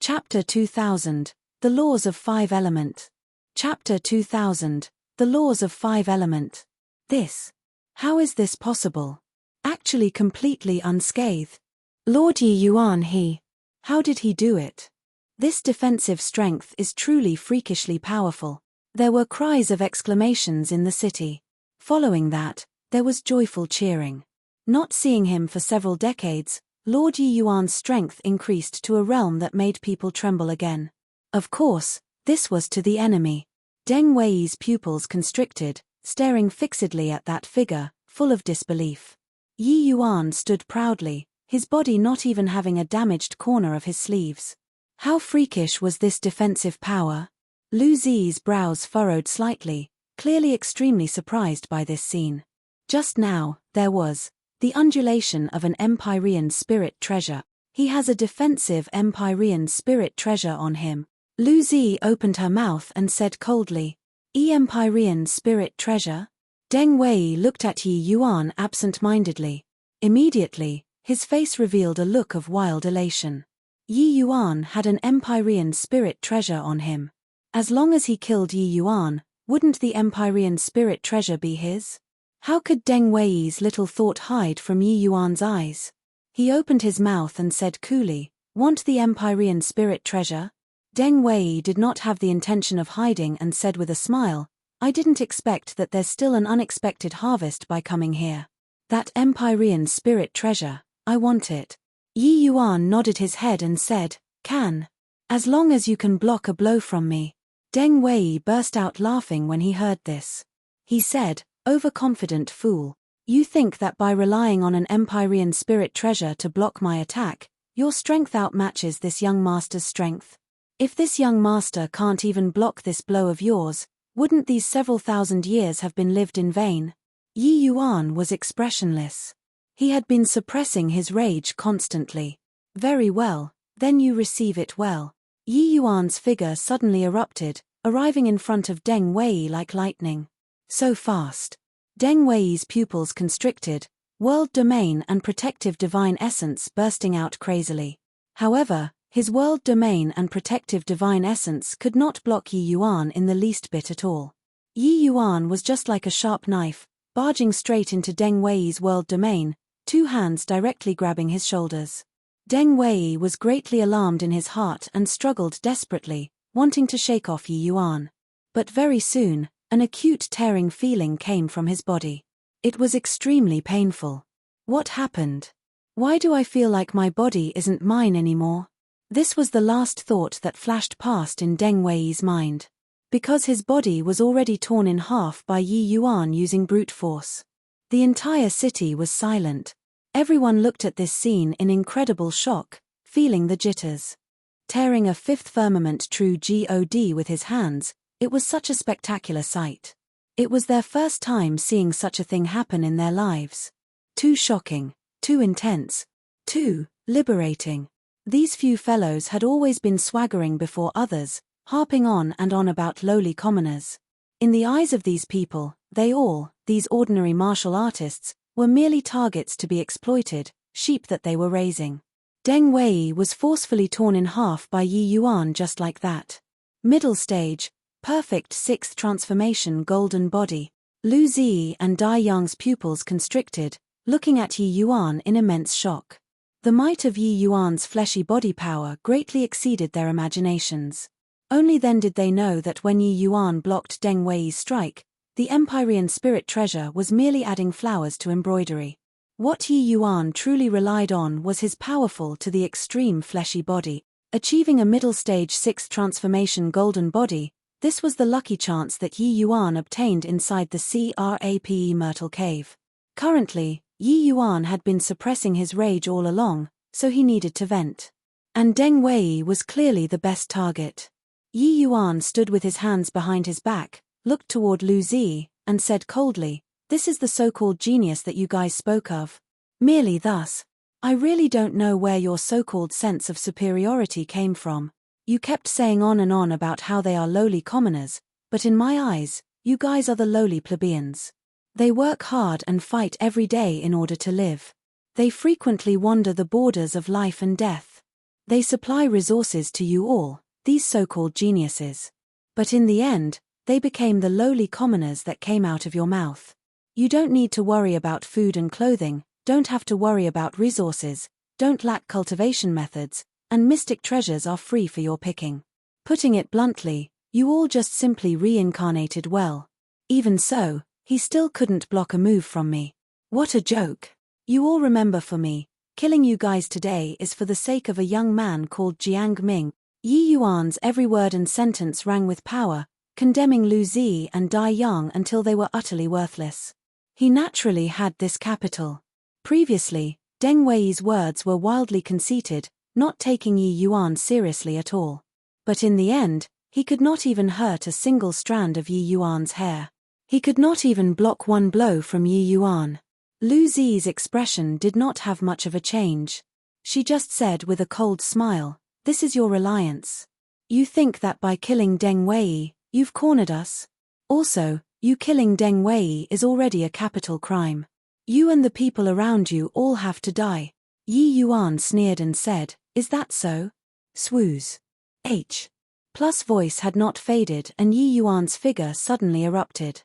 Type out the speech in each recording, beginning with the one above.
Chapter 2000, The Laws of Five Element. Chapter 2000, The Laws of Five Element. How is this possible? Actually completely unscathed. Lord Yi Yuan how did he do it? This defensive strength is truly freakishly powerful. There were cries of exclamations in the city. Following that, there was joyful cheering. Not seeing him for several decades, Lord Yi Yuan's strength increased to a realm that made people tremble again. Of course, this was to the enemy. Deng Wei's pupils constricted, staring fixedly at that figure, full of disbelief. Yi Yuan stood proudly, his body not even having a damaged corner of his sleeves. How freakish was this defensive power? Lu Zi's brows furrowed slightly, clearly extremely surprised by this scene. Just now, there was the undulation of an Empyrean spirit treasure. He has a defensive Empyrean spirit treasure on him. Lu Zi opened her mouth and said coldly, Empyrean spirit treasure? Deng Wei looked at Yi Yuan absent-mindedly. Immediately, his face revealed a look of wild elation. Yi Yuan had an Empyrean spirit treasure on him. As long as he killed Yi Yuan, wouldn't the Empyrean spirit treasure be his? How could Deng Wei's little thought hide from Yi Yuan's eyes? He opened his mouth and said coolly, Want the Empyrean spirit treasure? Deng Wei did not have the intention of hiding and said with a smile, I didn't expect that there's still an unexpected harvest by coming here. That Empyrean spirit treasure, I want it. Yi Yuan nodded his head and said, Can. As long as you can block a blow from me. Deng Wei burst out laughing when he heard this. He said, Overconfident fool. You think that by relying on an Empyrean spirit treasure to block my attack, your strength outmatches this young master's strength? If this young master can't even block this blow of yours, wouldn't these several thousand years have been lived in vain? Yi Yuan was expressionless. He had been suppressing his rage constantly. Very well, then you receive it well. Yi Yuan's figure suddenly erupted, arriving in front of Deng Wei like lightning. So fast. Deng Wei's pupils constricted, world domain and protective divine essence bursting out crazily. However, his world domain and protective divine essence could not block Yi Yuan in the least bit at all. Yi Yuan was just like a sharp knife, barging straight into Deng Wei's world domain, two hands directly grabbing his shoulders. Deng Wei was greatly alarmed in his heart and struggled desperately, wanting to shake off Yi Yuan. But very soon, an acute tearing feeling came from his body. It was extremely painful. What happened? Why do I feel like my body isn't mine anymore? This was the last thought that flashed past in Deng Wei's mind. Because his body was already torn in half by Yi Yuan using brute force. The entire city was silent. Everyone looked at this scene in incredible shock, feeling the jitters. Tearing a fifth firmament true God with his hands, it was such a spectacular sight. It was their first time seeing such a thing happen in their lives. Too shocking, too intense, too liberating. These few fellows had always been swaggering before others, harping on and on about lowly commoners. In the eyes of these people, these ordinary martial artists, were merely targets to be exploited, sheep that they were raising. Deng Wei was forcefully torn in half by Yi Yuan just like that. Middle stage, perfect sixth transformation golden body. Lu Zi and Dai Yang's pupils constricted, looking at Yi Yuan in immense shock. The might of Yi Yuan's fleshy body power greatly exceeded their imaginations. Only then did they know that when Yi Yuan blocked Deng Wei's strike, the Empyrean spirit treasure was merely adding flowers to embroidery. What Yi Yuan truly relied on was his powerful to the extreme fleshy body. Achieving a middle stage sixth transformation golden body, this was the lucky chance that Yi Yuan obtained inside the CRAPE Myrtle Cave. Currently, Yi Yuan had been suppressing his rage all along, so he needed to vent. And Deng Wei was clearly the best target. Yi Yuan stood with his hands behind his back, looked toward Lu Zi, and said coldly, This is the so-called genius that you guys spoke of. Merely thus. I really don't know where your so-called sense of superiority came from. You kept saying on and on about how they are lowly commoners, but in my eyes, you guys are the lowly plebeians. They work hard and fight every day in order to live. They frequently wander the borders of life and death. They supply resources to you all, these so-called geniuses. But in the end, they became the lowly commoners that came out of your mouth. You don't need to worry about food and clothing, don't have to worry about resources, don't lack cultivation methods, and mystic treasures are free for your picking. Putting it bluntly, you all just simply reincarnated well. Even so, he still couldn't block a move from me. What a joke. You all remember for me, killing you guys today is for the sake of a young man called Jiang Ming. Yi Yuan's every word and sentence rang with power, condemning Lu Zi and Dai Yang until they were utterly worthless. He naturally had this capital. Previously, Deng Wei's words were wildly conceited, not taking Yi Yuan seriously at all. But in the end, he could not even hurt a single strand of Yi Yuan's hair. He could not even block one blow from Yi Yuan. Lu Zi's expression did not have much of a change. She just said with a cold smile, "This is your reliance. You think that by killing Deng Wei, you've cornered us? Also, you killing Deng Wei is already a capital crime. You and the people around you all have to die." Yi Yuan sneered and said, "Is that so?" Swoos. Plus voice had not faded and Yi Yuan's figure suddenly erupted.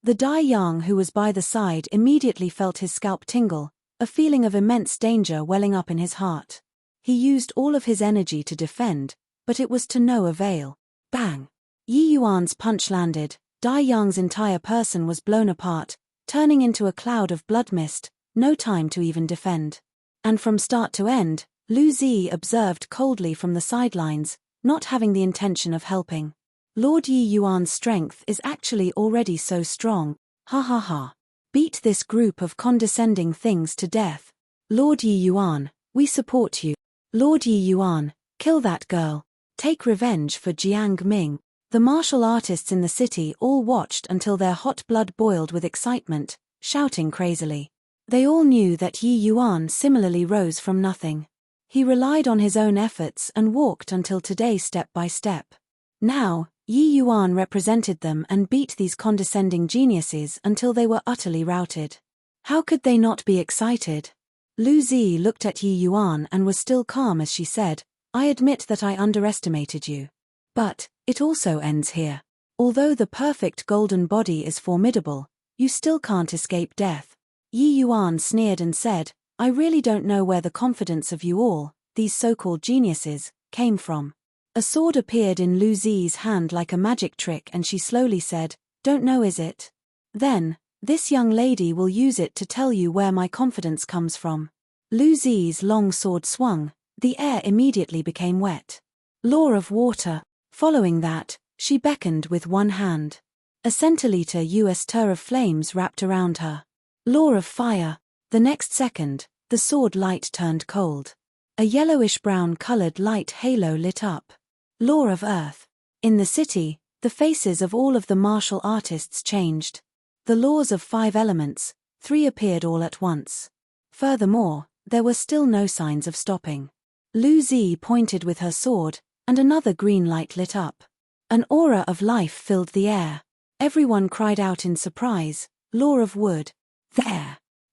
The Dai Yang who was by the side immediately felt his scalp tingle, a feeling of immense danger welling up in his heart. He used all of his energy to defend, but it was to no avail. Bang! Yi Yuan's punch landed, Dai Yang's entire person was blown apart, turning into a cloud of blood mist, no time to even defend. And from start to end, Lu Zi observed coldly from the sidelines, not having the intention of helping. Lord Yi Yuan's strength is actually already so strong, ha ha ha. Beat this group of condescending things to death. Lord Yi Yuan, we support you. Lord Yi Yuan, kill that girl. Take revenge for Jiang Ming. The martial artists in the city all watched until their hot blood boiled with excitement, shouting crazily. They all knew that Yi Yuan similarly rose from nothing. He relied on his own efforts and walked until today step by step. Now, Yi Yuan represented them and beat these condescending geniuses until they were utterly routed. How could they not be excited? Lu Zi looked at Yi Yuan and was still calm as she said, "I admit that I underestimated you. But, it also ends here. Although the perfect golden body is formidable, you still can't escape death." Yi Yuan sneered and said, "I really don't know where the confidence of you all, these so-called geniuses, came from." A sword appeared in Lu Zi's hand like a magic trick and she slowly said, "Don't know is it? Then, this young lady will use it to tell you where my confidence comes from." Lu Zi's long sword swung, the air immediately became wet. Law of water. Following that, she beckoned with one hand. A centiliter US stir of flames wrapped around her. Law of fire. The next second, the sword light turned cold. A yellowish-brown colored light halo lit up. Law of earth. In the city, the faces of all of the martial artists changed. The laws of 5 elements, 3 appeared all at once. Furthermore, there were still no signs of stopping. Lu Zi pointed with her sword, and another green light lit up. An aura of life filled the air. Everyone cried out in surprise, "Law of wood."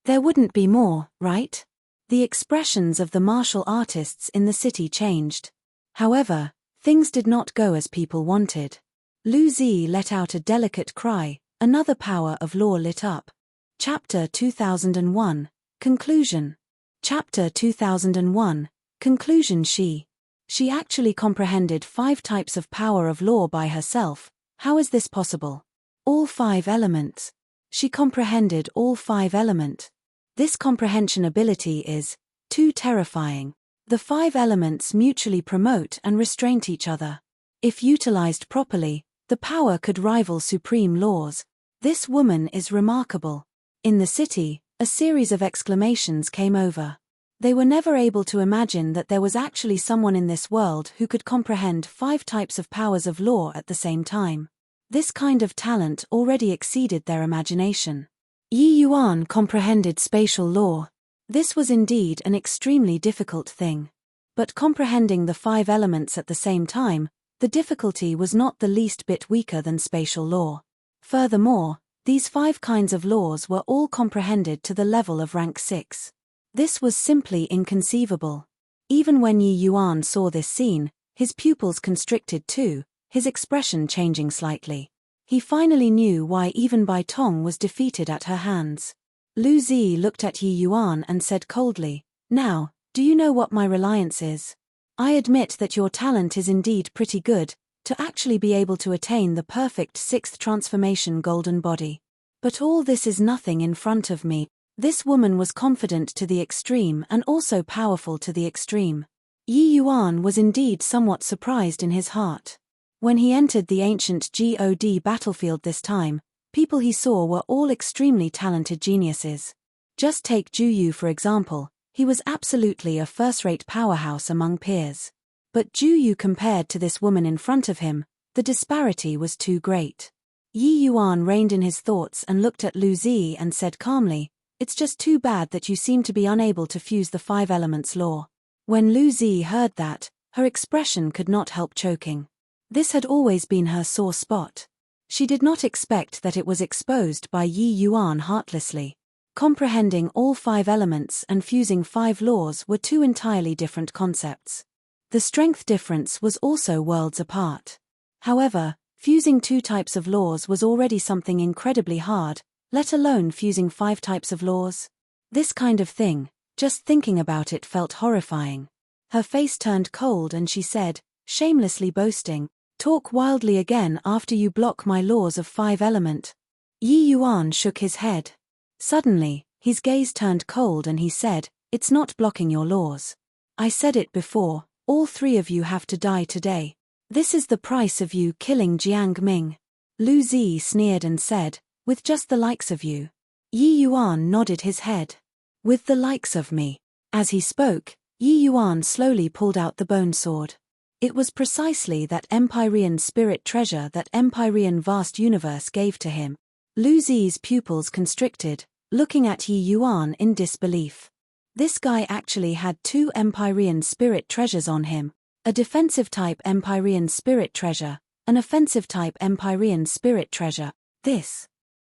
There wouldn't be more, right? The expressions of the martial artists in the city changed. However, things did not go as people wanted. Lu Zi let out a delicate cry, another power of law lit up. Chapter 2001, Conclusion. Chapter 2001, Conclusion. She actually comprehended 5 types of power of law by herself. How is this possible? All 5 elements. She comprehended all 5 elements. This comprehension ability is too terrifying. The 5 elements mutually promote and restrain each other. If utilized properly, the power could rival supreme laws. This woman is remarkable. In the city, a series of exclamations came over. They were never able to imagine that there was actually someone in this world who could comprehend 5 types of powers of law at the same time. This kind of talent already exceeded their imagination. Yi Yuan comprehended spatial law. This was indeed an extremely difficult thing. But comprehending the 5 elements at the same time, the difficulty was not the least bit weaker than spatial law. Furthermore, these 5 kinds of laws were all comprehended to the level of rank 6. This was simply inconceivable. Even when Yi Yuan saw this scene, his pupils constricted too, his expression changing slightly. He finally knew why even Bai Tong was defeated at her hands. Lu Zi looked at Yi Yuan and said coldly, "Now, do you know what my reliance is? I admit that your talent is indeed pretty good, to actually be able to attain the perfect sixth transformation golden body. But all this is nothing in front of me." This woman was confident to the extreme and also powerful to the extreme. Yi Yuan was indeed somewhat surprised in his heart. When he entered the ancient God battlefield this time, people he saw were all extremely talented geniuses. Just take Ju Yu for example, he was absolutely a first-rate powerhouse among peers. But Ju Yu compared to this woman in front of him, the disparity was too great. Yi Yuan reined in his thoughts and looked at Lu Zi and said calmly, "It's just too bad that you seem to be unable to fuse the five elements law." When Lu Zi heard that, her expression could not help choking. This had always been her sore spot. She did not expect that it was exposed by Yi Yuan heartlessly. Comprehending all five elements and fusing five laws were two entirely different concepts. The strength difference was also worlds apart. However, fusing two types of laws was already something incredibly hard, let alone fusing five types of laws. This kind of thing, just thinking about it felt horrifying. Her face turned cold and she said, shamelessly boasting, "Talk wildly again after you block my laws of five element." Yi Yuan shook his head. Suddenly, his gaze turned cold and he said, "It's not blocking your laws. I said it before, all three of you have to die today. This is the price of you killing Jiang Ming." Lu Zi sneered and said, "With just the likes of you?" Yi Yuan nodded his head. "With the likes of me." As he spoke, Yi Yuan slowly pulled out the bone sword. It was precisely that Empyrean spirit treasure that Empyrean vast universe gave to him. Lu Zi's pupils constricted, looking at Yi Yuan in disbelief. This guy actually had two Empyrean spirit treasures on him, a defensive type Empyrean spirit treasure, an offensive type Empyrean spirit treasure.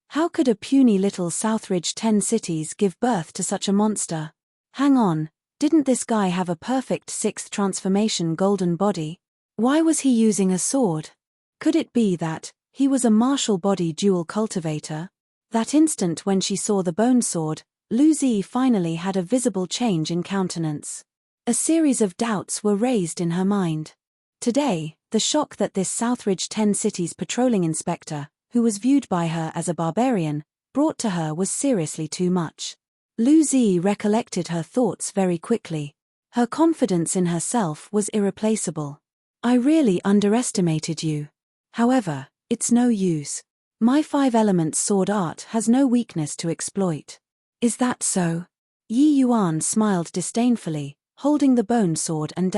How could a puny little Southridge 10 cities give birth to such a monster? Hang on, didn't this guy have a perfect sixth transformation golden body? Why was he using a sword? Could it be that he was a martial body dual cultivator? That instant when she saw the bone sword, Lu Zi finally had a visible change in countenance. A series of doubts were raised in her mind. Today, the shock that this Southridge 10 cities patrolling inspector, who was viewed by her as a barbarian, brought to her was seriously too much. Lu Zi recollected her thoughts very quickly. Her confidence in herself was irreplaceable. "I really underestimated you. However, it's no use. My five elements sword art has no weakness to exploit." "Is that so?" Yi Yuan smiled disdainfully, holding the bone sword and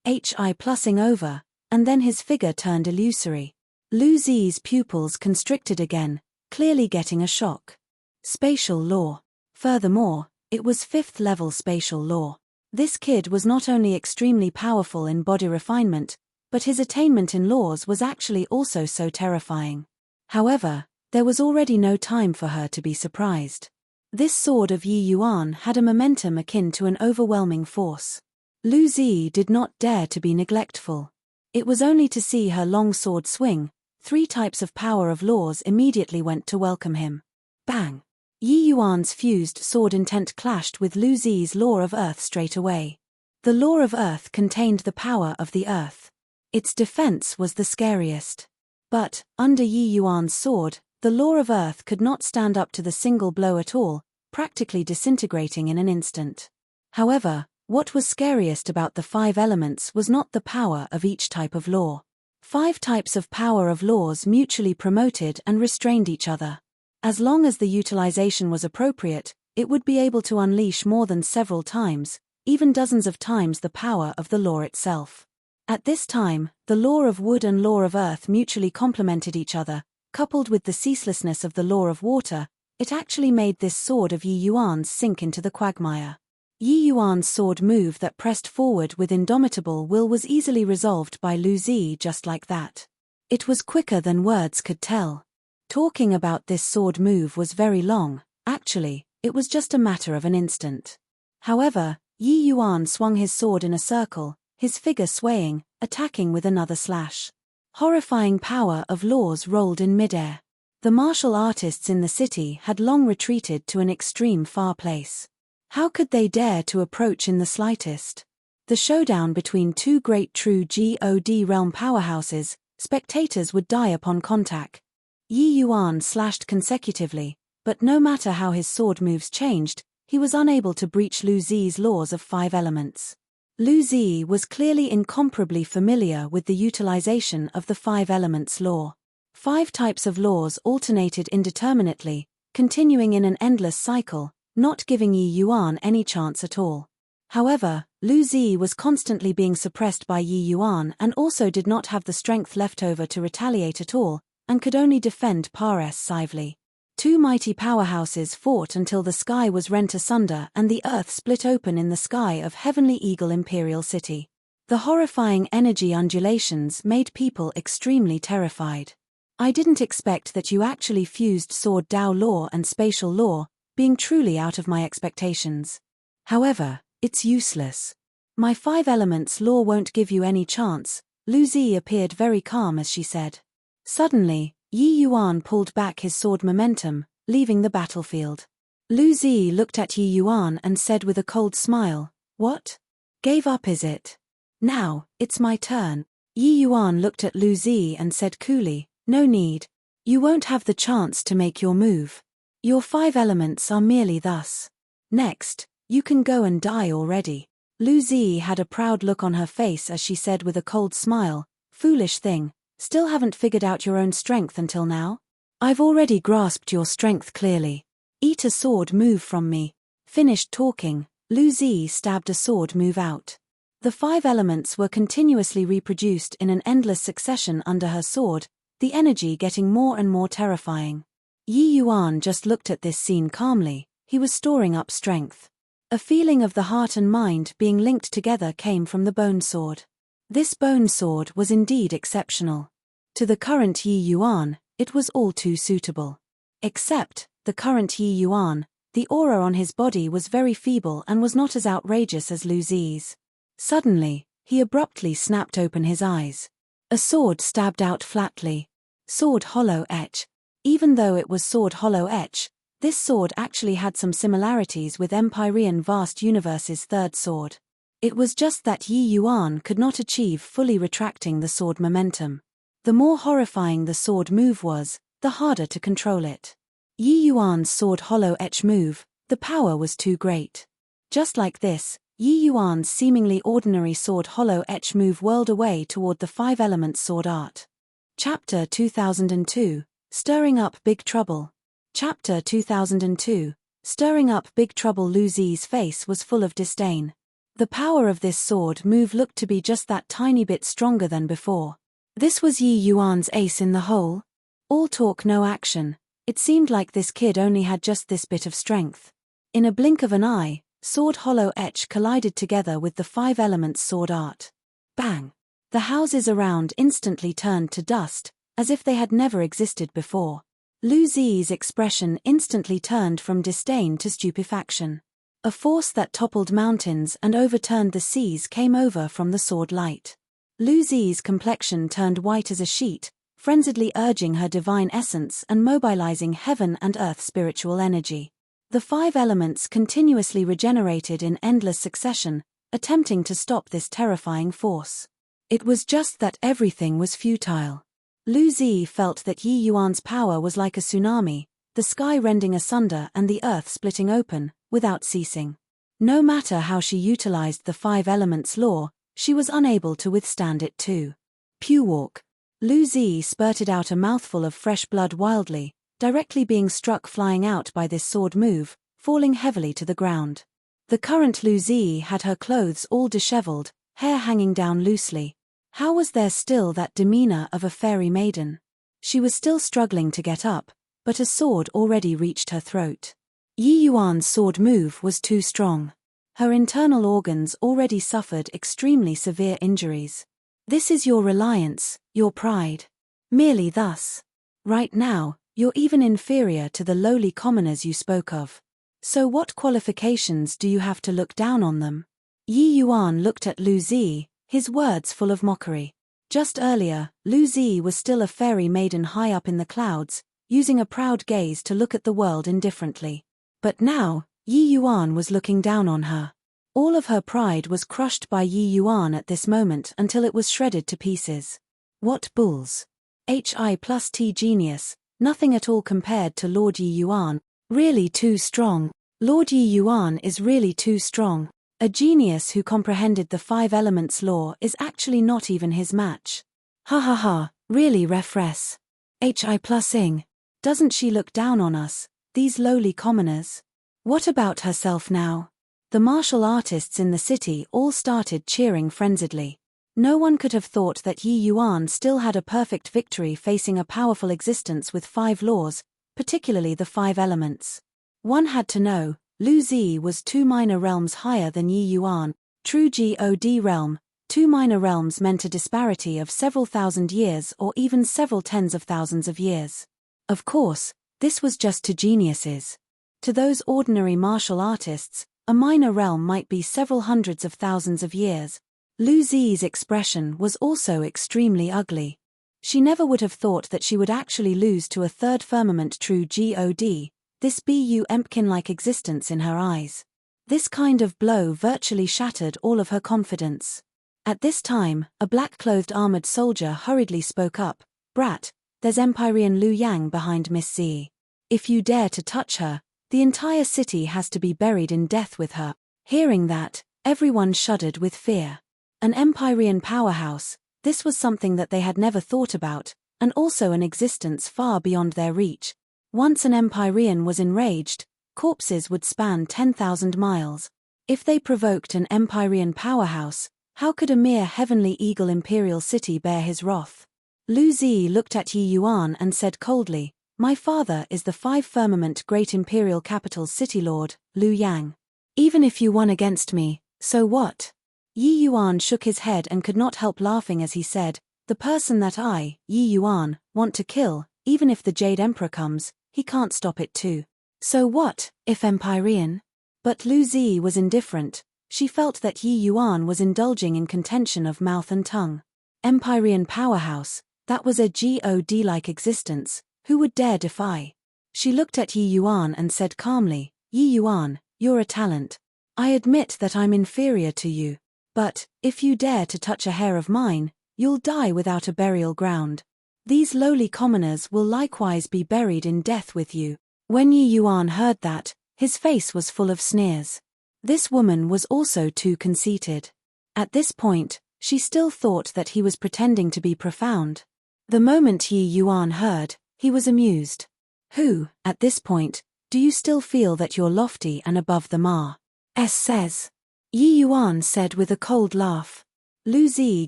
HI plussing over, and then his figure turned illusory. Lu Zi's pupils constricted again, clearly getting a shock. Spatial law. Furthermore, it was fifth-level spatial law. This kid was not only extremely powerful in body refinement, but his attainment in laws was actually also so terrifying. However, there was already no time for her to be surprised. This sword of Yi Yuan had a momentum akin to an overwhelming force. Lu Zi did not dare to be neglectful. It was only to see her long sword swing, three types of power of laws immediately went to welcome him. Bang! Yi Yuan's fused sword intent clashed with Lu Zi's law of earth straight away. The law of earth contained the power of the earth. Its defense was the scariest. But, under Yi Yuan's sword, the law of earth could not stand up to the single blow at all, practically disintegrating in an instant. However, what was scariest about the five elements was not the power of each type of law. Five types of power of laws mutually promoted and restrained each other. As long as the utilization was appropriate, it would be able to unleash more than several times, even dozens of times the power of the law itself. At this time, the law of wood and law of earth mutually complemented each other, coupled with the ceaselessness of the law of water, it actually made this sword of Yi Yuan's sink into the quagmire. Yi Yuan's sword move that pressed forward with indomitable will was easily resolved by Lu Zi just like that. It was quicker than words could tell. Talking about this sword move was very long, actually, it was just a matter of an instant. However, Yi Yuan swung his sword in a circle, his figure swaying, attacking with another slash. Horrifying power of laws rolled in midair. The martial artists in the city had long retreated to an extreme far place. How could they dare to approach in the slightest? The showdown between two great true God realm powerhouses, spectators would die upon contact. Yi Yuan slashed consecutively, but no matter how his sword moves changed, he was unable to breach Lu Zi's laws of 5 elements. Lu Zi was clearly incomparably familiar with the utilization of the 5 elements law. 5 types of laws alternated indeterminately, continuing in an endless cycle, not giving Yi Yuan any chance at all. However, Lu Zi was constantly being suppressed by Yi Yuan and also did not have the strength left over to retaliate at all, and could only defend passively. 2 mighty powerhouses fought until the sky was rent asunder and the earth split open in the sky of Heavenly Eagle Imperial City. The horrifying energy undulations made people extremely terrified. I didn't expect that you actually fused Sword Dao law and spatial law, being truly out of my expectations. However, it's useless. My 5 elements law won't give you any chance. Lu Zi appeared very calm as she said. Suddenly, Yi Yuan pulled back his sword momentum, leaving the battlefield. Lu Zi looked at Yi Yuan and said with a cold smile, "What? Gave up is it? Now, it's my turn." Yi Yuan looked at Lu Zi and said coolly, "No need. You won't have the chance to make your move. Your 5 elements are merely thus. Next, you can go and die already." Lu Zi had a proud look on her face as she said with a cold smile, "Foolish thing. Still haven't figured out your own strength until now? I've already grasped your strength clearly. Eat a sword move from me." Finished talking, Lu Zi stabbed a sword move out. The 5 elements were continuously reproduced in an endless succession under her sword, the energy getting more and more terrifying. Yi Yuan just looked at this scene calmly. He was storing up strength. A feeling of the heart and mind being linked together came from the bone sword. This bone sword was indeed exceptional. To the current Yi Yuan, it was all too suitable. Except, the current Yi Yuan, the aura on his body was very feeble and was not as outrageous as Lu Zi's. Suddenly, he abruptly snapped open his eyes. A sword stabbed out flatly. Sword hollow etch. Even though it was sword hollow etch, this sword actually had some similarities with Empyrean Vast Universe's 3rd sword. It was just that Yi Yuan could not achieve fully retracting the sword momentum. The more horrifying the sword move was, the harder to control it. Yi Yuan's sword hollow etch move, the power was too great. Just like this, Yi Yuan's seemingly ordinary sword hollow etch move whirled away toward the 5 elements sword art. Chapter 2002, Stirring Up Big Trouble. Chapter 2002, Stirring Up Big Trouble. Lu Zi's face was full of disdain. The power of this sword move looked to be just that tiny bit stronger than before. This was Yi Yuan's ace in the hole? All talk no action. It seemed like this kid only had just this bit of strength. In a blink of an eye, sword hollow etch collided together with the 5 elements sword art. Bang! The houses around instantly turned to dust, as if they had never existed before. Lu Zi's expression instantly turned from disdain to stupefaction. A force that toppled mountains and overturned the seas came over from the sword light. Lu Zi's complexion turned white as a sheet, frenziedly urging her divine essence and mobilizing heaven and earth spiritual energy. The 5 elements continuously regenerated in endless succession, attempting to stop this terrifying force. It was just that everything was futile. Lu Zi felt that Yi Yuan's power was like a tsunami, the sky rending asunder and the earth splitting open, without ceasing. No matter how she utilized the 5 elements law, she was unable to withstand it too. Pew walk. Lu Zi spurted out a mouthful of fresh blood wildly, directly being struck flying out by this sword move, falling heavily to the ground. The current Lu Zi had her clothes all disheveled, hair hanging down loosely. How was there still that demeanor of a fairy maiden? She was still struggling to get up, but a sword already reached her throat. Yi Yuan's sword move was too strong. Her internal organs already suffered extremely severe injuries. This is your reliance, your pride. Merely thus. Right now, you're even inferior to the lowly commoners you spoke of. So what qualifications do you have to look down on them? Yi Yuan looked at Lu Zi, his words full of mockery. Just earlier, Lu Zi was still a fairy maiden high up in the clouds, using a proud gaze to look at the world indifferently. But now, Yi Yuan was looking down on her. All of her pride was crushed by Yi Yuan at this moment until it was shredded to pieces. What bulls! Hi+T genius, nothing at all compared to Lord Yi Yuan, really too strong. Lord Yi Yuan is really too strong. A genius who comprehended the 5 elements law is actually not even his match. Ha ha ha, really refres. Hi+ing. Doesn't she look down on us, these lowly commoners? What about herself now? The martial artists in the city all started cheering frenziedly. No one could have thought that Yi Yuan still had a perfect victory facing a powerful existence with 5 laws, particularly the 5 elements. One had to know, Lu Zi was 2 minor realms higher than Yi Yuan, true God realm. 2 minor realms meant a disparity of several thousand years or even several tens of thousands of years. Of course, this was just to geniuses. To those ordinary martial artists, a minor realm might be several hundreds of thousands of years. Lu Zi's expression was also extremely ugly. She never would have thought that she would actually lose to a 3rd firmament true God, this Empkin-like existence in her eyes. This kind of blow virtually shattered all of her confidence. At this time, a black-clothed armored soldier hurriedly spoke up, "Brat, there's Empyrean Lu Yang behind Miss Z. If you dare to touch her, the entire city has to be buried in death with her." Hearing that, everyone shuddered with fear. An Empyrean powerhouse, this was something that they had never thought about, and also an existence far beyond their reach. Once an Empyrean was enraged, corpses would span 10,000 miles. If they provoked an Empyrean powerhouse, how could a mere heavenly eagle imperial city bear his wrath? Lu Zi looked at Yi Yuan and said coldly, "My father is the 5 firmament great imperial capital's city lord, Lu Yang. Even if you won against me, so what?" Yi Yuan shook his head and could not help laughing as he said, "The person that I, Yi Yuan, want to kill, even if the Jade Emperor comes, he can't stop it too. So what, if Empyrean?" But Lu Zi was indifferent. She felt that Yi Yuan was indulging in contention of mouth and tongue. Empyrean powerhouse, that was a God-like existence. Who would dare defy? She looked at Yi Yuan and said calmly, "Yi Yuan, you're a talent. I admit that I'm inferior to you. But, if you dare to touch a hair of mine, you'll die without a burial ground. These lowly commoners will likewise be buried in death with you." When Yi Yuan heard that, his face was full of sneers. This woman was also too conceited. At this point, she still thought that he was pretending to be profound. The moment Yi Yuan heard, he was amused. "Who, at this point, do you still feel that you're lofty and above the Ma? S says?" Yi Yuan said with a cold laugh. Lu Zi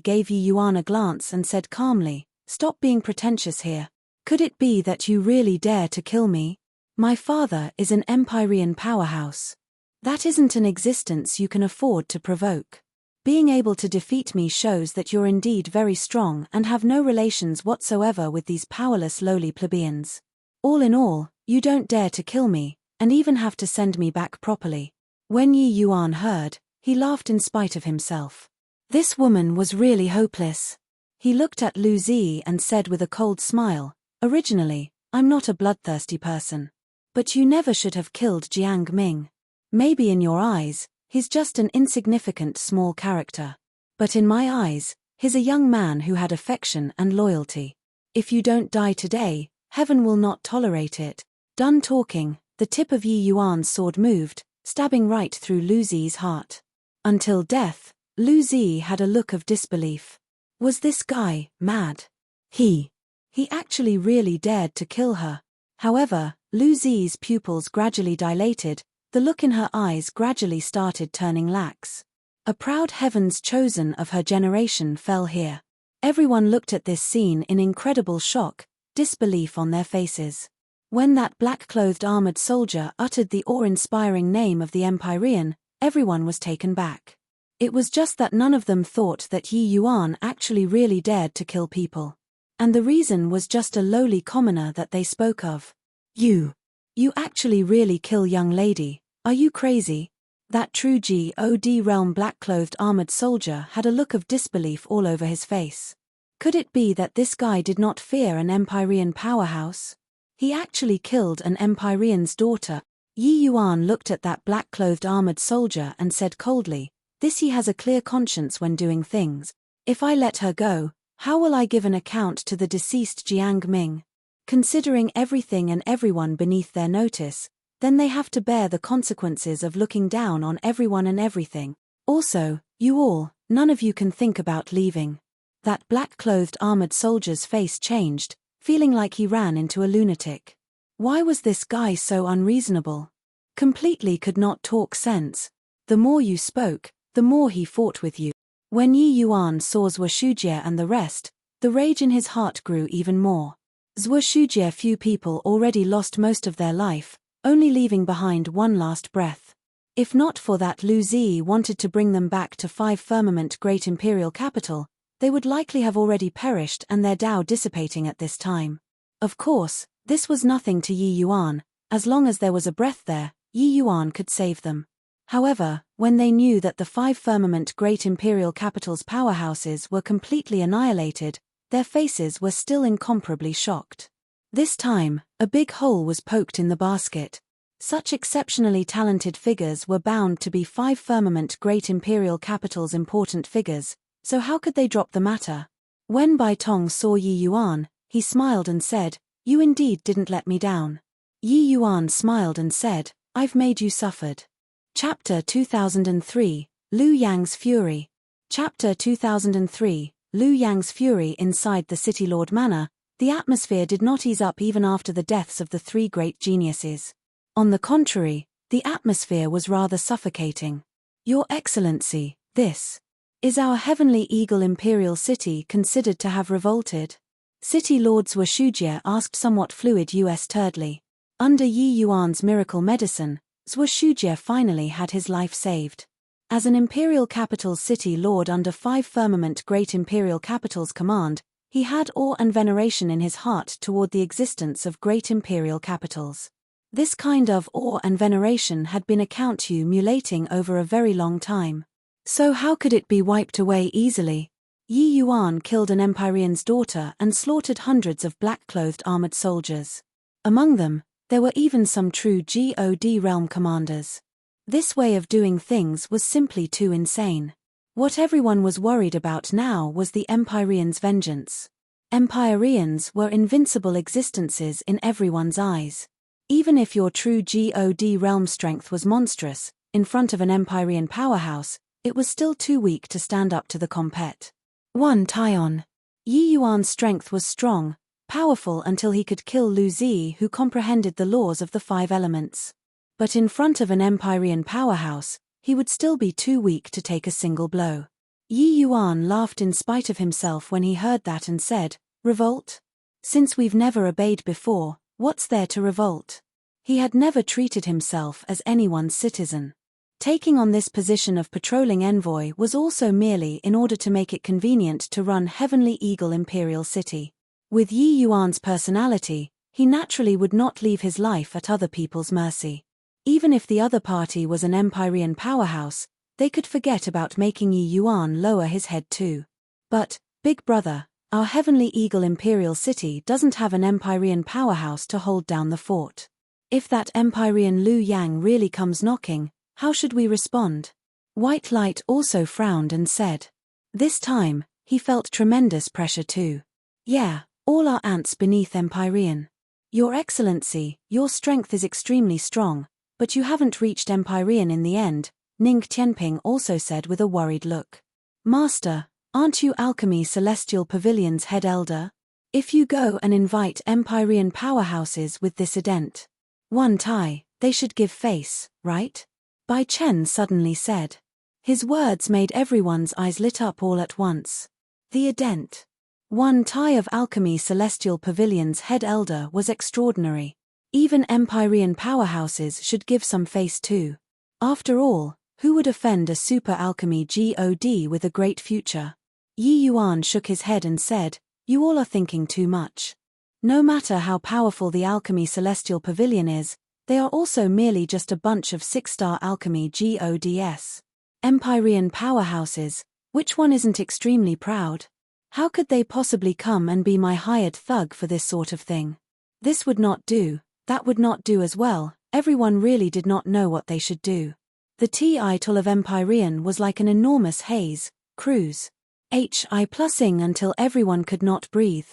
gave Yi Yuan a glance and said calmly, "Stop being pretentious here. Could it be that you really dare to kill me? My father is an Empyrean powerhouse. That isn't an existence you can afford to provoke. Being able to defeat me shows that you're indeed very strong and have no relations whatsoever with these powerless lowly plebeians. All in all, you don't dare to kill me, and even have to send me back properly." When Yi Yuan heard, he laughed in spite of himself. This woman was really hopeless. He looked at Lu Zi and said with a cold smile, "Originally, I'm not a bloodthirsty person. But you never should have killed Jiang Ming. Maybe in your eyes, he's just an insignificant small character. But in my eyes, he's a young man who had affection and loyalty. If you don't die today, heaven will not tolerate it." Done talking, the tip of Yi Yuan's sword moved, stabbing right through Lu Zi's heart. Until death, Lu Zi had a look of disbelief. Was this guy mad? He actually really dared to kill her. However, Lu Zi's pupils gradually dilated, the look in her eyes gradually started turning lax. A proud heaven's chosen of her generation fell here. Everyone looked at this scene in incredible shock, disbelief on their faces. When that black-clothed armored soldier uttered the awe-inspiring name of the Empyrean, everyone was taken back. It was just that none of them thought that Yi Yuan actually really dared to kill people. And the reason was just a lowly commoner that they spoke of. You actually really kill young lady, are you crazy?" That true God realm black-clothed armored soldier had a look of disbelief all over his face. Could it be that this guy did not fear an Empyrean powerhouse? He actually killed an Empyrean's daughter. Yi Yuan looked at that black-clothed armored soldier and said coldly, "This he has a clear conscience when doing things. If I let her go, how will I give an account to the deceased Jiang Ming? Considering everything and everyone beneath their notice, then they have to bear the consequences of looking down on everyone and everything. Also, you all, none of you can think about leaving." That black-clothed armored soldier's face changed, feeling like he ran into a lunatic. Why was this guy so unreasonable? Completely could not talk sense. The more you spoke, the more he fought with you. When Yi Yuan saw Zhuo Shujie and the rest, the rage in his heart grew even more. Zhuo Shujie, few people already lost most of their life, only leaving behind one last breath. If not for that Lu Zi wanted to bring them back to 5 Firmament Great Imperial Capital, they would likely have already perished and their Dao dissipating at this time. Of course, this was nothing to Yi Yuan. As long as there was a breath there, Yi Yuan could save them. However, when they knew that the 5 Firmament Great Imperial Capital's powerhouses were completely annihilated, their faces were still incomparably shocked. This time, a big hole was poked in the basket. Such exceptionally talented figures were bound to be 5 Firmament Great Imperial Capital's important figures, so how could they drop the matter? When Bai Tong saw Yi Yuan, he smiled and said, "You indeed didn't let me down." Yi Yuan smiled and said, "I've made you suffered." Chapter 2003, Liu Yang's Fury. Chapter 2003, Liu Yang's Fury. Inside the City Lord Manor, the atmosphere did not ease up even after the deaths of the 3 great geniuses. On the contrary, the atmosphere was rather suffocating. "Your Excellency, this is our Heavenly Eagle Imperial City considered to have revolted?" City Lord Zhuo Shujie asked somewhat fluid turdly. Under Yi Yuan's miracle medicine, Zhuo Shujie finally had his life saved. As an Imperial Capital City Lord under 5 Firmament Great Imperial Capital's command, he had awe and veneration in his heart toward the existence of great Imperial Capitals. This kind of awe and veneration had been accumulating over a very long time. So how could it be wiped away easily? Yi Yuan killed an Empyrean's daughter and slaughtered hundreds of black-clothed armored soldiers. Among them, there were even some true God realm commanders. This way of doing things was simply too insane. What everyone was worried about now was the Empyreans' vengeance. Empyreans were invincible existences in everyone's eyes. Even if your true God realm strength was monstrous, in front of an Empyrean powerhouse, it was still too weak to stand up to the compet. 1 Taion. Yi Yuan's strength was strong, powerful until he could kill Lu Zi, who comprehended the laws of the 5 elements. But in front of an Empyrean powerhouse, he would still be too weak to take a single blow. Yi Yuan laughed in spite of himself when he heard that and said, "Revolt? Since we've never obeyed before, what's there to revolt?" He had never treated himself as anyone's citizen. Taking on this position of patrolling envoy was also merely in order to make it convenient to run Heavenly Eagle Imperial City. With Yi Yuan's personality, he naturally would not leave his life at other people's mercy. Even if the other party was an Empyrean powerhouse, they could forget about making Yi Yuan lower his head too. But, big brother, our Heavenly Eagle Imperial City doesn't have an Empyrean powerhouse to hold down the fort. If that Empyrean Liu Yang really comes knocking, how should we respond? White Light also frowned and said. This time, he felt tremendous pressure too. "Yeah, all our ants beneath Empyrean. Your Excellency, your strength is extremely strong, but you haven't reached Empyrean in the end," Ning Tianping also said with a worried look. "Master, aren't you Alchemy Celestial Pavilion's head elder? If you go and invite Empyrean powerhouses with this ident 1 Tai, they should give face, right?" Bai Chen suddenly said. His words made everyone's eyes lit up all at once. The ident 1 Tai of Alchemy Celestial Pavilion's head elder was extraordinary. Even Empyrean powerhouses should give some face too. After all, who would offend a super alchemy God with a great future? Yi Yuan shook his head and said, "You all are thinking too much. No matter how powerful the Alchemy Celestial Pavilion is, They are also merely just a bunch of six-star alchemy gods. Empyrean powerhouses, which one isn't extremely proud? How could they possibly come and be my hired thug for this sort of thing? This would not do, that would not do as well. Everyone really did not know what they should do. The title of Empyrean was like an enormous haze, cruise. Hi+ing until everyone could not breathe.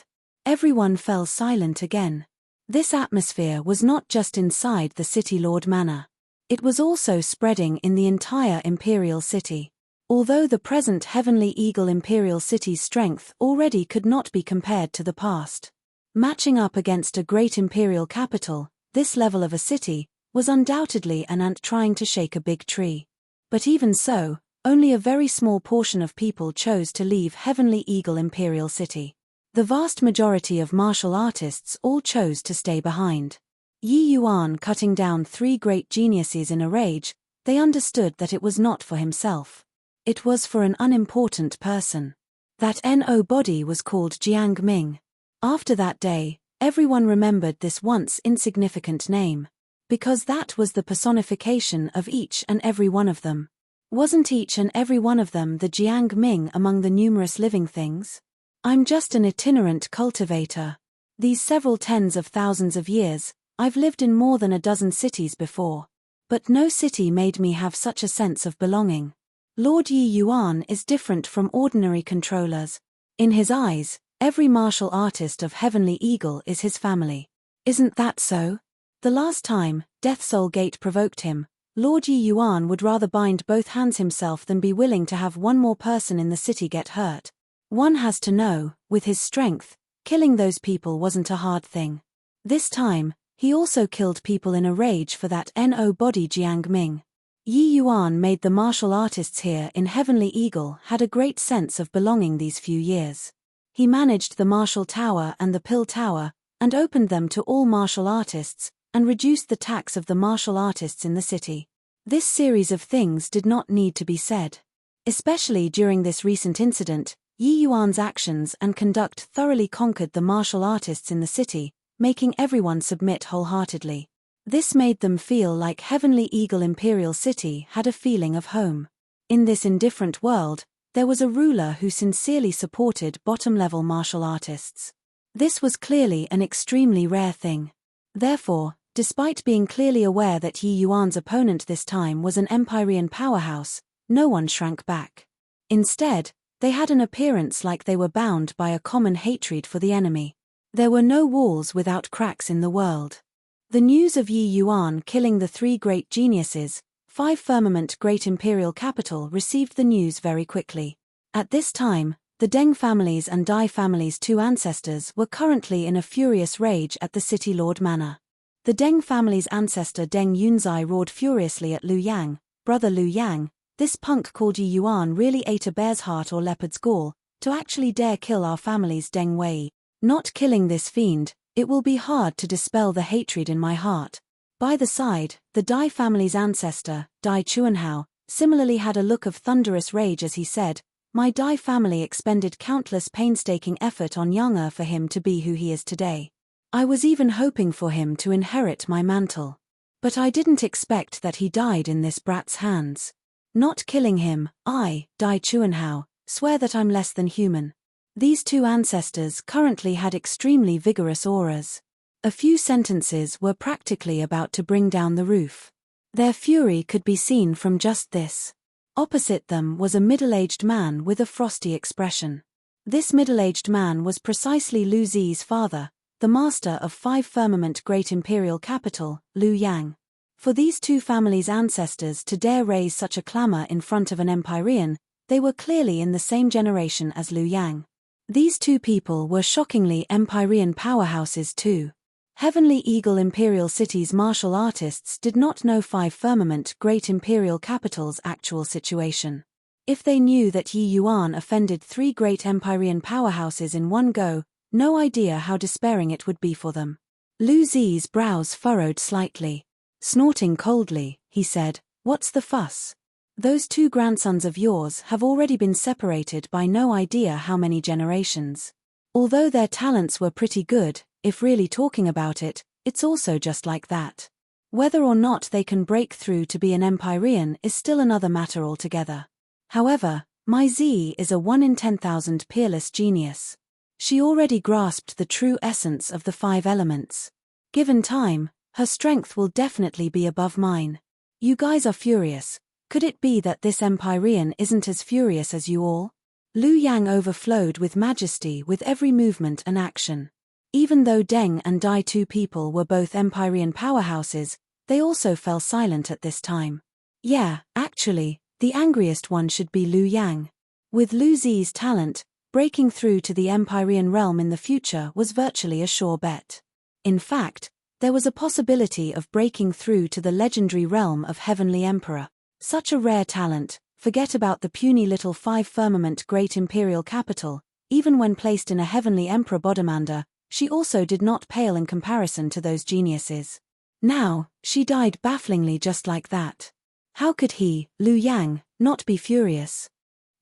Everyone fell silent again. This atmosphere was not just inside the City Lord Manor. It was also spreading in the entire Imperial City. Although the present Heavenly Eagle Imperial City's strength already could not be compared to the past. Matching up against a great imperial capital, this level of a city, was undoubtedly an ant trying to shake a big tree. But even so, only a very small portion of people chose to leave Heavenly Eagle Imperial City. The vast majority of martial artists all chose to stay behind. Yi Yuan cutting down 3 great geniuses in a rage, they understood that it was not for himself. It was for an unimportant person. That body was called Jiang Ming. After that day, everyone remembered this once insignificant name. Because that was the personification of each and every one of them. Wasn't each and every one of them the Jiang Ming among the numerous living things? I'm just an itinerant cultivator. These several tens of thousands of years, I've lived in more than a dozen cities before. But no city made me have such a sense of belonging. Lord Yi Yuan is different from ordinary controllers. In his eyes, every martial artist of Heavenly Eagle is his family. Isn't that so? The last time Death Soul Gate provoked him, Lord Yi Yuan would rather bind both hands himself than be willing to have one more person in the city get hurt. One has to know, with his strength, killing those people wasn't a hard thing. This time, he also killed people in a rage for that body Jiang Ming. Yi Yuan made the martial artists here in Heavenly Eagle had a great sense of belonging these few years. He managed the Martial Tower and the Pill Tower, and opened them to all martial artists, and reduced the tax of the martial artists in the city. This series of things did not need to be said. Especially during this recent incident, Yi Yuan's actions and conduct thoroughly conquered the martial artists in the city, making everyone submit wholeheartedly. This made them feel like Heavenly Eagle Imperial City had a feeling of home. In this indifferent world, there was a ruler who sincerely supported bottom-level martial artists. This was clearly an extremely rare thing. Therefore, despite being clearly aware that Yi Yuan's opponent this time was an Empyrean powerhouse, no one shrank back. Instead, they had an appearance like they were bound by a common hatred for the enemy. There were no walls without cracks in the world. The news of Yi Yuan killing the 3 great geniuses, 5 Firmament Great Imperial Capital received the news very quickly. At this time, the Deng family's and Dai family's 2 ancestors were currently in a furious rage at the City Lord Manor. The Deng family's ancestor Deng Yunzai roared furiously at Liu Yang, "Brother Liu Yang, this punk called Yi Yuan really ate a bear's heart or leopard's gall, to actually dare kill our family's Deng Wei. Not killing this fiend, it will be hard to dispel the hatred in my heart." By the side, the Dai family's ancestor, Dai Chuanhao, similarly had a look of thunderous rage as he said, "My Dai family expended countless painstaking effort on Younger for him to be who he is today. I was even hoping for him to inherit my mantle. But I didn't expect that he died in this brat's hands. Not killing him, I, Dai Chuanhao, swear that I'm less than human." These 2 ancestors currently had extremely vigorous auras. A few sentences were practically about to bring down the roof. Their fury could be seen from just this. Opposite them was a middle-aged man with a frosty expression. This middle-aged man was precisely Lu Zi's father, the master of 5 Firmament Great Imperial Capital, Liu Yang. For these 2 families' ancestors to dare raise such a clamor in front of an Empyrean, they were clearly in the same generation as Liu Yang. These 2 people were shockingly Empyrean powerhouses too. Heavenly Eagle Imperial City's martial artists did not know 5 Firmament Great Imperial Capital's actual situation. If they knew that Yi Yuan offended 3 great Empyrean powerhouses in one go, no idea how despairing it would be for them. Lu Zi's brows furrowed slightly. Snorting coldly, he said, "What's the fuss? Those 2 grandsons of yours have already been separated by no idea how many generations. Although their talents were pretty good, if really talking about it, it's also just like that. Whether or not they can break through to be an Empyrean is still another matter altogether. However, my Z is a 1 in 10,000 peerless genius. She already grasped the true essence of the 5 elements. Given time, her strength will definitely be above mine. You guys are furious. Could it be that this Empyrean isn't as furious as you all? Lu Yang overflowed with majesty with every movement and action. Even though Deng and Dai, 2 people, were both Empyrean powerhouses, they also fell silent at this time. Yeah, actually, the angriest one should be Lu Yang. With Lu Zi's talent, breaking through to the Empyrean realm in the future was virtually a sure bet. In fact, there was a possibility of breaking through to the legendary realm of Heavenly Emperor. Such a rare talent, forget about the puny little 5-firmament great imperial capital, even when placed in a Heavenly Emperor Bodhimanda, she also did not pale in comparison to those geniuses. Now, she died bafflingly just like that. How could he, Lu Yang, not be furious?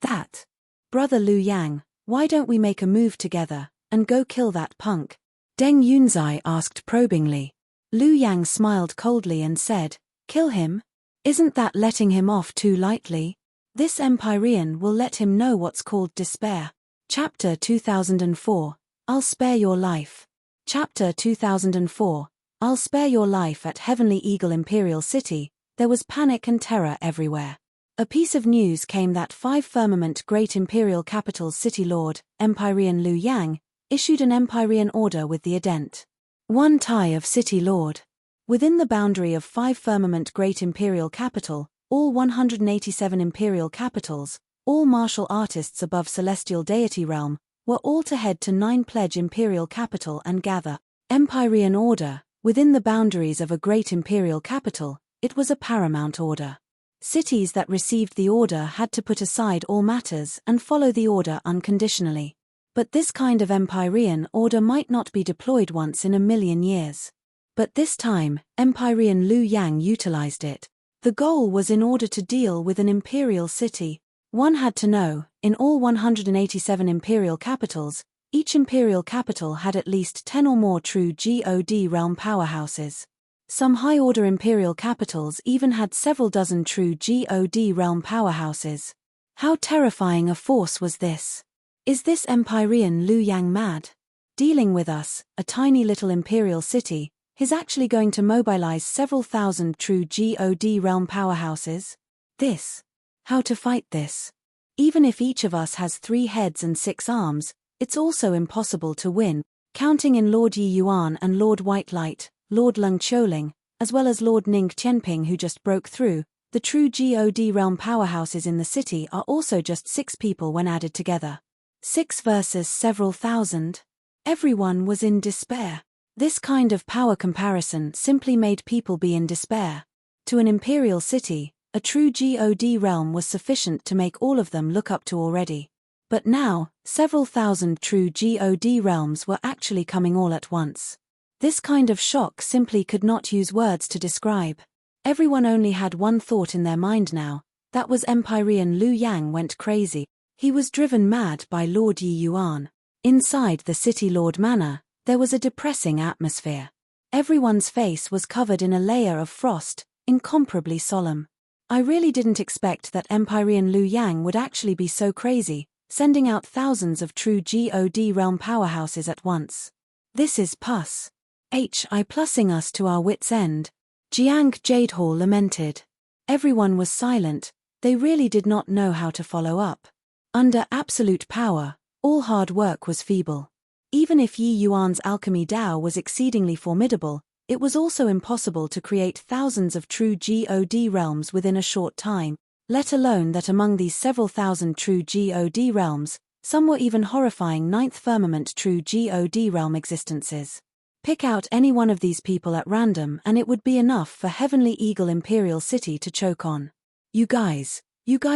That. Brother Lu Yang, why don't we make a move together, and go kill that punk? Deng Yunzai asked probingly. Lu Yang smiled coldly and said, kill him? Isn't that letting him off too lightly? This Empyrean will let him know what's called despair. Chapter 2004, I'll spare your life. Chapter 2004, I'll spare your life. At Heavenly Eagle Imperial City, there was panic and terror everywhere. A piece of news came that 5-firmament great imperial capital's city lord, Empyrean Lu Yang, issued an Empyrean order with the ident. 1 tie of city lord. Within the boundary of 5-firmament great imperial capital, all 187 imperial capitals, all martial artists above celestial deity realm, were all to head to 9 pledge imperial capital and gather. Empyrean order, within the boundaries of a great imperial capital, it was a paramount order. Cities that received the order had to put aside all matters and follow the order unconditionally. But this kind of Empyrean order might not be deployed once in a million years. But this time, Empyrean Lu Yang utilized it. The goal was in order to deal with an imperial city. One had to know, in all 187 imperial capitals, each imperial capital had at least 10 or more true God realm powerhouses. Some high-order imperial capitals even had several dozen true God realm powerhouses. How terrifying a force was this? Is this Empyrean Lu Yang mad? Dealing with us, a tiny little imperial city, he's actually going to mobilize several thousand true God realm powerhouses? How to fight this? Even if each of us has 3 heads and 6 arms, it's also impossible to win, counting in Lord Yi Yuan and Lord White Light, Lord Leng Qiuling, as well as Lord Ning Qianping who just broke through. The true God realm powerhouses in the city are also just 6 people when added together. 6 versus several thousand. Everyone was in despair. This kind of power comparison simply made people be in despair. To an imperial city, a true God realm was sufficient to make all of them look up to already. But now, several thousand true God realms were actually coming all at once. This kind of shock simply could not use words to describe. Everyone only had one thought in their mind now, that was Empyrean Lu Yang went crazy. He was driven mad by Lord Yi Yuan. Inside the City Lord Manor, there was a depressing atmosphere. Everyone's face was covered in a layer of frost, incomparably solemn. I really didn't expect that Empyrean Lu Yang would actually be so crazy, sending out thousands of true God realm powerhouses at once. This is pus. HI plussing us to our wits' end. Jiang Jadehall lamented. Everyone was silent, they really did not know how to follow up. Under absolute power, all hard work was feeble. Even if Yi Yuan's alchemy Dao was exceedingly formidable, it was also impossible to create thousands of true God realms within a short time, let alone that among these several thousand true God realms, some were even horrifying 9th firmament true God realm existences. Pick out any one of these people at random and it would be enough for Heavenly Eagle Imperial City to choke on. You guys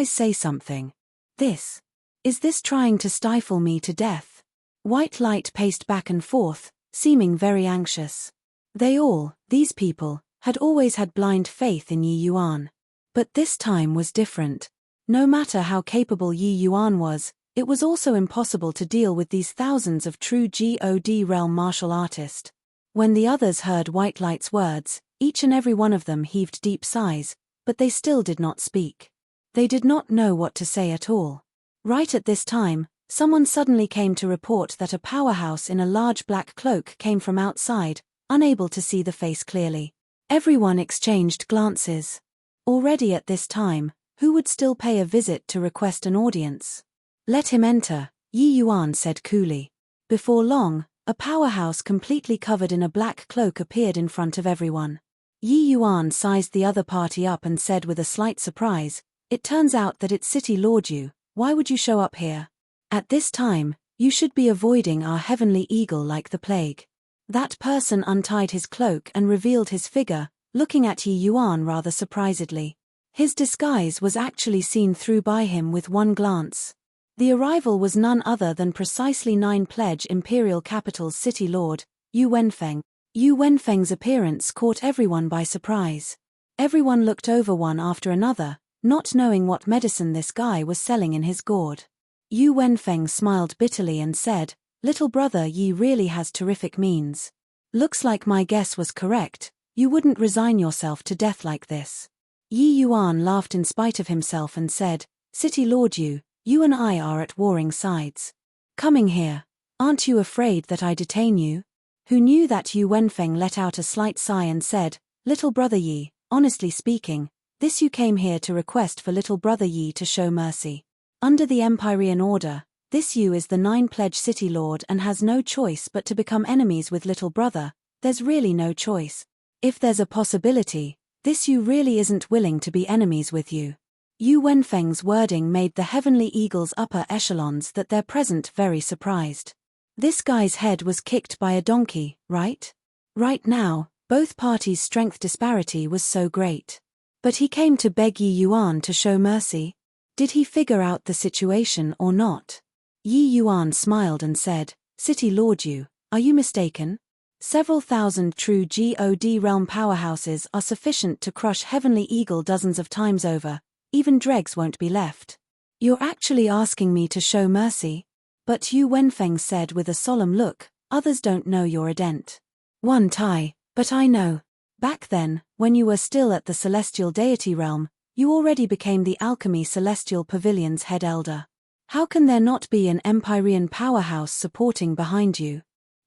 say something. Is this trying to stifle me to death? White Light paced back and forth, seeming very anxious. These people, had always had blind faith in Yi Yuan. But this time was different. No matter how capable Yi Yuan was, it was also impossible to deal with these thousands of true God realm martial artists. When the others heard White Light's words, Each and every one of them heaved deep sighs, but they still did not speak. They did not know what to say at all. Right at this time, someone suddenly came to report that a powerhouse in a large black cloak came from outside, unable to see the face clearly. Everyone exchanged glances. Already at this time, who would still pay a visit to request an audience? Let him enter, Yi Yuan said coolly. Before long, a powerhouse completely covered in a black cloak appeared in front of everyone. Yi Yuan sized the other party up and said with a slight surprise, "It turns out that it's City Lord Yu. Why would you show up here? At this time, you should be avoiding our heavenly eagle like the plague." That person untied his cloak and revealed his figure, looking at Yi Yuan rather surprisedly. His disguise was actually seen through by him with one glance. The arrival was none other than precisely 9 Pledge Imperial Capital's City Lord, Yu Wenfeng. Yu Wenfeng's appearance caught everyone by surprise. Everyone looked over one after another, not knowing what medicine this guy was selling in his gourd. Yu Wenfeng smiled bitterly and said, "Little brother Yi really has terrific means. Looks like my guess was correct, you wouldn't resign yourself to death like this." Yi Yuan laughed in spite of himself and said, "City Lord Yu, you and I are at warring sides. Coming here, aren't you afraid that I detain you?" Who knew that Yu Wenfeng let out a slight sigh and said, "Little brother Yi, honestly speaking, this you came here to request for little brother Yi to show mercy. Under the Empyrean order, this Yu is the 9 Pledge City Lord and has no choice but to become enemies with little brother. There's really no choice. If there's a possibility, this Yu really isn't willing to be enemies with you." Yu Wenfeng's wording made the Heavenly Eagle's upper echelons that they're present very surprised. This guy's head was kicked by a donkey, right? Right now, both parties' strength disparity was so great. But he came to beg Yi Yuan to show mercy? Did he figure out the situation or not? Yi Yuan smiled and said, "City Lord Yu, are you mistaken? Several thousand true God realm powerhouses are sufficient to crush Heavenly Eagle dozens of times over, even dregs won't be left. You're actually asking me to show mercy?" But Yu Wenfeng said with a solemn look, "Others don't know you're a dent. One Tai, but I know. Back then, when you were still at the Celestial Deity realm, you already became the Alchemy Celestial Pavilion's head elder. How can there not be an Empyrean powerhouse supporting behind you?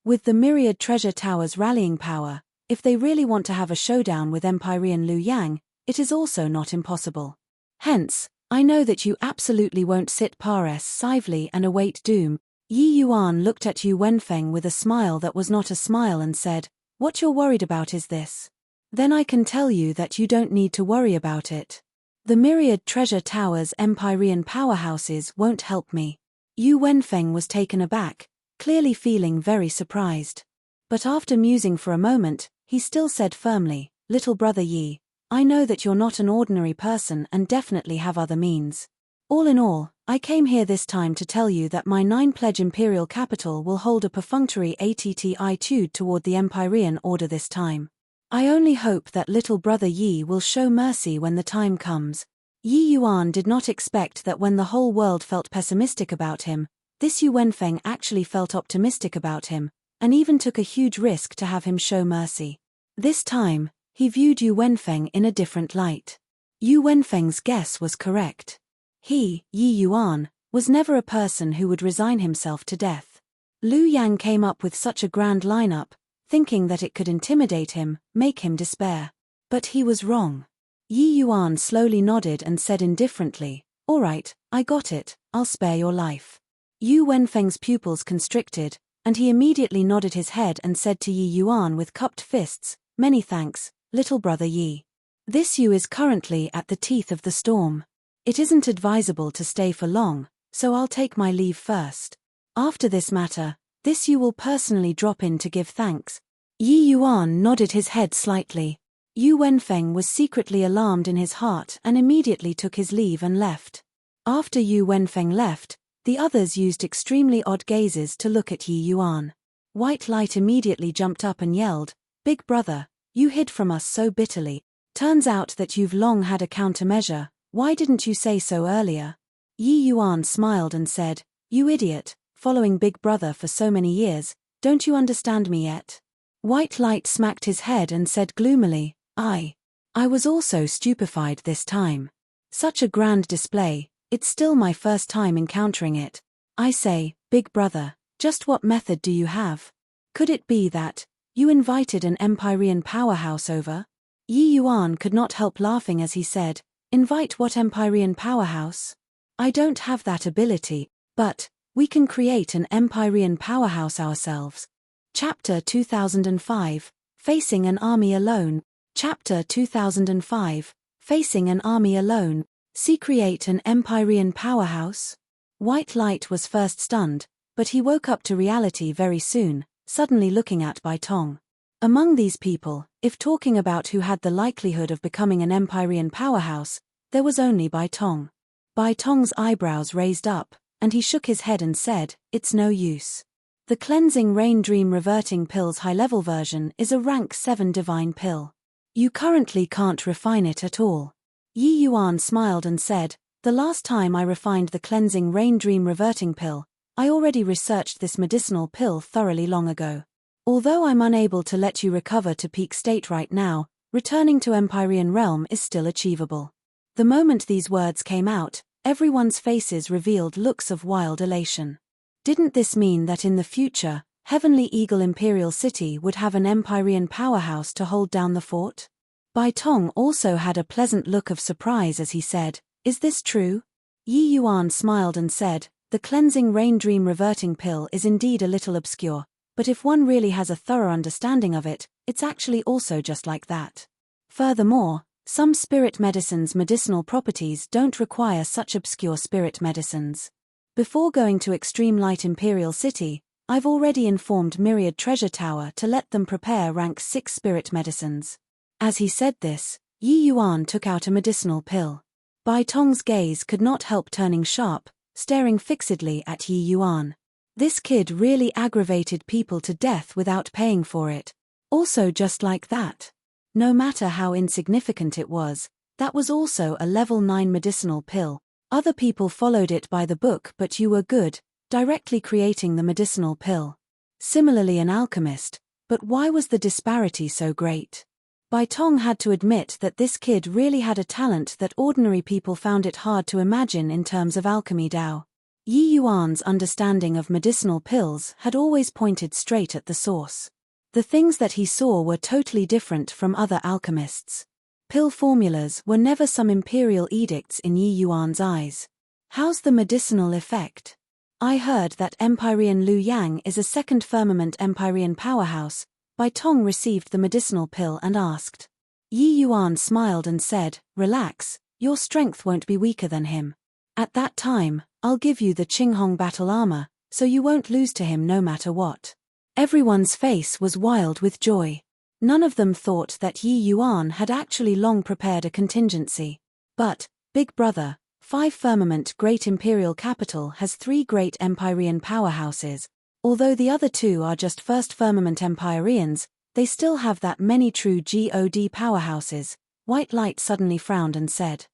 With the myriad treasure towers rallying power, if they really want to have a showdown with Empyrean Liu Yang, it is also not impossible. Hence, I know that you absolutely won't sit passively and await doom." Yi Yuan looked at Yu Wenfeng with a smile that was not a smile and said, "What you're worried about is this. Then I can tell you that you don't need to worry about it. The myriad treasure towers Empyrean powerhouses won't help me." Yu Wenfeng was taken aback, clearly feeling very surprised. But after musing for a moment, he still said firmly, "Little brother Yi, I know that you're not an ordinary person and definitely have other means. All in all, I came here this time to tell you that my 9 Pledge Imperial Capital will hold a perfunctory attitude toward the Empyrean order this time. I only hope that little brother Yi will show mercy when the time comes." Yi Yuan did not expect that when the whole world felt pessimistic about him, this Yu Wenfeng actually felt optimistic about him, and even took a huge risk to have him show mercy. This time, he viewed Yu Wenfeng in a different light. Yu Wenfeng's guess was correct. He, Yi Yuan, was never a person who would resign himself to death. Liu Yang came up with such a grand lineup, thinking that it could intimidate him, make him despair. But he was wrong. Yi Yuan slowly nodded and said indifferently, "All right, I got it, I'll spare your life." Yu Wenfeng's pupils constricted, and he immediately nodded his head and said to Yi Yuan with cupped fists, "Many thanks, little brother Yi. This Yu is currently at the teeth of the storm. It isn't advisable to stay for long, so I'll take my leave first. After this matter, this Yu will personally drop in to give thanks." Yi Yuan nodded his head slightly. Yu Wenfeng was secretly alarmed in his heart and immediately took his leave and left. After Yu Wenfeng left, the others used extremely odd gazes to look at Yi Yuan. White Light immediately jumped up and yelled, "Big brother, you hid from us so bitterly. Turns out that you've long had a countermeasure, why didn't you say so earlier?" Yi Yuan smiled and said, "You idiot, following Big Brother for so many years, don't you understand me yet?" White Light smacked his head and said gloomily, I was also stupefied this time. Such a grand display, it's still my first time encountering it. I say, big brother, just what method do you have? Could it be that you invited an Empyrean powerhouse over? Yi Yuan could not help laughing as he said, invite what Empyrean powerhouse? I don't have that ability, but we can create an Empyrean powerhouse ourselves. Chapter 2005, Facing an Army Alone. Chapter 2005, Facing an Army Alone. See, create an Empyrean powerhouse? White Light was first stunned, but he woke up to reality very soon, suddenly looking at Bai Tong. Among these people, if talking about who had the likelihood of becoming an Empyrean powerhouse, there was only Bai Tong. Bai Tong's eyebrows raised up, and he shook his head and said, it's no use. The Cleansing Rain Dream Reverting Pill's high-level version is a rank 7 divine pill. You currently can't refine it at all. Yi Yuan smiled and said, the last time I refined the Cleansing Rain Dream Reverting Pill, I already researched this medicinal pill thoroughly long ago. Although I'm unable to let you recover to peak state right now, returning to Empyrean realm is still achievable. The moment these words came out, everyone's faces revealed looks of wild elation. Didn't this mean that in the future, Heavenly Eagle Imperial City would have an Empyrean powerhouse to hold down the fort? Bai Tong also had a pleasant look of surprise as he said, is this true? Yi Yuan smiled and said, the Cleansing Rain Dream Reverting Pill is indeed a little obscure, but if one really has a thorough understanding of it, it's actually also just like that. Furthermore, some spirit medicines' medicinal properties don't require such obscure spirit medicines. Before going to Extreme Light Imperial City, I've already informed Myriad Treasure Tower to let them prepare rank 6 spirit medicines. As he said this, Yi Yuan took out a medicinal pill. Bai Tong's gaze could not help turning sharp, staring fixedly at Yi Yuan. This kid really aggravated people to death without paying for it. Also just like that. No matter how insignificant it was, that was also a level 9 medicinal pill. Other people followed it by the book, but you were good, directly creating the medicinal pill. Similarly an alchemist, but why was the disparity so great? Bai Tong had to admit that this kid really had a talent that ordinary people found it hard to imagine in terms of alchemy Dao. Yi Yuan's understanding of medicinal pills had always pointed straight at the source. The things that he saw were totally different from other alchemists. Pill formulas were never some imperial edicts in Yi Yuan's eyes. How's the medicinal effect? I heard that Empyrean Lu Yang is a second firmament Empyrean powerhouse. Bai Tong received the medicinal pill and asked. Yi Yuan smiled and said, relax, your strength won't be weaker than him. At that time, I'll give you the Qinghong battle armor, so you won't lose to him no matter what. Everyone's face was wild with joy. None of them thought that Yi Yuan had actually long prepared a contingency. But, big brother, 5 Firmament Great Imperial Capital has 3 great Empyrean powerhouses. Although the other 2 are just first firmament Empyreans, they still have that many true God powerhouses. White Light suddenly frowned and said.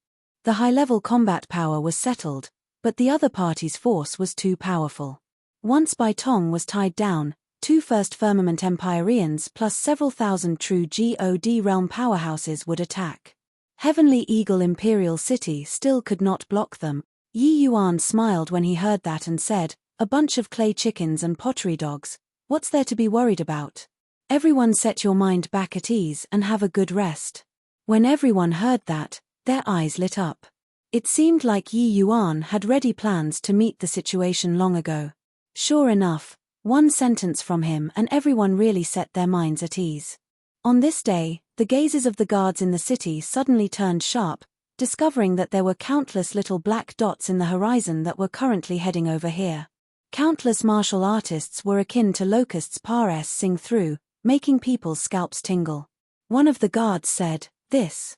The high-level combat power was settled, but the other party's force was too powerful. Once Bai Tong was tied down, 2 first firmament Empyreans plus several thousand true God realm powerhouses would attack. Heavenly Eagle Imperial City still could not block them. Yi Yuan smiled when he heard that and said, a bunch of clay chickens and pottery dogs, what's there to be worried about? Everyone set your mind back at ease and have a good rest. When everyone heard that, their eyes lit up. It seemed like Yi Yuan had ready plans to meet the situation long ago. Sure enough, one sentence from him and everyone really set their minds at ease. On this day, the gazes of the guards in the city suddenly turned sharp, discovering that there were countless little black dots in the horizon that were currently heading over here. Countless martial artists were akin to locusts passing through, making people's scalps tingle. One of the guards said, This,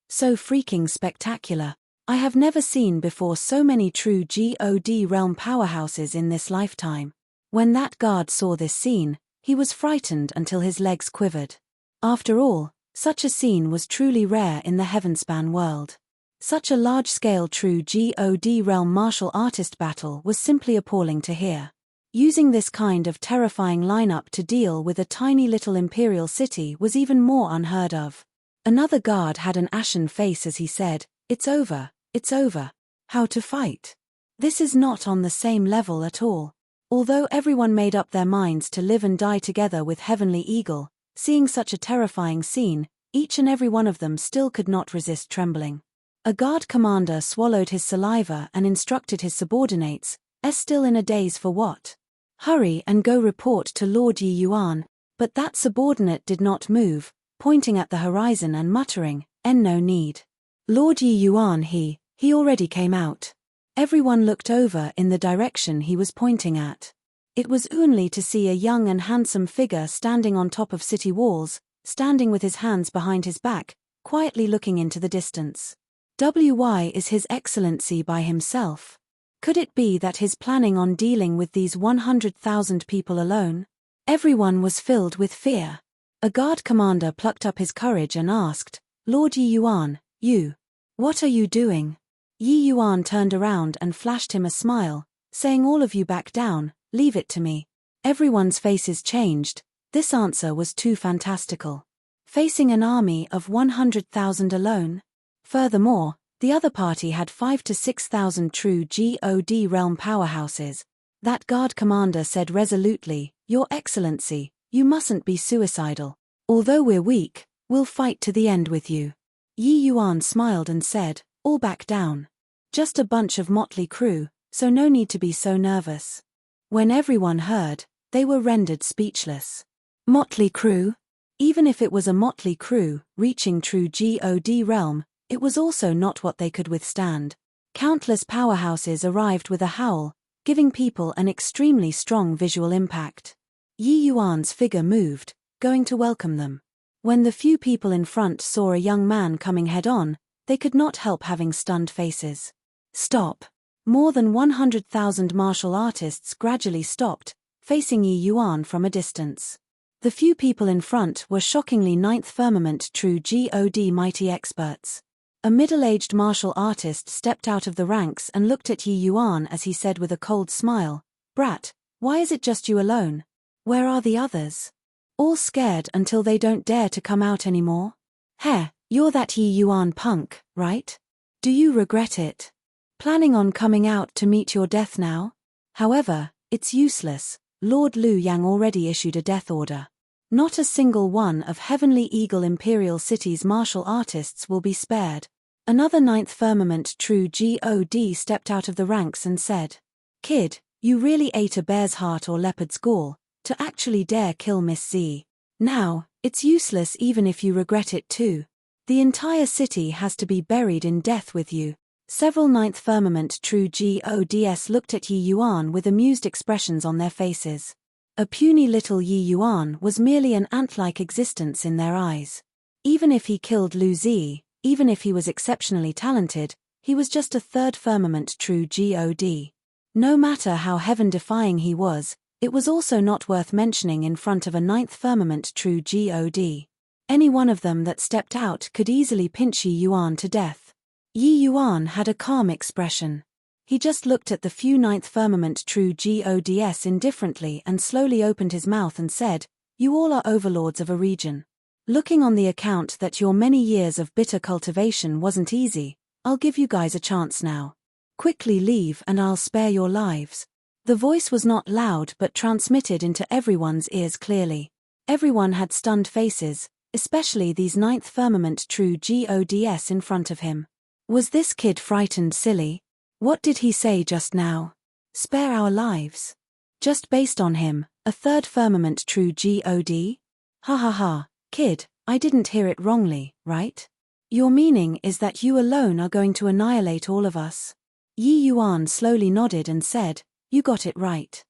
so freaking spectacular. I have never seen before so many true God realm powerhouses in this lifetime. When that guard saw this scene, he was frightened until his legs quivered. After all, such a scene was truly rare in the Heavenspan world. Such a large-scale true God realm martial artist battle was simply appalling to hear. Using this kind of terrifying lineup to deal with a tiny little imperial city was even more unheard of. Another guard had an ashen face as he said, "It's over, it's over. How to fight? This is not on the same level at all." Although everyone made up their minds to live and die together with Heavenly Eagle, seeing such a terrifying scene, each and every one of them still could not resist trembling. A guard commander swallowed his saliva and instructed his subordinates, "Still in a daze for what? Hurry and go report to Lord Yi Yuan." But that subordinate did not move, pointing at the horizon and muttering, "No need. Lord Yi Yuan he already came out." Everyone looked over in the direction he was pointing at. It was only to see a young and handsome figure standing on top of city walls, standing with his hands behind his back, quietly looking into the distance. Why is His Excellency by himself? Could it be that he's planning on dealing with these 100,000 people alone? Everyone was filled with fear. A guard commander plucked up his courage and asked, "Lord Yi Yuan, what are you doing?" Yi Yuan turned around and flashed him a smile, saying, "All of you back down, leave it to me." Everyone's faces changed. This answer was too fantastical. Facing an army of 100,000 alone? Furthermore, the other party had 5,000 to 6,000 true God realm powerhouses. That guard commander said resolutely, "Your Excellency, you mustn't be suicidal. Although we're weak, we'll fight to the end with you." Yi Yuan smiled and said, "All back down. Just a bunch of motley crew, so no need to be so nervous." When everyone heard, they were rendered speechless. Motley crew? Even if it was a motley crew, reaching true God realm, it was also not what they could withstand. Countless powerhouses arrived with a howl, giving people an extremely strong visual impact. Yi Yuan's figure moved, going to welcome them. When the few people in front saw a young man coming head-on, they could not help having stunned faces. "Stop!" More than 100,000 martial artists gradually stopped, facing Yi Yuan from a distance. The few people in front were shockingly ninth firmament true God mighty experts. A middle-aged martial artist stepped out of the ranks and looked at Yi Yuan as he said with a cold smile, "Brat, why is it just you alone? Where are the others? All scared until they don't dare to come out anymore? Heh, you're that Yi Yuan punk, right? Do you regret it? Planning on coming out to meet your death now? However, it's useless. Lord Liu Yang already issued a death order. Not a single one of Heavenly Eagle Imperial City's martial artists will be spared." Another ninth firmament true God stepped out of the ranks and said, "Kid, you really ate a bear's heart or leopard's gall, to actually dare kill Miss Z. Now, it's useless even if you regret it too. The entire city has to be buried in death with you." Several ninth firmament true GODs looked at Yi Yuan with amused expressions on their faces. A puny little Yi Yuan was merely an ant-like existence in their eyes. Even if he killed Lu Zi, even if he was exceptionally talented, he was just a third firmament true God. No matter how heaven-defying he was, it was also not worth mentioning in front of a ninth firmament true God. Any one of them that stepped out could easily pinch Yi Yuan to death. Yi Yuan had a calm expression. He just looked at the few ninth firmament true GODs indifferently and slowly opened his mouth and said, "You all are overlords of a region. Looking on the account that your many years of bitter cultivation wasn't easy, I'll give you guys a chance now. Quickly leave and I'll spare your lives." The voice was not loud but transmitted into everyone's ears clearly. Everyone had stunned faces, especially these ninth firmament true GODs in front of him. Was this kid frightened silly? What did he say just now? Spare our lives? Just based on him, a third firmament true God? Ha ha ha, kid, I didn't hear it wrongly, right? Your meaning is that you alone are going to annihilate all of us? Yi Yuan slowly nodded and said, "You got it right."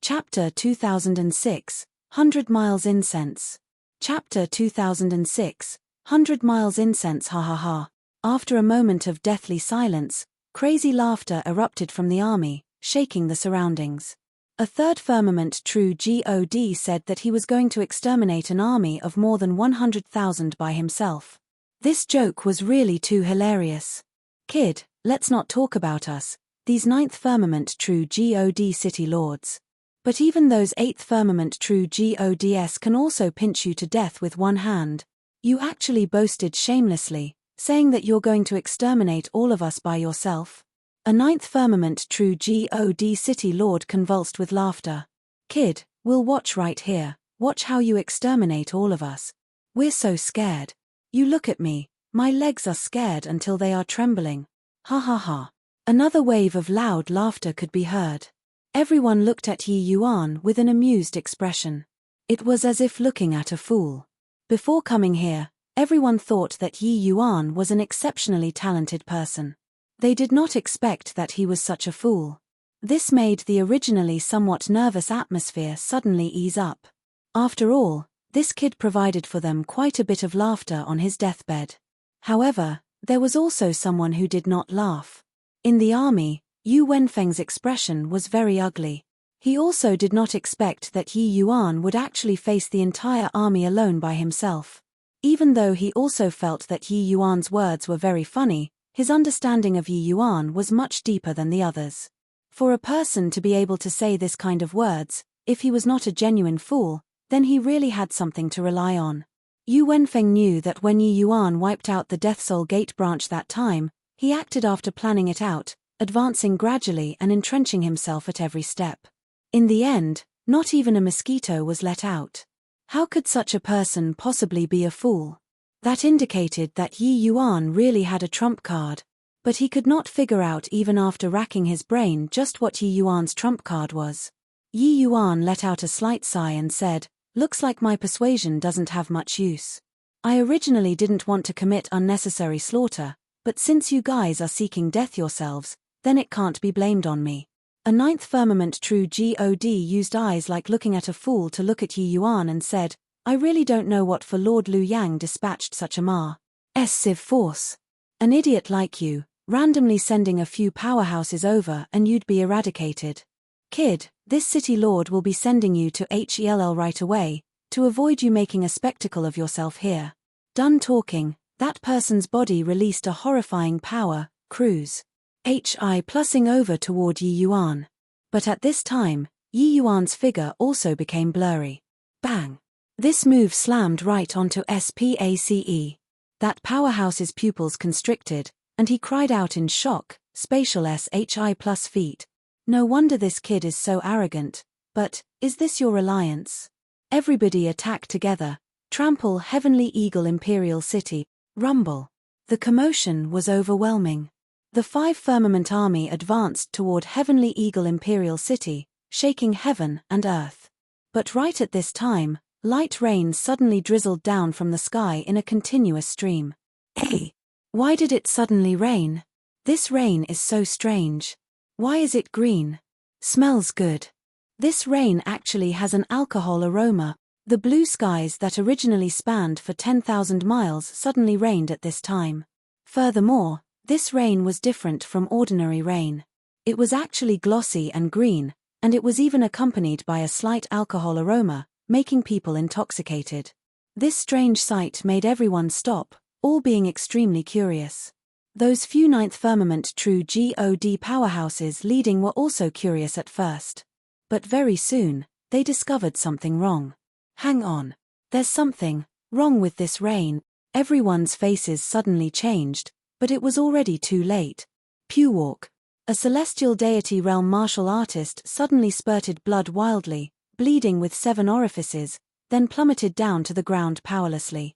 Chapter 2006, 100 Miles Incense. Chapter 2006, 100 Miles Incense. Ha ha ha. After a moment of deathly silence, crazy laughter erupted from the army, shaking the surroundings. A third firmament true God said that he was going to exterminate an army of more than 100,000 by himself. This joke was really too hilarious. "Kid, let's not talk about us, these ninth firmament true God city lords. But even those 8th firmament true gods can also pinch you to death with one hand. You actually boasted shamelessly, saying that you're going to exterminate all of us by yourself. A 9th firmament true god city lord convulsed with laughter. Kid, we'll watch right here, watch how you exterminate all of us. We're so scared. You look at me, my legs are scared until they are trembling. Ha ha ha. Another wave of loud laughter could be heard. Everyone looked at Yi Yuan with an amused expression. It was as if looking at a fool. Before coming here, everyone thought that Yi Yuan was an exceptionally talented person. They did not expect that he was such a fool. This made the originally somewhat nervous atmosphere suddenly ease up. After all, this kid provided for them quite a bit of laughter on his deathbed. However, there was also someone who did not laugh. In the army, Yu Wenfeng's expression was very ugly. He also did not expect that Yi Yuan would actually face the entire army alone by himself. Even though he also felt that Yi Yuan's words were very funny, his understanding of Yi Yuan was much deeper than the others. For a person to be able to say this kind of words, if he was not a genuine fool, then he really had something to rely on. Yu Wenfeng knew that when Yi Yuan wiped out the Death Soul Gate branch that time, he acted after planning it out, advancing gradually and entrenching himself at every step. In the end, not even a mosquito was let out. How could such a person possibly be a fool? That indicated that Yi Yuan really had a trump card. But he could not figure out even after racking his brain just what Yi Yuan's trump card was. Yi Yuan let out a slight sigh and said, "Looks like my persuasion doesn't have much use. I originally didn't want to commit unnecessary slaughter, but since you guys are seeking death yourselves, then it can't be blamed on me." A 9th firmament true god used eyes like looking at a fool to look at Yi Yuan and said, "I really don't know what for Lord Liu Yang dispatched such a massive force. An idiot like you, randomly sending a few powerhouses over and you'd be eradicated. Kid, this city lord will be sending you to Hell right away, to avoid you making a spectacle of yourself here." Done talking, that person's body released a horrifying power, cruise. Plussing over toward Yi Yuan. But at this time, Yi Yuan's figure also became blurry. Bang! This move slammed right onto Space. That powerhouse's pupils constricted, and he cried out in shock, "Spatial SHI plus feet. No wonder this kid is so arrogant, but, is this your reliance?" Everybody attack together, trample Heavenly Eagle Imperial City, rumble. The commotion was overwhelming. The 5 firmament army advanced toward Heavenly Eagle Imperial City, shaking heaven and earth. But right at this time, light rain suddenly drizzled down from the sky in a continuous stream. Hey! Why did it suddenly rain? This rain is so strange. Why is it green? Smells good. This rain actually has an alcohol aroma. The blue skies that originally spanned for 10,000 miles suddenly rained at this time. Furthermore, this rain was different from ordinary rain. It was actually glossy and green, and it was even accompanied by a slight alcohol aroma, making people intoxicated. This strange sight made everyone stop, all being extremely curious. Those few 9th firmament true god powerhouses leading were also curious at first. But very soon, they discovered something wrong. Hang on. There's something wrong with this rain. Everyone's faces suddenly changed, but it was already too late. Pewalk. A celestial deity realm martial artist suddenly spurted blood wildly, bleeding with 7 orifices, then plummeted down to the ground powerlessly.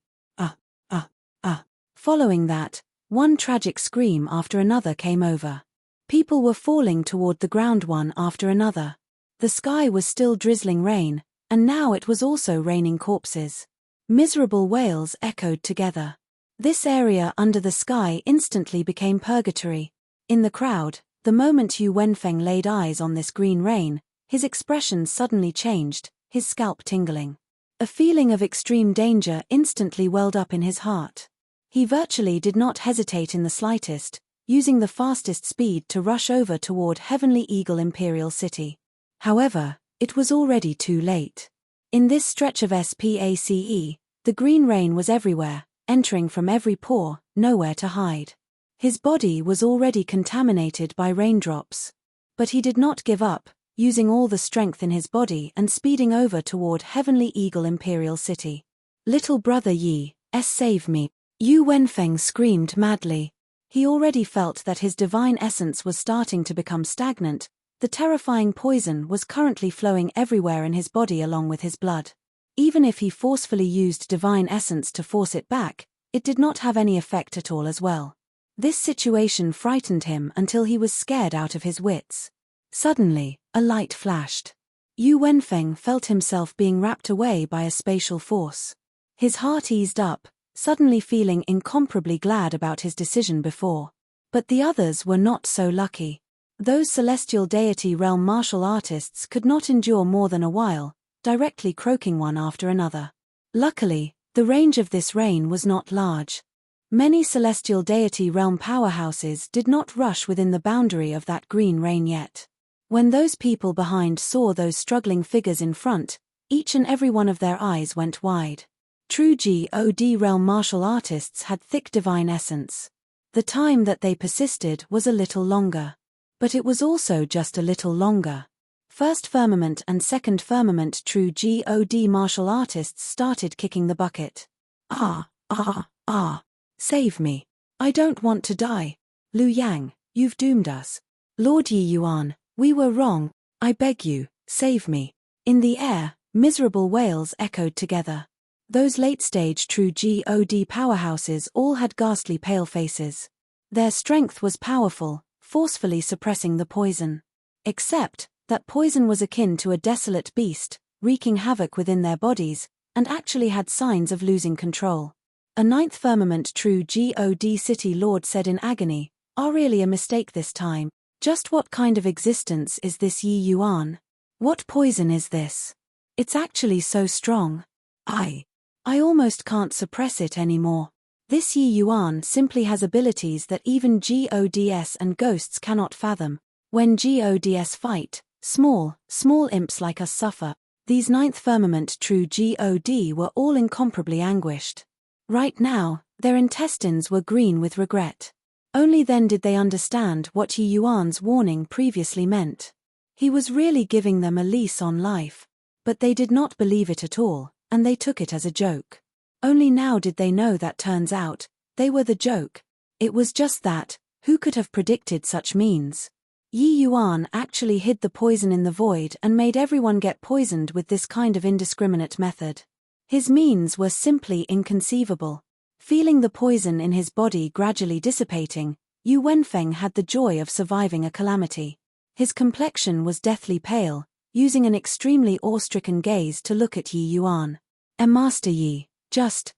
Following that, one tragic scream after another came over. People were falling toward the ground one after another. The sky was still drizzling rain, and now it was also raining corpses. Miserable wails echoed together. This area under the sky instantly became purgatory. In the crowd, the moment Yu Wenfeng laid eyes on this green rain, his expression suddenly changed, his scalp tingling. A feeling of extreme danger instantly welled up in his heart. He virtually did not hesitate in the slightest, using the fastest speed to rush over toward Heavenly Eagle Imperial City. However, it was already too late. In this stretch of Space, the green rain was everywhere, entering from every pore, nowhere to hide. His body was already contaminated by raindrops. But he did not give up, using all the strength in his body and speeding over toward Heavenly Eagle Imperial City. "Little brother Yi, save me!" Yu Wenfeng screamed madly. He already felt that his divine essence was starting to become stagnant. The terrifying poison was currently flowing everywhere in his body along with his blood. Even if he forcefully used divine essence to force it back, it did not have any effect at all as well. This situation frightened him until he was scared out of his wits. Suddenly, a light flashed. Yu Wenfeng felt himself being wrapped away by a spatial force. His heart eased up, suddenly feeling incomparably glad about his decision before. But the others were not so lucky. Those celestial deity realm martial artists could not endure more than a while, directly croaking one after another. Luckily, the range of this rain was not large. Many celestial deity realm powerhouses did not rush within the boundary of that green rain yet. When those people behind saw those struggling figures in front, each and every one of their eyes went wide. True God realm martial artists had thick divine essence. The time that they persisted was a little longer. But it was also just a little longer. First firmament and second firmament true God martial artists started kicking the bucket. Save me. I don't want to die. Liu Yang, you've doomed us. Lord Yi Yuan, we were wrong. I beg you, save me. In the air, miserable wails echoed together. Those late-stage true God powerhouses all had ghastly pale faces. Their strength was powerful, forcefully suppressing the poison. Except that poison was akin to a desolate beast, wreaking havoc within their bodies, and actually had signs of losing control. A ninth firmament true God city lord said in agony, really a mistake this time. Just what kind of existence is this Yi Yuan? What poison is this? It's actually so strong. I almost can't suppress it anymore. This Yi Yuan simply has abilities that even gods and ghosts cannot fathom. When gods fight, small imps like us suffer. These ninth firmament true God were all incomparably anguished. Right now, their intestines were green with regret. Only then did they understand what Yi Yuan's warning previously meant. He was really giving them a lease on life. But they did not believe it at all, and they took it as a joke. Only now did they know that turns out, they were the joke. It was just that, who could have predicted such means? Yi Yuan actually hid the poison in the void and made everyone get poisoned with this kind of indiscriminate method. His means were simply inconceivable. Feeling the poison in his body gradually dissipating, Yu Wenfeng had the joy of surviving a calamity. His complexion was deathly pale, using an extremely awe-stricken gaze to look at Yi Yuan. Master Yi, just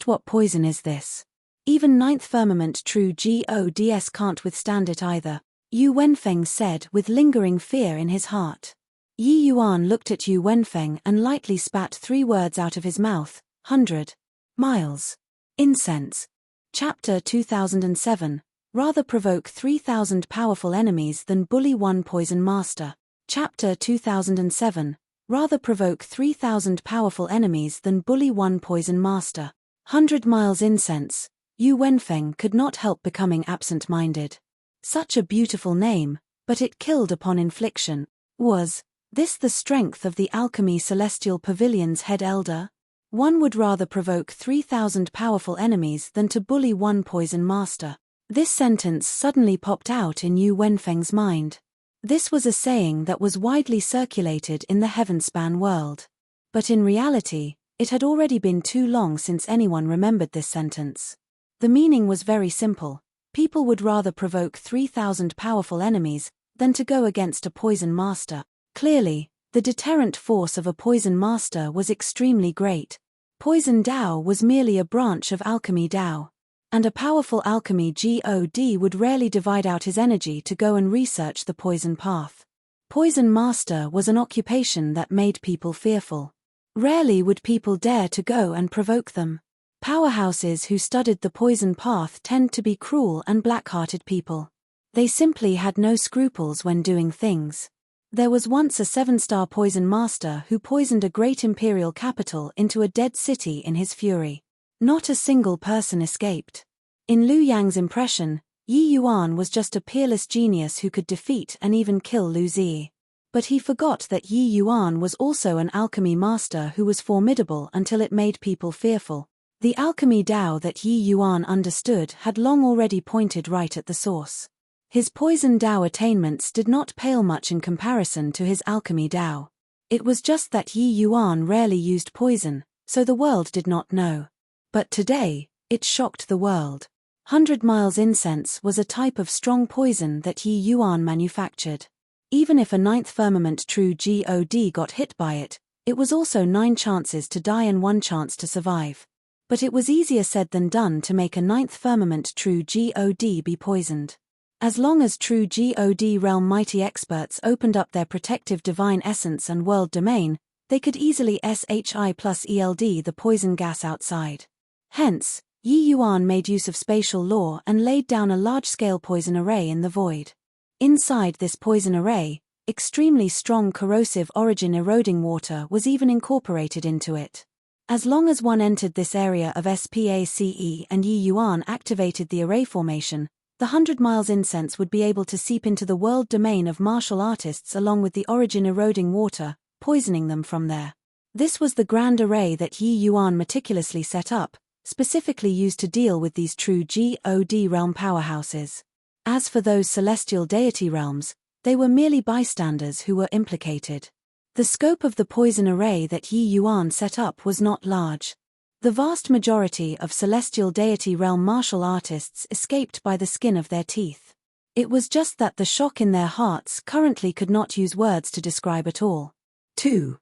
what poison is this? Even ninth firmament true gods can't withstand it either, Yu Wenfeng said with lingering fear in his heart. Yi Yuan looked at Yu Wenfeng and lightly spat 3 words out of his mouth, 100 miles. Incense. Chapter 2007. Rather provoke 3,000 powerful enemies than bully one poison master. Chapter 2007. Rather provoke 3,000 powerful enemies than bully one poison master. 100 miles incense. Yu Wenfeng could not help becoming absent-minded. Such a beautiful name, but it killed upon infliction. Was this the strength of the Alchemy Celestial Pavilion's head elder? One would rather provoke 3,000 powerful enemies than to bully one poison master. This sentence suddenly popped out in Yu Wenfeng's mind. This was a saying that was widely circulated in the Heavenspan world. But in reality, it had already been too long since anyone remembered this sentence. The meaning was very simple. People would rather provoke 3,000 powerful enemies than to go against a poison master. Clearly, the deterrent force of a poison master was extremely great. Poison Dao was merely a branch of alchemy Dao. And a powerful alchemy God would rarely divide out his energy to go and research the poison path. Poison master was an occupation that made people fearful. Rarely would people dare to go and provoke them. Powerhouses who studied the poison path tend to be cruel and black-hearted people. They simply had no scruples when doing things. There was once a 7-star poison master who poisoned a great imperial capital into a dead city in his fury. Not a single person escaped. In Liu Yang's impression, Yi Yuan was just a peerless genius who could defeat and even kill Lu Zi. But he forgot that Yi Yuan was also an alchemy master who was formidable until it made people fearful. The alchemy Dao that Yi Yuan understood had long already pointed right at the source. His poison Dao attainments did not pale much in comparison to his alchemy Dao. It was just that Yi Yuan rarely used poison, so the world did not know. But today, it shocked the world. 100 Miles incense was a type of strong poison that Yi Yuan manufactured. Even if a ninth firmament true God got hit by it, it was also 9 chances to die and 1 chance to survive. But it was easier said than done to make a ninth firmament true God be poisoned. As long as true God realm mighty experts opened up their protective divine essence and world domain, they could easily SHI plus ELD the poison gas outside. Hence, Yi Yuan made use of spatial law and laid down a large-scale poison array in the void. Inside this poison array, extremely strong corrosive origin eroding water was even incorporated into it. As long as one entered this area of SPACE and Yi Yuan activated the array formation, the 100 Miles incense would be able to seep into the world domain of martial artists along with the origin eroding water, poisoning them from there. This was the grand array that Yi Yuan meticulously set up, specifically used to deal with these true God realm powerhouses. As for those celestial deity realms, they were merely bystanders who were implicated. The scope of the poison array that Yi Yuan set up was not large. The vast majority of celestial deity realm martial artists escaped by the skin of their teeth. It was just that the shock in their hearts currently could not use words to describe at all. Too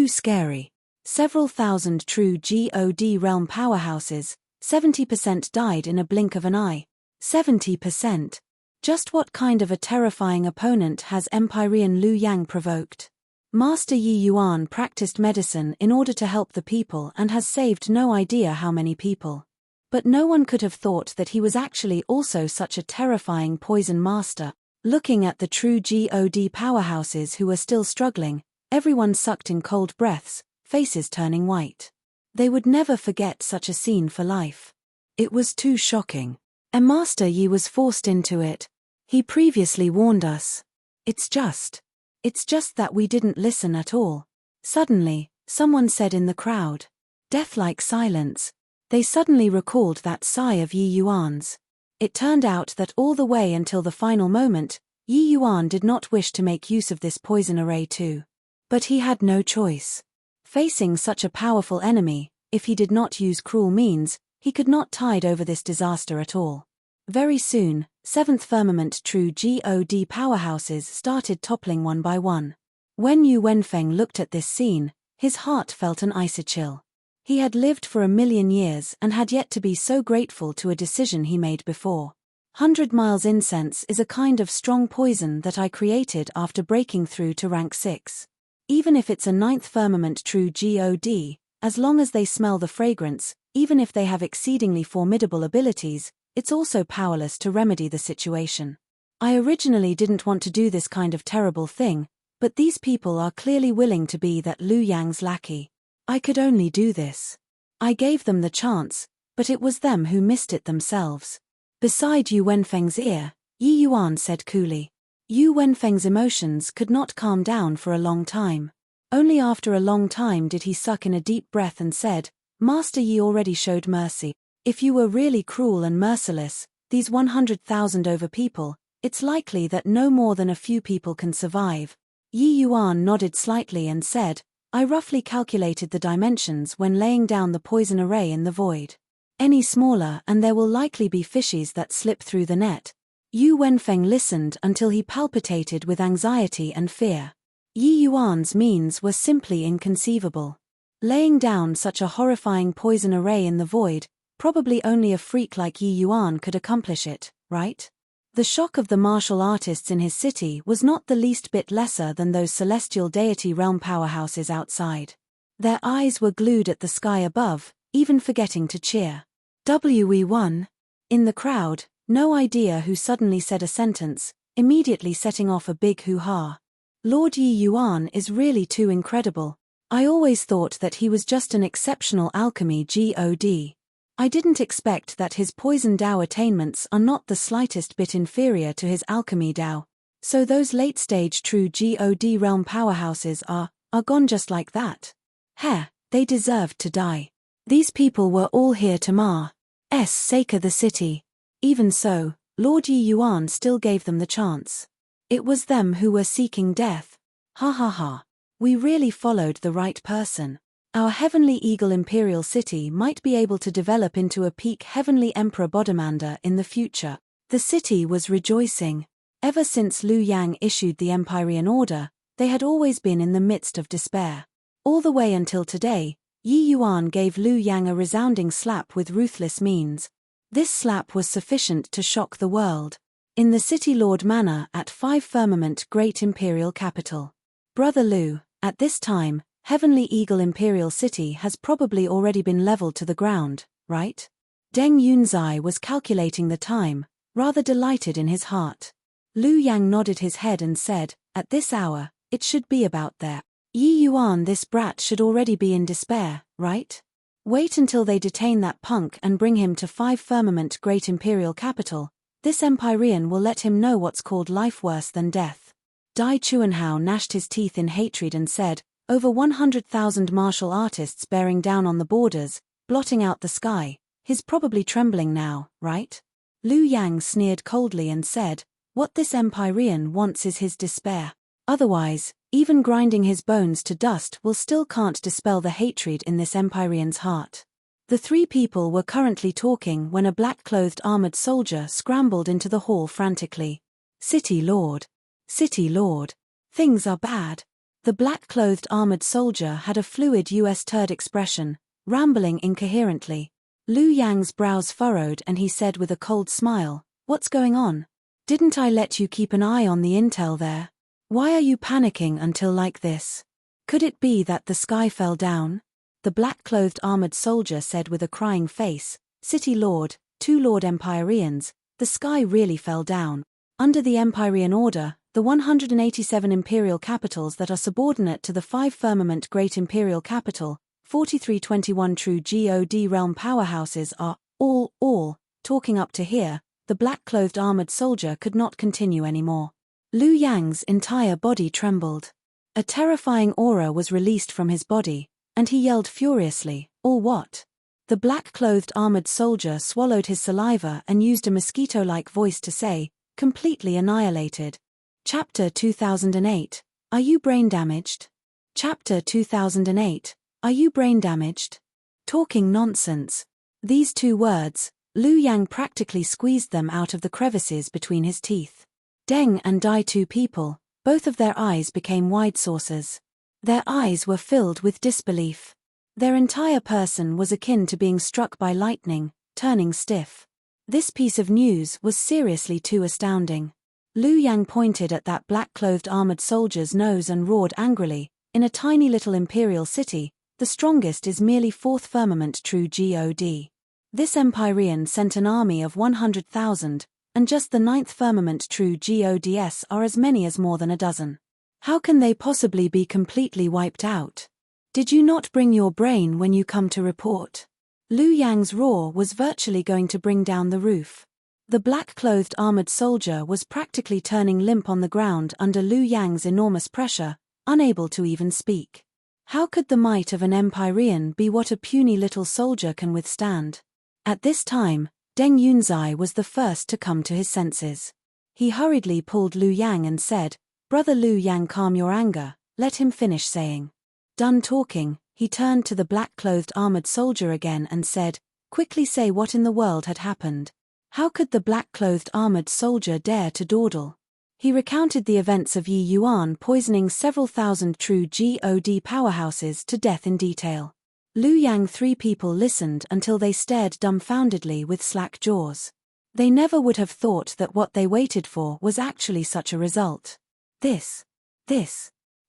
scary. Several thousand true God realm powerhouses, 70% died in a blink of an eye. 70%. Just what kind of a terrifying opponent has Empyrean Liu Yang provoked? Master Yi Yuan practiced medicine in order to help the people and has saved no idea how many people. But no one could have thought that he was actually also such a terrifying poison master. Looking at the true God powerhouses who were still struggling, everyone sucked in cold breaths, faces turning white. They would never forget such a scene for life. It was too shocking. And Master Yi was forced into it. He previously warned us. It's just that we didn't listen at all. Suddenly, someone said in the crowd. Death-like silence. They suddenly recalled that sigh of Yi Yuan's. It turned out that all the way until the final moment, Yi Yuan did not wish to make use of this poison array too. But he had no choice. Facing such a powerful enemy, if he did not use cruel means, he could not tide over this disaster at all. Very soon, 7th firmament true God powerhouses started toppling one by one. When Yu Wenfeng looked at this scene, his heart felt an icy chill. He had lived for 1,000,000 years and had yet to be so grateful to a decision he made before. 100 Miles incense is a kind of strong poison that I created after breaking through to rank 6. Even if it's a 9th firmament true God, as long as they smell the fragrance, even if they have exceedingly formidable abilities, it's also powerless to remedy the situation. I originally didn't want to do this kind of terrible thing, but these people are clearly willing to be that Liu Yang's lackey. I could only do this. I gave them the chance, but it was them who missed it themselves. Beside Yu Wenfeng's ear, Yi Yuan said coolly. Yu Wenfeng's emotions could not calm down for a long time. Only after a long time did he suck in a deep breath and said, Master Yi already showed mercy. If you were really cruel and merciless, these 100,000 over people, it's likely that no more than a few people can survive. Yi Yuan nodded slightly and said, I roughly calculated the dimensions when laying down the poison array in the void. Any smaller and there will likely be fishes that slip through the net. Yu Wenfeng listened until he palpitated with anxiety and fear. Yi Yuan's means were simply inconceivable. Laying down such a horrifying poison array in the void, probably only a freak like Yi Yuan could accomplish it, right? The shock of the martial artists in his city was not the least bit lesser than those celestial deity realm powerhouses outside. Their eyes were glued at the sky above, even forgetting to cheer. We1. In the crowd, no idea who suddenly said a sentence, immediately setting off a big hoo-ha. Lord Yi Yuan is really too incredible. I always thought that he was just an exceptional alchemy God. I didn't expect that his poison Dao attainments are not the slightest bit inferior to his alchemy Dao. So those late-stage true God realm powerhouses are gone just like that? Heh, they deserved to die. These people were all here to mar's sake the city. Even so, Lord Yi Yuan still gave them the chance. It was them who were seeking death. Ha ha ha. We really followed the right person. Our heavenly eagle imperial city might be able to develop into a peak heavenly emperor Bodamander in the future. The city was rejoicing. Ever since Liu Yang issued the Empyrean order, they had always been in the midst of despair. All the way until today, Yi Yuan gave Liu Yang a resounding slap with ruthless means. This slap was sufficient to shock the world. In the City Lord Manor at 5 Firmament Great Imperial Capital. Brother Liu, at this time, Heavenly Eagle Imperial City has probably already been leveled to the ground, right? Deng Yunzai was calculating the time, rather delighted in his heart. Liu Yang nodded his head and said, at this hour, it should be about there. Yi Yuan, this brat should already be in despair, right? Wait until they detain that punk and bring him to 5 Firmament Great Imperial Capital. This Empyrean will let him know what's called life worse than death. Dai Chuanhao gnashed his teeth in hatred and said, over 100,000 martial artists bearing down on the borders, blotting out the sky. He's probably trembling now, right? Liu Yang sneered coldly and said, what this Empyrean wants is his despair. Otherwise, even grinding his bones to dust will still can't dispel the hatred in this Empyrean's heart. The 3 people were currently talking when a black-clothed armored soldier scrambled into the hall frantically. City Lord. City Lord. Things are bad. The black-clothed armored soldier had a fluid US turd expression, rambling incoherently. Liu Yang's brows furrowed and he said with a cold smile, what's going on? Didn't I let you keep an eye on the intel there? Why are you panicking until like this? Could it be that the sky fell down? The black-clothed armored soldier said with a crying face, City Lord, 2 Lord Empyreans, the sky really fell down. Under the Empyrean order, the 187 imperial capitals that are subordinate to the 5 Firmament Great Imperial Capital, 4321 true God realm powerhouses are, all, talking up to here. The black-clothed armored soldier could not continue anymore. Liu Yang's entire body trembled. A terrifying aura was released from his body, and he yelled furiously, all what? The black-clothed armored soldier swallowed his saliva and used a mosquito-like voice to say, completely annihilated. Chapter 2008, Are you brain damaged? Chapter 2008, Are you brain damaged? Talking nonsense. These 2 words, Liu Yang practically squeezed them out of the crevices between his teeth. Deng and Dai, 2 people, both of their eyes became wide saucers. Their eyes were filled with disbelief. Their entire person was akin to being struck by lightning, turning stiff. This piece of news was seriously too astounding. Liu Yang pointed at that black-clothed armored soldier's nose and roared angrily, in a tiny little imperial city, the strongest is merely 4th Firmament true God. This Empyrean sent an army of 100,000, and just the 9th Firmament true GODs are as many as more than a dozen. How can they possibly be completely wiped out? Did you not bring your brain when you come to report? Liu Yang's roar was virtually going to bring down the roof. The black-clothed armored soldier was practically turning limp on the ground under Liu Yang's enormous pressure, unable to even speak. How could the might of an Empyrean be what a puny little soldier can withstand? At this time, Deng Yunzai was the first to come to his senses. He hurriedly pulled Liu Yang and said, Brother Liu Yang, calm your anger, let him finish saying. Done talking, he turned to the black-clothed armored soldier again and said, quickly say what in the world had happened. How could the black-clothed armored soldier dare to dawdle? He recounted the events of Yi Yuan poisoning several thousand true God powerhouses to death in detail. Liu Yang 3 people listened until they stared dumbfoundedly with slack jaws. They never would have thought that what they waited for was actually such a result. This.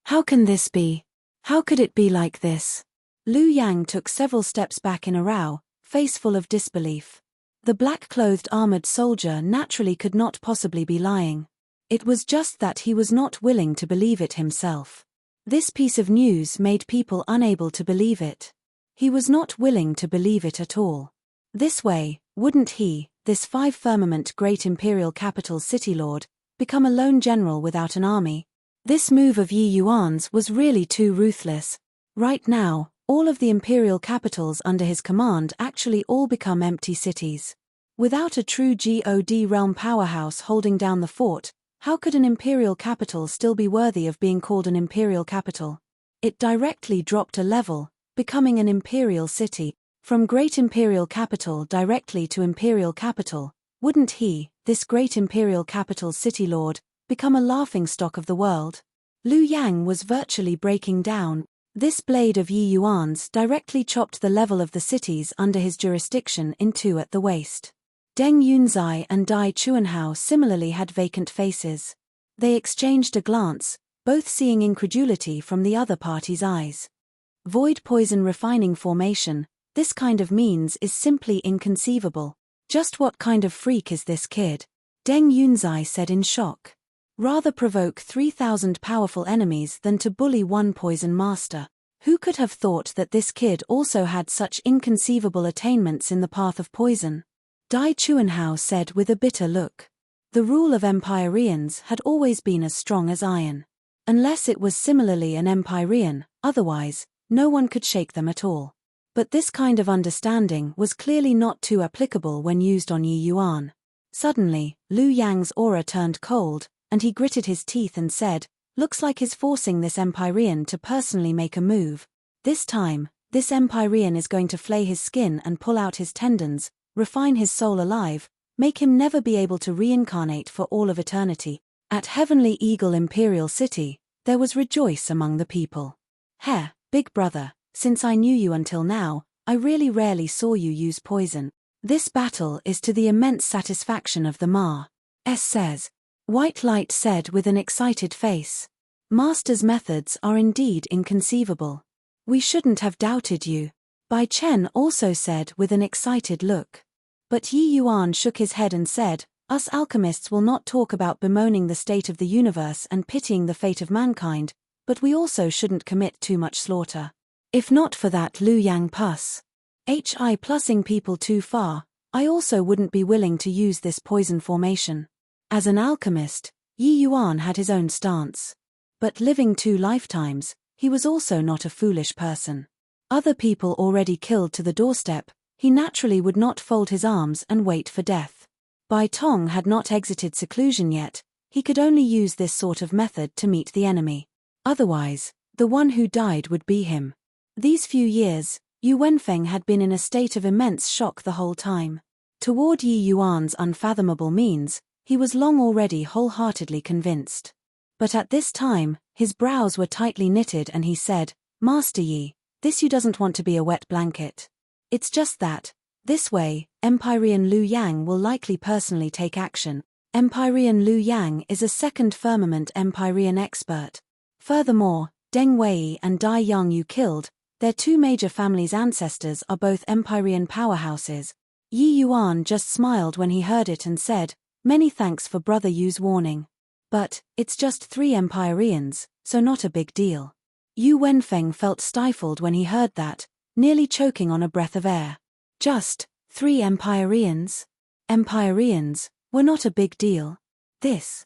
How can this be? How could it be like this? Liu Yang took several steps back in a row, face full of disbelief. The black-clothed armored soldier naturally could not possibly be lying. It was just that he was not willing to believe it himself. This piece of news made people unable to believe it. He was not willing to believe it at all. This way, wouldn't he, this 5 Firmament Great Imperial Capital City Lord, become a lone general without an army. This move of Yi Yuan's was really too ruthless. Right now, all of the imperial capitals under his command actually all become empty cities. Without a true God realm powerhouse holding down the fort, how could an imperial capital still be worthy of being called an imperial capital? It directly dropped a level, becoming an imperial city. From great imperial capital directly to imperial capital, wouldn't he, this great imperial capital's city lord, become a laughingstock of the world? Liu Yang was virtually breaking down. This blade of Yi Yuan's directly chopped the level of the cities under his jurisdiction in two at the waist. Deng Yunzai and Dai Chuanhao similarly had vacant faces. They exchanged a glance, both seeing incredulity from the other party's eyes. Void poison refining formation, this kind of means is simply inconceivable. Just what kind of freak is this kid? Deng Yunzai said in shock. Rather provoke 3,000 powerful enemies than to bully one poison master. Who could have thought that this kid also had such inconceivable attainments in the path of poison? Dai Chuanhao said with a bitter look. The rule of Empyreans had always been as strong as iron. Unless it was similarly an Empyrean, otherwise, no one could shake them at all. But this kind of understanding was clearly not too applicable when used on Yi Yuan. Suddenly, Liu Yang's aura turned cold, and he gritted his teeth and said, "Looks like he's forcing this Empyrean to personally make a move. This time, this Empyrean is going to flay his skin and pull out his tendons, refine his soul alive, make him never be able to reincarnate for all of eternity." At Heavenly Eagle Imperial City, there was rejoice among the people. "Heh, big brother, since I knew you until now, I really rarely saw you use poison. This battle is to the immense satisfaction of the Ma. S says." White Light said with an excited face. "Master's methods are indeed inconceivable. We shouldn't have doubted you." Bai Chen also said with an excited look. But Yi Yuan shook his head and said, "Us alchemists will not talk about bemoaning the state of the universe and pitying the fate of mankind, but we also shouldn't commit too much slaughter. If not for that Liu Yang Hi plussing people too far, I also wouldn't be willing to use this poison formation." As an alchemist, Yi Yuan had his own stance. But living 2 lifetimes, he was also not a foolish person. Other people already killed to the doorstep, he naturally would not fold his arms and wait for death. Bai Tong had not exited seclusion yet, he could only use this sort of method to meet the enemy. Otherwise, the one who died would be him. These few years, Yu Wenfeng had been in a state of immense shock the whole time. Toward Yi Yuan's unfathomable means, he was long already wholeheartedly convinced. But at this time, his brows were tightly knitted and he said, "Master Yi, this you doesn't want to be a wet blanket. It's just that, this way, Empyrean Liu Yang will likely personally take action. Empyrean Liu Yang is a second firmament Empyrean expert. Furthermore, Deng Wei and Dai Yang you killed, their 2 major families' ancestors are both Empyrean powerhouses." Yi Yuan just smiled when he heard it and said, "Many thanks for Brother Yu's warning. But, it's just 3 Empyreans, so not a big deal." Yu Wenfeng felt stifled when he heard that, nearly choking on a breath of air. Just 3 Empyreans? Empyreans were not a big deal. This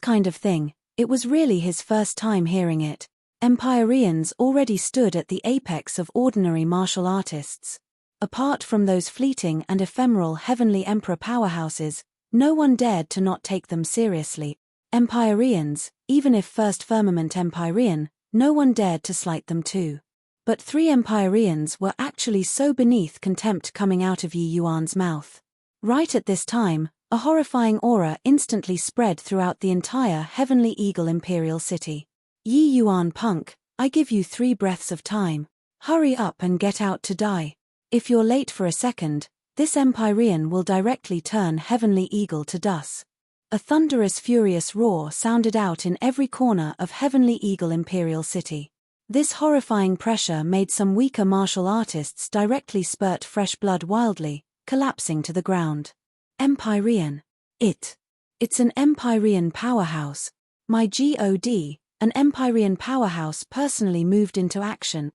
kind of thing, it was really his first time hearing it. Empyreans already stood at the apex of ordinary martial artists. Apart from those fleeting and ephemeral heavenly emperor powerhouses, no one dared to not take them seriously. Empyreans, even if first firmament Empyrean, no one dared to slight them too. But 3 Empyreans were actually so beneath contempt coming out of Yi Yuan's mouth. Right at this time, a horrifying aura instantly spread throughout the entire Heavenly Eagle Imperial City. "Yi Yuan punk, I give you 3 breaths of time. Hurry up and get out to die. If you're late for a second, this Empyrean will directly turn Heavenly Eagle to dust." A thunderous furious roar sounded out in every corner of Heavenly Eagle Imperial City. This horrifying pressure made some weaker martial artists directly spurt fresh blood wildly, collapsing to the ground. Empyrean. It's an Empyrean powerhouse. My God, an Empyrean powerhouse personally moved into action.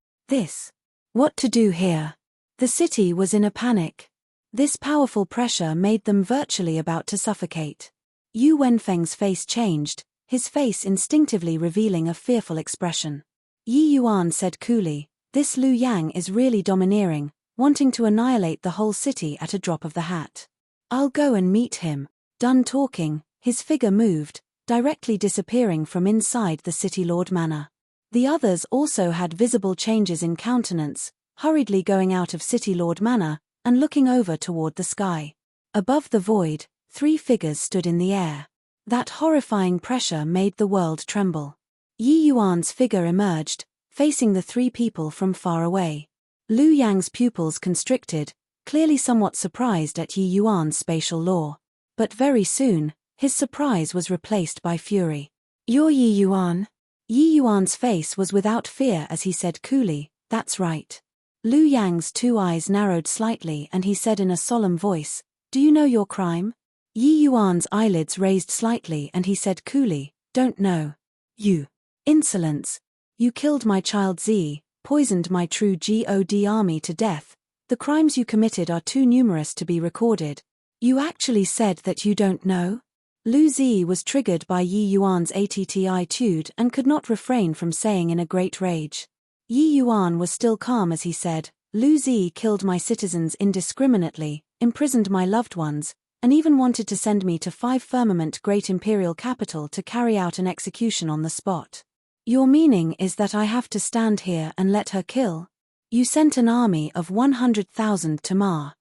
What to do here? The city was in a panic. This powerful pressure made them virtually about to suffocate. Yu Wenfeng's face changed, his face instinctively revealing a fearful expression. Yi Yuan said coolly, "This Liu Yang is really domineering, wanting to annihilate the whole city at a drop of the hat. I'll go and meet him." Done talking, his figure moved, directly disappearing from inside the City Lord Manor. The others also had visible changes in countenance, hurriedly going out of City Lord Manor, and looking over toward the sky. Above the void, 3 figures stood in the air. That horrifying pressure made the world tremble. Yi Yuan's figure emerged, facing the 3 people from far away. Liu Yang's pupils constricted, clearly somewhat surprised at Yi Yuan's spatial lore. But very soon, his surprise was replaced by fury. "You're Yi Yuan?" Yi Yuan's face was without fear as he said coolly, "That's right." Liu Yang's 2 eyes narrowed slightly and he said in a solemn voice, "Do you know your crime?" Yi Yuan's eyelids raised slightly and he said coolly, "Don't know." "You. Insolence. You killed my child Zi, poisoned my true God army to death. The crimes you committed are too numerous to be recorded. You actually said that you don't know?" Lu Zi was triggered by Yi Yuan's attitude and could not refrain from saying in a great rage. Yi Yuan was still calm as he said, "Lu Zi killed my citizens indiscriminately, imprisoned my loved ones, and even wanted to send me to 5 Firmament Great Imperial Capital to carry out an execution on the spot. Your meaning is that I have to stand here and let her kill? You sent an army of 100,000 to Ma's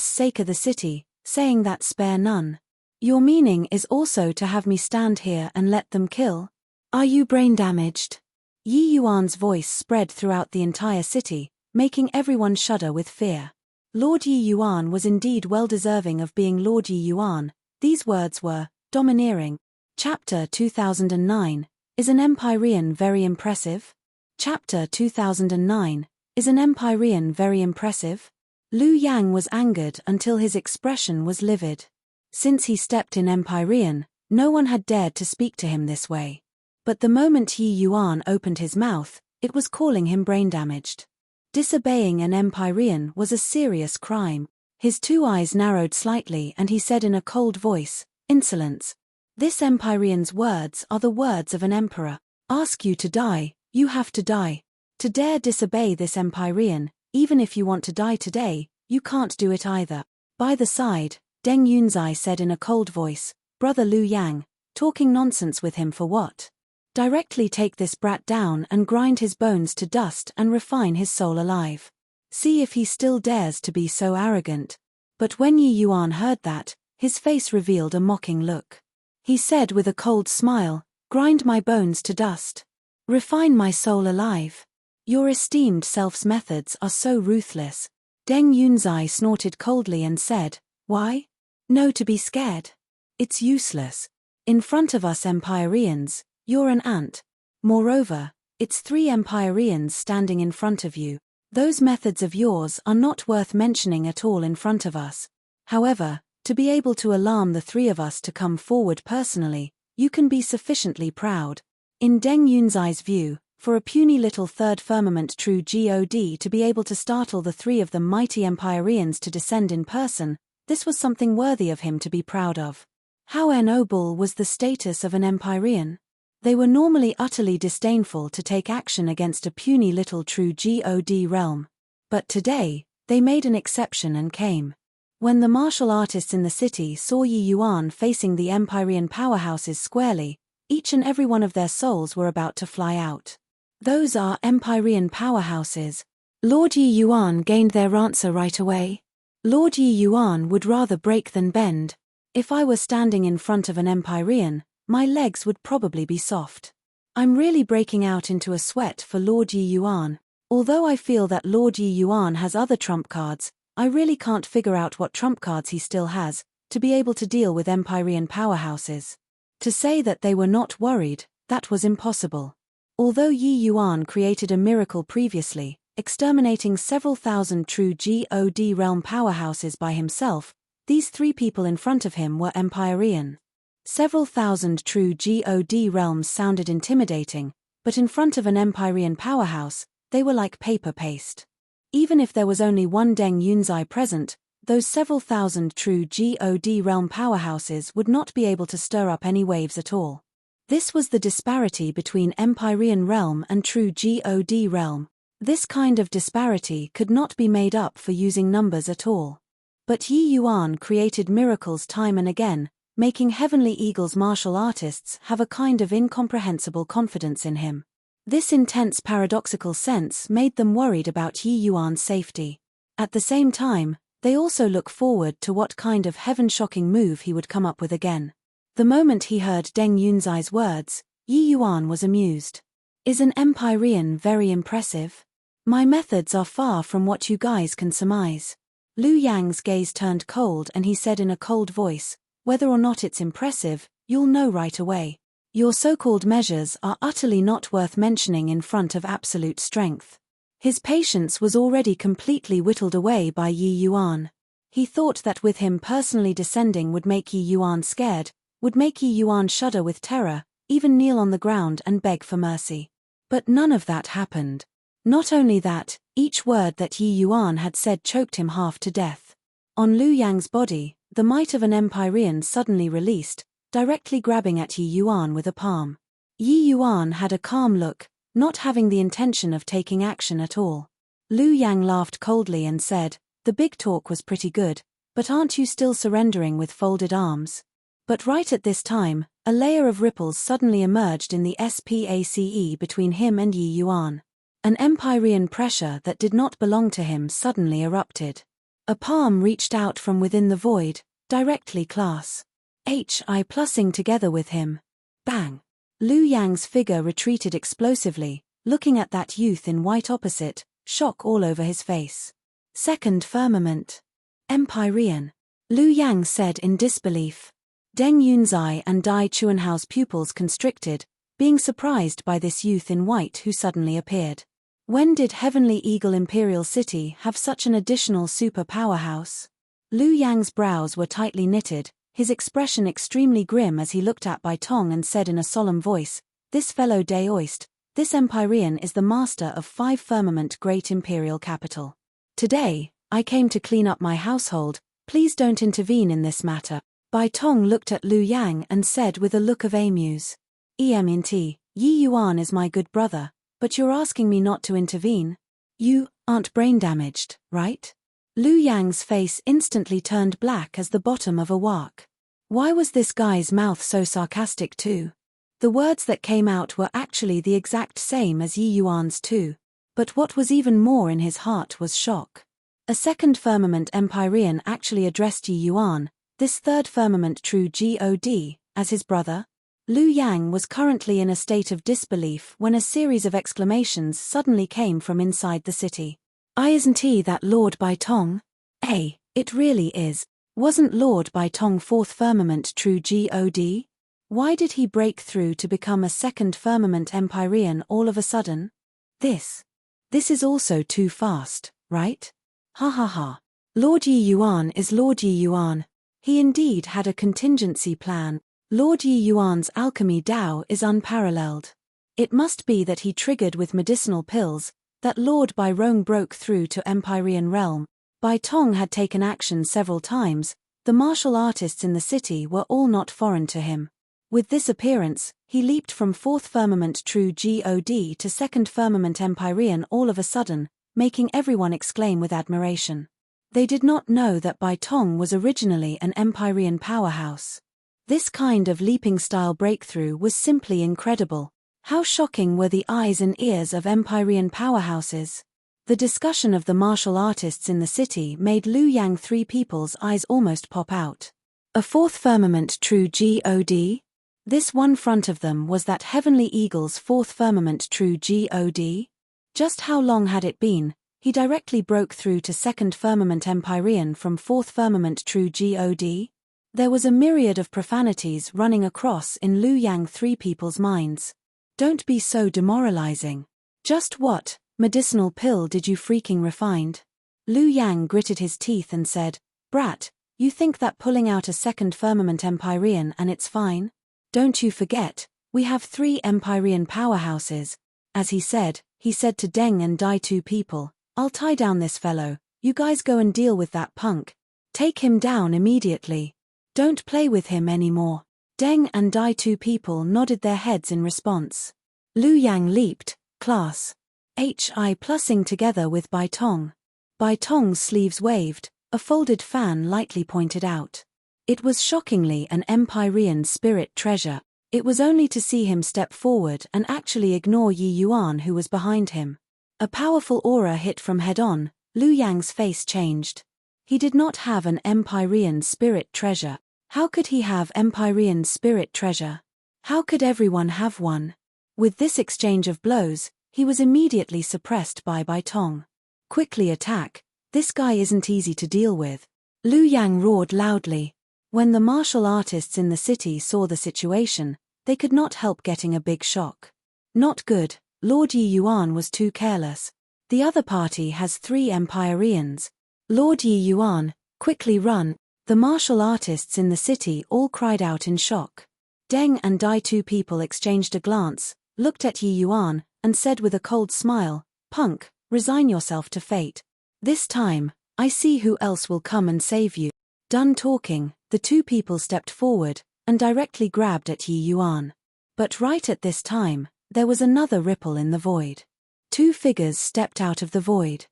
sake of the city, saying that spare none. Your meaning is also to have me stand here and let them kill? Are you brain damaged?" Yi Yuan's voice spread throughout the entire city, making everyone shudder with fear. Lord Yi Yuan was indeed well deserving of being Lord Yi Yuan. These words were domineering. Chapter 2009. Is an Empyrean very impressive? Chapter 2009. Is an Empyrean very impressive? Liu Yang was angered until his expression was livid. Since he stepped in Empyrean, no one had dared to speak to him this way. But the moment Yi Yuan opened his mouth, it was calling him brain-damaged. Disobeying an Empyrean was a serious crime. His 2 eyes narrowed slightly and he said in a cold voice, "Insolence. This Empyrean's words are the words of an emperor. Ask you to die, you have to die. To dare disobey this Empyrean, even if you want to die today, you can't do it either." By the side, Deng Yunzai said in a cold voice, "Brother Liu Yang, talking nonsense with him for what? Directly take this brat down and grind his bones to dust and refine his soul alive. See if he still dares to be so arrogant." But when Yi Yuan heard that, his face revealed a mocking look. He said with a cold smile, "Grind my bones to dust. Refine my soul alive. Your esteemed self's methods are so ruthless." Deng Yunzai snorted coldly and said, "Why? No, to be scared. It's useless. In front of us Empyreans, you're an ant. Moreover, it's 3 Empyreans standing in front of you. Those methods of yours are not worth mentioning at all in front of us. However, to be able to alarm the 3 of us to come forward personally, you can be sufficiently proud." In Deng Yunzai's view, for a puny little 3rd Firmament True God to be able to startle the 3 of the mighty Empyreans to descend in person, this was something worthy of him to be proud of. How ennoble was the status of an Empyrean? They were normally utterly disdainful to take action against a puny little True God realm. But today, they made an exception and came. When the martial artists in the city saw Yi Yuan facing the Empyrean powerhouses squarely, each and every one of their souls were about to fly out. Those are Empyrean powerhouses. Lord Yi Yuan gained their answer right away. Lord Yi Yuan would rather break than bend. If I were standing in front of an Empyrean, my legs would probably be soft. I'm really breaking out into a sweat for Lord Yi Yuan. Although I feel that Lord Yi Yuan has other trump cards, I really can't figure out what trump cards he still has, to be able to deal with Empyrean powerhouses. To say that they were not worried, that was impossible. Although Yi Yuan created a miracle previously, exterminating several thousand true God realm powerhouses by himself, these 3 people in front of him were Empyrean. Several thousand true God realms sounded intimidating, but in front of an Empyrean powerhouse, they were like paper paste. Even if there was only one Deng Yunzai present, those several thousand true God realm powerhouses would not be able to stir up any waves at all. This was the disparity between Empyrean realm and true God realm. This kind of disparity could not be made up for using numbers at all. But Yi Yuan created miracles time and again, making Heavenly Eagle's martial artists have a kind of incomprehensible confidence in him. This intense paradoxical sense made them worried about Yi Yuan's safety. At the same time, they also look forward to what kind of heaven-shocking move he would come up with again. The moment he heard Deng Yunzai's words, Yi Yuan was amused. Is an Empyrean very impressive? My methods are far from what you guys can surmise. Lu Yang's gaze turned cold and he said in a cold voice, whether or not it's impressive, you'll know right away. Your so-called measures are utterly not worth mentioning in front of absolute strength. His patience was already completely whittled away by Yi Yuan. He thought that with him personally descending would make Yi Yuan scared, would make Yi Yuan shudder with terror, even kneel on the ground and beg for mercy. But none of that happened. Not only that, each word that Yi Yuan had said choked him half to death. On Lu Yang's body, the might of an Empyrean suddenly released, directly grabbing at Yi Yuan with a palm. Yi Yuan had a calm look, not having the intention of taking action at all. Lu Yang laughed coldly and said, "The big talk was pretty good, but aren't you still surrendering with folded arms?" But right at this time, a layer of ripples suddenly emerged in the space between him and Yi Yuan. An Empyrean pressure that did not belong to him suddenly erupted. A palm reached out from within the void, directly class Hi plussing together with him. Bang! Lu Yang's figure retreated explosively, looking at that youth in white opposite, shock all over his face. Second firmament. Empyrean. Lu Yang said in disbelief. Deng Yunzai and Dai Chuanhao's pupils constricted, being surprised by this youth in white who suddenly appeared. When did Heavenly Eagle Imperial City have such an additional super powerhouse? Lu Yang's brows were tightly knitted, his expression extremely grim as he looked at Bai Tong and said in a solemn voice, "This fellow Daoist, this Empyrean is the master of 5 firmament great imperial capital. Today, I came to clean up my household, please don't intervene in this matter." Bai Tong looked at Lu Yang and said with a look of amuse, "Emt, Yi Yuan is my good brother, but you're asking me not to intervene? You aren't brain damaged, right?" Lu Yang's face instantly turned black as the bottom of a wok. Why was this guy's mouth so sarcastic too? The words that came out were actually the exact same as Yi Yuan's too. But what was even more in his heart was shock. A second firmament Empyrean actually addressed Yi Yuan, this third firmament true God, as his brother? Lu Yang was currently in a state of disbelief when a series of exclamations suddenly came from inside the city. Isn't he that Lord Bai Tong? It really is. Wasn't Lord Bai Tong 4th firmament true God? Why did he break through to become a second firmament Empyrean all of a sudden? This is also too fast, right? Ha ha ha. Lord Yi Yuan is Lord Yi Yuan. He indeed had a contingency plan. Lord Yi Yuan's alchemy Dao is unparalleled. It must be that he triggered with medicinal pills, that Lord Bai Rong broke through to Empyrean realm. Bai Tong had taken action several times, the martial artists in the city were all not foreign to him. With this appearance, he leaped from 4th firmament true God to 2nd firmament Empyrean all of a sudden, making everyone exclaim with admiration. They did not know that Bai Tong was originally an Empyrean powerhouse. This kind of leaping-style breakthrough was simply incredible. How shocking were the eyes and ears of Empyrean powerhouses. The discussion of the martial artists in the city made Lu Yang three people's eyes almost pop out. A 4th firmament true God? This one front of them was that Heavenly Eagle's 4th firmament true God? Just how long had it been? He directly broke through to 2nd firmament Empyrean from 4th firmament true God? There was a myriad of profanities running across in Lu Yang three people's minds. Don't be so demoralizing. Just what medicinal pill did you freaking refined? Lu Yang gritted his teeth and said, "Brat, you think that pulling out a 2nd firmament Empyrean and it's fine? Don't you forget, we have 3 Empyrean powerhouses." As he said to Deng and Dai two people, "I'll tie down this fellow, you guys go and deal with that punk." Take him down immediately. Don't play with him anymore. Deng and Dai, two people, nodded their heads in response. Lu Yang leaped, class. Hi plussing together with Bai Tong. Bai Tong's sleeves waved, a folded fan lightly pointed out. It was shockingly an Empyrean spirit treasure. It was only to see him step forward and actually ignore Yi Yuan, who was behind him. A powerful aura hit from head on. Lu Yang's face changed. He did not have an Empyrean spirit treasure. How could he have Empyrean spirit treasure? How could everyone have one? With this exchange of blows, he was immediately suppressed by Bai Tong. Quickly attack. This guy isn't easy to deal with. Lu Yang roared loudly. When the martial artists in the city saw the situation, they could not help getting a big shock. Not good. Lord Yi Yuan was too careless. The other party has 3 Empyreans. Lord Yi Yuan, quickly run. The martial artists in the city all cried out in shock. Deng and Dai, two people, exchanged a glance, looked at Yi Yuan, and said with a cold smile, "Punk, resign yourself to fate. This time, I see who else will come and save you." Done talking, the two people stepped forward, and directly grabbed at Yi Yuan. But right at this time, there was another ripple in the void. 2 figures stepped out of the void.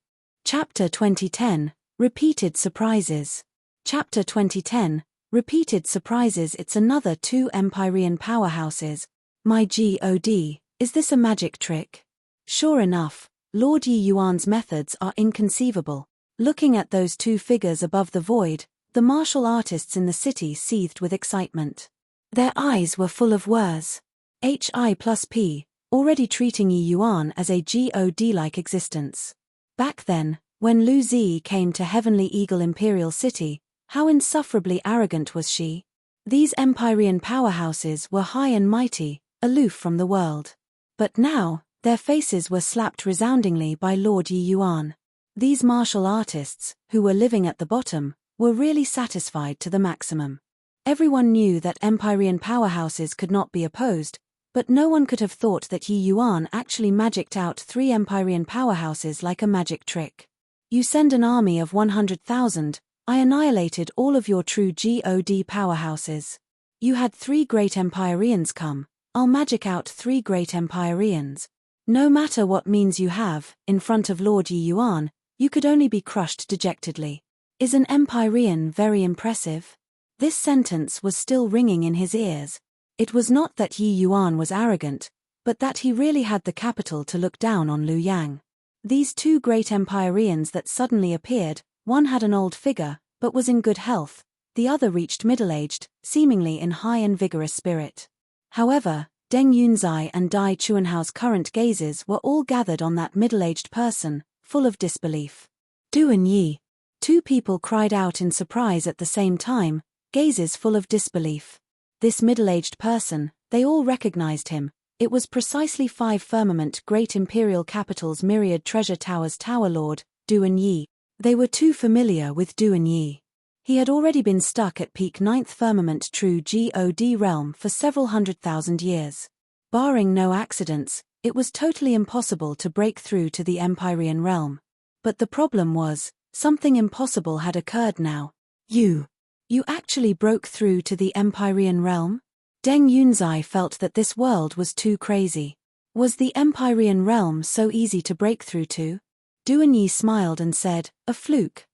Chapter 2010, Repeated Surprises. Chapter 2010, Repeated Surprises. It's another 2 Empyrean powerhouses. My god, is this a magic trick? Sure enough, Lord Yi Yuan's methods are inconceivable. Looking at those 2 figures above the void, the martial artists in the city seethed with excitement. Their eyes were full of whirs. Hi+P, already treating Yi Yuan as a god-like existence. Back then, when Lu Zi came to Heavenly Eagle Imperial City, how insufferably arrogant was she? These Empyrean powerhouses were high and mighty, aloof from the world. But now, their faces were slapped resoundingly by Lord Yi Yuan. These martial artists, who were living at the bottom, were really satisfied to the maximum. Everyone knew that Empyrean powerhouses could not be opposed, but no one could have thought that Yi Yuan actually magicked out 3 Empyrean powerhouses like a magic trick. You send an army of 100,000, I annihilated all of your true god powerhouses. You had 3 great Empyreans come, I'll magic out 3 great Empyreans. No matter what means you have, in front of Lord Yi Yuan, you could only be crushed dejectedly. Is an Empyrean very impressive? This sentence was still ringing in his ears. It was not that Yi Yuan was arrogant, but that he really had the capital to look down on Lu Yang. These 2 great Empyreans that suddenly appeared, one had an old figure, but was in good health, the other reached middle-aged, seemingly in high and vigorous spirit. However, Deng Yunzai and Dai Chuanhao's current gazes were all gathered on that middle-aged person, full of disbelief. Duan Yi. 2 people cried out in surprise at the same time, gazes full of disbelief. This middle-aged person, they all recognized him. It was precisely 5 Firmament Great Imperial Capital's myriad treasure towers Tower Lord, Duan Yi. They were too familiar with Duan Yi. He had already been stuck at peak 9th Firmament True God realm for several 100,000 years. Barring no accidents, it was totally impossible to break through to the Empyrean realm. But the problem was, something impossible had occurred now. You actually broke through to the Empyrean realm? Deng Yunzai felt that this world was too crazy. Was the Empyrean realm so easy to break through to? Duan Yi smiled and said, a fluke.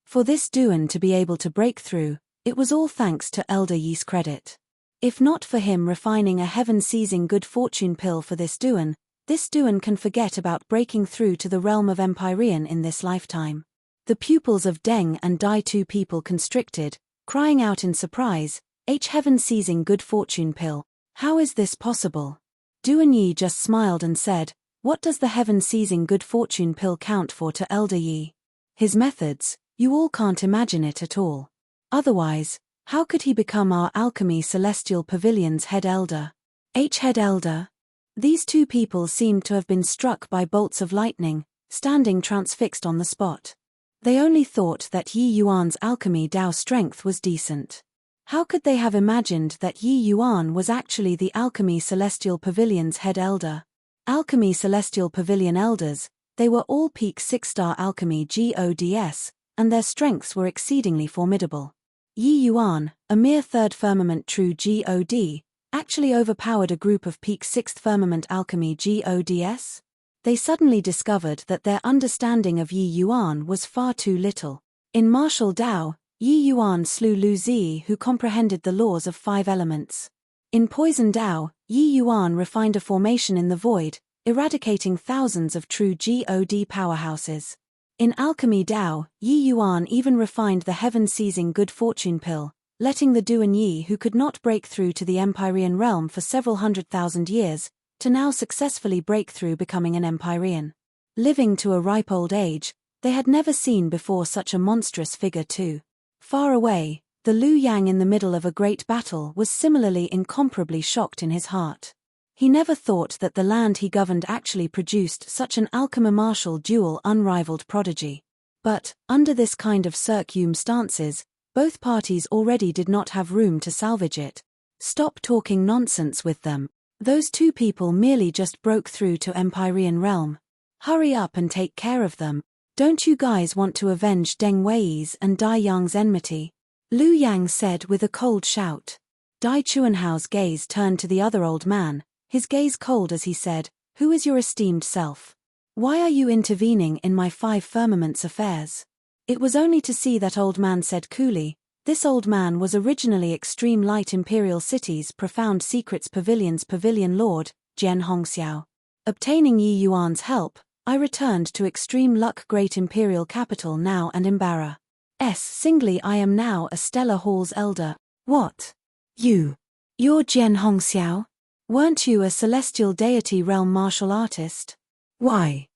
For this Duan to be able to break through, it was all thanks to Elder Yi's credit. If not for him refining a heaven-seizing good fortune pill for this Duan can forget about breaking through to the realm of Empyrean in this lifetime. The pupils of Deng and Dai, 2 people, constricted, crying out in surprise, heaven-seizing good fortune pill, how is this possible? Duan Yi just smiled and said, what does the heaven-seizing good fortune pill count for to Elder Yi? His methods, you all can't imagine it at all. Otherwise, how could he become our Alchemy Celestial Pavilion's head elder? Head elder? These 2 people seemed to have been struck by bolts of lightning, standing transfixed on the spot. They only thought that Yi Yuan's alchemy Dao strength was decent. How could they have imagined that Yi Yuan was actually the Alchemy Celestial Pavilion's head elder? Alchemy Celestial Pavilion elders, they were all peak 6-star alchemy gods, and their strengths were exceedingly formidable. Yi Yuan, a mere third firmament true God, actually overpowered a group of peak sixth firmament alchemy gods? They suddenly discovered that their understanding of Yi Yuan was far too little. In martial Dao, Yi Yuan slew Lu Zi, who comprehended the laws of 5 elements. In poison Dao, Yi Yuan refined a formation in the void, eradicating thousands of true God powerhouses. In alchemy Dao, Yi Yuan even refined the heaven-seizing good fortune pill, letting the Duan Yi who could not break through to the Empyrean realm for several 100,000 years, to now successfully break through becoming an Empyrean. Living to a ripe old age, they had never seen before such a monstrous figure too. Far away, the Liu Yang in the middle of a great battle was similarly incomparably shocked in his heart. He never thought that the land he governed actually produced such an alchemy-martial dual unrivaled prodigy. But, under this kind of circumstances, both parties already did not have room to salvage it. Stop talking nonsense with them. Those two people merely just broke through to Empyrean realm. Hurry up and take care of them. Don't you guys want to avenge Deng Wei's and Dai Yang's enmity? Liu Yang said with a cold shout. Dai Chuanhao's gaze turned to the other old man, his gaze cold as he said, "Who is your esteemed self? Why are you intervening in my 5 firmaments affairs?" It was only to see that old man said coolly. This old man was originally Extreme Light Imperial City's Profound Secrets Pavilion's pavilion lord, Jian Hongxiao. Obtaining Yi Yuan's help, I returned to Extreme Luck Great Imperial Capital now and Imbara. Singly I am now a Stellar Hall's elder. What? You're Jian Hongxiao? Weren't you a celestial deity realm martial artist? Why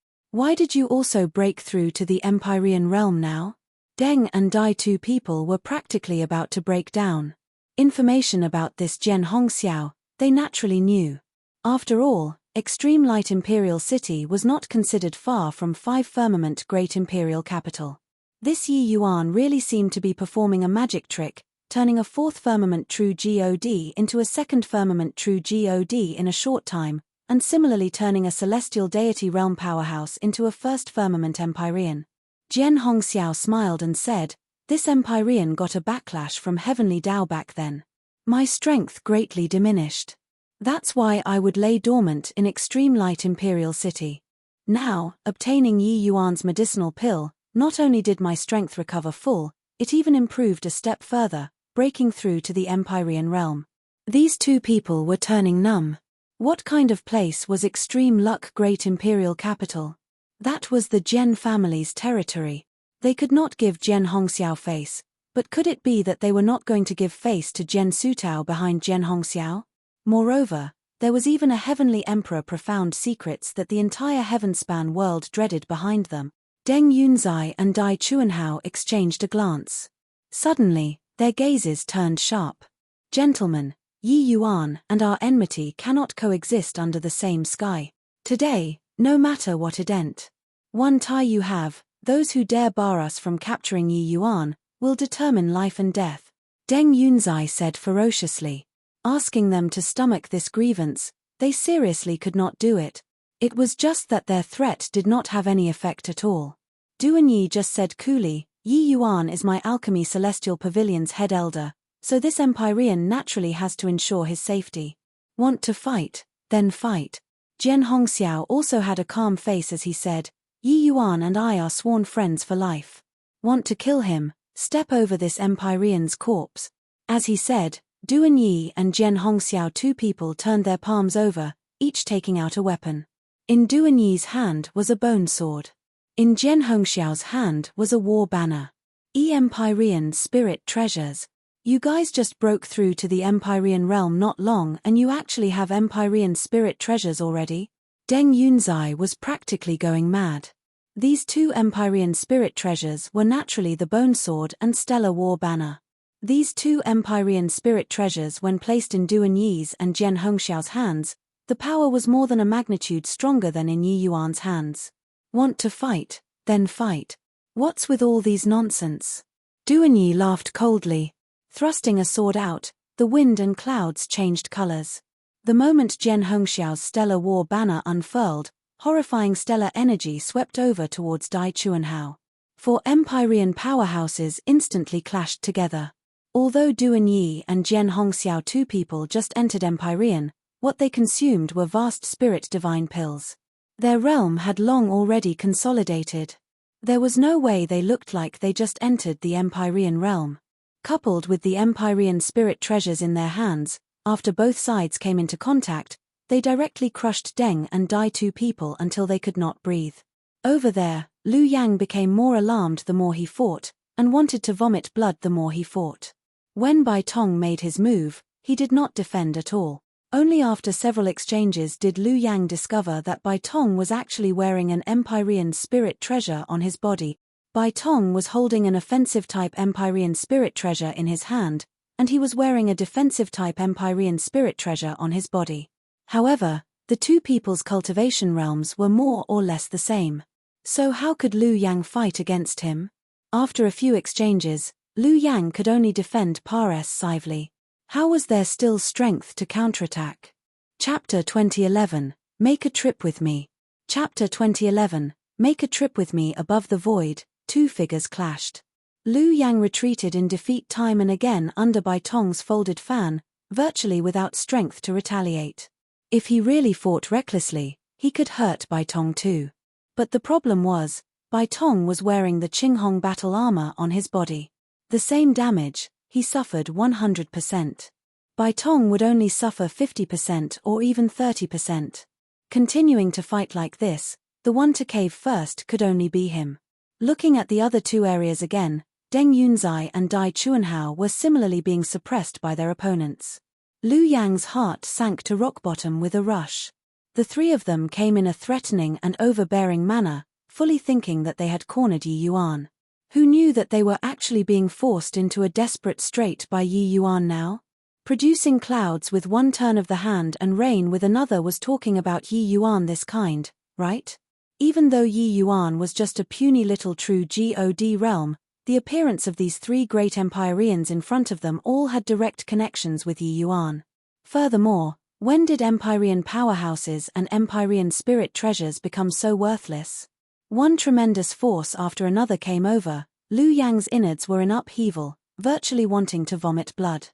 did you also break through to the Empyrean realm now? Deng and Dai, two people were practically about to break down. Information about this Jian Hongxiao, they naturally knew. After all, Extreme Light Imperial City was not considered far from 5 firmament Great Imperial Capital. This Yi Yuan really seemed to be performing a magic trick, turning a 4th firmament true God into a 2nd firmament true God in a short time, and similarly turning a celestial deity realm powerhouse into a 1st firmament Empyrean. Jian Hongxiao smiled and said, "This Empyrean got a backlash from heavenly Dao back then. My strength greatly diminished. That's why I would lay dormant in Extreme Light Imperial City. Now, obtaining Yi Yuan's medicinal pill, not only did my strength recover full, it even improved a step further, breaking through to the Empyrean realm." These two people were turning numb. What kind of place was Extreme Luck Great Imperial Capital? That was the Jian family's territory. They could not give Jian Hongxiao face, but could it be that they were not going to give face to Jian Sutao behind Jian Hongxiao? Moreover, there was even a heavenly emperor profound secrets that the entire heavenspan world dreaded behind them. Deng Yunzai and Dai Chuanhao exchanged a glance. Suddenly, their gazes turned sharp. "Gentlemen, Yi Yuan and our enmity cannot coexist under the same sky. Today, no matter what event one tie you have, those who dare bar us from capturing Yi Yuan will determine life and death," Deng Yunzai said ferociously. Asking them to stomach this grievance, they seriously could not do it. It was just that their threat did not have any effect at all. Duan Yi just said coolly, "Yi Yuan is my alchemy celestial pavilion's head elder, so this Empyrean naturally has to ensure his safety. Want to fight? Then fight." Jian Hongxiao also had a calm face as he said, "Yi Yuan and I are sworn friends for life. Want to kill him? Step over this Empyrean's corpse." As he said, Duan Yi and Jian Hongxiao, two people, turned their palms over, each taking out a weapon. In Duan Yi's hand was a bone sword. In Jian Hongxiao's hand was a war banner. Empyrean spirit treasures. You guys just broke through to the Empyrean realm not long and you actually have Empyrean spirit treasures already? Deng Yunzai was practically going mad. These 2 Empyrean spirit treasures were naturally the bone sword and stellar war banner. These 2 Empyrean spirit treasures, when placed in Duan Yi's and Jian Hongxiao's hands, the power was more than a magnitude stronger than in Yi Yuan's hands. Want to fight? Then fight. What's with all these nonsense? Duan Yi laughed coldly. Thrusting a sword out, the wind and clouds changed colors. The moment Jian Hongxiao's stellar war banner unfurled, horrifying stellar energy swept over towards Dai Chuanhao. Four Empyrean powerhouses instantly clashed together. Although Duan Yi and Jian Hongxiao, two people just entered Empyrean, what they consumed were vast spirit divine pills. Their realm had long already consolidated. There was no way they looked like they just entered the Empyrean realm. Coupled with the Empyrean spirit treasures in their hands, after both sides came into contact, they directly crushed Deng and Dai, two people, until they could not breathe. Over there, Lu Yang became more alarmed the more he fought, and wanted to vomit blood the more he fought. When Bai Tong made his move, he did not defend at all. Only after several exchanges did Lu Yang discover that Bai Tong was actually wearing an Empyrean spirit treasure on his body. Bai Tong was holding an offensive-type Empyrean spirit treasure in his hand, and he was wearing a defensive-type Empyrean spirit treasure on his body. However, the two people's cultivation realms were more or less the same. So how could Lu Yang fight against him? After a few exchanges, Lu Yang could only defend passively. How was there still strength to counterattack? Chapter 2011, Make a Trip with Me. Chapter 2011, Make a Trip with Me. Above the void, two figures clashed. Lu Yang retreated in defeat time and again under Bai Tong's folded fan, virtually without strength to retaliate. If he really fought recklessly, he could hurt Bai Tong too. But the problem was, Bai Tong was wearing the Qinghong battle armor on his body. The same damage, he suffered 100%. Bai Tong would only suffer 50% or even 30%. Continuing to fight like this, the one to cave first could only be him. Looking at the other two areas again, Deng Yunzai and Dai Chuanhao were similarly being suppressed by their opponents. Lu Yang's heart sank to rock bottom with a rush. The three of them came in a threatening and overbearing manner, fully thinking that they had cornered Yi Yuan. Who knew that they were actually being forced into a desperate strait by Yi Yuan now? Producing clouds with one turn of the hand and rain with another was talking about Yi Yuan this kind, right? Even though Yi Yuan was just a puny little true God realm, the appearance of these three great Empyreans in front of them all had direct connections with Yi Yuan. Furthermore, when did Empyrean powerhouses and Empyrean spirit treasures become so worthless? One tremendous force after another came over. Lu Yang's innards were in upheaval, virtually wanting to vomit blood.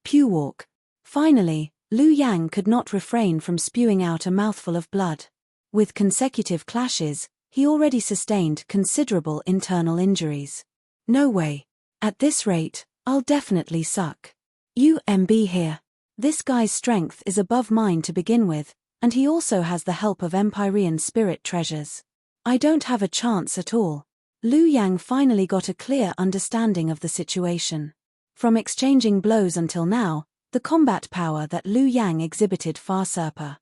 Pewalk. Finally, Lu Yang could not refrain from spewing out a mouthful of blood. With consecutive clashes, he already sustained considerable internal injuries. No way. At this rate, I'll definitely suck. UMB here. This guy's strength is above mine to begin with, and he also has the help of Empyrean spirit treasures. I don't have a chance at all. Lu Yang finally got a clear understanding of the situation. From exchanging blows until now, the combat power that Lu Yang exhibited far surpassed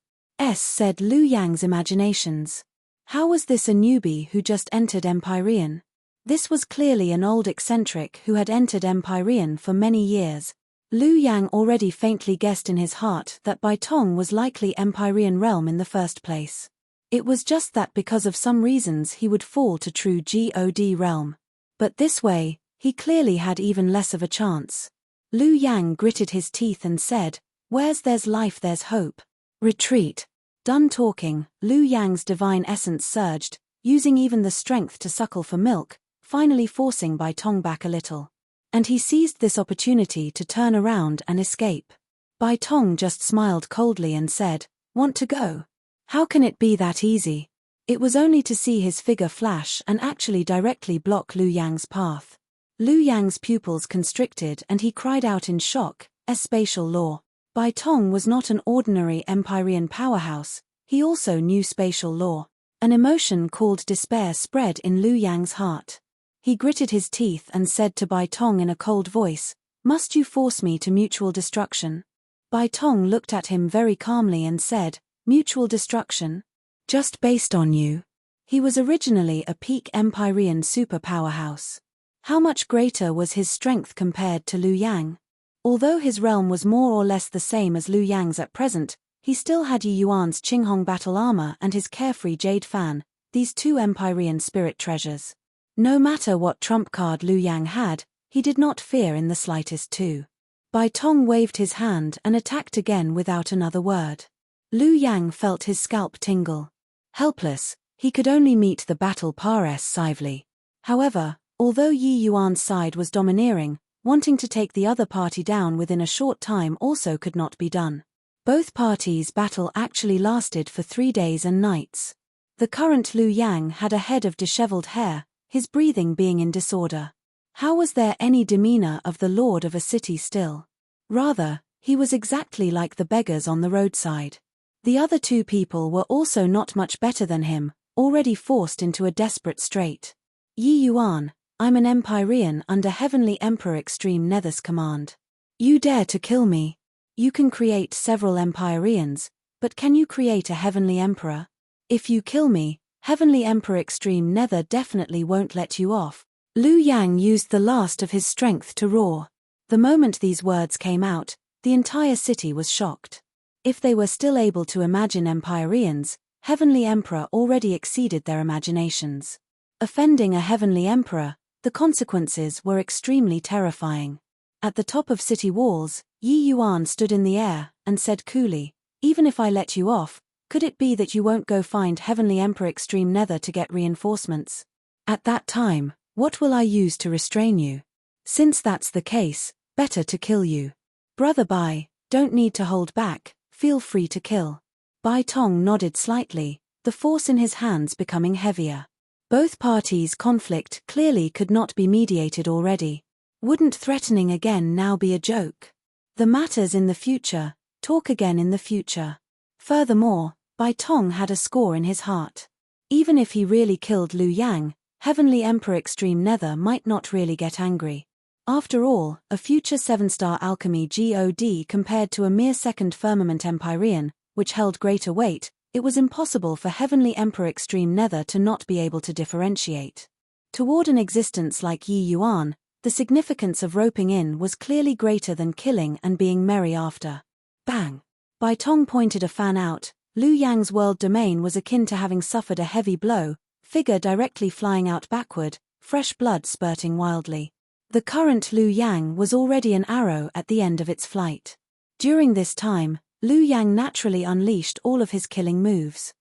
said Lu Yang's imaginations. How was this a newbie who just entered Empyrean? This was clearly an old eccentric who had entered Empyrean for many years. Lu Yang already faintly guessed in his heart that Bai Tong was likely Empyrean realm in the first place. It was just that because of some reasons he would fall to true God realm. But this way, he clearly had even less of a chance. Lu Yang gritted his teeth and said, "Where's there's life there's hope. Retreat." Done talking, Lu Yang's divine essence surged, using even the strength to suckle for milk, finally forcing Bai Tong back a little. And he seized this opportunity to turn around and escape. Bai Tong just smiled coldly and said, "Want to go? How can it be that easy?" It was only to see his figure flash and actually directly block Lu Yang's path. Lu Yang's pupils constricted and he cried out in shock, "Spatial law." Bai Tong was not an ordinary Empyrean powerhouse, he also knew spatial law. An emotion called despair spread in Lu Yang's heart. He gritted his teeth and said to Bai Tong in a cold voice, "Must you force me to mutual destruction?" Bai Tong looked at him very calmly and said, "Mutual destruction? Just based on you?" He was originally a peak Empyrean super powerhouse. How much greater was his strength compared to Lu Yang? Although his realm was more or less the same as Lu Yang's at present, he still had Yi Yuan's Qinghong battle armor and his carefree jade fan, these two Empyrean spirit treasures. No matter what trump card Lu Yang had, he did not fear in the slightest too. Bai Tong waved his hand and attacked again without another word. Lu Yang felt his scalp tingle. Helpless, he could only meet the battle passively. However, although Yi Yuan's side was domineering, wanting to take the other party down within a short time also could not be done. Both parties' battle actually lasted for 3 days and nights. The current Liu Yang had a head of disheveled hair, his breathing being in disorder. How was there any demeanor of the lord of a city still? Rather, he was exactly like the beggars on the roadside. The other 2 people were also not much better than him, already forced into a desperate strait. Yi Yuan, I'm an Empyrean under Heavenly Emperor Extreme Nether's command. You dare to kill me? You can create several Empyreans, but can you create a Heavenly Emperor? If you kill me, Heavenly Emperor Extreme Nether definitely won't let you off. Liu Yang used the last of his strength to roar. The moment these words came out, the entire city was shocked. If they were still able to imagine Empyreans, Heavenly Emperor already exceeded their imaginations. Offending a Heavenly Emperor, the consequences were extremely terrifying. At the top of city walls, Yi Yuan stood in the air and said coolly, even if I let you off, could it be that you won't go find Heavenly Emperor Extreme Nether to get reinforcements? At that time, what will I use to restrain you? Since that's the case, better to kill you. Brother Bai, don't need to hold back, feel free to kill. Bai Tong nodded slightly, the force in his hands becoming heavier. Both parties' conflict clearly could not be mediated already. Wouldn't threatening again now be a joke? The matters in the future, talk again in the future. Furthermore, Bai Tong had a score in his heart. Even if he really killed Liu Yang, Heavenly Emperor Extreme Nether might not really get angry. After all, a future 7-star alchemy god compared to a mere second firmament Empyrean, which held greater weight, it was impossible for Heavenly Emperor Extreme Nether to not be able to differentiate. Toward an existence like Yi Yuan, the significance of roping in was clearly greater than killing and being merry after. Bang! Bai Tong pointed a fan out. Liu Yang's world domain was akin to having suffered a heavy blow, figure directly flying out backward, fresh blood spurting wildly. The current Liu Yang was already an arrow at the end of its flight. During this time, Liu Yang naturally unleashed all of his killing moves.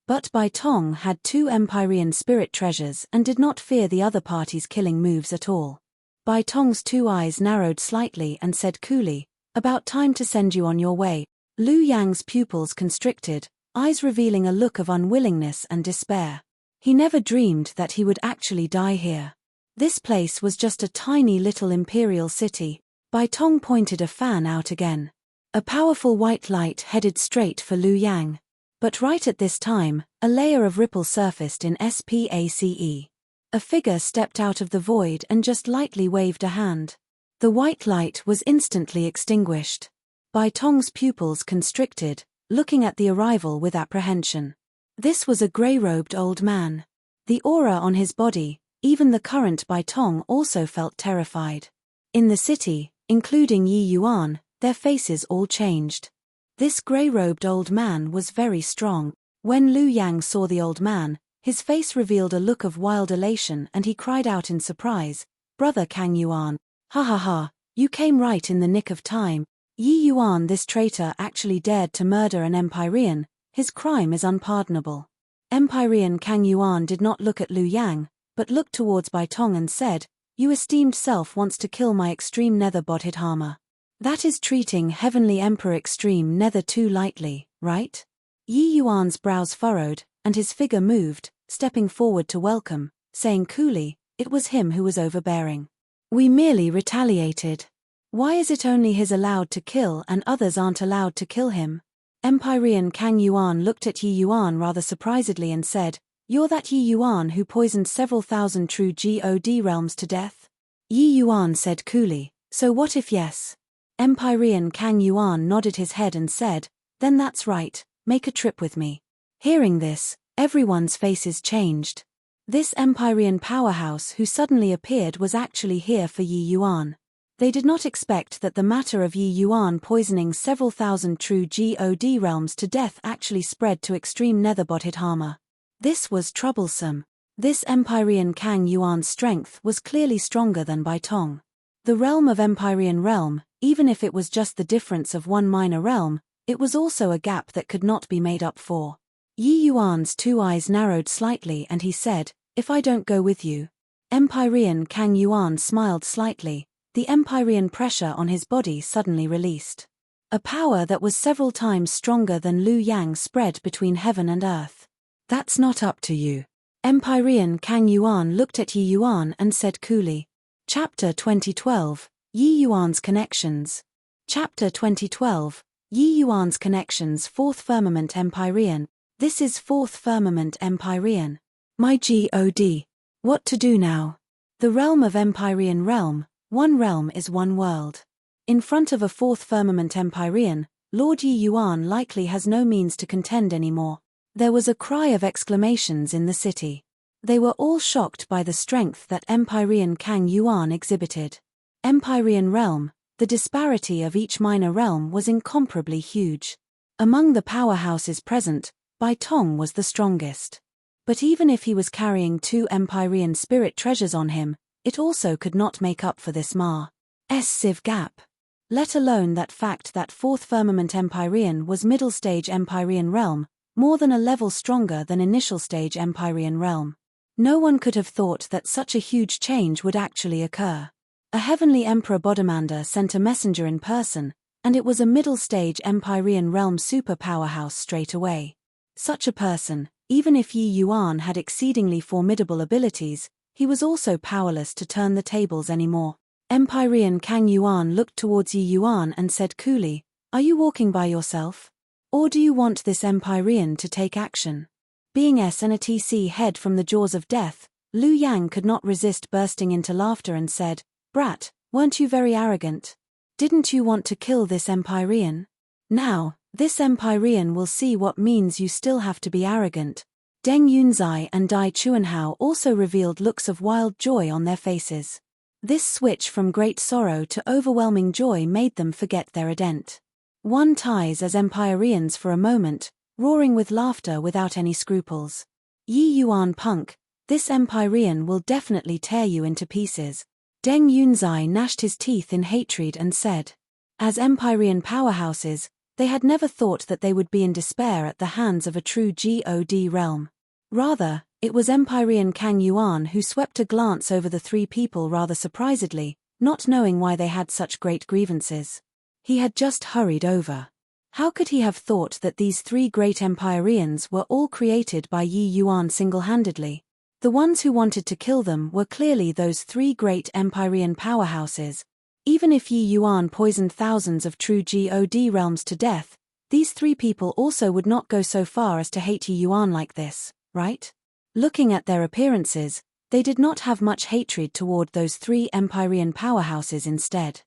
But Bai Tong had 2 Empyrean spirit treasures and did not fear the other party's killing moves at all. Bai Tong's 2 eyes narrowed slightly and said coolly, about time to send you on your way. Liu Yang's pupils constricted, eyes revealing a look of unwillingness and despair. He never dreamed that he would actually die here. This place was just a tiny little imperial city. Bai Tong pointed a fan out again. A powerful white light headed straight for Liu Yang. But right at this time, a layer of ripple surfaced in SPACE. A figure stepped out of the void and just lightly waved a hand. The white light was instantly extinguished. Bai Tong's pupils constricted, looking at the arrival with apprehension. This was a grey-robed old man. The aura on his body, even the current Bai Tong also felt terrified. In the city, including Yi Yuan, their faces all changed. This grey-robed old man was very strong. When Liu Yang saw the old man, his face revealed a look of wild elation and he cried out in surprise, "Brother Kang Yuan, ha ha ha, you came right in the nick of time. Yi Yuan, this traitor actually dared to murder an Empyrean, his crime is unpardonable." Empyrean Kang Yuan did not look at Liu Yang, but looked towards Bai Tong and said, "You esteemed self wants to kill my extreme nether Bodhidharma. That is treating Heavenly Emperor Extreme Nether too lightly, right?" Yi Yuan's brows furrowed, and his figure moved, stepping forward to welcome, saying coolly, it was him who was overbearing. "We merely retaliated. Why is it only his allowed to kill and others aren't allowed to kill him?" Empyrean Kang Yuan looked at Yi Yuan rather surprisedly and said, "You're that Yi Yuan who poisoned several thousand true God realms to death?" Yi Yuan said coolly, "So what if yes?" Empyrean Kang Yuan nodded his head and said, "Then that's right, make a trip with me." Hearing this, everyone's faces changed. This Empyrean powerhouse who suddenly appeared was actually here for Yi Yuan. They did not expect that the matter of Yi Yuan poisoning several thousand true God realms to death actually spread to extreme nether Bodhidharma. This was troublesome. This Empyrean Kang Yuan's strength was clearly stronger than Bai Tong. The realm of Empyrean realm, even if it was just the difference of one minor realm, it was also a gap that could not be made up for. Yi Yuan's 2 eyes narrowed slightly and he said, "If I don't go with you." Empyrean Kang Yuan smiled slightly, the Empyrean pressure on his body suddenly released. A power that was several times stronger than Lu Yang spread between heaven and earth. That's not up to you. Empyrean Kang Yuan looked at Yi Yuan and said coolly. Chapter 2012, Yi Yuan's Connections. Chapter 2012, Yi Yuan's Connections. Fourth Firmament Empyrean. This is Fourth Firmament Empyrean. My God. What to do now? The realm of Empyrean realm, one realm is one world. In front of a Fourth Firmament Empyrean, Lord Yi Yuan likely has no means to contend anymore. There was a cry of exclamations in the city. They were all shocked by the strength that Empyrean Kang Yuan exhibited. Empyrean realm, the disparity of each minor realm was incomparably huge. Among the powerhouses present, Bai Tong was the strongest. But even if he was carrying 2 Empyrean spirit treasures on him, it also could not make up for this massive gap. Let alone that fact that Fourth Firmament Empyrean was middle stage Empyrean realm, more than a level stronger than initial stage Empyrean realm. No one could have thought that such a huge change would actually occur. A heavenly Emperor Bodhimanda sent a messenger in person, and it was a middle stage Empyrean realm super powerhouse straight away. Such a person, even if Yi Yuan had exceedingly formidable abilities, he was also powerless to turn the tables anymore. Empyrean Kang Yuan looked towards Yi Yuan and said coolly, "Are you walking by yourself? Or do you want this Empyrean to take action?" Being SNATC head from the jaws of death, Lu Yang could not resist bursting into laughter and said, "Brat, weren't you very arrogant? Didn't you want to kill this Empyrean? Now, this Empyrean will see what means you still have to be arrogant." Deng Yunzai and Dai Chuanhao also revealed looks of wild joy on their faces. This switch from great sorrow to overwhelming joy made them forget their ident. One ties as Empyreans for a moment, roaring with laughter without any scruples. "Yi Yuan punk, this Empyrean will definitely tear you into pieces." Deng Yunzai gnashed his teeth in hatred and said. As Empyrean powerhouses, they had never thought that they would be in despair at the hands of a true God realm. Rather, it was Empyrean Kang Yuan who swept a glance over the 3 people rather surprisedly, not knowing why they had such great grievances. He had just hurried over. How could he have thought that these 3 great Empyreans were all created by Yi Yuan single-handedly? The ones who wanted to kill them were clearly those 3 great Empyrean powerhouses. Even if Yi Yuan poisoned thousands of true God realms to death, these 3 people also would not go so far as to hate Yi Yuan like this, right? Looking at their appearances, they did not have much hatred toward those 3 Empyrean powerhouses instead.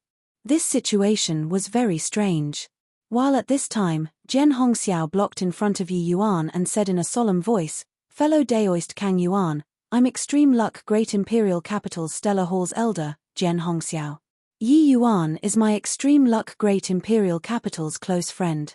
This situation was very strange. While at this time, Jian Hongxiao blocked in front of Yi Yuan and said in a solemn voice, "Fellow Daoist Kang Yuan, I'm Extreme Luck Great Imperial Capital's Stellar Hall's elder, Jian Hongxiao. Yi Yuan is my Extreme Luck Great Imperial Capital's close friend.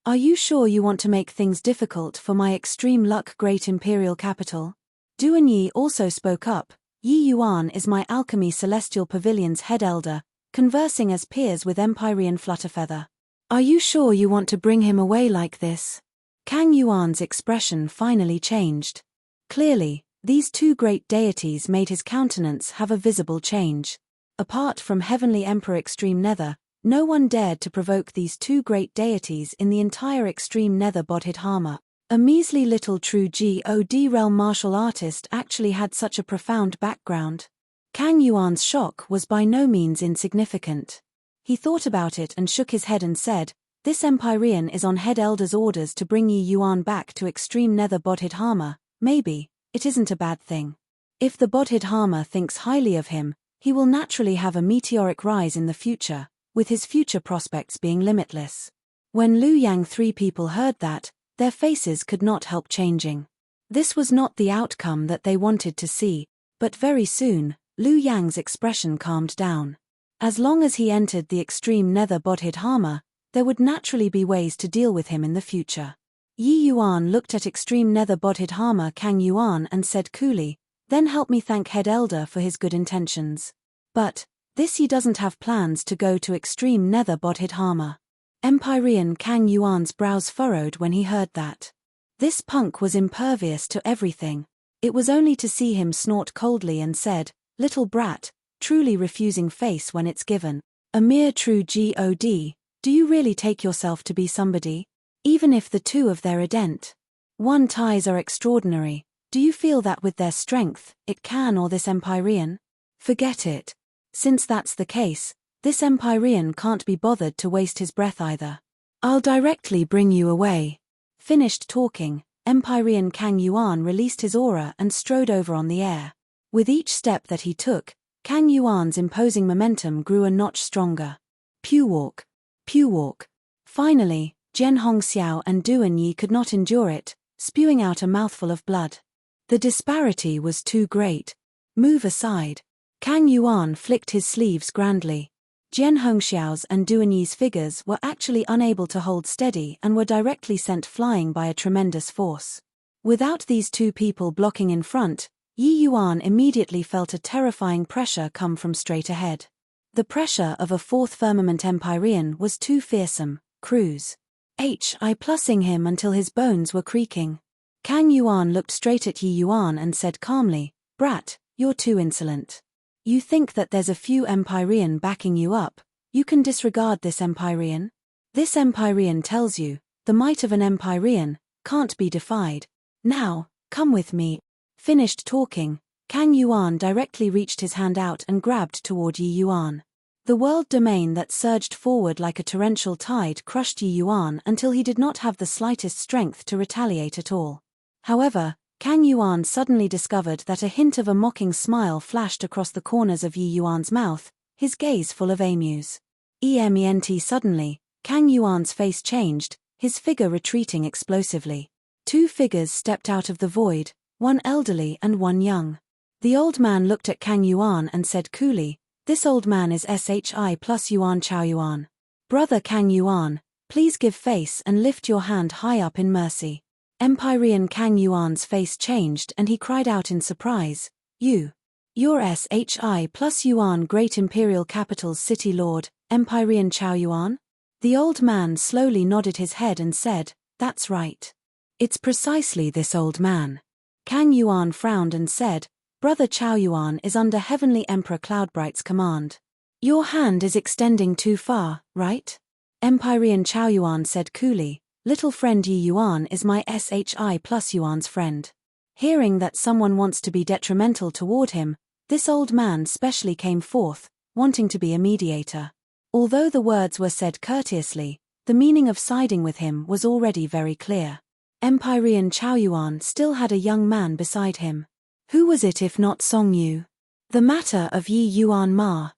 Are you sure you want to make things difficult for my Extreme Luck Great Imperial Capital?" Duan Yi also spoke up. "Yi Yuan is my Alchemy Celestial Pavilion's head elder, conversing as peers with Empyrean Flutterfeather. Are you sure you want to bring him away like this?" Kang Yuan's expression finally changed. Clearly, these 2 great deities made his countenance have a visible change. Apart from Heavenly Emperor Extreme Nether, no one dared to provoke these 2 great deities in the entire Extreme Nether Bodhidharma. A measly little true God realm martial artist actually had such a profound background. Kang Yuan's shock was by no means insignificant. He thought about it and shook his head and said, "This Empyrean is on head elder's orders to bring Yi Yuan back to Extreme Nether Bodhidharma. Maybe, it isn't a bad thing. If the Bodhidharma thinks highly of him, he will naturally have a meteoric rise in the future, with his future prospects being limitless." When Lu Yang 3 people heard that, their faces could not help changing. This was not the outcome that they wanted to see, but very soon, Lu Yang's expression calmed down. As long as he entered the Extreme Nether Bodhidharma, there would naturally be ways to deal with him in the future. Yi Yuan looked at Extreme Nether Bodhidharma Kang Yuan and said coolly, "Then help me thank Head Elder for his good intentions. But, this he doesn't have plans to go to Extreme Nether Bodhidharma." Empyrean Kang Yuan's brows furrowed when he heard that. This punk was impervious to everything. It was only to see him snort coldly and said, "Little brat, truly refusing face when it's given. A mere true god, do you really take yourself to be somebody? Even if the two of their ident. One ties are extraordinary, do you feel that with their strength, it can or this Empyrean? Forget it. Since that's the case, this Empyrean can't be bothered to waste his breath either. I'll directly bring you away." Finished talking, Empyrean Kang Yuan released his aura and strode over on the air. With each step that he took, Kang Yuan's imposing momentum grew a notch stronger. Pew walk. Pew walk. Finally, Jian Hongxiao and Duan Yi could not endure it, spewing out a mouthful of blood. The disparity was too great. Move aside. Kang Yuan flicked his sleeves grandly. Jian Hongxiao's and Duan Yi's figures were actually unable to hold steady and were directly sent flying by a tremendous force. Without these two people blocking in front, Yi Yuan immediately felt a terrifying pressure come from straight ahead. The pressure of a fourth firmament Empyrean was too fearsome. Cruise. I plussing him until his bones were creaking. Kang Yuan looked straight at Yi Yuan and said calmly, "Brat, you're too insolent. You think that there's a few Empyrean backing you up, you can disregard this Empyrean? This Empyrean tells you, the might of an Empyrean can't be defied. Now, come with me." Finished talking, Kang Yuan directly reached his hand out and grabbed toward Yi Yuan. The world domain that surged forward like a torrential tide crushed Yi Yuan until he did not have the slightest strength to retaliate at all. However, Kang Yuan suddenly discovered that a hint of a mocking smile flashed across the corners of Yi Yuan's mouth, his gaze full of amuse. Suddenly, Kang Yuan's face changed, his figure retreating explosively. Two figures stepped out of the void, one elderly and one young. The old man looked at Kang Yuan and said coolly, "This old man is SHI plus Yuan Chao Yuan. Brother Kang Yuan, please give face and lift your hand high up in mercy." Empyrean Kang Yuan's face changed and he cried out in surprise, "You're SHI plus Yuan Great Imperial Capital's City Lord, Empyrean Chao Yuan?" The old man slowly nodded his head and said, "That's right. It's precisely this old man." Kang Yuan frowned and said, "Brother Chao Yuan is under Heavenly Emperor Cloudbright's command. Your hand is extending too far, right?" Empyrean Chao Yuan said coolly, "Little friend Yi Yuan is my SHI plus Yuan's friend." Hearing that someone wants to be detrimental toward him, this old man specially came forth, wanting to be a mediator. Although the words were said courteously, the meaning of siding with him was already very clear. Empyrean Chao Yuan still had a young man beside him. Who was it if not Song Yu? The matter of Yi Yuan Ma's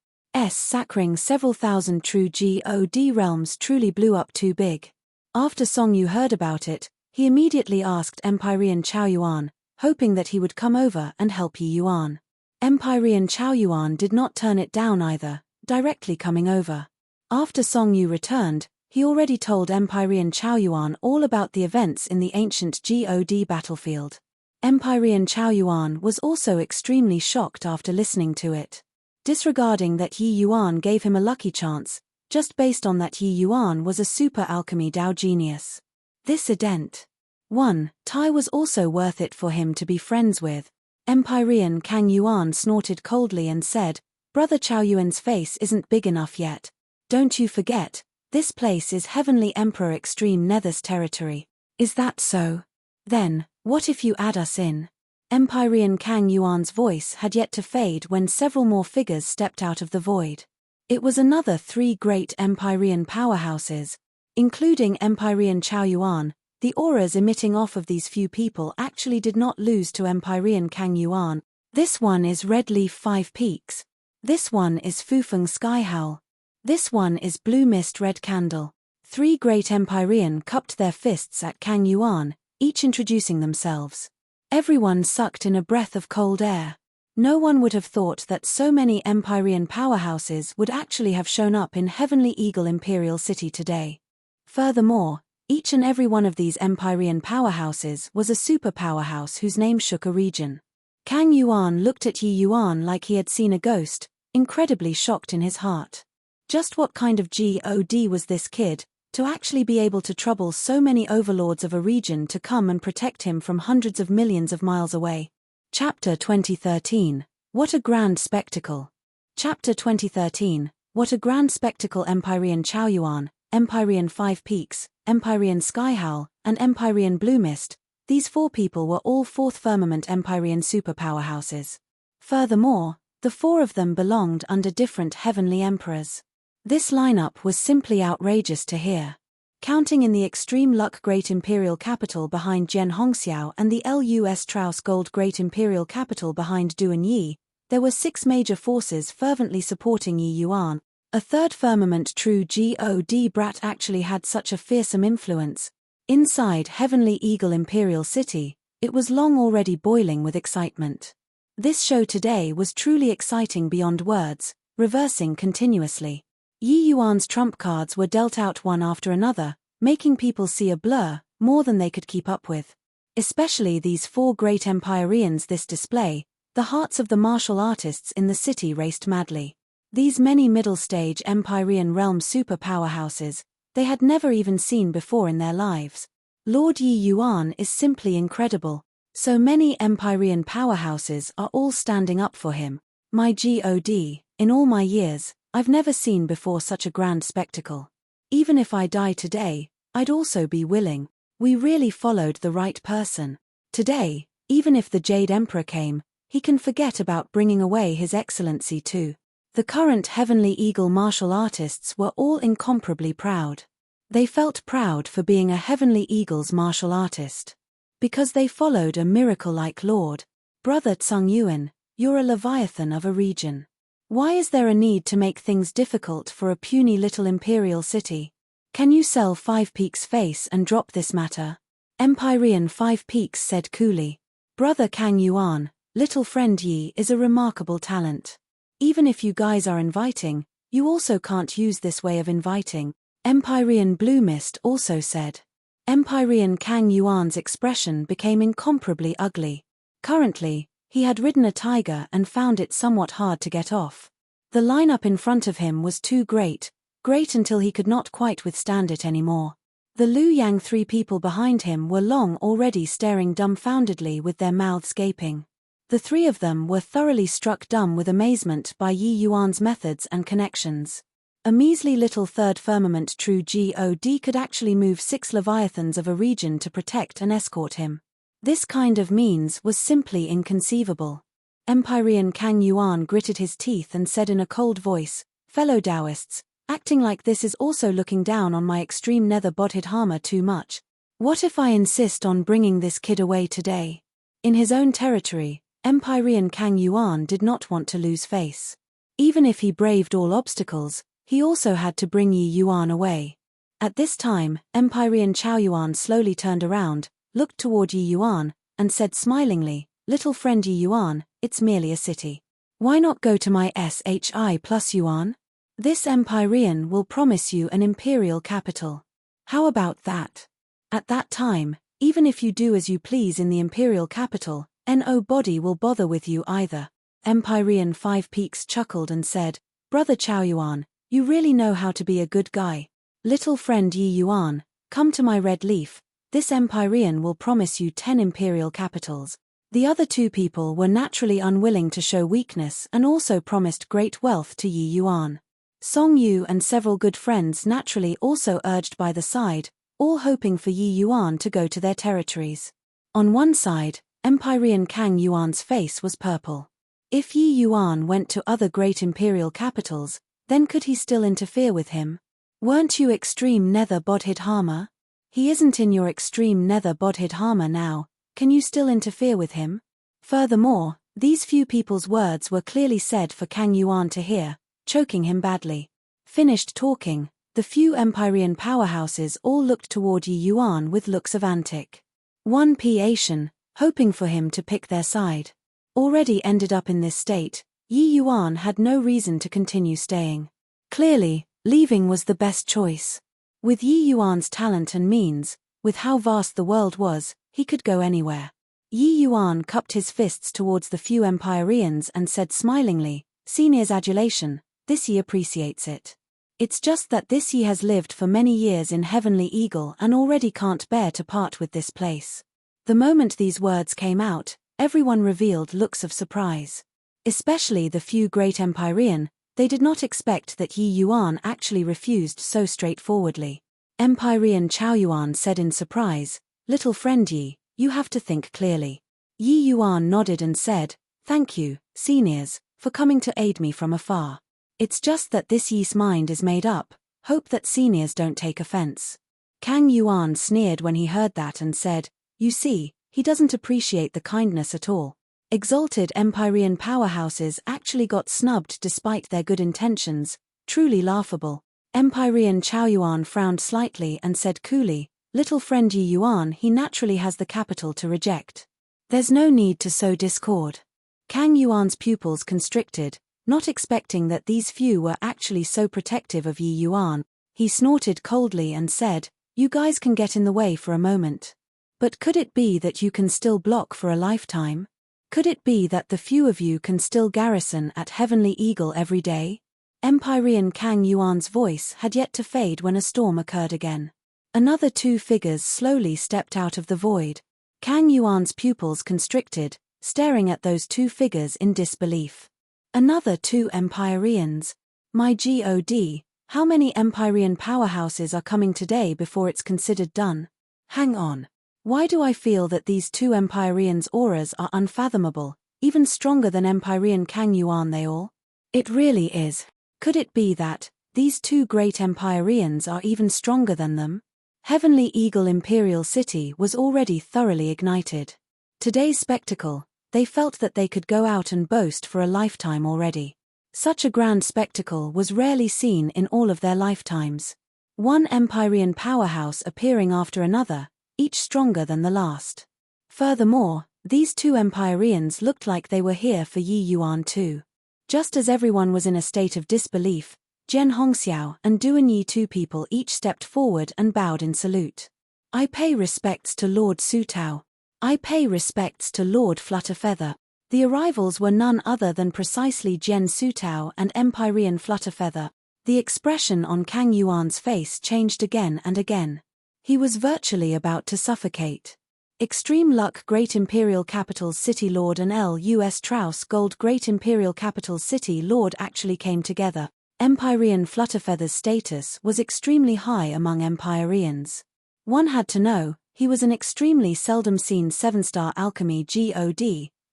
sacring several thousand true god realms truly blew up too big. After Song Yu heard about it, he immediately asked Empyrean Chao Yuan, hoping that he would come over and help Yi Yuan. Empyrean Chao Yuan did not turn it down either, directly coming over. After Song Yu returned, he already told Empyrean Chao Yuan all about the events in the ancient god battlefield. Empyrean Chao Yuan was also extremely shocked after listening to it. Disregarding that Yi Yuan gave him a lucky chance, just based on that Yi Yuan was a super alchemy Dao genius. This ident. 1. Tai was also worth it for him to be friends with. Empyrean Kang Yuan snorted coldly and said, "Brother Chao Yuan's face isn't big enough yet. Don't you forget, this place is Heavenly Emperor Extreme Nether's territory." "Is that so? Then, what if you add us in?" Empyrean Kang Yuan's voice had yet to fade when several more figures stepped out of the void. It was another 3 great Empyrean powerhouses, including Empyrean Chao Yuan. The auras emitting off of these few people actually did not lose to Empyrean Kang Yuan. This one is Red Leaf 5 Peaks. This one is Fufeng Sky Howl. This one is Blue Mist Red Candle. 3 great Empyrean cupped their fists at Kang Yuan, each introducing themselves. Everyone sucked in a breath of cold air. No one would have thought that so many Empyrean powerhouses would actually have shown up in Heavenly Eagle Imperial City today. Furthermore, each and every one of these Empyrean powerhouses was a super powerhouse whose name shook a region. Kang Yuan looked at Yi Yuan like he had seen a ghost, incredibly shocked in his heart. Just what kind of god was this kid, to actually be able to trouble so many overlords of a region to come and protect him from hundreds of millions of miles away? Chapter 2013, What a Grand Spectacle. Chapter 2013, What a Grand Spectacle. Empyrean Chaoyuan, Empyrean Five Peaks, Empyrean Skyhowl, and Empyrean Blue Mist, these four people were all fourth firmament Empyrean superpowerhouses. Furthermore, the four of them belonged under different heavenly emperors. This lineup was simply outrageous to hear. Counting in the extreme luck Great Imperial Capital behind Jian Hongxiao and the Lus Traus Gold Great Imperial Capital behind Du and Yi, there were 6 major forces fervently supporting Yi Yuan. A third firmament true God brat actually had such a fearsome influence. Inside Heavenly Eagle Imperial City, it was long already boiling with excitement. This show today was truly exciting beyond words, reversing continuously. Yi Yuan's trump cards were dealt out one after another, making people see a blur, more than they could keep up with. Especially these 4 great Empyreans. This display, the hearts of the martial artists in the city raced madly. These many middle-stage Empyrean realm super powerhouses, they had never even seen before in their lives. Lord Yi Yuan is simply incredible. So many Empyrean powerhouses are all standing up for him. My God, in all my years, I've never seen before such a grand spectacle. Even if I die today, I'd also be willing. We really followed the right person. Today, even if the Jade Emperor came, he can forget about bringing away His Excellency too. The current Heavenly Eagle martial artists were all incomparably proud. They felt proud for being a Heavenly Eagle's martial artist. Because they followed a miracle-like Lord. Brother Tsung Yuan, you're a Leviathan of a region. Why is there a need to make things difficult for a puny little imperial city? Can you sell Five Peaks face and drop this matter? Empyrean Five Peaks said coolly. Brother Kang Yuan, little friend Yi is a remarkable talent. Even if you guys are inviting, you also can't use this way of inviting. Empyrean Blue Mist also said. Empyrean Kang Yuan's expression became incomparably ugly. Currently, he had ridden a tiger and found it somewhat hard to get off. The lineup in front of him was too great until he could not quite withstand it anymore. The Liu Yang 3 people behind him were long already staring dumbfoundedly with their mouths gaping. The 3 of them were thoroughly struck dumb with amazement by Yi Yuan's methods and connections. A measly little third firmament true God could actually move 6 Leviathans of a region to protect and escort him. This kind of means was simply inconceivable. Empyrean Kang Yuan gritted his teeth and said in a cold voice, fellow Taoists, acting like this is also looking down on my extreme nether bodhidharma too much. What if I insist on bringing this kid away today? In his own territory, Empyrean Kang Yuan did not want to lose face. Even if he braved all obstacles, he also had to bring Yi Yuan away. At this time, Empyrean Chaoyuan slowly turned around, looked toward Yi Yuan, and said smilingly, little friend Yi Yuan, it's merely a city. Why not go to my SHI plus Yuan? This Empyrean will promise you an imperial capital. How about that? At that time, even if you do as you please in the imperial capital, nobody will bother with you either. Empyrean Five Peaks chuckled and said, Brother Chaoyuan, you really know how to be a good guy. Little friend Yi Yuan, come to my red leaf. This Empyrean will promise you 10 imperial capitals. The other 2 people were naturally unwilling to show weakness and also promised great wealth to Yi Yuan. Song Yu and several good friends naturally also urged by the side, all hoping for Yi Yuan to go to their territories. On one side, Empyrean Kang Yuan's face was purple. If Yi Yuan went to other great imperial capitals, then could he still interfere with him? Weren't you extreme nether bodhidharma? He isn't in your extreme nether bodhidharma now, can you still interfere with him? Furthermore, these few people's words were clearly said for Kang Yuan to hear, choking him badly. Finished talking, the few Empyrean powerhouses all looked toward Yi Yuan with looks of antic. 1p Asian, hoping for him to pick their side. Already ended up in this state, Yi Yuan had no reason to continue staying. Clearly, leaving was the best choice. With Yi Yuan's talent and means, with how vast the world was, he could go anywhere. Yi Yuan cupped his fists towards the few Empyreans and said smilingly, Senior's adulation, this Yi appreciates it. It's just that this Yi has lived for many years in Heavenly Eagle and already can't bear to part with this place. The moment these words came out, Everyone revealed looks of surprise. Especially the few great Empyrean, they did not expect that Yi Yuan actually refused so straightforwardly. Empyrean Chao Yuan said in surprise, "Little friend Yi, you have to think clearly." Yi Yuan nodded and said, "Thank you, seniors, for coming to aid me from afar. It's just that this Yi's mind is made up, hope that seniors don't take offense." Kang Yuan sneered when he heard that and said, "You see, he doesn't appreciate the kindness at all." Exalted Empyrean powerhouses actually got snubbed despite their good intentions, truly laughable. Empyrean Chao Yuan frowned slightly and said coolly, "Little friend Yi Yuan, he naturally has the capital to reject. There's no need to sow discord." Kang Yuan's pupils constricted, not expecting that these few were actually so protective of Yi Yuan. He snorted coldly and said, "You guys can get in the way for a moment. But could it be that you can still block for a lifetime? Could it be that the few of you can still garrison at Heavenly Eagle every day?" Empyrean Kang Yuan's voice had yet to fade when a storm occurred again. Another two figures slowly stepped out of the void. Kang Yuan's pupils constricted, staring at those two figures in disbelief. Another two Empyreans. My God, how many Empyrean powerhouses are coming today before it's considered done? Hang on. Why do I feel that these two Empyreans' auras are unfathomable, even stronger than Empyrean Kang Yuan they all? It really is. Could it be that these two great Empyreans are even stronger than them? Heavenly Eagle Imperial City was already thoroughly ignited. Today's spectacle, they felt that they could go out and boast for a lifetime already. Such a grand spectacle was rarely seen in all of their lifetimes. One Empyrean powerhouse appearing after another, each stronger than the last. Furthermore, these two Empyreans looked like they were here for Yi Yuan too. Just as everyone was in a state of disbelief, Jian Hongxiao and Duan Yi, two people each stepped forward and bowed in salute. "I pay respects to Lord Sutao. I pay respects to Lord Flutterfeather." The arrivals were none other than precisely Jian Sutao and Empyrean Flutterfeather. The expression on Kang Yuan's face changed again and again. He was virtually about to suffocate. Extreme Luck Great Imperial Capital City Lord and L.U.S. Traus Gold Great Imperial Capital City Lord actually came together. Empyrean Flutterfeather's status was extremely high among Empyreans. One had to know, he was an extremely seldom seen 7-star alchemy god,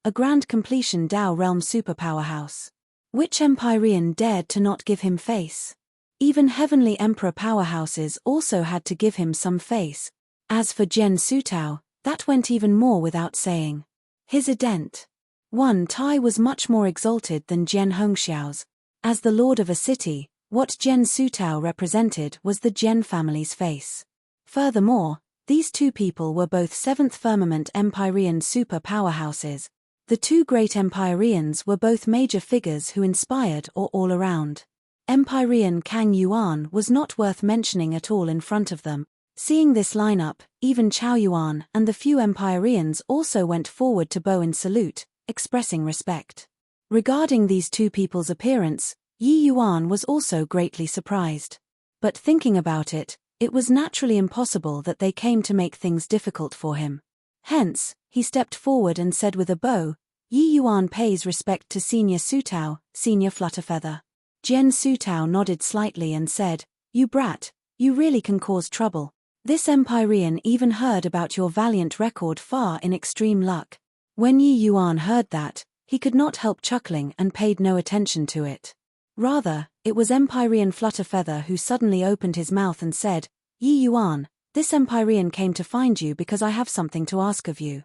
a grand completion Dao realm superpowerhouse. Which Empyrean dared to not give him face? Even Heavenly Emperor powerhouses also had to give him some face. As for Jian Sutao, that went even more without saying. His ident. One Tai was much more exalted than Jian Hongxiao's. As the lord of a city, what Jian Sutao represented was the Jian family's face. Furthermore, these two people were both 7th firmament Empyrean super powerhouses. The two great Empyreans were both major figures who inspired all around. Empyrean Kang Yuan was not worth mentioning at all in front of them. Seeing this lineup, even Chao Yuan and the few Empyreans also went forward to bow in salute, expressing respect. Regarding these two people's appearance, Yi Yuan was also greatly surprised. But thinking about it, it was naturally impossible that they came to make things difficult for him. Hence, he stepped forward and said with a bow, "Yi Yuan pays respect to Senior Sutao, Senior Flutterfeather." Jian Sutao nodded slightly and said, "You brat, you really can cause trouble. This Empyrean even heard about your valiant record far in extreme luck." When Yi Yuan heard that, he could not help chuckling and paid no attention to it. Rather, it was Empyrean Flutterfeather who suddenly opened his mouth and said, "Yi Yuan, this Empyrean came to find you because I have something to ask of you."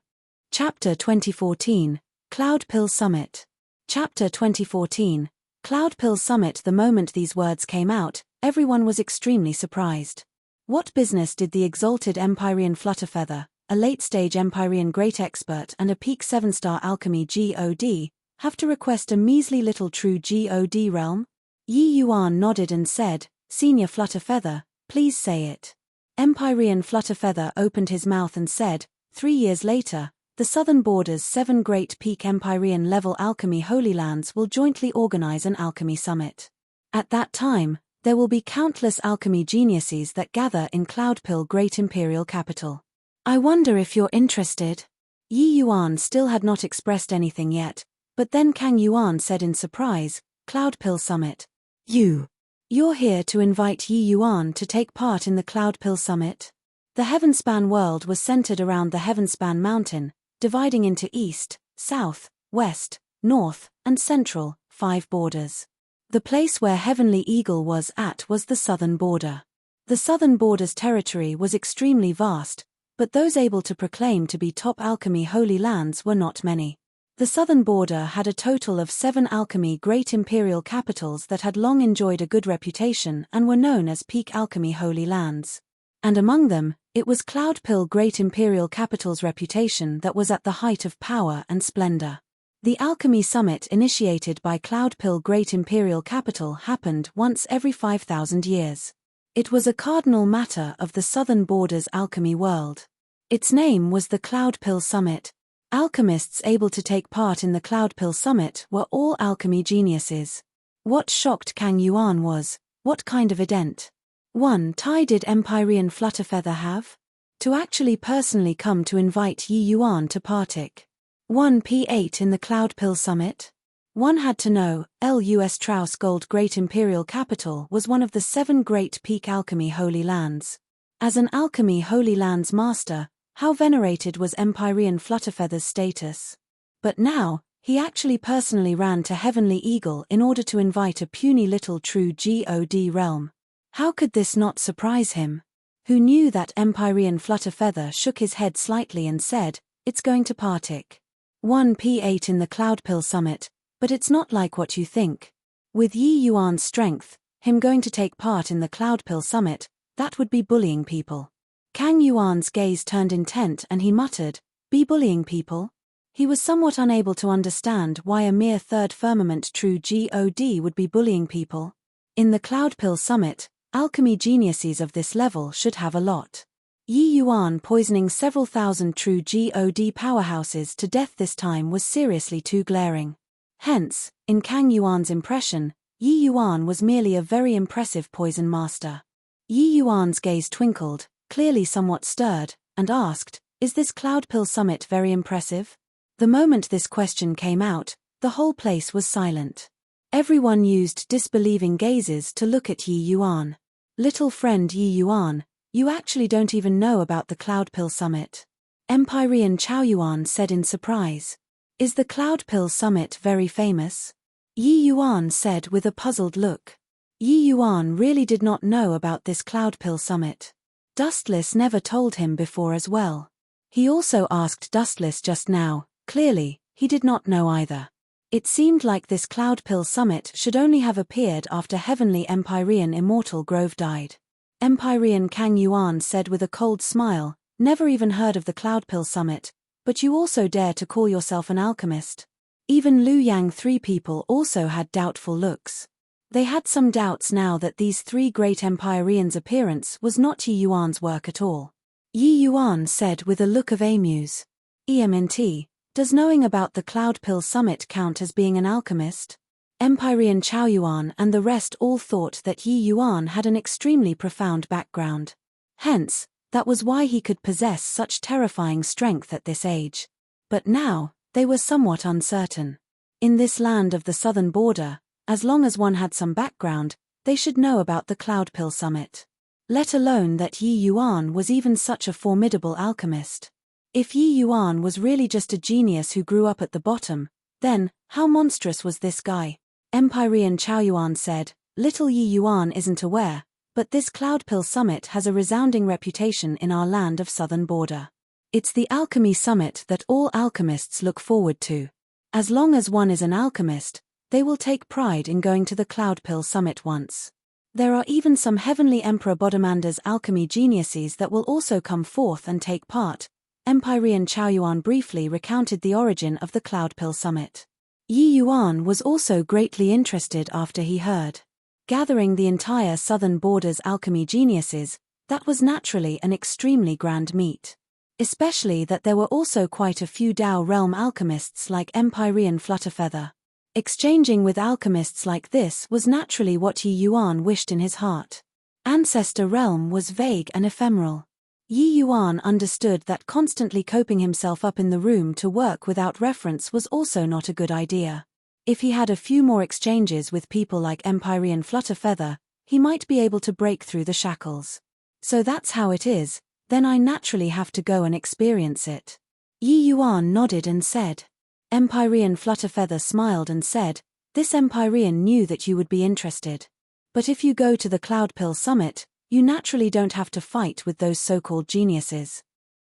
Chapter 2014, Cloud Pill Summit. Chapter 2014, Cloud Pill Summit. The moment these words came out, everyone was extremely surprised. What business did the exalted Empyrean Flutterfeather, a late-stage Empyrean great expert and a peak 7-star alchemy god, have to request a measly little true god realm? Yi Yuan nodded and said, "Senior Flutterfeather, please say it." Empyrean Flutterfeather opened his mouth and said, 3 years later, the southern border's 7 great peak Empyrean level alchemy holy lands will jointly organize an alchemy summit. At that time, there will be countless alchemy geniuses that gather in Cloudpill Great Imperial Capital. I wonder if you're interested. Yi Yuan still had not expressed anything yet, but then Kang Yuan said in surprise, Cloudpill Summit. You're here to invite Yi Yuan to take part in the Cloudpill Summit? The Heavenspan world was centered around the Heavenspan mountain, dividing into east, south, west, north, and central, 5 borders. The place where Heavenly Eagle was at was the southern border. The southern border's territory was extremely vast, but those able to proclaim to be top alchemy holy lands were not many. The southern border had a total of 7 alchemy great imperial capitals that had long enjoyed a good reputation and were known as peak alchemy holy lands. And among them, it was Cloudpill Great Imperial Capital's reputation that was at the height of power and splendor. The Alchemy Summit initiated by Cloudpill Great Imperial Capital happened once every 5,000 years. It was a cardinal matter of the southern border's alchemy world. Its name was the Cloudpill Summit. Alchemists able to take part in the Cloudpill Summit were all alchemy geniuses. What shocked Kang Yuan was, what kind of event? 1. Tai did Empyrean Flutterfeather have? To actually personally come to invite Yi Yuan to partake. 1 P8 in the Cloudpill Summit? One had to know, Lus Strauss Gold Great Imperial Capital was one of the 7 great peak alchemy holy lands. As an alchemy holy lands master, how venerated was Empyrean Flutterfeather's status? But now, he actually personally ran to Heavenly Eagle in order to invite a puny little true god realm. How could this not surprise him? Who knew that Empyrean Flutterfeather shook his head slightly and said, it's going to partake. 1 P8 in the Cloudpill Summit, but it's not like what you think. With Yi Yuan's strength, him going to take part in the Cloudpill Summit, that would be bullying people. Kang Yuan's gaze turned intent and he muttered, be bullying people? He was somewhat unable to understand why a mere third firmament true god would be bullying people. In the Cloudpill Summit, alchemy geniuses of this level should have a lot. Yi Yuan poisoning several thousand true god powerhouses to death this time was seriously too glaring. Hence, in Kang Yuan's impression, Yi Yuan was merely a very impressive poison master. Yi Yuan's gaze twinkled, clearly somewhat stirred, and asked, is this Cloudpill Summit very impressive? The moment this question came out, the whole place was silent. Everyone used disbelieving gazes to look at Yi Yuan. Little friend Yi Yuan, you actually don't even know about the Cloudpill Summit. Empyrean Chaoyuan said in surprise. Is the Cloudpill Summit very famous? Yi Yuan said with a puzzled look. Yi Yuan really did not know about this Cloudpill Summit. Dustless never told him before as well. He also asked Dustless just now, clearly, he did not know either. It seemed like this Cloudpill Summit should only have appeared after Heavenly Empyrean Immortal Grove died. Empyrean Kang Yuan said with a cold smile, never even heard of the Cloudpill Summit, but you also dare to call yourself an alchemist. Even Liu Yang 3 people also had doubtful looks. They had some doubts now that these 3 great Empyreans' appearance was not Yi Yuan's work at all. Yi Yuan said with a look of amuse. EMNT, does knowing about the Cloudpill Summit count as being an alchemist? Empyrean Chaoyuan and the rest all thought that Yi Yuan had an extremely profound background. Hence, that was why he could possess such terrifying strength at this age. But now, they were somewhat uncertain. In this land of the southern border, as long as one had some background, they should know about the Cloudpill Summit. Let alone that Yi Yuan was even such a formidable alchemist. If Yi Yuan was really just a genius who grew up at the bottom, then, how monstrous was this guy? Empyrean Chaoyuan said, little Yi Yuan isn't aware, but this Cloudpill Summit has a resounding reputation in our land of southern border. It's the alchemy summit that all alchemists look forward to. As long as one is an alchemist, they will take pride in going to the Cloudpill Summit once. There are even some Heavenly Emperor Bodomander's alchemy geniuses that will also come forth and take part. Empyrean Chaoyuan briefly recounted the origin of the Cloudpill Summit. Yi Yuan was also greatly interested after he heard. Gathering the entire southern border's alchemy geniuses, that was naturally an extremely grand meet. Especially that there were also quite a few Dao realm alchemists like Empyrean Flutterfeather. Exchanging with alchemists like this was naturally what Yi Yuan wished in his heart. Ancestor realm was vague and ephemeral. Yi Yuan understood that constantly coping himself up in the room to work without reference was also not a good idea. If he had a few more exchanges with people like Empyrean Flutterfeather, he might be able to break through the shackles. So that's how it is, then I naturally have to go and experience it. Yi Yuan nodded and said. Empyrean Flutterfeather smiled and said, this Empyrean knew that you would be interested. But if you go to the Cloudpill Summit, you naturally don't have to fight with those so-called geniuses.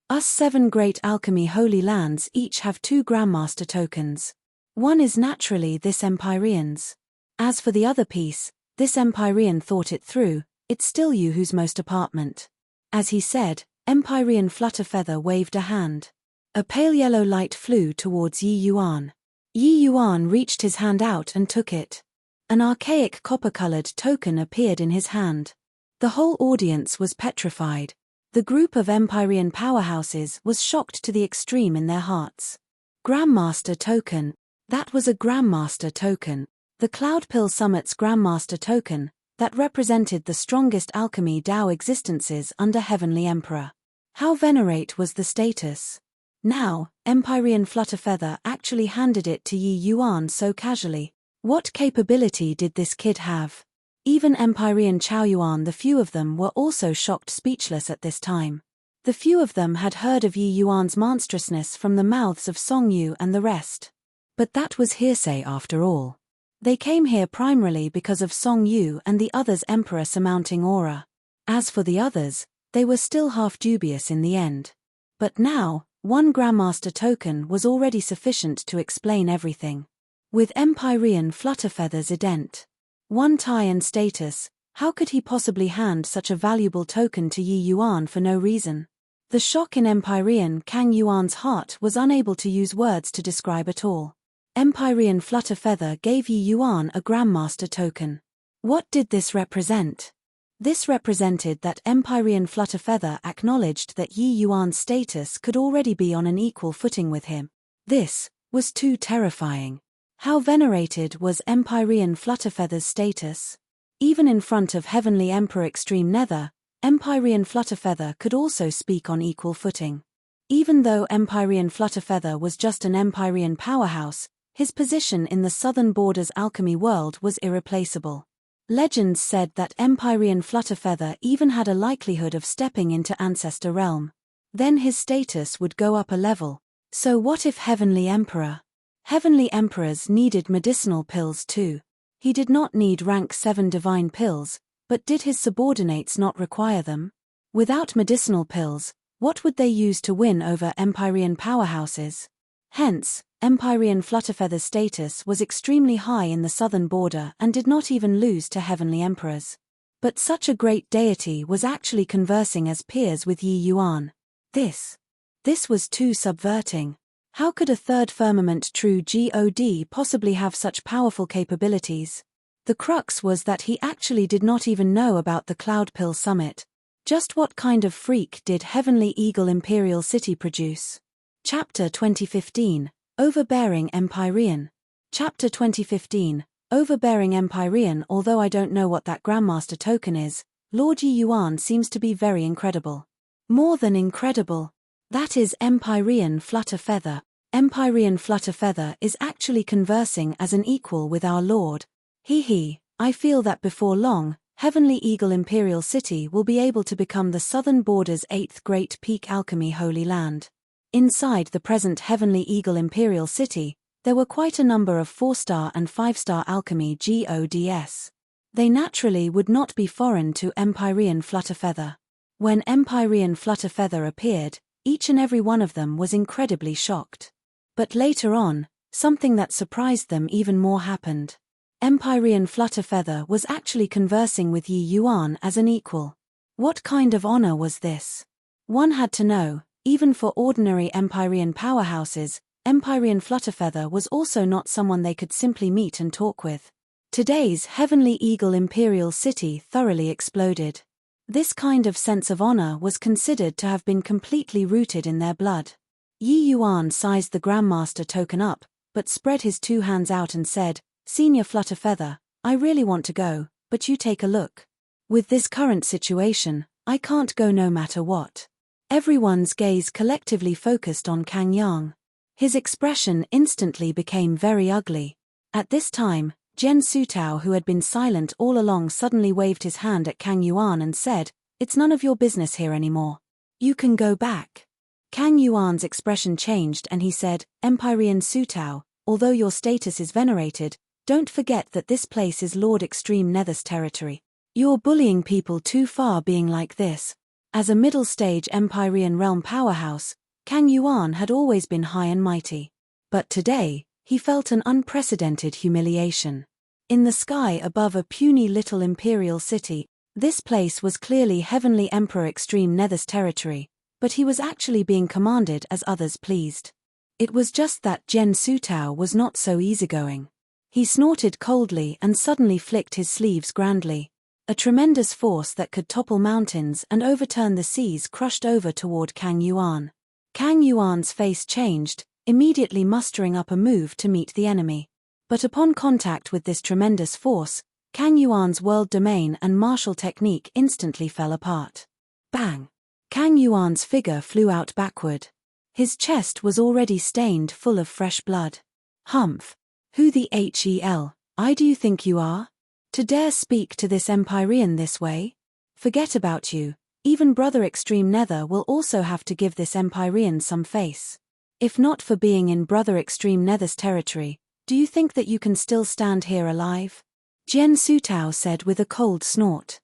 Us 7 great alchemy holy lands each have 2 Grandmaster tokens. One is naturally this Empyrean's. As for the other piece, this Empyrean thought it through, it's still you who's most apartment. As he said, Empyrean Flutterfeather waved a hand. A pale yellow light flew towards Yi Yuan. Yi Yuan reached his hand out and took it. An archaic copper-colored token appeared in his hand. The whole audience was petrified. The group of Empyrean powerhouses was shocked to the extreme in their hearts. Grandmaster token. That was a Grandmaster token. The Cloudpill Summit's Grandmaster token, that represented the strongest alchemy Dao existences under Heavenly Emperor. How venerate was the status? Now, Empyrean Flutterfeather actually handed it to Yi Yuan so casually. What capability did this kid have? Even Empyrean Chaoyuan, the few of them were also shocked speechless at this time. The few of them had heard of Yi Yuan's monstrousness from the mouths of Song Yu and the rest. But that was hearsay after all. They came here primarily because of Song Yu and the others' emperor surmounting aura. As for the others, they were still half dubious in the end. But now, 1 Grandmaster token was already sufficient to explain everything. With Empyrean Flutterfeather's ident. 1 tie and status, how could he possibly hand such a valuable token to Yi Yuan for no reason? The shock in Empyrean Kang Yuan's heart was unable to use words to describe at all. Empyrean Flutterfeather gave Yi Yuan a Grandmaster token. What did this represent? This represented that Empyrean Flutterfeather acknowledged that Yi Yuan's status could already be on an equal footing with him. This was too terrifying. How venerated was Empyrean Flutterfeather's status? Even in front of Heavenly Emperor Extreme Nether, Empyrean Flutterfeather could also speak on equal footing. Even though Empyrean Flutterfeather was just an Empyrean powerhouse, his position in the southern borders alchemy world was irreplaceable. Legends said that Empyrean Flutterfeather even had a likelihood of stepping into Ancestor Realm. Then his status would go up a level. So what if Heavenly Emperor? Heavenly Emperors needed medicinal pills too. He did not need rank 7 divine pills, but did his subordinates not require them? Without medicinal pills, what would they use to win over Empyrean powerhouses? Hence, Empyrean Flutterfeather's status was extremely high in the southern border and did not even lose to Heavenly Emperors. But such a great deity was actually conversing as peers with Yi Yuan. This was too subverting. How could a third firmament true God possibly have such powerful capabilities? The crux was that he actually did not even know about the Cloudpill Summit. Just what kind of freak did Heavenly Eagle Imperial City produce? Chapter 2015, Overbearing Empyrean. Chapter 2015, Overbearing Empyrean. Although I don't know what that Grandmaster token is, Lord Yi Yuan seems to be very incredible. More than incredible. That is Empyrean Flutterfeather. Empyrean Flutterfeather is actually conversing as an equal with our Lord. I feel that before long, Heavenly Eagle Imperial City will be able to become the southern border's 8th great peak alchemy holy land. Inside the present Heavenly Eagle Imperial City, there were quite a number of 4-star and 5-star alchemy gods. They naturally would not be foreign to Empyrean Flutterfeather. When Empyrean Flutterfeather appeared, each and every one of them was incredibly shocked. But later on, something that surprised them even more happened. Empyrean Flutterfeather was actually conversing with Yi Yuan as an equal. What kind of honor was this? One had to know, even for ordinary Empyrean powerhouses, Empyrean Flutterfeather was also not someone they could simply meet and talk with. Today's Heavenly Eagle Imperial City thoroughly exploded. This kind of sense of honor was considered to have been completely rooted in their blood. Yi Yuan sized the Grandmaster token up, but spread his 2 hands out and said, Senior Flutterfeather, I really want to go, but you take a look. With this current situation, I can't go no matter what. Everyone's gaze collectively focused on Kang Yang. His expression instantly became very ugly. At this time, Jen Sutao, who had been silent all along, suddenly waved his hand at Kang Yuan and said, "It's none of your business here anymore. You can go back." Kang Yuan's expression changed and he said, "Empyrean Sutao, although your status is venerated, don't forget that this place is Lord Extreme Nether's territory. You're bullying people too far being like this." As a middle-stage Empyrean realm powerhouse, Kang Yuan had always been high and mighty. But today, he felt an unprecedented humiliation. In the sky above a puny little imperial city, this place was clearly Heavenly Emperor Extreme Nether's territory, but he was actually being commanded as others pleased. It was just that Jen Sutao was not so easygoing. He snorted coldly and suddenly flicked his sleeves grandly. A tremendous force that could topple mountains and overturn the seas crushed over toward Kang Yuan. Kang Yuan's face changed, immediately mustering up a move to meet the enemy. But upon contact with this tremendous force, Kang Yuan's world domain and martial technique instantly fell apart. Bang! Kang Yuan's figure flew out backward. His chest was already stained full of fresh blood. "Humph! Who the hell do you think you are? To dare speak to this Empyrean this way? Forget about you, even Brother Extreme Nether will also have to give this Empyrean some face. If not for being in Brother Extreme Nether's territory, do you think that you can still stand here alive?" Jen Sutao said with a cold snort.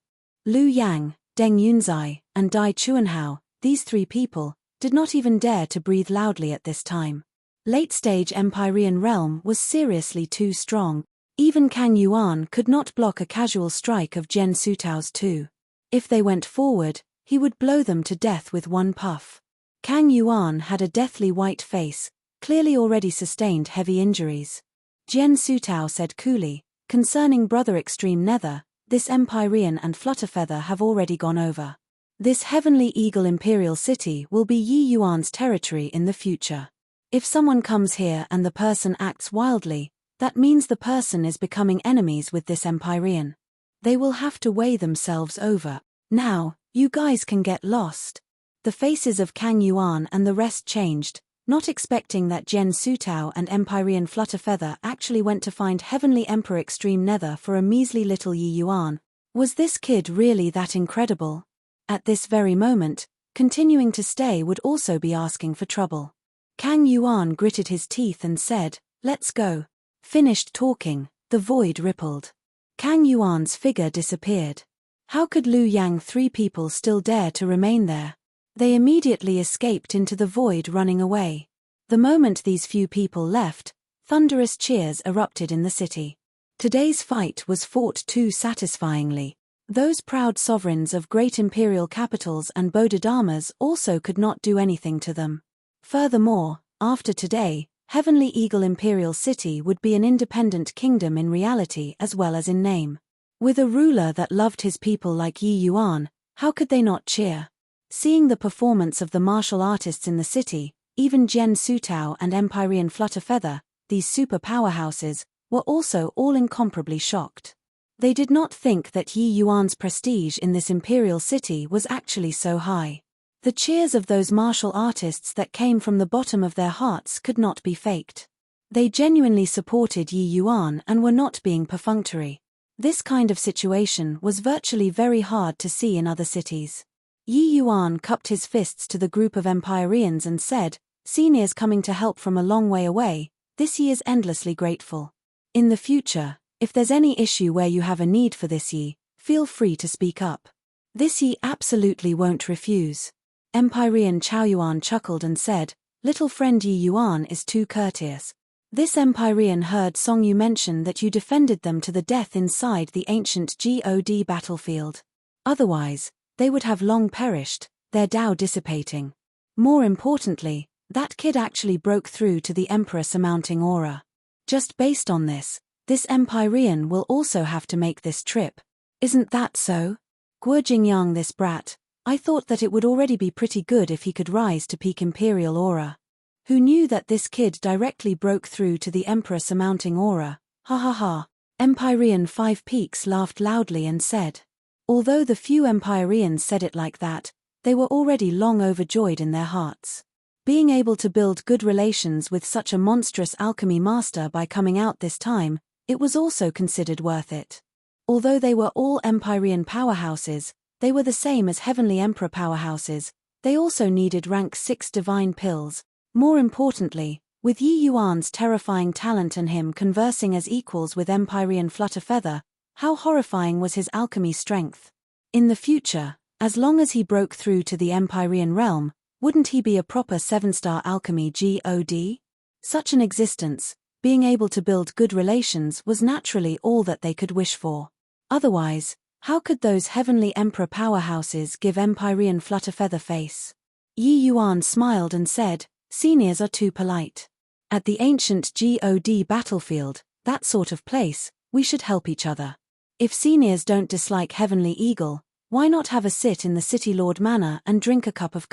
Lu Yang, Deng Yunzai, and Dai Chuanhao, these three people, did not even dare to breathe loudly at this time. Late-stage Empyrean realm was seriously too strong. Even Kang Yuan could not block a casual strike of Jen Sutao's two. If they went forward, he would blow them to death with one puff. Kang Yuan had a deathly white face, clearly already sustained heavy injuries. Jen Sutao said coolly, "Concerning Brother Extreme Nether, this Empyrean and Flutterfeather have already gone over. This Heavenly Eagle Imperial City will be Yi Yuan's territory in the future. If someone comes here and the person acts wildly, that means the person is becoming enemies with this Empyrean. They will have to weigh themselves over. Now, you guys can get lost." The faces of Kang Yuan and the rest changed, not expecting that Jen Sutao and Empyrean Flutterfeather actually went to find Heavenly Emperor Extreme Nether for a measly little Yi Yuan. Was this kid really that incredible? At this very moment, continuing to stay would also be asking for trouble. Kang Yuan gritted his teeth and said, "Let's go." Finished talking, the void rippled. Kang Yuan's figure disappeared. How could Lu Yang three people still dare to remain there? They immediately escaped into the void, running away. The moment these few people left, thunderous cheers erupted in the city. Today's fight was fought too satisfyingly. Those proud sovereigns of great imperial capitals and Bodhidharmas also could not do anything to them. Furthermore, after today, Heavenly Eagle Imperial City would be an independent kingdom in reality as well as in name. With a ruler that loved his people like Yi Yuan, how could they not cheer? Seeing the performance of the martial artists in the city, even Jen Sutao and Empyrean Flutterfeather, these super powerhouses, were also all incomparably shocked. They did not think that Yi Yuan's prestige in this imperial city was actually so high. The cheers of those martial artists that came from the bottom of their hearts could not be faked. They genuinely supported Yi Yuan and were not being perfunctory. This kind of situation was virtually very hard to see in other cities. Yi Yuan cupped his fists to the group of Empyreans and said, "Seniors coming to help from a long way away, this Yi is endlessly grateful. In the future, if there's any issue where you have a need for this Yi, feel free to speak up. This Yi absolutely won't refuse." Empyrean Chaoyuan chuckled and said, "Little friend Yi Yuan is too courteous. This Empyrean heard Song you mention that you defended them to the death inside the ancient God battlefield. Otherwise, they would have long perished, their Tao dissipating. More importantly, that kid actually broke through to the Emperor surmounting aura. Just based on this Empyrean will also have to make this trip. Isn't that so? Guojingyang, this brat, I thought that it would already be pretty good if he could rise to peak Imperial aura. Who knew that this kid directly broke through to the Emperor surmounting aura? Ha ha ha." Empyrean Five Peaks laughed loudly and said. Although the few Empyreans said it like that, they were already long overjoyed in their hearts. Being able to build good relations with such a monstrous alchemy master by coming out this time, it was also considered worth it. Although they were all Empyrean powerhouses, they were the same as Heavenly Emperor powerhouses, they also needed rank 6 divine pills. More importantly, with Yi Yuan's terrifying talent and him conversing as equals with Empyrean Flutterfeather, how horrifying was his alchemy strength. In the future, as long as he broke through to the Empyrean realm, wouldn't he be a proper 7-star alchemy god? Such an existence, being able to build good relations was naturally all that they could wish for. Otherwise, how could those Heavenly Emperor powerhouses give Empyrean Flutterfeather face? Yi Yuan smiled and said, "Seniors are too polite. At the ancient god battlefield, that sort of place, we should help each other. If seniors don't dislike Heavenly Eagle, why not have a sit in the City Lord Manor and drink a cup of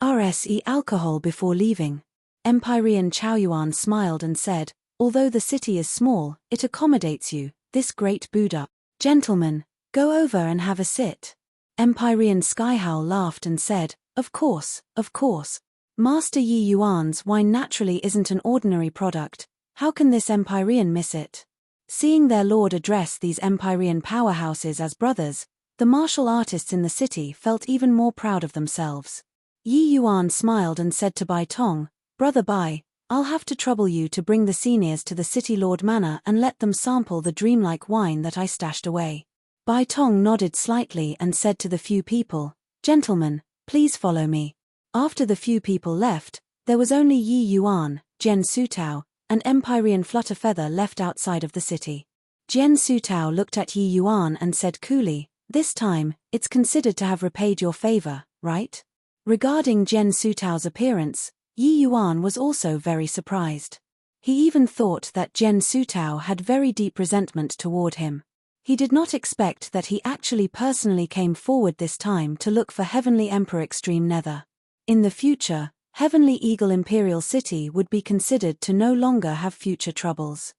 RSE alcohol before leaving?" Empyrean Chaoyuan smiled and said, "Although the city is small, it accommodates you, this great Buddha. Gentlemen, go over and have a sit." Empyrean Skyhowl laughed and said, Of course. Master Yi Yuan's wine naturally isn't an ordinary product, how can this Empyrean miss it?" Seeing their lord address these Empyrean powerhouses as brothers, the martial artists in the city felt even more proud of themselves. Yi Yuan smiled and said to Bai Tong, "Brother Bai, I'll have to trouble you to bring the seniors to the City Lord Manor and let them sample the dreamlike wine that I stashed away." Bai Tong nodded slightly and said to the few people, "Gentlemen, please follow me." After the few people left, there was only Yi Yuan, Jian Sutao, and Empyrean Flutterfeather left outside of the city. Jian Sutao looked at Yi Yuan and said coolly, "This time, it's considered to have repaid your favor, right?" Regarding Jian Sutao's appearance, Yi Yuan was also very surprised. He even thought that Jian Sutao had very deep resentment toward him. He did not expect that he actually personally came forward this time to look for Heavenly Emperor Extreme Nether. In the future, Heavenly Eagle Imperial City would be considered to no longer have future troubles.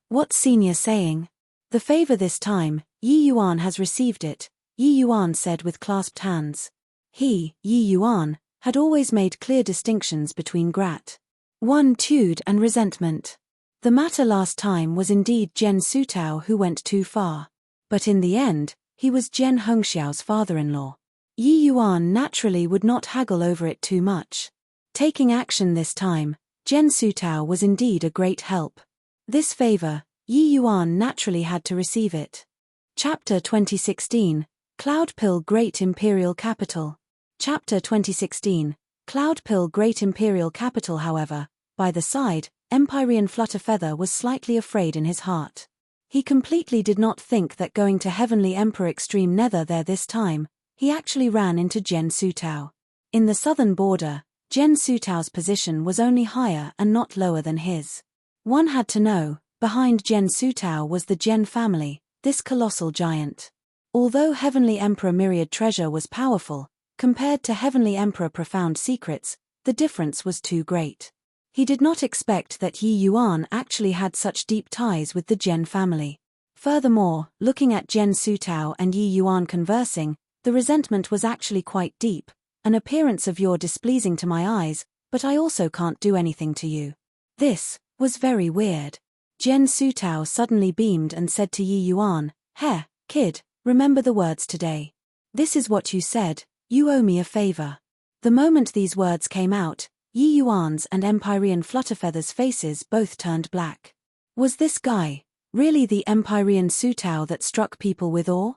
What's senior saying? The favor this time, Yi Yuan has received it, Yi Yuan said with clasped hands. He, Yi Yuan, had always made clear distinctions between gratitude and resentment. The matter last time was indeed Jian Sutao who went too far. But in the end, he was Jian Hongxiao's father-in-law. Yi Yuan naturally would not haggle over it too much. Taking action this time, Jian Sutao was indeed a great help. This favor, Yi Yuan naturally had to receive it. Chapter 2016, Cloudpill Great Imperial Capital. Chapter 2016, Cloudpill Great Imperial Capital. However, by the side, Empyrean Flutterfeather was slightly afraid in his heart. He completely did not think that going to Heavenly Emperor Extreme Nether there this time, he actually ran into Jian Sutao. In the southern border, Jian Sutao's position was only higher and not lower than his. One had to know, behind Jian Sutao was the Jian family, this colossal giant. Although Heavenly Emperor Myriad Treasure was powerful, compared to Heavenly Emperor Profound Secrets, the difference was too great. He did not expect that Yi Yuan actually had such deep ties with the Jian family. Furthermore, looking at Jian Sutao and Yi Yuan conversing, the resentment was actually quite deep, an appearance of you're displeasing to my eyes, but I also can't do anything to you. This was very weird. Jian Sutao suddenly beamed and said to Yi Yuan, kid, remember the words today. This is what you said, you owe me a favor." The moment these words came out, Yi Yuan's and Empyrean Flutterfeather's faces both turned black. Was this guy really the Empyrean Sutao that struck people with awe?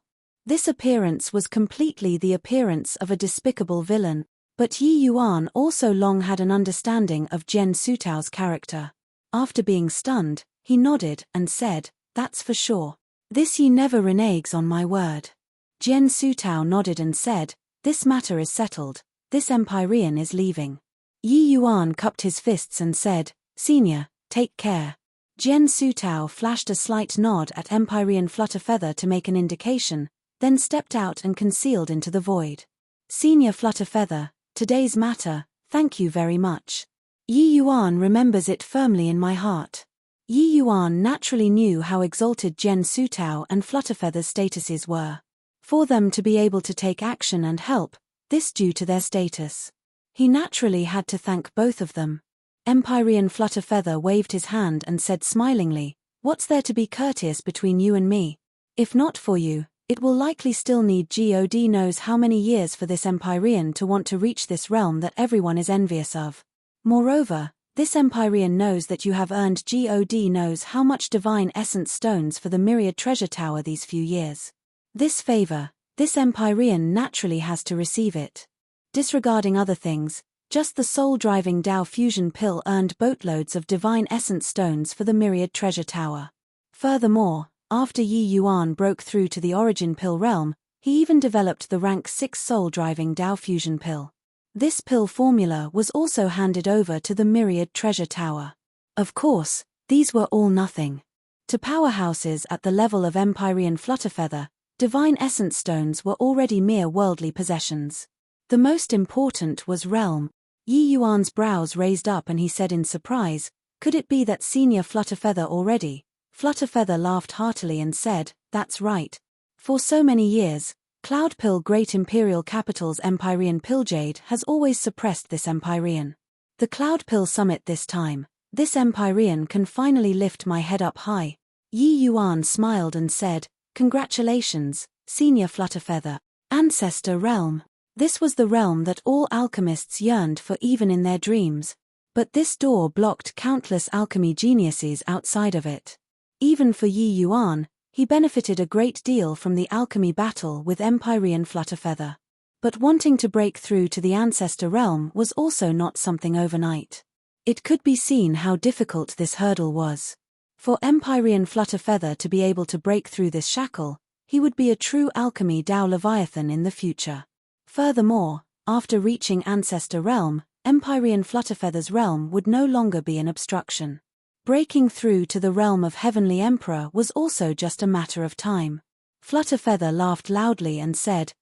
This appearance was completely the appearance of a despicable villain, but Yi Yuan also long had an understanding of Jian Sutao's character. After being stunned, he nodded and said, "That's for sure. This Yi never reneges on my word." Jian Sutao nodded and said, "This matter is settled, this Empyrean is leaving." Yi Yuan cupped his fists and said, "Senior, take care." Jian Sutao flashed a slight nod at Empyrean Flutterfeather to make an indication, then stepped out and concealed into the void. "Senior Flutterfeather, today's matter, thank you very much. Yi Yuan remembers it firmly in my heart." Yi Yuan naturally knew how exalted Jian Sutao and Flutterfeather's statuses were. For them to be able to take action and help, this due to their status. He naturally had to thank both of them. Empyrean Flutterfeather waved his hand and said smilingly, "What's there to be courteous between you and me? If not for you, it will likely still need God knows how many years for this Empyrean to want to reach this realm that everyone is envious of. Moreover, this Empyrean knows that you have earned God knows how much divine essence stones for the myriad treasure tower these few years. This favor, this Empyrean naturally has to receive it. Disregarding other things, just the soul-driving Tao fusion pill earned boatloads of divine essence stones for the myriad treasure tower. Furthermore, after Yi Yuan broke through to the origin pill realm, he even developed the rank 6 soul-driving Tao fusion pill. This pill formula was also handed over to the myriad treasure tower. Of course, these were all nothing. To powerhouses at the level of Empyrean Flutterfeather, divine essence stones were already mere worldly possessions. The most important was realm. Yi Yuan's brows raised up and he said in surprise, "Could it be that senior Flutterfeather already?" Flutterfeather laughed heartily and said, "That's right. For so many years, Cloudpill Great Imperial Capital's Empyrean Pilljade has always suppressed this Empyrean. The Cloudpill Summit this time, this Empyrean can finally lift my head up high." Yi Yuan smiled and said, "Congratulations, Senior Flutterfeather, Ancestor Realm. This was the realm that all alchemists yearned for even in their dreams. But this door blocked countless alchemy geniuses outside of it. Even for Yi Yuan, he benefited a great deal from the alchemy battle with Empyrean Flutterfeather. But wanting to break through to the Ancestor Realm was also not something overnight. It could be seen how difficult this hurdle was. For Empyrean Flutterfeather to be able to break through this shackle, he would be a true alchemy Tao Leviathan in the future. Furthermore, after reaching Ancestor Realm, Empyrean Flutterfeather's realm would no longer be an obstruction. Breaking through to the realm of Heavenly Emperor was also just a matter of time. Flutterfeather laughed loudly and said,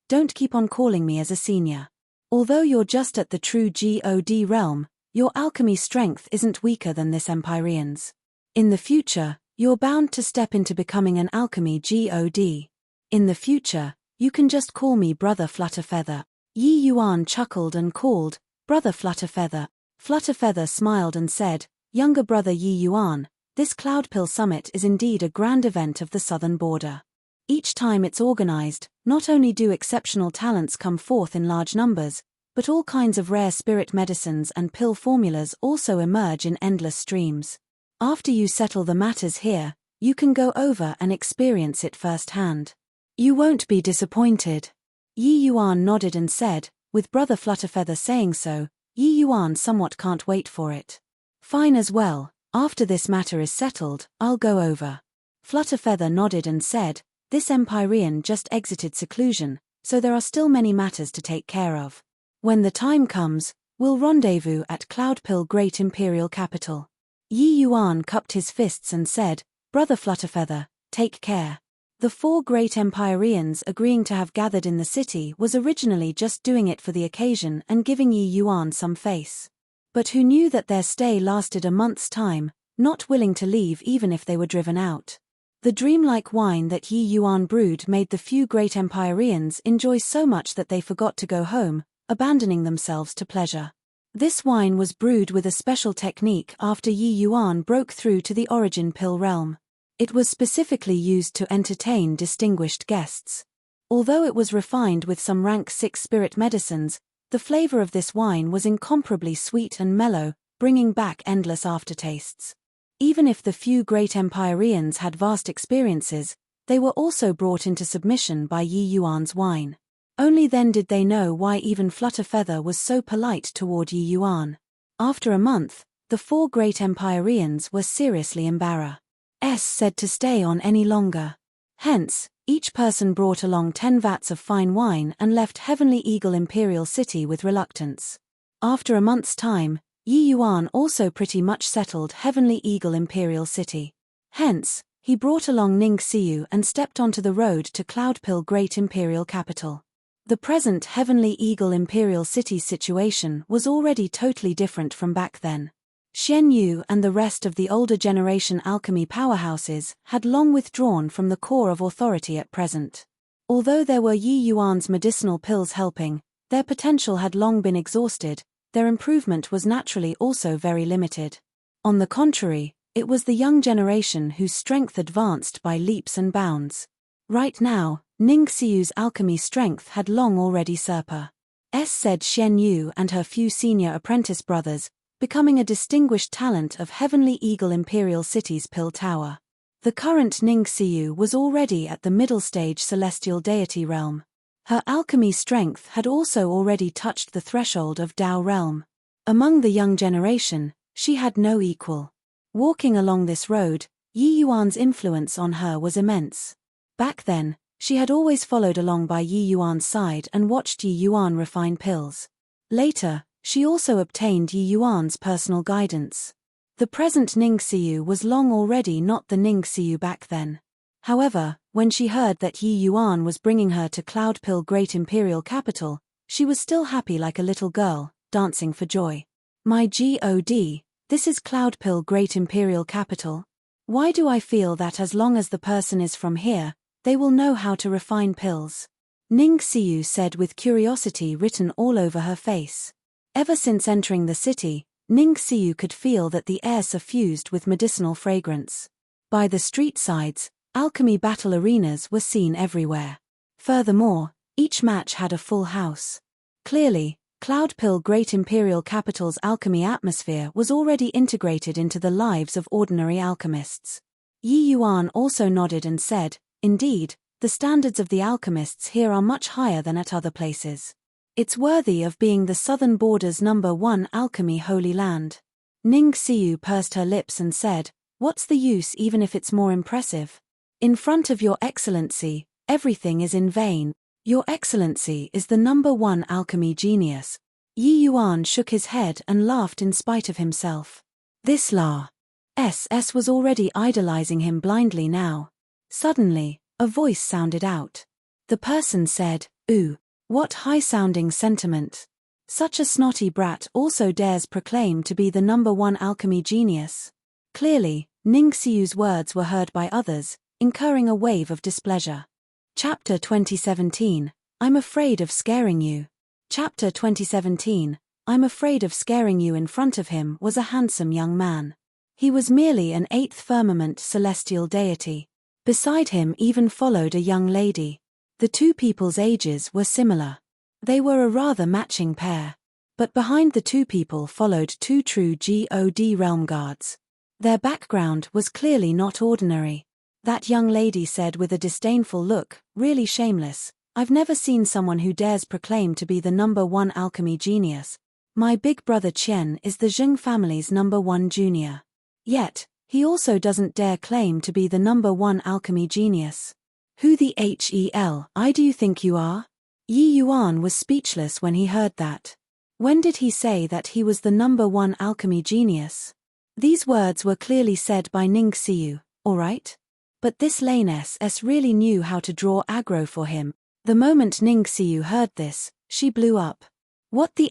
Don't keep on calling me as a senior. Although you're just at the true God realm, your alchemy strength isn't weaker than this Empyrean's. In the future, you're bound to step into becoming an alchemy God. In the future, you can just call me Brother Flutterfeather." Yi Yuan chuckled and called, "Brother Flutterfeather." Flutterfeather smiled and said, "Younger brother Yi Yuan, this Cloudpill Summit is indeed a grand event of the southern border. Each time it's organized, not only do exceptional talents come forth in large numbers, but all kinds of rare spirit medicines and pill formulas also emerge in endless streams. After you settle the matters here, you can go over and experience it firsthand. You won't be disappointed." Yi Yuan nodded and said, with Brother Flutterfeather saying so, Yi Yuan somewhat can't wait for it. "Fine as well, after this matter is settled, I'll go over." Flutterfeather nodded and said, "This Empyrean just exited seclusion, so there are still many matters to take care of. When the time comes, we'll rendezvous at Cloudpill Great Imperial Capital." Yi Yuan cupped his fists and said, "Brother Flutterfeather, take care." The 4 great Empyreans agreeing to have gathered in the city was originally just doing it for the occasion and giving Yi Yuan some face. But who knew that their stay lasted a month's time, not willing to leave even if they were driven out. The dreamlike wine that Yi Yuan brewed made the few great Empyreans enjoy so much that they forgot to go home, abandoning themselves to pleasure. This wine was brewed with a special technique after Yi Yuan broke through to the origin pill realm. It was specifically used to entertain distinguished guests. Although it was refined with some rank 6 spirit medicines, the flavor of this wine was incomparably sweet and mellow, bringing back endless aftertastes. Even if the few great Empyreans had vast experiences, they were also brought into submission by Yi Yuan's wine. Only then did they know why even Flutterfeather was so polite toward Yi Yuan. After a month, the 4 great Empyreans were seriously embarrassed said to stay on any longer. Hence, each person brought along 10 vats of fine wine and left Heavenly Eagle Imperial City with reluctance. After a month's time, Yi Yuan also pretty much settled Heavenly Eagle Imperial City. Hence, he brought along Ning Xiu and stepped onto the road to Cloudpill Great Imperial Capital. The present Heavenly Eagle Imperial City's situation was already totally different from back then. Xian Yu and the rest of the older generation alchemy powerhouses had long withdrawn from the core of authority at present. Although there were Yi Yuan's medicinal pills helping, their potential had long been exhausted, their improvement was naturally also very limited. On the contrary, it was the young generation whose strength advanced by leaps and bounds. Right now, Ning Xiu's alchemy strength had long already surpassed, said Xian Yu and her few senior apprentice brothers, becoming a distinguished talent of Heavenly Eagle Imperial City's Pill Tower. The current Ning Xiu was already at the middle stage celestial deity realm. Her alchemy strength had also already touched the threshold of Tao realm. Among the young generation, she had no equal. Walking along this road, Yi Yuan's influence on her was immense. Back then, she had always followed along by Yi Yuan's side and watched Yi Yuan refine pills. Later, she also obtained Yi Yuan's personal guidance. The present Ning Xiu was long already not the Ning Xiu back then. However, when she heard that Yi Yuan was bringing her to Cloudpill Great Imperial Capital, she was still happy like a little girl, dancing for joy. My God, this is Cloudpill Great Imperial Capital? Why do I feel that as long as the person is from here, they will know how to refine pills? Ning Xiu said with curiosity written all over her face. Ever since entering the city, Ning Xiu could feel that the air suffused with medicinal fragrance. By the street sides, alchemy battle arenas were seen everywhere. Furthermore, each match had a full house. Clearly, Cloudpill Great Imperial Capital's alchemy atmosphere was already integrated into the lives of ordinary alchemists. Yi Yuan also nodded and said, "Indeed, the standards of the alchemists here are much higher than at other places. It's worthy of being the southern border's #1 alchemy holy land." Ning Xiu pursed her lips and said, "What's the use even if it's more impressive? In front of Your Excellency, everything is in vain. Your Excellency is the #1 alchemy genius." Yi Yuan shook his head and laughed in spite of himself. This La S was already idolizing him blindly now. Suddenly, a voice sounded out. The person said, "Ooh, what high-sounding sentiment. Such a snotty brat also dares proclaim to be the #1 alchemy genius." Clearly, Ning Xiu's words were heard by others, incurring a wave of displeasure. Chapter 2017, I'm afraid of scaring you. Chapter 2017, I'm afraid of scaring you. In front of him was a handsome young man. He was merely an 8th firmament celestial deity. Beside him even followed a young lady. The two people's ages were similar. They were a rather matching pair. But behind the two people followed two true God realm guards. Their background was clearly not ordinary. That young lady said with a disdainful look, "Really shameless. I've never seen someone who dares proclaim to be the #1 alchemy genius. My big brother Qian is the Zheng family's #1 junior. Yet, he also doesn't dare claim to be the #1 alchemy genius. Who the hell do you think you are?" Yi Yuan was speechless when he heard that. When did he say that he was the #1 alchemy genius? These words were clearly said by Ning Xiu, alright? But this Lane S really knew how to draw aggro for him. The moment Ning Xiu heard this, she blew up. What the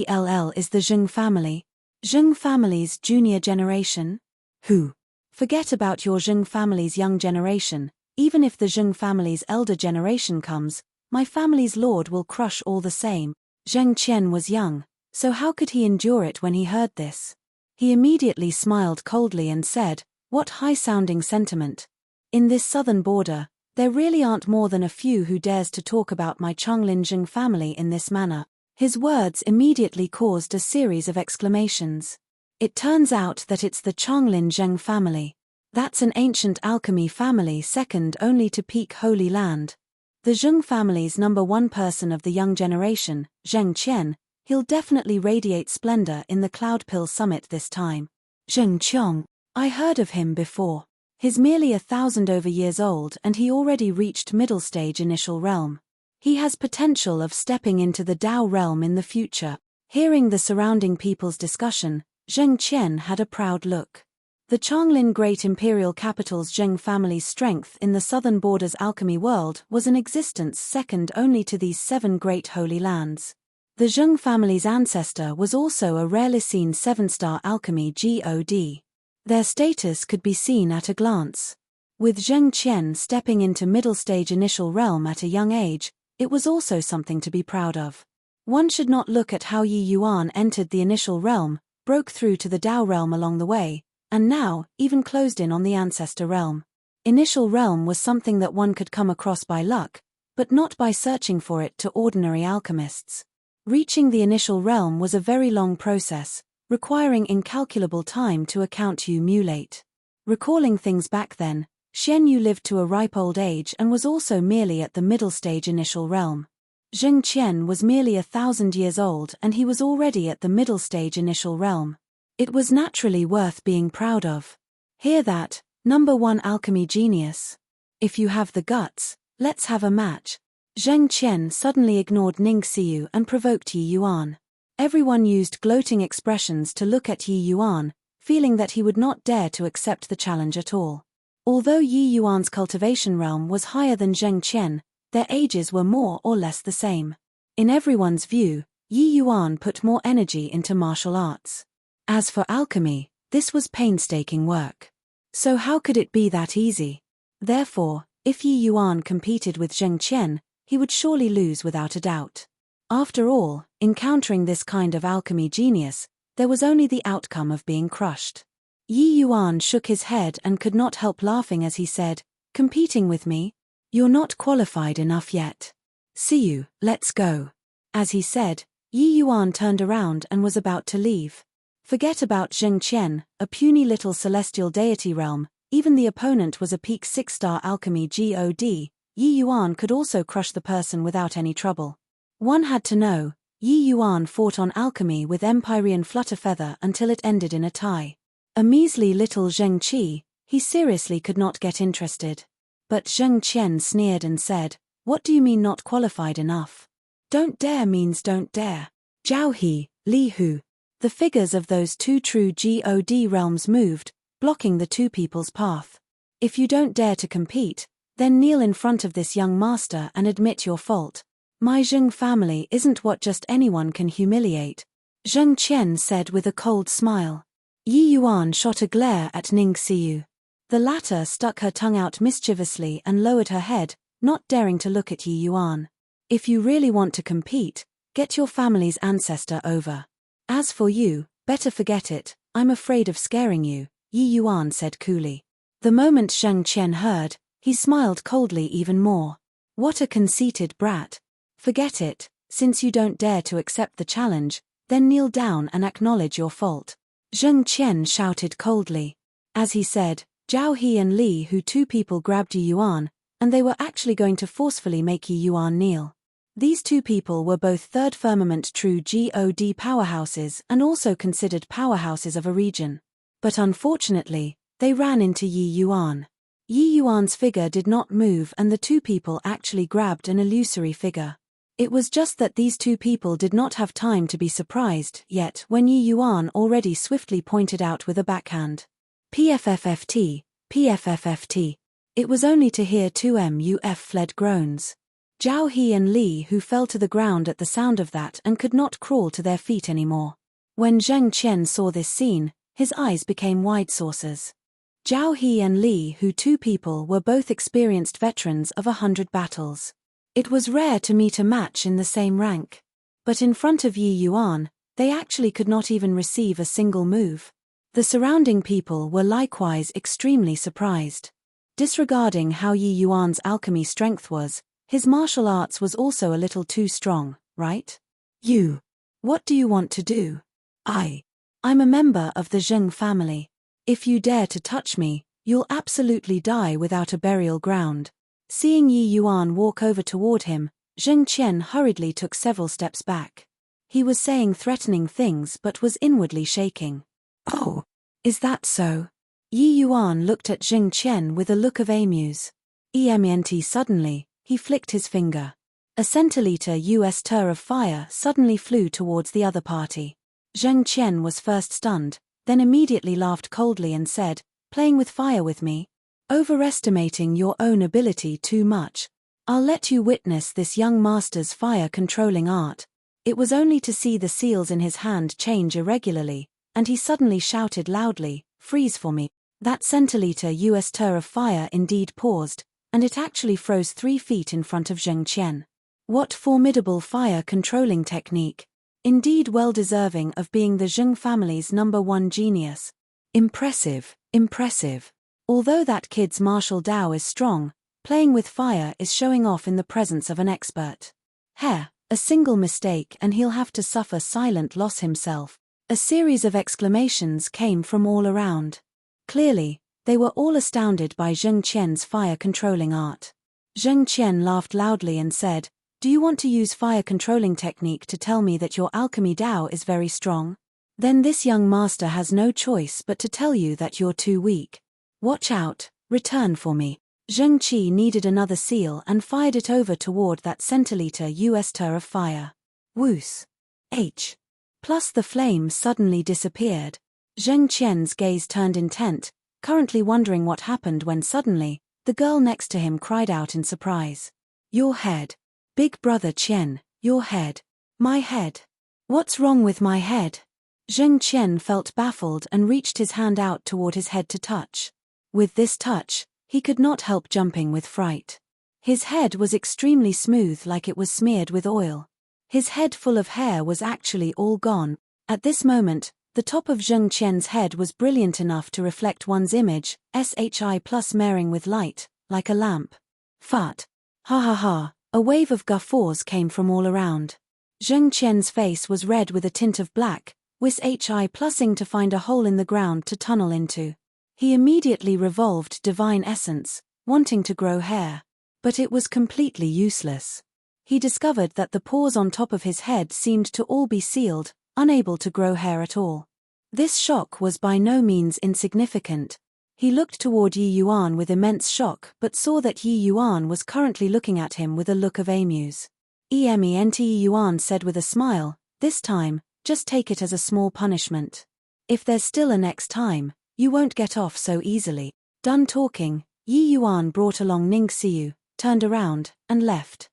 hell is the Zheng family? Zheng family's junior generation? Who? Forget about your Zheng family's young generation. Even if the Zheng family's elder generation comes, my family's lord will crush all the same. Zheng Qian was young, so how could he endure it when he heard this? He immediately smiled coldly and said, "What high-sounding sentiment. In this southern border, there really aren't more than a few who dares to talk about my Changlin Zheng family in this manner." His words immediately caused a series of exclamations. It turns out that it's the Changlin Zheng family. That's an ancient alchemy family second only to Peak Holy Land. The Zheng family's #1 person of the young generation, Zheng Qian, he'll definitely radiate splendor in the Cloudpill Summit this time. Zheng Qiong, I heard of him before. He's merely 1,000 over years old and he already reached middle stage initial realm. He has potential of stepping into the Tao realm in the future. Hearing the surrounding people's discussion, Zheng Qian had a proud look. The Changlin Great Imperial Capital's Zheng family's strength in the southern border's alchemy world was an existence second only to these 7 great holy lands. The Zheng family's ancestor was also a rarely seen 7-star alchemy God. Their status could be seen at a glance. With Zheng Qian stepping into middle-stage initial realm at a young age, it was also something to be proud of. One should not look at how Yi Yuan entered the initial realm, broke through to the Dao realm along the way, and now, even closed in on the ancestor realm. Initial realm was something that one could come across by luck, but not by searching for it to ordinary alchemists. Reaching the initial realm was a very long process, requiring incalculable time to accumulate. Recalling things back then, Xian Yu lived to a ripe old age and was also merely at the middle stage initial realm. Zheng Qian was merely 1,000 years old and he was already at the middle stage initial realm. It was naturally worth being proud of. Hear that, number 1 alchemy genius? If you have the guts, let's have a match. Zheng Qian suddenly ignored Ning Xiu and provoked Yi Yuan. Everyone used gloating expressions to look at Yi Yuan, feeling that he would not dare to accept the challenge at all. Although Yi Yuan's cultivation realm was higher than Zheng Qian, their ages were more or less the same. In everyone's view, Yi Yuan put more energy into martial arts. As for alchemy, this was painstaking work. So how could it be that easy? Therefore, if Yi Yuan competed with Zheng Qian, he would surely lose without a doubt. After all, encountering this kind of alchemy genius, there was only the outcome of being crushed. Yi Yuan shook his head and could not help laughing as he said, "Competing with me? You're not qualified enough yet. See you, let's go." As he said, Yi Yuan turned around and was about to leave. Forget about Zheng Qian, a puny little celestial deity realm, even the opponent was a peak 6-star alchemy god, Yi Yuan could also crush the person without any trouble. One had to know, Yi Yuan fought on alchemy with Empyrean Flutterfeather until it ended in a tie. A measly little Zheng Qi, he seriously could not get interested. But Zheng Qian sneered and said, "What do you mean not qualified enough? Don't dare means don't dare." Zhao He, Li Hu. The figures of those two true god realms moved, blocking the two people's path. If you don't dare to compete, then kneel in front of this young master and admit your fault. My Zheng family isn't what just anyone can humiliate, Zheng Qian said with a cold smile. Yi Yuan shot a glare at Ning Xiu. The latter stuck her tongue out mischievously and lowered her head, not daring to look at Yi Yuan. If you really want to compete, get your family's ancestor over. As for you, better forget it, I'm afraid of scaring you, Yi Yuan said coolly. The moment Zheng Qian heard, he smiled coldly even more. What a conceited brat. Forget it, since you don't dare to accept the challenge, then kneel down and acknowledge your fault. Zheng Qian shouted coldly. As he said, Zhao He and Li Hu, two people grabbed Yi Yuan, and they were actually going to forcefully make Yi Yuan kneel. These two people were both third firmament true god powerhouses and also considered powerhouses of a region. But unfortunately, they ran into Yi Yuan. Yi Yuan's figure did not move and the two people actually grabbed an illusory figure. It was just that these two people did not have time to be surprised yet when Yi Yuan already swiftly pointed out with a backhand. PFFFT, PFFFT. It was only to hear two MUF fled groans. Zhao He and Li Hu fell to the ground at the sound of that and could not crawl to their feet anymore. When Zheng Qian saw this scene, his eyes became wide saucers. Zhao He and Li Hu, two people, were both experienced veterans of 100 battles. It was rare to meet a match in the same rank. But in front of Yi Yuan, they actually could not even receive a single move. The surrounding people were likewise extremely surprised. Disregarding how Yi Yuan's alchemy strength was, his martial arts was also a little too strong, right? You. What do you want to do? I'm a member of the Zheng family. If you dare to touch me, you'll absolutely die without a burial ground. Seeing Yi Yuan walk over toward him, Zheng Qian hurriedly took several steps back. He was saying threatening things but was inwardly shaking. Oh, is that so? Yi Yuan looked at Zheng Qian with a look of amuse. Suddenly, he flicked his finger. A centiliter US of fire suddenly flew towards the other party. Zheng Qian was first stunned, then immediately laughed coldly and said, "Playing with fire with me? Overestimating your own ability too much. I'll let you witness this young master's fire-controlling art." It was only to see the seals in his hand change irregularly, and he suddenly shouted loudly, "Freeze for me." That centiliter US tur of fire indeed paused, and it actually froze 3 feet in front of Zheng Qian. What formidable fire-controlling technique! Indeed well deserving of being the Zheng family's #1 genius. Impressive, impressive. Although that kid's martial Dao is strong, playing with fire is showing off in the presence of an expert. A single mistake and he'll have to suffer silent loss himself. A series of exclamations came from all around. Clearly, they were all astounded by Zheng Qian's fire-controlling art. Zheng Qian laughed loudly and said, "Do you want to use fire-controlling technique to tell me that your alchemy Dao is very strong? Then this young master has no choice but to tell you that you're too weak. Watch out, return for me." Zheng Qi needed another seal and fired it over toward that centiliter US tur of fire. Whoosh! Plus the flame suddenly disappeared. Zheng Qian's gaze turned intent, currently wondering what happened when suddenly, the girl next to him cried out in surprise. "Your head. Big brother Qian, your head. My head. What's wrong with my head?" Zheng Qian felt baffled and reached his hand out toward his head to touch. With this touch, he could not help jumping with fright. His head was extremely smooth like it was smeared with oil. His head full of hair was actually all gone. At this moment, the top of Zheng Qian's head was brilliant enough to reflect one's image, SHI plus marrying with light, like a lamp. Fart. Ha ha ha, a wave of guffaws came from all around. Zheng Qian's face was red with a tint of black, with HI plusing to find a hole in the ground to tunnel into. He immediately revolved divine essence, wanting to grow hair. But it was completely useless. He discovered that the pores on top of his head seemed to all be sealed, unable to grow hair at all. This shock was by no means insignificant. He looked toward Yi Yuan with immense shock but saw that Yi Yuan was currently looking at him with a look of amuse. Ement Yi Yuan said with a smile, "This time, just take it as a small punishment. If there's still a next time, you won't get off so easily." Done talking, Yi Yuan brought along Ning Xiu, turned around, and left.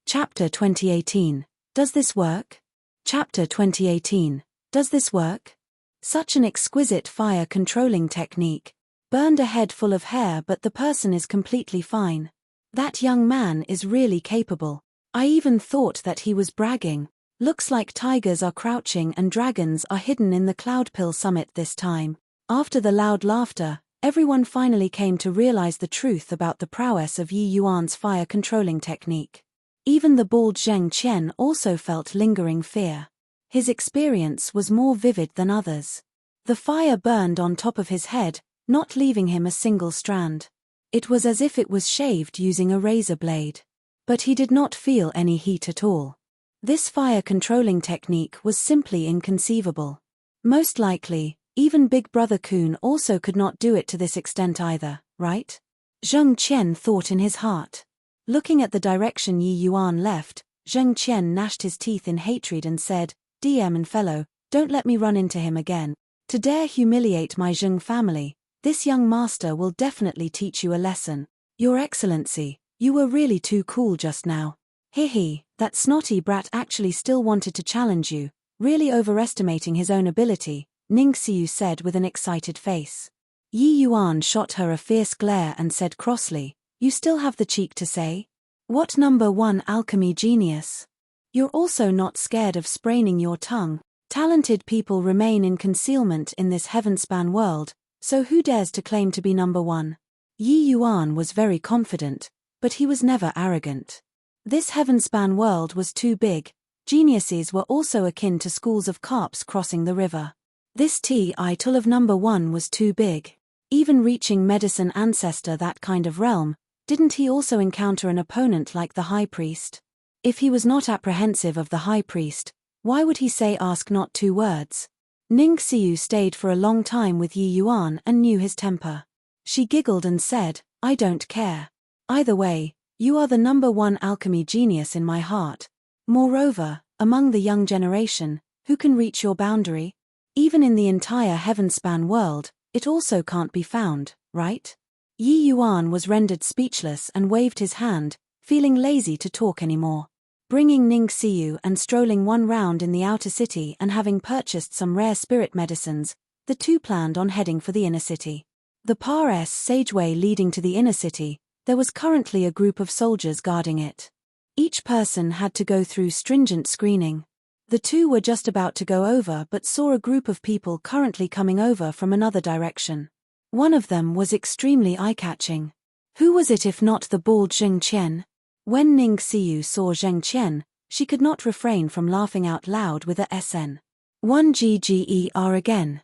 Chapter 2018. Does this work? Chapter 2018. Does this work? Such an exquisite fire-controlling technique. Burned a head full of hair but the person is completely fine. That young man is really capable. I even thought that he was bragging. Looks like tigers are crouching and dragons are hidden in the Cloudpill summit this time. After the loud laughter, everyone finally came to realize the truth about the prowess of Yi Yuan's fire-controlling technique. Even the bald Zheng Qian also felt lingering fear. His experience was more vivid than others. The fire burned on top of his head, not leaving him a single strand. It was as if it was shaved using a razor blade. But he did not feel any heat at all. This fire-controlling technique was simply inconceivable. Most likely, even Big Brother Kun also could not do it to this extent either, right? Zheng Qian thought in his heart. Looking at the direction Yi Yuan left, Zheng Qian gnashed his teeth in hatred and said, "DM and fellow, don't let me run into him again. To dare humiliate my Zheng family, this young master will definitely teach you a lesson. Your Excellency, you were really too cool just now. Hehe, that snotty brat actually still wanted to challenge you, really overestimating his own ability," Ning Xiu said with an excited face. Yi Yuan shot her a fierce glare and said crossly, "You still have the cheek to say? What #1 alchemy genius? You're also not scared of spraining your tongue. Talented people remain in concealment in this heavenspan world, so who dares to claim to be #1? Yi Yuan was very confident, but he was never arrogant. This heavenspan world was too big. Geniuses were also akin to schools of carps crossing the river. This title of #1 was too big. Even reaching medicine ancestor that kind of realm, didn't he also encounter an opponent like the High Priest? If he was not apprehensive of the High Priest, why would he say ask not 2 words? Ning Xiu stayed for a long time with Yi Yuan and knew his temper. She giggled and said, "I don't care. Either way, you are the #1 alchemy genius in my heart. Moreover, among the young generation, who can reach your boundary? Even in the entire heavenspan world, it also can't be found, right?" Yi Yuan was rendered speechless and waved his hand, feeling lazy to talk anymore. Bringing Ning Xiu and strolling one round in the outer city and having purchased some rare spirit medicines, the two planned on heading for the inner city. The passageway leading to the inner city, there was currently a group of soldiers guarding it. Each person had to go through stringent screening. The two were just about to go over but saw a group of people currently coming over from another direction. One of them was extremely eye-catching. Who was it if not the bald Zheng Qian? When Ning Xiu saw Zheng Qian, she could not refrain from laughing out loud with a SN. 1GGER again.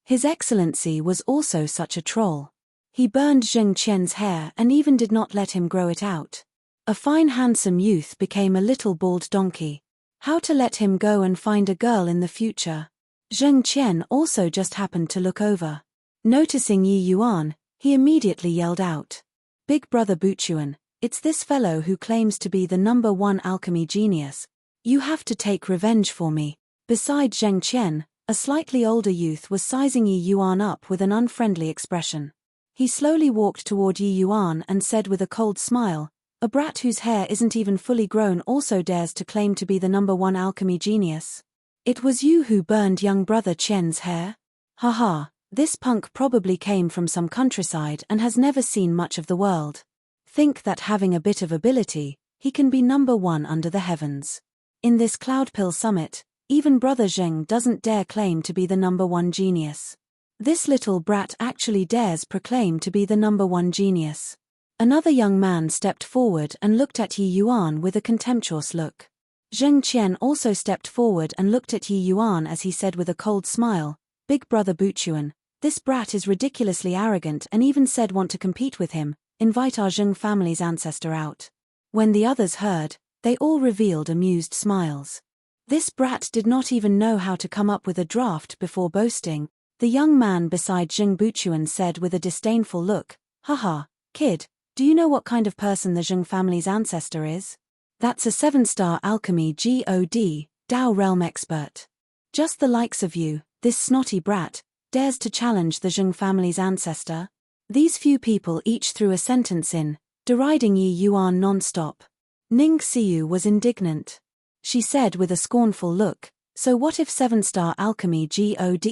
His Excellency was also such a troll. He burned Zheng Qian's hair and even did not let him grow it out. A fine handsome youth became a little bald donkey. How to let him go and find a girl in the future? Zheng Qian also just happened to look over. Noticing Yi Yuan, he immediately yelled out. Big brother Buchuan, it's this fellow who claims to be the #1 alchemy genius. You have to take revenge for me. Beside Zheng Qian, a slightly older youth was sizing Yi Yuan up with an unfriendly expression. He slowly walked toward Yi Yuan and said with a cold smile, a brat whose hair isn't even fully grown also dares to claim to be the #1 alchemy genius. It was you who burned young brother Qian's hair? Haha, this punk probably came from some countryside and has never seen much of the world. Think that having a bit of ability, he can be #1 under the heavens. In this Cloudpill summit, even brother Zheng doesn't dare claim to be the #1 genius. This little brat actually dares proclaim to be the #1 genius. Another young man stepped forward and looked at Yi Yuan with a contemptuous look. Zheng Qian also stepped forward and looked at Yi Yuan as he said with a cold smile, Big brother Buchuan, this brat is ridiculously arrogant and even said want to compete with him, invite our Zheng family's ancestor out. When the others heard, they all revealed amused smiles. This brat did not even know how to come up with a draft before boasting. The young man beside Zheng Buchuan said with a disdainful look, haha, kid, do you know what kind of person the Zheng family's ancestor is? That's a 7-star alchemy god, Dao realm expert. Just the likes of you, this snotty brat, dares to challenge the Zheng family's ancestor? These few people each threw a sentence in, deriding Yi Yuan non-stop. Ning Xiu was indignant. She said with a scornful look, so what if 7-star alchemy god?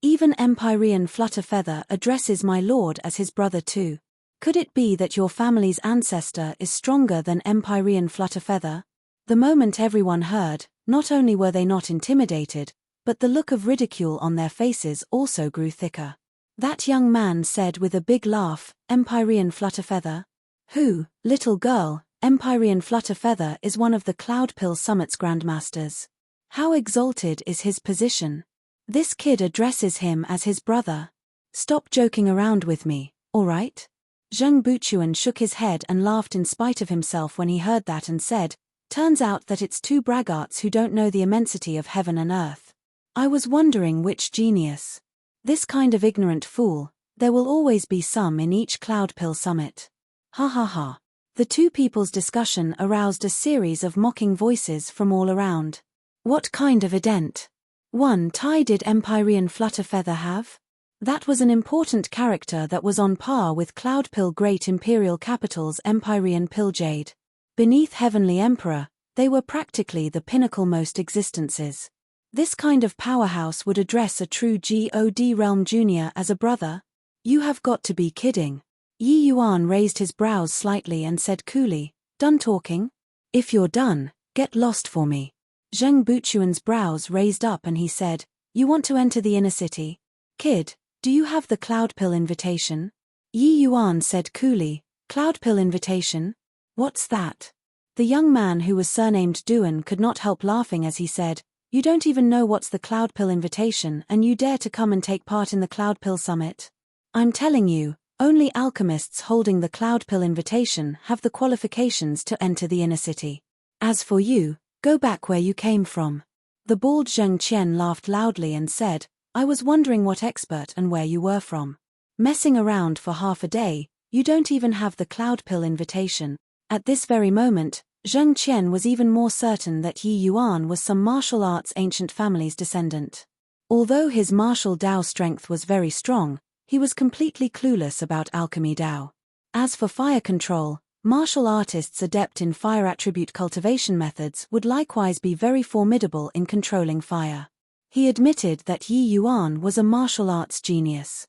Even Empyrean Flutterfeather addresses my lord as his brother too. Could it be that your family's ancestor is stronger than Empyrean Flutterfeather? The moment everyone heard, not only were they not intimidated, but the look of ridicule on their faces also grew thicker. That young man said with a big laugh, Empyrean Flutterfeather? Who, little girl, Empyrean Flutterfeather is one of the Cloudpill Summit's grandmasters. How exalted is his position? This kid addresses him as his brother. Stop joking around with me, alright? Zheng Buchuan shook his head and laughed in spite of himself when he heard that and said, turns out that it's two braggarts who don't know the immensity of heaven and earth. I was wondering which genius. This kind of ignorant fool, there will always be some in each Cloudpill summit. Ha ha ha. The two people's discussion aroused a series of mocking voices from all around. What kind of ident? One tie did Empyrean Flutterfeather have? That was an important character that was on par with Cloudpill Great Imperial Capital's Empyrean Pilljade. Beneath Heavenly Emperor, they were practically the pinnacle-most existences. This kind of powerhouse would address a true God Realm Junior as a brother? You have got to be kidding. Yi Yuan raised his brows slightly and said coolly, done talking? If you're done, get lost for me. Zheng Buchuan's brows raised up and he said, you want to enter the inner city? Kid, do you have the Cloudpill invitation? Yi Yuan said coolly, Cloudpill invitation? What's that? The young man who was surnamed Duan could not help laughing as he said, you don't even know what's the Cloudpill invitation and you dare to come and take part in the Cloudpill summit? I'm telling you, only alchemists holding the Cloudpill invitation have the qualifications to enter the inner city. As for you, go back where you came from. The bald Zheng Qian laughed loudly and said, I was wondering what expert and where you were from. Messing around for half a day, you don't even have the Cloudpill invitation. At this very moment, Zheng Qian was even more certain that Yi Yuan was some martial arts ancient family's descendant. Although his martial Dao strength was very strong, he was completely clueless about alchemy Dao. As for fire control, martial artists adept in fire attribute cultivation methods would likewise be very formidable in controlling fire. He admitted that Yi Yuan was a martial arts genius.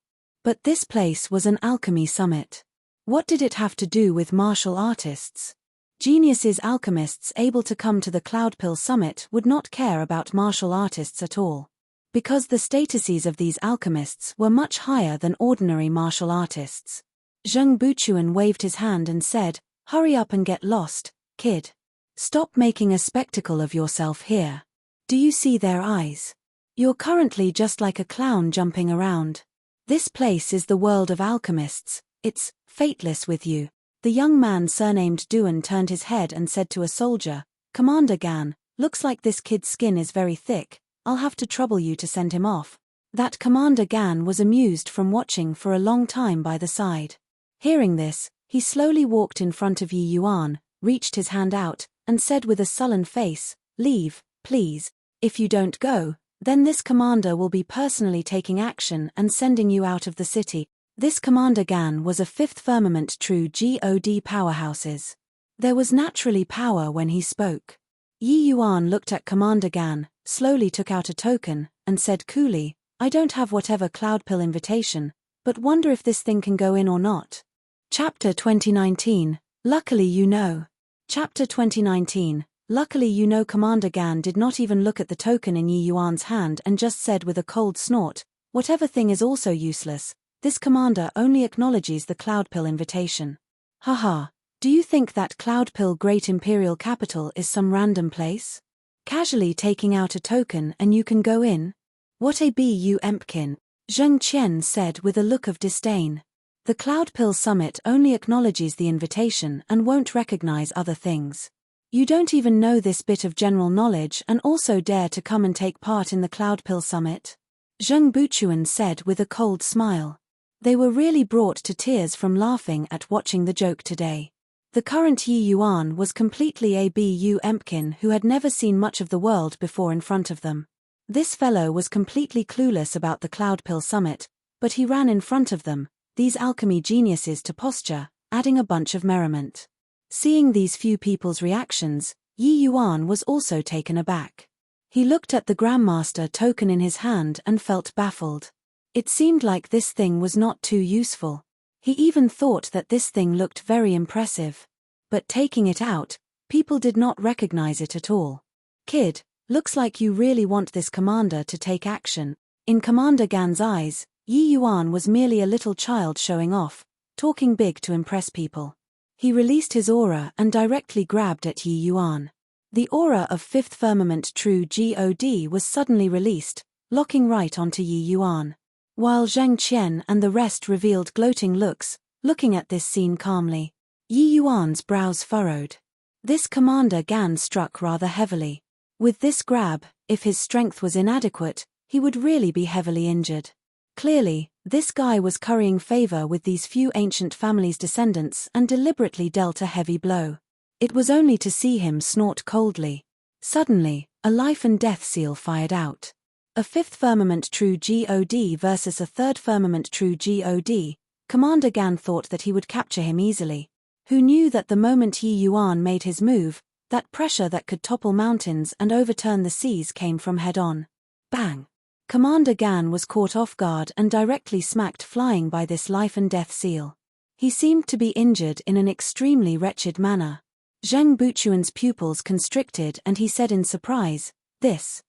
But this place was an alchemy summit. What did it have to do with martial artists? Geniuses, alchemists able to come to the Cloudpill summit would not care about martial artists at all. Because the statuses of these alchemists were much higher than ordinary martial artists. Zheng Buchuan waved his hand and said, "Hurry up and get lost, kid. Stop making a spectacle of yourself here. Do you see their eyes? You're currently just like a clown jumping around. This place is the world of alchemists, it's fateless with you." The young man surnamed Duan turned his head and said to a soldier, "Commander Gan, looks like this kid's skin is very thick, I'll have to trouble you to send him off." That Commander Gan was amused from watching for a long time by the side. Hearing this, he slowly walked in front of Yi Yuan, reached his hand out, and said with a sullen face, "Leave, please. If you don't go, then this commander will be personally taking action and sending you out of the city." This Commander Gan was a fifth firmament true God powerhouses. There was naturally power when he spoke. Yi Yuan looked at Commander Gan, slowly took out a token, and said coolly, "I don't have whatever Cloudpill invitation, but wonder if this thing can go in or not." Chapter 2019, Luckily you know. Chapter 2019, Luckily you know. Commander Gan did not even look at the token in Yi Yuan's hand and just said with a cold snort, "Whatever thing is also useless. This commander only acknowledges the Cloudpill invitation. Haha, do you think that Cloudpill Great Imperial Capital is some random place? Casually taking out a token and you can go in? What a bu empkin," Zheng Qian said with a look of disdain. "The Cloudpill Summit only acknowledges the invitation and won't recognize other things. You don't even know this bit of general knowledge and also dare to come and take part in the Cloudpill Summit?" Zheng Buchuan said with a cold smile. They were really brought to tears from laughing at watching the joke today. The current Yi Yuan was completely a bu empkin who had never seen much of the world before in front of them. This fellow was completely clueless about the Cloudpill Summit, but he ran in front of them, these alchemy geniuses, to posture, adding a bunch of merriment. Seeing these few people's reactions, Yi Yuan was also taken aback. He looked at the Grandmaster token in his hand and felt baffled. It seemed like this thing was not too useful. He even thought that this thing looked very impressive. But taking it out, people did not recognize it at all. "Kid, looks like you really want this commander to take action." In Commander Gan's eyes, Yi Yuan was merely a little child showing off, talking big to impress people. He released his aura and directly grabbed at Yi Yuan. The aura of Fifth Firmament True God was suddenly released, locking right onto Yi Yuan. While Zheng Qian and the rest revealed gloating looks, looking at this scene calmly. Yi Yuan's brows furrowed. This Commander Gan struck rather heavily. With this grab, if his strength was inadequate, he would really be heavily injured. Clearly, this guy was currying favor with these few ancient families' descendants and deliberately dealt a heavy blow. It was only to see him snort coldly. Suddenly, a life and death seal fired out. A fifth firmament true God versus a third firmament true God, Commander Gan thought that he would capture him easily. Who knew that the moment Yi Yuan made his move, that pressure that could topple mountains and overturn the seas came from head-on. Bang! Commander Gan was caught off guard and directly smacked flying by this life and death seal. He seemed to be injured in an extremely wretched manner. Zheng Buchuan's pupils constricted and he said in surprise, "This.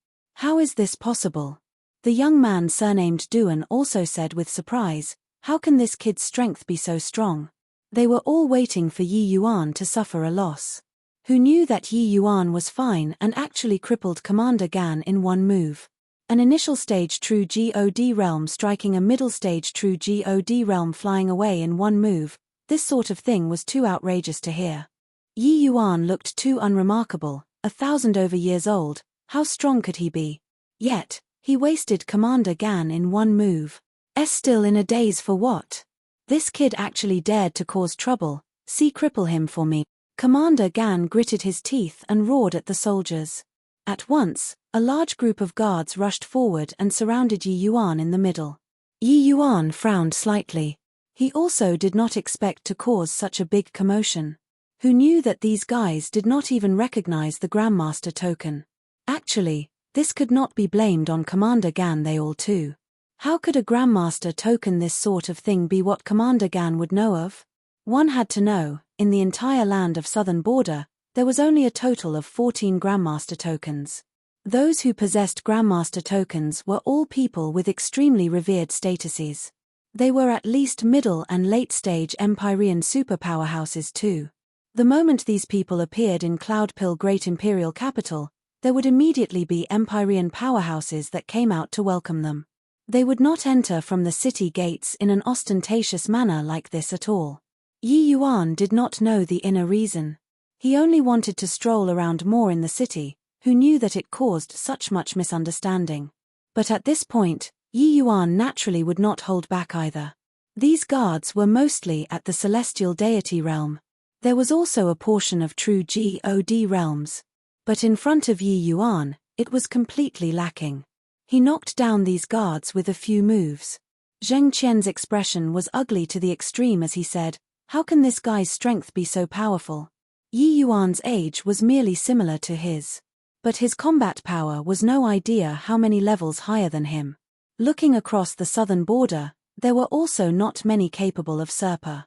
How is this possible?" The young man surnamed Duan also said with surprise, "How can this kid's strength be so strong?" They were all waiting for Yi Yuan to suffer a loss. Who knew that Yi Yuan was fine and actually crippled Commander Gan in one move. An initial stage true God realm striking a middle stage true God realm flying away in one move, this sort of thing was too outrageous to hear. Yi Yuan looked too unremarkable, 1,000 over years old. How strong could he be? Yet, he wasted Commander Gan in one move. Still in a daze for what? This kid actually dared to cause trouble, see cripple him for me. Commander Gan gritted his teeth and roared at the soldiers. At once, a large group of guards rushed forward and surrounded Yi Yuan in the middle. Yi Yuan frowned slightly. He also did not expect to cause such a big commotion. Who knew that these guys did not even recognize the Grandmaster token? Actually, this could not be blamed on Commander Gan, they all too. How could a Grandmaster token this sort of thing be what Commander Gan would know of? One had to know, in the entire land of Southern Border, there was only a total of 14 Grandmaster tokens. Those who possessed Grandmaster tokens were all people with extremely revered statuses. They were at least middle and late-stage Empyrean superpowerhouses too. The moment these people appeared in Cloudpill Great Imperial Capital, there would immediately be Empyrean powerhouses that came out to welcome them. They would not enter from the city gates in an ostentatious manner like this at all. Yi Yuan did not know the inner reason. He only wanted to stroll around more in the city, who knew that it caused such much misunderstanding. But at this point, Yi Yuan naturally would not hold back either. These guards were mostly at the celestial deity realm. There was also a portion of true God realms. But in front of Yi Yuan, it was completely lacking. He knocked down these guards with a few moves. Zheng Qian's expression was ugly to the extreme as he said, "How can this guy's strength be so powerful?" Yi Yuan's age was merely similar to his. But his combat power was no idea how many levels higher than him. Looking across the southern border, there were also not many capable of Serpa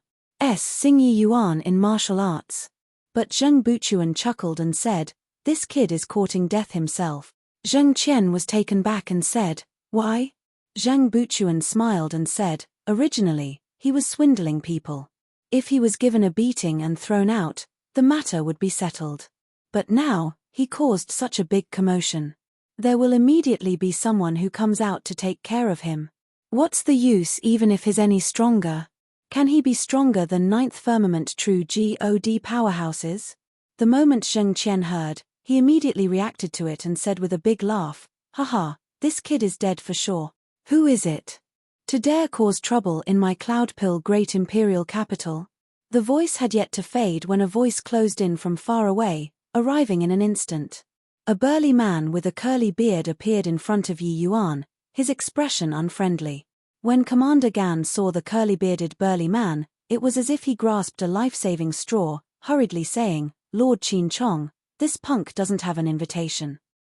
Sing Yi Yuan in martial arts. But Zheng Buchuan chuckled and said, "This kid is courting death himself." Zheng Qian was taken back and said, "Why?" Zheng Buchuan smiled and said, "Originally, he was swindling people. If he was given a beating and thrown out, the matter would be settled. But now, he caused such a big commotion. There will immediately be someone who comes out to take care of him. What's the use even if he's any stronger? Can he be stronger than Ninth Firmament true God powerhouses?" The moment Zheng Qian heard, he immediately reacted to it and said with a big laugh, "Haha, this kid is dead for sure. Who is it to dare cause trouble in my Cloudpill Great Imperial Capital?" The voice had yet to fade when a voice closed in from far away, arriving in an instant. A burly man with a curly beard appeared in front of Yi Yuan, his expression unfriendly. When Commander Gan saw the curly-bearded burly man, it was as if he grasped a life-saving straw, hurriedly saying, "Lord Qin Chong, this punk doesn't have an invitation.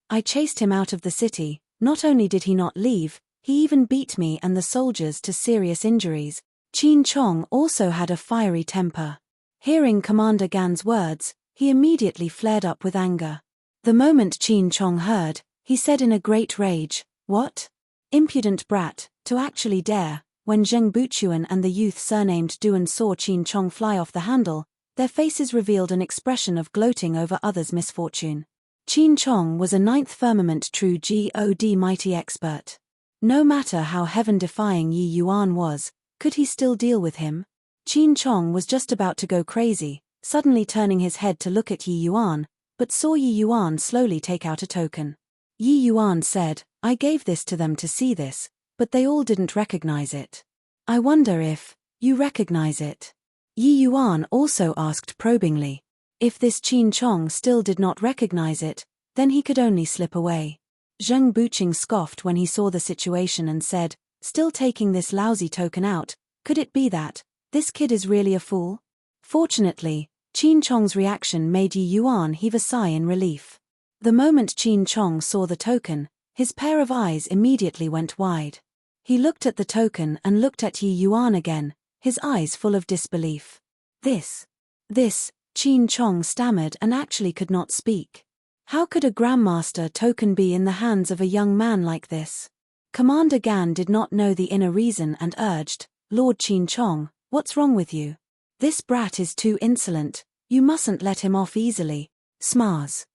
I chased him out of the city. Not only did he not leave, he even beat me and the soldiers to serious injuries." Qin Chong also had a fiery temper. Hearing Commander Gan's words, he immediately flared up with anger. The moment Qin Chong heard, he said in a great rage, "What? Impudent brat, to actually dare." When Zheng Buchuan and the youth surnamed Duan saw Qin Chong fly off the handle, their faces revealed an expression of gloating over others' misfortune. Qin Chong was a Ninth Firmament true God mighty expert. No matter how heaven-defying Yi Yuan was, could he still deal with him? Qin Chong was just about to go crazy, suddenly turning his head to look at Yi Yuan, but saw Yi Yuan slowly take out a token. Yi Yuan said, "I gave this to them to see this, but they all didn't recognize it. I wonder if you recognize it?" Yi Yuan also asked probingly. If this Qin Chong still did not recognize it, then he could only slip away. Zheng Buqing scoffed when he saw the situation and said, "Still taking this lousy token out, could it be that this kid is really a fool?" Fortunately, Qin Chong's reaction made Yi Yuan heave a sigh in relief. The moment Qin Chong saw the token, his pair of eyes immediately went wide. He looked at the token and looked at Yi Yuan again, his eyes full of disbelief. This, Qin Chong stammered and actually could not speak. How could a Grandmaster token be in the hands of a young man like this? Commander Gan did not know the inner reason and urged, "Lord Qin Chong, what's wrong with you? This brat is too insolent, you mustn't let him off easily." Smars.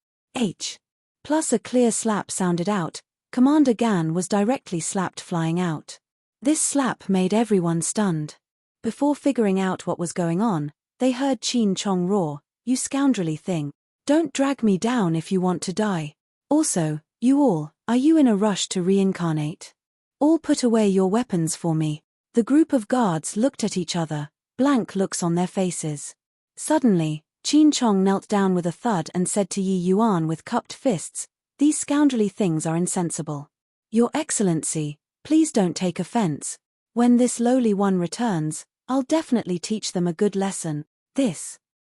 Plus a clear slap sounded out. Commander Gan was directly slapped flying out. This slap made everyone stunned. Before figuring out what was going on, they heard Qin Chong roar, "You scoundrelly thing. Don't drag me down if you want to die. Also, you all, are you in a rush to reincarnate? All put away your weapons for me." The group of guards looked at each other, blank looks on their faces. Suddenly, Qin Chong knelt down with a thud and said to Yi Yuan with cupped fists, "These scoundrelly things are insensible. Your Excellency, please don't take offense. When this lowly one returns, I'll definitely teach them a good lesson."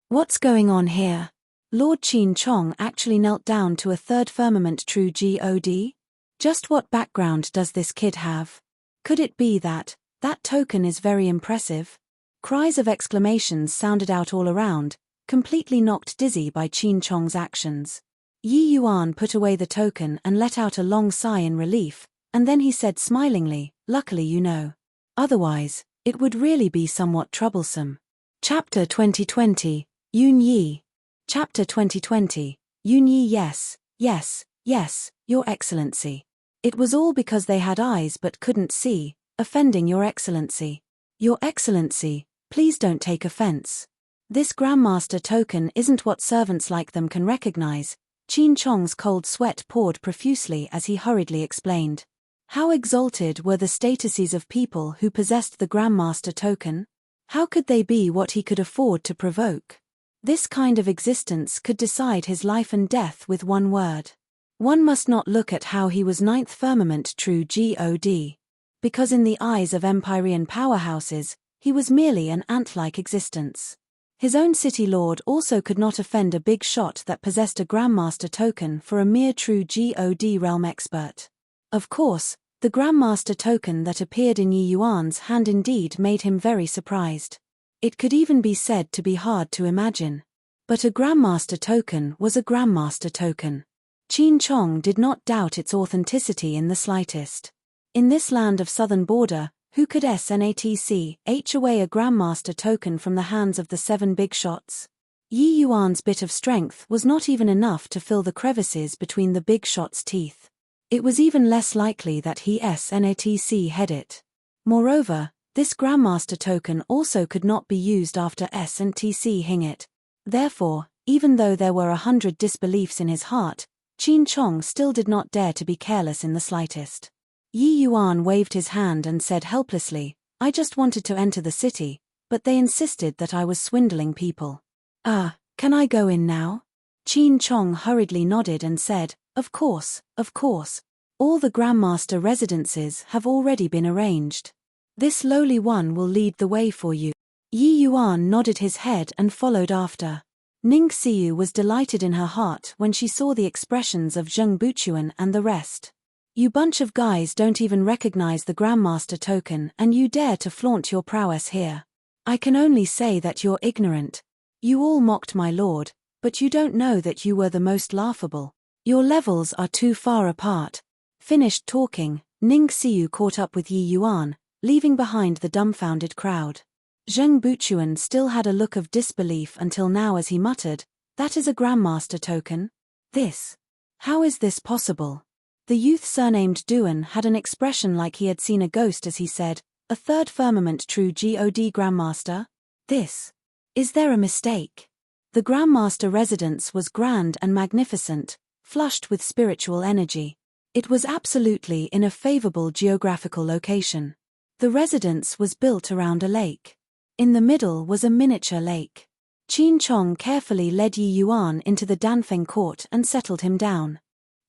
What's going on here? Lord Qin Chong actually knelt down to a third firmament true God? Just what background does this kid have? Could it be that token is very impressive? Cries of exclamations sounded out all around, completely knocked dizzy by Qin Chong's actions. Yi Yuan put away the token and let out a long sigh in relief, and then he said smilingly, "Luckily you know. Otherwise, it would really be somewhat troublesome." Chapter 2020, Yun Yi. Chapter 2020, Yun Yi. Yes, Your Excellency. It was all because they had eyes but couldn't see, offending Your Excellency. Your Excellency, please don't take offense. This Grandmaster token isn't what servants like them can recognize. Qin Chong's cold sweat poured profusely as he hurriedly explained. How exalted were the statuses of people who possessed the Grandmaster token? How could they be what he could afford to provoke? This kind of existence could decide his life and death with one word. One must not look at how he was ninth firmament true God. Because in the eyes of Empyrean powerhouses, he was merely an ant-like existence. His own city lord also could not offend a big shot that possessed a Grandmaster token for a mere true God realm expert. Of course, the Grandmaster token that appeared in Yi Yuan's hand indeed made him very surprised. It could even be said to be hard to imagine. But a Grandmaster token was a Grandmaster token. Qin Chong did not doubt its authenticity in the slightest. In this land of southern border, who could snatch away a Grandmaster token from the hands of the 7 big shots? Yi Yuan's bit of strength was not even enough to fill the crevices between the big shot's teeth. It was even less likely that he had it. Moreover, this Grandmaster token also could not be used after hing it. Therefore, even though there were 100 disbeliefs in his heart, Qin Chong still did not dare to be careless in the slightest. Yi Yuan waved his hand and said helplessly, "I just wanted to enter the city, but they insisted that I was swindling people." Can I go in now?" Qin Chong hurriedly nodded and said, Of course. All the Grandmaster residences have already been arranged. This lowly one will lead the way for you." Yi Yuan nodded his head and followed after. Ning Xiu was delighted in her heart when she saw the expressions of Zheng Buchuan and the rest. "You bunch of guys don't even recognize the Grandmaster token and you dare to flaunt your prowess here. I can only say that you're ignorant. You all mocked my lord, but you don't know that you were the most laughable. Your levels are too far apart." Finished talking, Ning Xiu caught up with Yi Yuan, leaving behind the dumbfounded crowd. Zheng Buchuan still had a look of disbelief until now as he muttered, "That is a Grandmaster token? How is this possible?" The youth surnamed Duan had an expression like he had seen a ghost as he said, "A 3rd firmament true God Grandmaster? Is there a mistake?" The Grandmaster residence was grand and magnificent, flushed with spiritual energy. It was absolutely in a favorable geographical location. The residence was built around a lake. In the middle was a miniature lake. Qin Chong carefully led Yi Yuan into the Danfeng court and settled him down.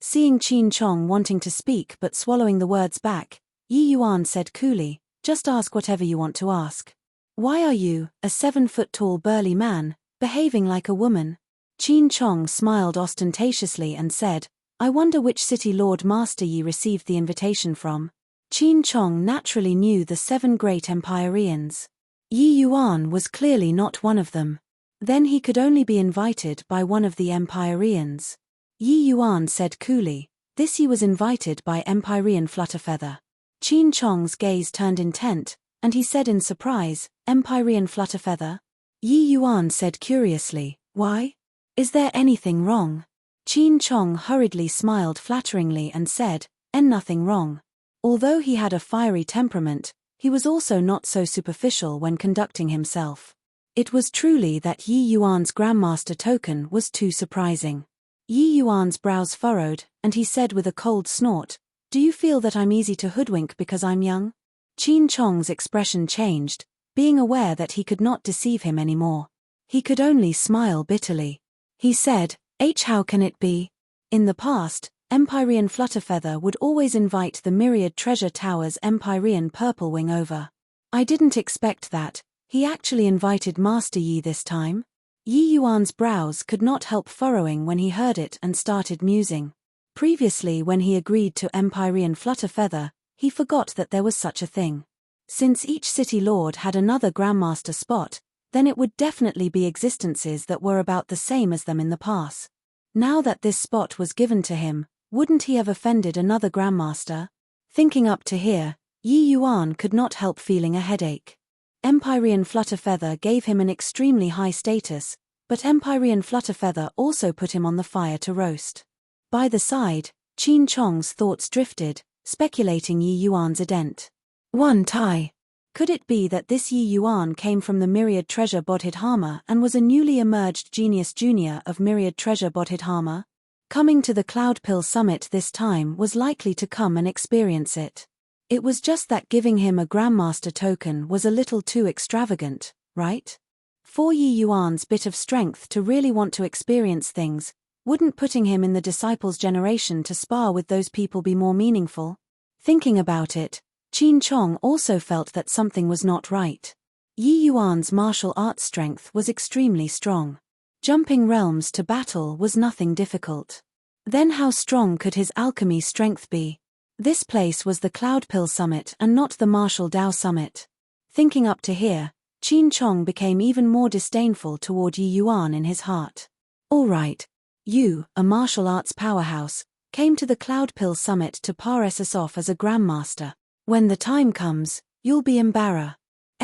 Seeing Qin Chong wanting to speak but swallowing the words back, Yi Yuan said coolly, "Just ask whatever you want to ask. Why are you, a 7-foot-tall burly man, behaving like a woman?" Qin Chong smiled ostentatiously and said, "I wonder which city Lord Master Yi received the invitation from." Qin Chong naturally knew the 7 great Empyreans. Yi Yuan was clearly not one of them. Then he could only be invited by one of the Empyreans. Yi Yuan said coolly, "This he was invited by Empyrean Flutterfeather." Qin Chong's gaze turned intent, and he said in surprise, "Empyrean Flutterfeather?" Yi Yuan said curiously, "Why? Is there anything wrong?" Qin Chong hurriedly smiled flatteringly and said, Nothing wrong." Although he had a fiery temperament, he was also not so superficial when conducting himself. It was truly that Yi Yuan's Grandmaster token was too surprising. Yi Yuan's brows furrowed, and he said with a cold snort, "Do you feel that I'm easy to hoodwink because I'm young?" Qin Chong's expression changed, being aware that he could not deceive him anymore. He could only smile bitterly. He said, How can it be? In the past, Empyrean Flutterfeather would always invite the myriad treasure towers Empyrean Purplewing over. I didn't expect that. He actually invited Master Yi this time?" Yi Yuan's brows could not help furrowing when he heard it and started musing. Previously when he agreed to Empyrean Flutterfeather, he forgot that there was such a thing. Since each city lord had another grandmaster spot, then it would definitely be existences that were about the same as them in the past. Now that this spot was given to him, wouldn't he have offended another grandmaster? Thinking up to here, Yi Yuan could not help feeling a headache. Empyrean Flutterfeather gave him an extremely high status, but Empyrean Flutterfeather also put him on the fire to roast. By the side, Qin Chong's thoughts drifted, speculating Yi Yuan's ident. One Tai. Could it be that this Yi Yuan came from the Myriad Treasure Bodhidharma and was a newly emerged genius junior of Myriad Treasure Bodhidharma? Coming to the Cloudpill Summit this time was likely to come and experience it. It was just that giving him a Grandmaster token was a little too extravagant, right? For Yi Yuan's bit of strength to really want to experience things, wouldn't putting him in the disciples' generation to spar with those people be more meaningful? Thinking about it, Qin Chong also felt that something was not right. Yi Yuan's martial arts strength was extremely strong. Jumping realms to battle was nothing difficult. Then how strong could his alchemy strength be? This place was the Cloudpill Summit and not the Martial Dao Summit. Thinking up to here, Qin Chong became even more disdainful toward Yi Yuan in his heart. All right. You, a martial arts powerhouse, came to the Cloudpill Summit to pass us off as a grandmaster. When the time comes, you'll be embarrassed,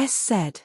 said.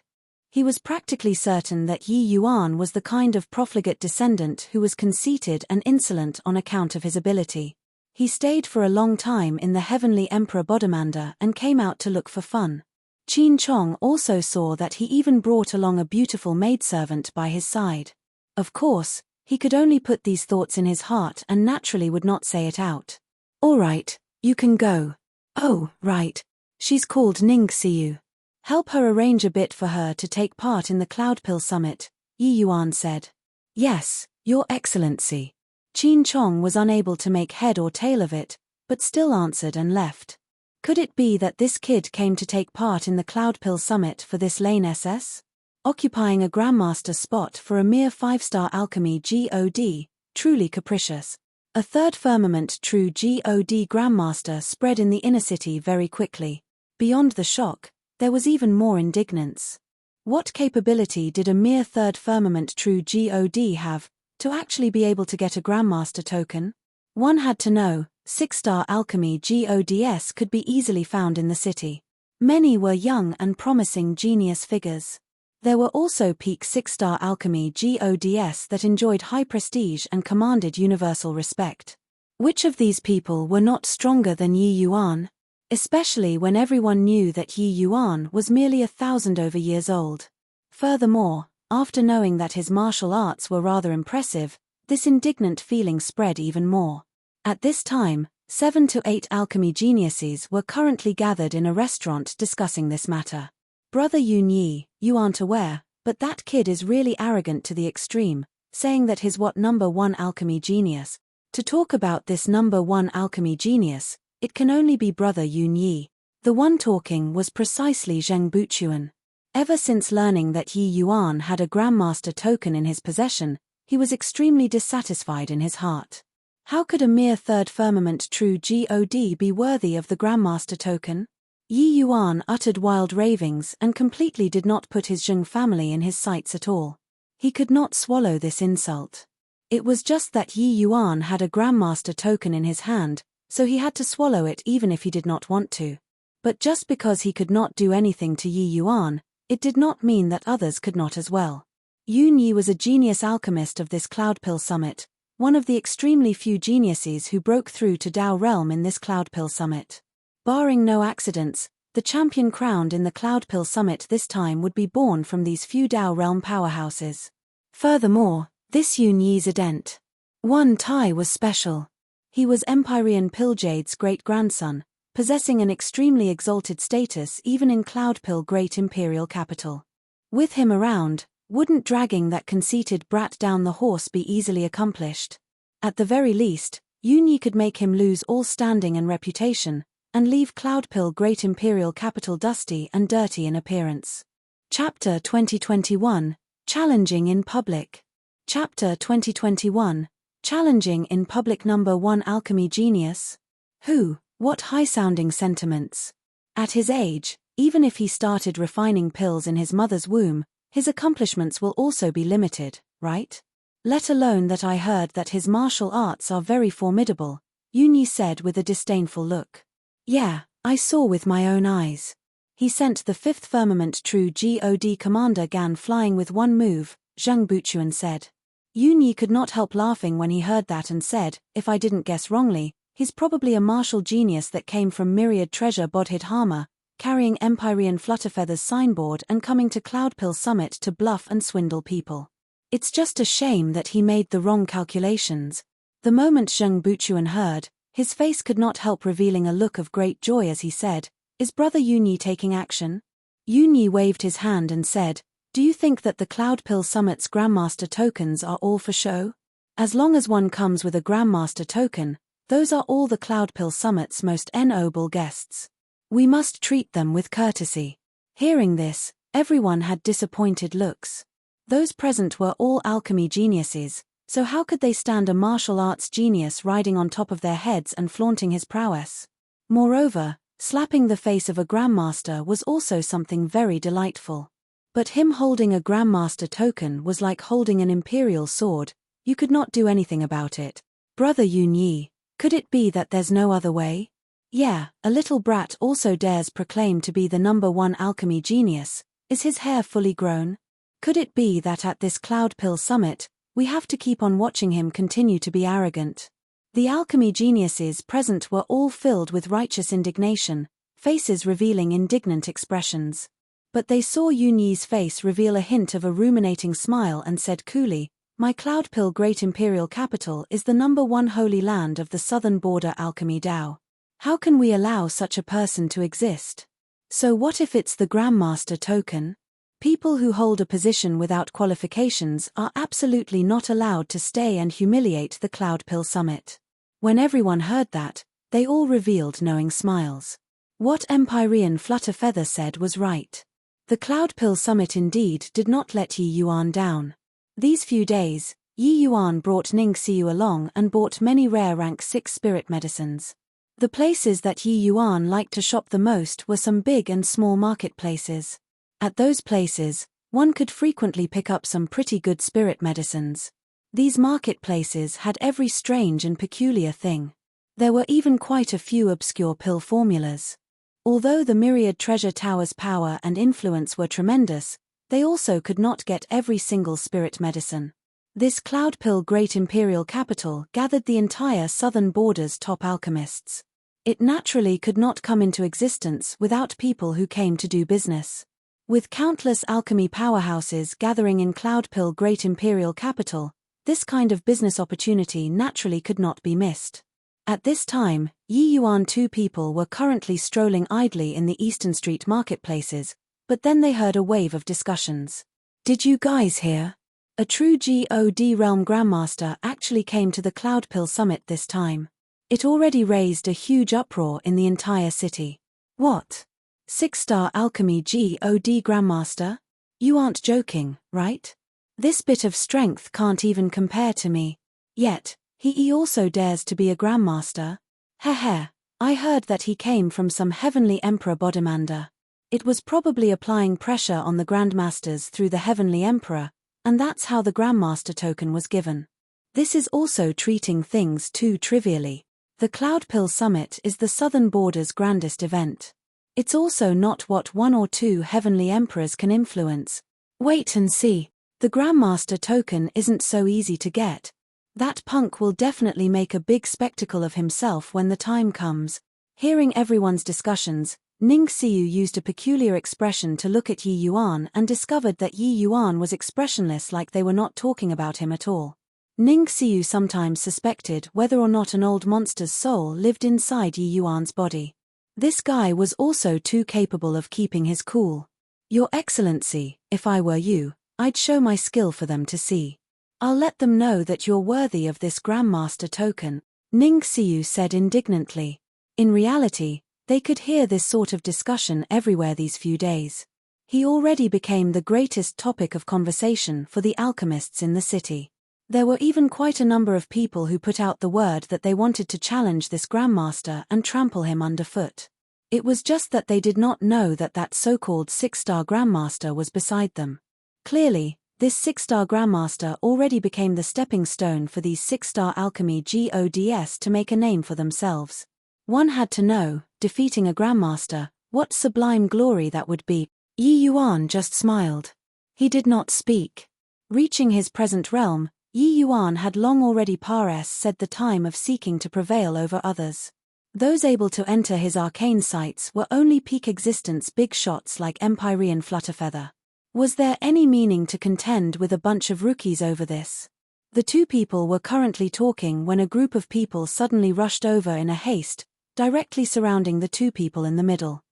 He was practically certain that Yi Yuan was the kind of profligate descendant who was conceited and insolent on account of his ability. He stayed for a long time in the Heavenly Emperor Bodhimanda and came out to look for fun. Qin Chong also saw that he even brought along a beautiful maidservant by his side. Of course, he could only put these thoughts in his heart and naturally would not say it out. All right, you can go. Oh, right. She's called Ning Xiu. Help her arrange a bit for her to take part in the Cloudpill Summit, Yi Yuan said. Yes, Your Excellency. Qin Chong was unable to make head or tail of it, but still answered and left. Could it be that this kid came to take part in the Cloudpill Summit for this lane SS? Occupying a Grandmaster spot for a mere 5-star alchemy God, truly capricious. A third firmament true God Grandmaster spread in the inner city very quickly. Beyond the shock, there was even more indignance. What capability did a mere third firmament true God have to actually be able to get a Grandmaster token? One had to know, 6-star alchemy GODS could be easily found in the city. Many were young and promising genius figures. There were also peak 6-star alchemy GODS that enjoyed high prestige and commanded universal respect. Which of these people were not stronger than Yi Yuan? Especially when everyone knew that Yi Yuan was merely 1,000 over years old. Furthermore, after knowing that his martial arts were rather impressive, this indignant feeling spread even more. At this time, 7 to 8 alchemy geniuses were currently gathered in a restaurant discussing this matter. Brother Yun Yi, you aren't aware, but that kid is really arrogant to the extreme, saying that he's what number 1 alchemy genius. To talk about this number 1 alchemy genius, it can only be Brother Yun Yi. The one talking was precisely Zheng Buchuan. Ever since learning that Yi Yuan had a Grandmaster token in his possession, he was extremely dissatisfied in his heart. How could a mere third firmament true God be worthy of the Grandmaster token? Yi Yuan uttered wild ravings and completely did not put his Zheng family in his sights at all. He could not swallow this insult. It was just that Yi Yuan had a Grandmaster token in his hand, so he had to swallow it even if he did not want to. But just because he could not do anything to Yi Yuan, it did not mean that others could not as well. Yun Yi was a genius alchemist of this Cloudpill Summit, one of the extremely few geniuses who broke through to Dao realm in this Cloudpill Summit. Barring no accidents, the champion crowned in the Cloudpill Summit this time would be born from these few Dao realm powerhouses. Furthermore, this Yun Yi's ident. One Tai was special. He was Empyrean Pilljade's great-grandson, possessing an extremely exalted status even in Cloudpill Great Imperial Capital. With him around, wouldn't dragging that conceited brat down the horse be easily accomplished? At the very least, Yun Yi could make him lose all standing and reputation, and leave Cloudpill Great Imperial Capital dusty and dirty in appearance. Chapter 2021, Challenging in Public. Chapter 2021, Challenging in Public. Number 1 Alchemy Genius. Who, What high-sounding sentiments. At his age, even if he started refining pills in his mother's womb, his accomplishments will also be limited, right? Let alone that I heard that his martial arts are very formidable, Yunyi said with a disdainful look. Yeah, I saw with my own eyes. He sent the fifth firmament true God commander Gan flying with one move, Zhang Buchuan said. Yunyi could not help laughing when he heard that and said, if I didn't guess wrongly, he's probably a martial genius that came from myriad treasure Bodhidharma, carrying Empyrean Flutterfeather's signboard and coming to Cloudpill Summit to bluff and swindle people. It's just a shame that he made the wrong calculations. The moment Zhang Buchuan heard, his face could not help revealing a look of great joy as he said, Is Brother Yunyi taking action? Yunyi waved his hand and said, Do you think that the Cloudpill Summit's Grandmaster tokens are all for show? As long as one comes with a Grandmaster token, those are all the Cloudpill Summit's most noble guests. We must treat them with courtesy. Hearing this, everyone had disappointed looks. Those present were all alchemy geniuses, so how could they stand a martial arts genius riding on top of their heads and flaunting his prowess? Moreover, slapping the face of a Grandmaster was also something very delightful. But him holding a Grandmaster token was like holding an imperial sword, you could not do anything about it. Brother Yunyi, could it be that there's no other way? Yeah, a little brat also dares proclaim to be the #1 alchemy genius. Is his hair fully grown? Could it be that at this Cloudpill Summit, we have to keep on watching him continue to be arrogant? The alchemy geniuses present were all filled with righteous indignation, faces revealing indignant expressions. But they saw Yunyi's face reveal a hint of a ruminating smile and said coolly, My Cloudpill Great Imperial Capital is the #1 holy land of the southern border alchemy Dao. How can we allow such a person to exist? So what if it's the Grandmaster token? People who hold a position without qualifications are absolutely not allowed to stay and humiliate the Cloudpill Summit. When everyone heard that, they all revealed knowing smiles. What Empyrean Flutterfeather said was right. The Cloudpill Summit indeed did not let Yi Yuan down. These few days, Yi Yuan brought Ning Xiu along and bought many rare rank 6 spirit medicines. The places that Yi Yuan liked to shop the most were some big and small marketplaces. At those places, one could frequently pick up some pretty good spirit medicines. These marketplaces had every strange and peculiar thing. There were even quite a few obscure pill formulas. Although the myriad treasure tower's power and influence were tremendous, they also could not get every single spirit medicine. This Cloudpill Great Imperial Capital gathered the entire southern border's top alchemists. It naturally could not come into existence without people who came to do business. With countless alchemy powerhouses gathering in Cloudpill Great Imperial Capital, this kind of business opportunity naturally could not be missed. At this time, Yi Yuan 2 people were currently strolling idly in the Eastern Street marketplaces, but then they heard a wave of discussions. Did you guys hear? A true God Realm Grandmaster actually came to the Cloudpill Summit this time. It already raised a huge uproar in the entire city. What? 6-star alchemy God Grandmaster? You aren't joking, right? This bit of strength can't even compare to me. Yet, he also dares to be a Grandmaster? Heh, I heard that he came from some heavenly Emperor Bodhimanda. It was probably applying pressure on the Grandmasters through the Heavenly Emperor, and that's how the Grandmaster token was given. This is also treating things too trivially. The Cloudpill Summit is the southern border's grandest event. It's also not what 1 or 2 heavenly emperors can influence. Wait and see. The Grandmaster token isn't so easy to get. That punk will definitely make a big spectacle of himself when the time comes. Hearing everyone's discussions, Ning Xiu used a peculiar expression to look at Yi Yuan and discovered that Yi Yuan was expressionless, like they were not talking about him at all. Ning Xiu sometimes suspected whether or not an old monster's soul lived inside Yi Yuan's body. This guy was also too capable of keeping his cool. Your Excellency, if I were you, I'd show my skill for them to see. I'll let them know that you're worthy of this Grandmaster token, Ning Xiu said indignantly. In reality, they could hear this sort of discussion everywhere these few days. He already became the greatest topic of conversation for the alchemists in the city. There were even quite a number of people who put out the word that they wanted to challenge this grandmaster and trample him underfoot. It was just that they did not know that that so-called 6-star grandmaster was beside them. Clearly, this 6-star grandmaster already became the stepping stone for these 6-star alchemy gods to make a name for themselves. One had to know, defeating a grandmaster, what sublime glory that would be. Yi Yuan just smiled. He did not speak. Reaching his present realm, Yi Yuan had long already said the time of seeking to prevail over others. Those able to enter his arcane sights were only peak existence big shots like Empyrean Flutterfeather. Was there any meaning to contend with a bunch of rookies over this? The two people were currently talking when a group of people suddenly rushed over in a haste, directly surrounding the two people in the middle.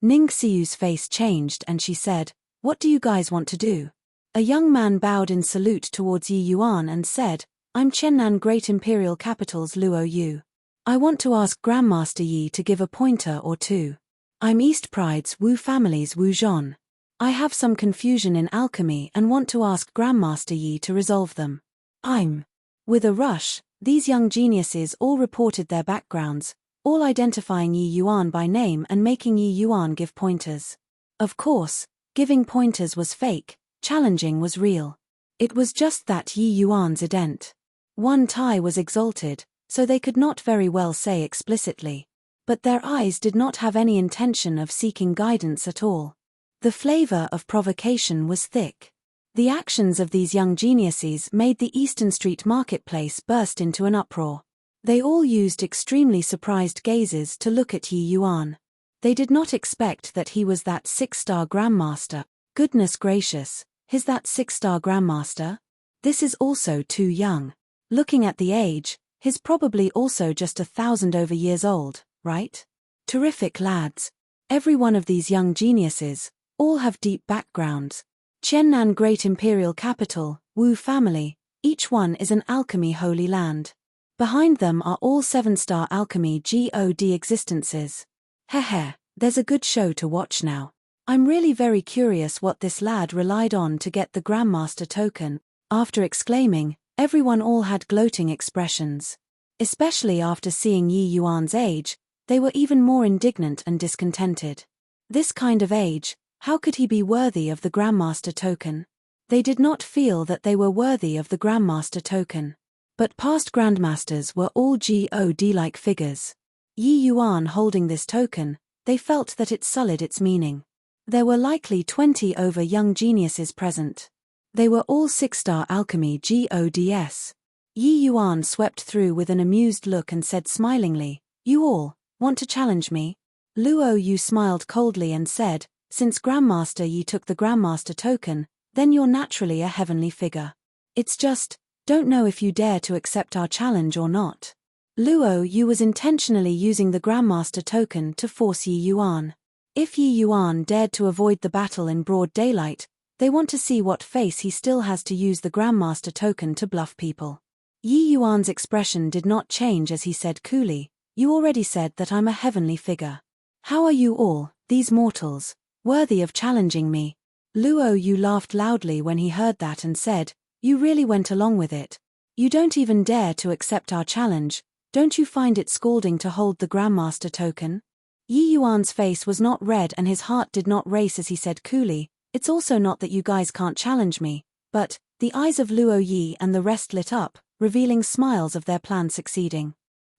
Ning Xiyu's face changed and she said, "What do you guys want to do?" A young man bowed in salute towards Yi Yuan and said, "I'm Qiannan Great Imperial Capital's Luo Yu. I want to ask Grandmaster Yi to give a pointer or two. I'm East Pride's Wu family's Wu Zhon. I have some confusion in alchemy and want to ask Grandmaster Yi to resolve them." With a rush, these young geniuses all reported their backgrounds, all identifying Yi Yuan by name and making Yi Yuan give pointers. Of course, giving pointers was fake, challenging was real. It was just that Yi Yuan's ident. One Tai was exalted, so they could not very well say explicitly. But their eyes did not have any intention of seeking guidance at all. The flavor of provocation was thick. The actions of these young geniuses made the Eastern Street marketplace burst into an uproar. They all used extremely surprised gazes to look at Yi Yuan. They did not expect that he was that 6-star grandmaster. Goodness gracious, is that 6-star grandmaster? This is also too young. Looking at the age, he's probably also just 1,000 over years old, right? Terrific lads. Every one of these young geniuses, all have deep backgrounds. Qiannan Great Imperial Capital, Wu family, each one is an alchemy holy land. Behind them are all 7-star alchemy god existences. Heh, there's a good show to watch now. I'm really very curious what this lad relied on to get the Grandmaster token. After exclaiming, everyone all had gloating expressions. Especially after seeing Yi Yuan's age, they were even more indignant and discontented. This kind of age, how could he be worthy of the Grandmaster token? They did not feel that they were worthy of the Grandmaster token. But past Grandmasters were all god-like figures. Yi Yuan holding this token, they felt that it sullied its meaning. There were likely 20 over young geniuses present. They were all 6-star alchemy gods. Yi Yuan swept through with an amused look and said smilingly, "You all, want to challenge me?" Luo Yu smiled coldly and said, "Since Grandmaster Yi took the Grandmaster token, then you're naturally a heavenly figure. It's just, don't know if you dare to accept our challenge or not." Luo Yu was intentionally using the Grandmaster token to force Yi Yuan. If Yi Yuan dared to avoid the battle in broad daylight, they want to see what face he still has to use the Grandmaster token to bluff people. Yi Yuan's expression did not change as he said coolly, "You already said that I'm a heavenly figure. How are you all, these mortals, worthy of challenging me?" Luo Yu laughed loudly when he heard that and said, "You really went along with it. You don't even dare to accept our challenge. Don't you find it scalding to hold the Grandmaster token?" Yi Yuan's face was not red and his heart did not race as he said coolly, "It's also not that you guys can't challenge me, but..." The eyes of Luo Yi and the rest lit up, revealing smiles of their plan succeeding.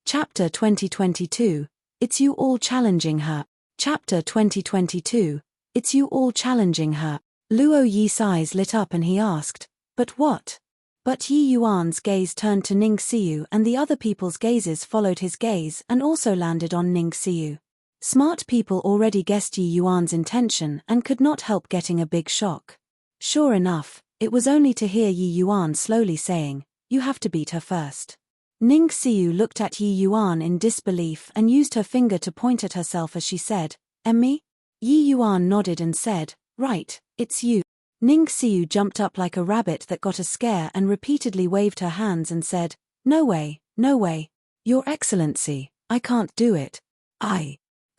Chapter 2022, It's You All Challenging Her. Chapter 2022, It's You All Challenging Her. Luo Yi's eyes lit up and he asked, "But what?" But Yi Yuan's gaze turned to Ning Xiyu and the other people's gazes followed his gaze and also landed on Ning Xiyu. Smart people already guessed Yi Yuan's intention and could not help getting a big shock. Sure enough, it was only to hear Yi Yuan slowly saying, "You have to beat her first." Ning Xiyu looked at Yi Yuan in disbelief and used her finger to point at herself as she said, "Me?" Yi Yuan nodded and said, "Right, it's you." Ning Xiyu jumped up like a rabbit that got a scare and repeatedly waved her hands and said, "No way, no way. Your Excellency, I can't do it.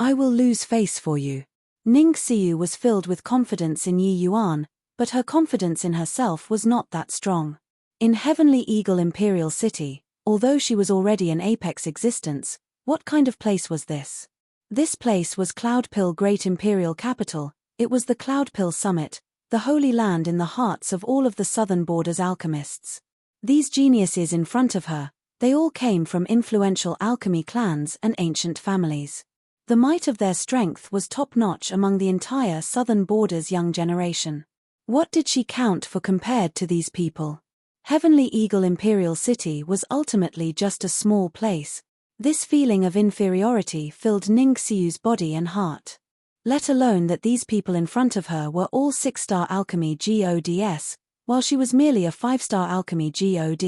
I will lose face for you." Ning Xiyu was filled with confidence in Yi Yuan, but her confidence in herself was not that strong. In Heavenly Eagle Imperial City, although she was already an apex existence, what kind of place was this? This place was Cloudpill Great Imperial Capital. It was the Cloudpill Summit, the holy land in the hearts of all of the southern borders alchemists. These geniuses in front of her, they all came from influential alchemy clans and ancient families. The might of their strength was top-notch among the entire southern borders young generation. What did she count for compared to these people? Heavenly Eagle Imperial City was ultimately just a small place. This feeling of inferiority filled Ningxiu's body and heart. Let alone that these people in front of her were all 6-star alchemy gods, while she was merely a 5-star alchemy god.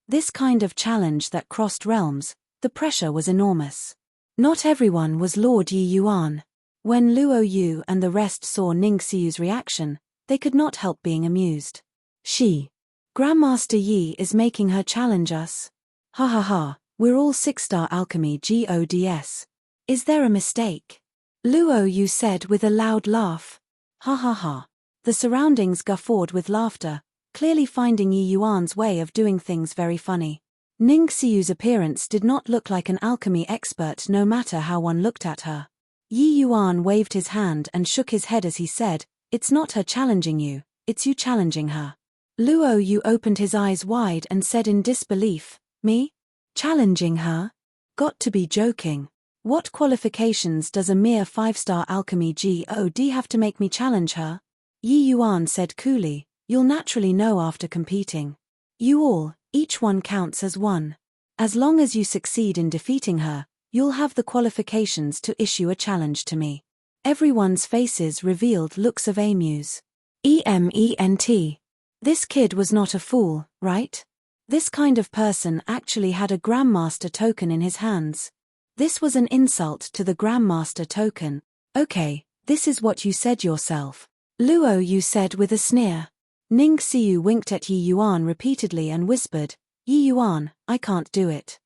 This kind of challenge that crossed realms, the pressure was enormous. Not everyone was Lord Yi Yuan. When Luo Yu and the rest saw Ningxiu's reaction, they could not help being amused. Grandmaster Yi is making her challenge us. Ha ha ha, we're all 6-star alchemy gods. Is there a mistake? Luo Yu said with a loud laugh. Ha ha ha. The surroundings guffawed with laughter, clearly finding Yi Yuan's way of doing things very funny. Ningxiu's appearance did not look like an alchemy expert no matter how one looked at her. Yi Yuan waved his hand and shook his head as he said, "It's not her challenging you, it's you challenging her." Luo Yu opened his eyes wide and said in disbelief, "Me? Challenging her? Got to be joking. What qualifications does a mere 5-star alchemy god have to make me challenge her?" Yi Yuan said coolly, "You'll naturally know after competing. You all, each one counts as one. As long as you succeed in defeating her, you'll have the qualifications to issue a challenge to me." Everyone's faces revealed looks of amuse. EMENT. This kid was not a fool, right? This kind of person actually had a Grandmaster token in his hands. This was an insult to the Grandmaster token. "Okay, this is what you said yourself," Luo Yu said with a sneer. Ningxiu winked at Yi Yuan repeatedly and whispered, "Yi Yuan, I can't do it.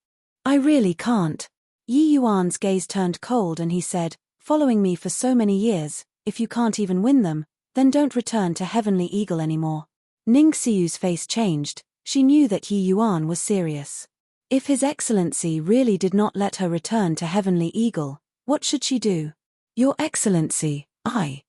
I really can't." Yi Yuan's gaze turned cold and he said, "Following me for so many years, if you can't even win them, then don't return to Heavenly Eagle anymore." Ningxiu's face changed. She knew that Yi Yuan was serious. If His Excellency really did not let her return to Heavenly Eagle, what should she do? "Your Excellency, I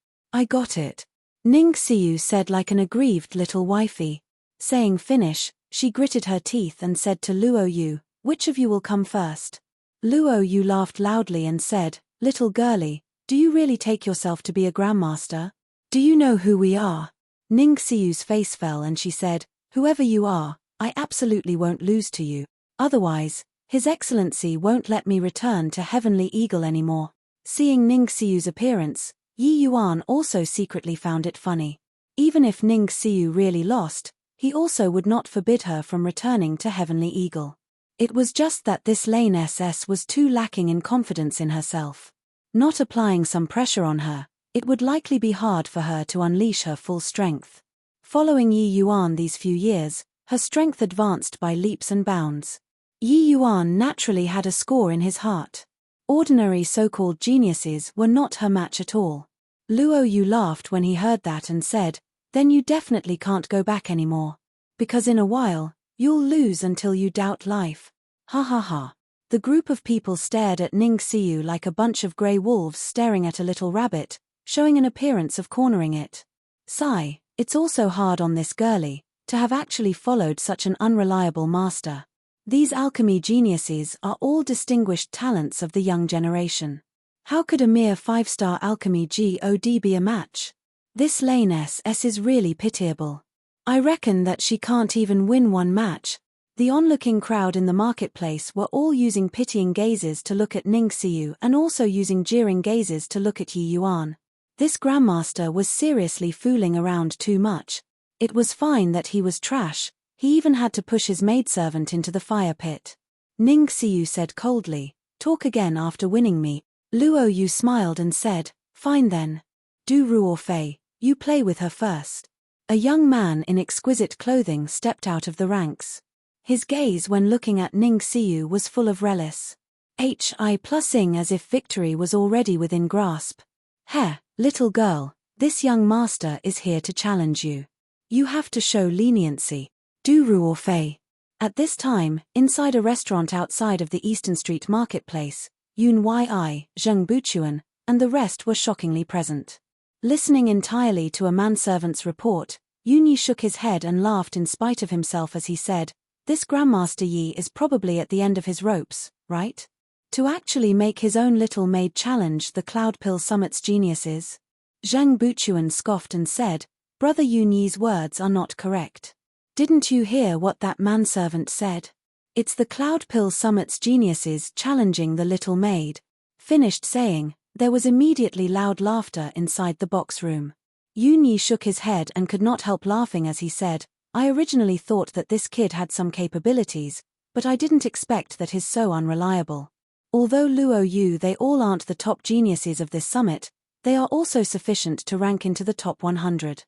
got it," Ningxiu said like an aggrieved little wifey. Saying finish, she gritted her teeth and said to Luo Yu, "Which of you will come first?" Luo Yu laughed loudly and said, "Little girlie, do you really take yourself to be a Grandmaster? Do you know who we are?" Ningxiu's face fell and she said, "Whoever you are, I absolutely won't lose to you. Otherwise, His Excellency won't let me return to Heavenly Eagle anymore." Seeing Ningxiu's appearance, Yi Yuan also secretly found it funny. Even if Ningxiu really lost, he also would not forbid her from returning to Heavenly Eagle. It was just that this lane SS was too lacking in confidence in herself. Not applying some pressure on her, it would likely be hard for her to unleash her full strength. Following Yi Yuan these few years, her strength advanced by leaps and bounds. Yi Yuan naturally had a score in his heart. Ordinary so-called geniuses were not her match at all. Luo Yu laughed when he heard that and said, "Then you definitely can't go back anymore. Because in a while, you'll lose until you doubt life." Ha ha ha. The group of people stared at Ningxiu like a bunch of grey wolves staring at a little rabbit, showing an appearance of cornering it. Sigh, it's also hard on this girlie to have actually followed such an unreliable master. These alchemy geniuses are all distinguished talents of the young generation. How could a mere 5-star alchemy god be a match? This lane SS is really pitiable. I reckon that she can't even win one match. The onlooking crowd in the marketplace were all using pitying gazes to look at Ningxiu and also using jeering gazes to look at Yi Yuan. This Grandmaster was seriously fooling around too much. It was fine that he was trash. He even had to push his maidservant into the fire pit. Ningxiu said coldly, "Talk again after winning me." Luo Yu smiled and said, "Fine then. Du Ruo Fei, you play with her first." A young man in exquisite clothing stepped out of the ranks. His gaze when looking at Ningxiu was full of relish. Hi+ing as if victory was already within grasp. "Heh, little girl, this young master is here to challenge you. You have to show leniency. Du Ruofei. At this time, inside a restaurant outside of the Eastern Street marketplace, Yun Yi, Zheng Buchuan, and the rest were shockingly present. Listening entirely to a manservant's report, Yun Yi shook his head and laughed in spite of himself as he said, "This Grandmaster Yi is probably at the end of his ropes, right? To actually make his own little maid challenge the Cloud Pill Summit's geniuses?" Zheng Buchuan scoffed and said, "Brother Yun Yi's words are not correct. Didn't you hear what that manservant said? It's the Cloud Pill Summit's geniuses challenging the little maid." Finished saying, there was immediately loud laughter inside the box room. Yun Yi shook his head and could not help laughing as he said, "I originally thought that this kid had some capabilities, but I didn't expect that he's so unreliable. Although Luo Yu they all aren't the top geniuses of this summit, they are also sufficient to rank into the top 100.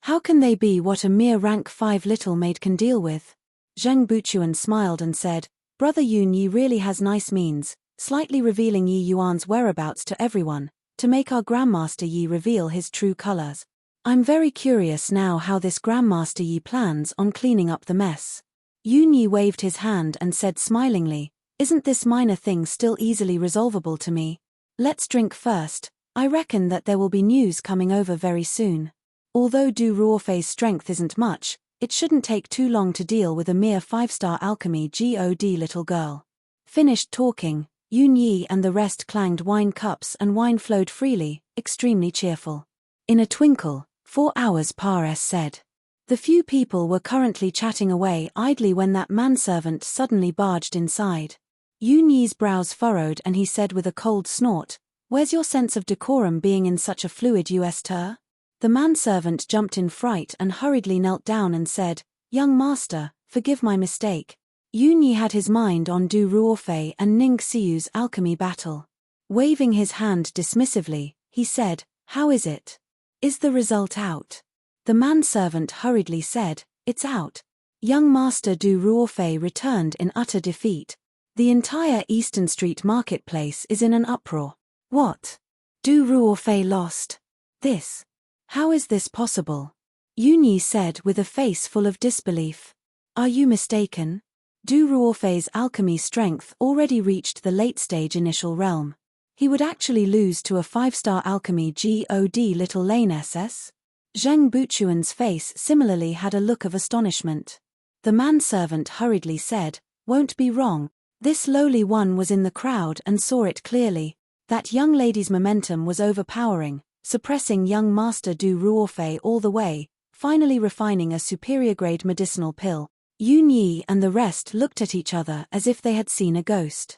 How can they be what a mere rank 5 little maid can deal with?" Zheng Buchuan smiled and said, "Brother Yun Yi really has nice means, slightly revealing Yi Yuan's whereabouts to everyone, to make our Grandmaster Yi reveal his true colors. I'm very curious now how this Grandmaster Yi plans on cleaning up the mess." Yun Yi waved his hand and said smilingly, "Isn't this minor thing still easily resolvable to me? Let's drink first, I reckon that there will be news coming over very soon. Although Du Ruofei's strength isn't much, it shouldn't take too long to deal with a mere 5-star alchemy god little girl." Finished talking, Yun Yi and the rest clanged wine cups and wine flowed freely, extremely cheerful. In a twinkle, 4 hours said. The few people were currently chatting away idly when that manservant suddenly barged inside. Yun Yi's brows furrowed and he said with a cold snort, "Where's your sense of decorum being in such a fluid US-ter?" The manservant jumped in fright and hurriedly knelt down and said, "Young master, forgive my mistake." Yun Yi had his mind on Du Ruofei and Ning Xiu's alchemy battle. Waving his hand dismissively, he said, "How is it? Is the result out?" The manservant hurriedly said, "It's out." Young master Du Ruofei returned in utter defeat. The entire Eastern Street marketplace is in an uproar. What? Du Ruofei lost? This? How is this possible? Yun Yi said with a face full of disbelief. Are you mistaken? Du Ruofei's alchemy strength already reached the late-stage initial realm. He would actually lose to a 5-star alchemy god little lane SS? Zheng Buchuan's face similarly had a look of astonishment. The manservant hurriedly said, "Won't be wrong. This lowly one was in the crowd and saw it clearly. That young lady's momentum was overpowering, suppressing young master Du Ruofei all the way, finally refining a superior-grade medicinal pill." Yun Yi and the rest looked at each other as if they had seen a ghost.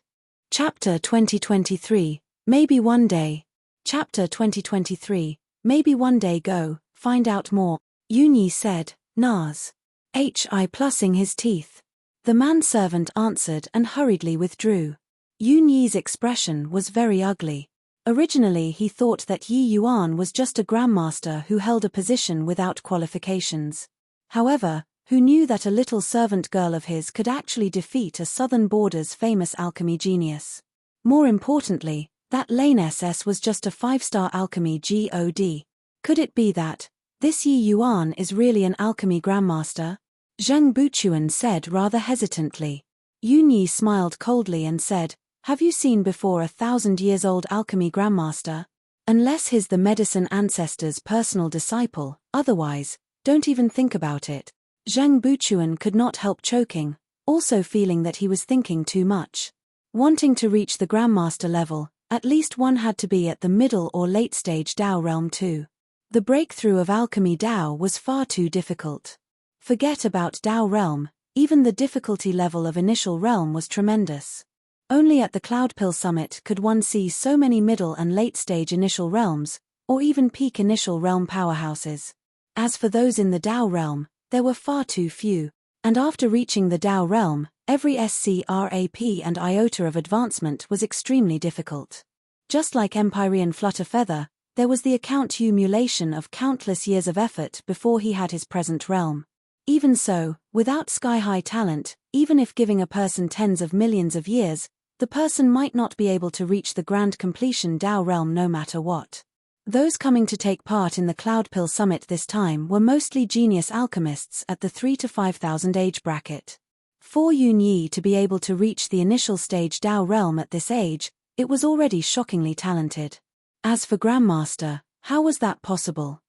Chapter 2023, Maybe One Day. Chapter 2023, Maybe One Day Go, find out more. Yun Yi said, "Nas." Hi plussing his teeth. The manservant answered and hurriedly withdrew. Yun Yi's expression was very ugly. Originally he thought that Yi Yuan was just a grandmaster who held a position without qualifications. However, who knew that a little servant girl of his could actually defeat a southern border's famous alchemy genius? More importantly, that lane SS was just a 5-star alchemy god. Could it be that this Yi Yuan is really an alchemy grandmaster? Zheng Buchuan said rather hesitantly. Yun Yi smiled coldly and said, "Have you seen before a 1,000-years-old alchemy grandmaster? Unless he's the medicine ancestor's personal disciple, otherwise, don't even think about it." Zheng Buchuan could not help choking, also feeling that he was thinking too much. Wanting to reach the grandmaster level, at least one had to be at the middle or late stage Dao realm too. The breakthrough of alchemy Dao was far too difficult. Forget about Dao realm, even the difficulty level of initial realm was tremendous. Only at the Cloud Pill Summit could one see so many middle and late stage initial realms, or even peak initial realm powerhouses. As for those in the Dao realm, there were far too few, and after reaching the Dao realm, every scrap and iota of advancement was extremely difficult. Just like Empyrean Flutterfeather, there was the accumulation of countless years of effort before he had his present realm. Even so, without sky-high talent, even if giving a person tens of millions of years, the person might not be able to reach the grand completion Dao realm no matter what. Those coming to take part in the Cloudpill Summit this time were mostly genius alchemists at the 3 to 5,000 age bracket. For Yun Yi to be able to reach the initial stage Dao realm at this age, it was already shockingly talented. As for Grandmaster, how was that possible?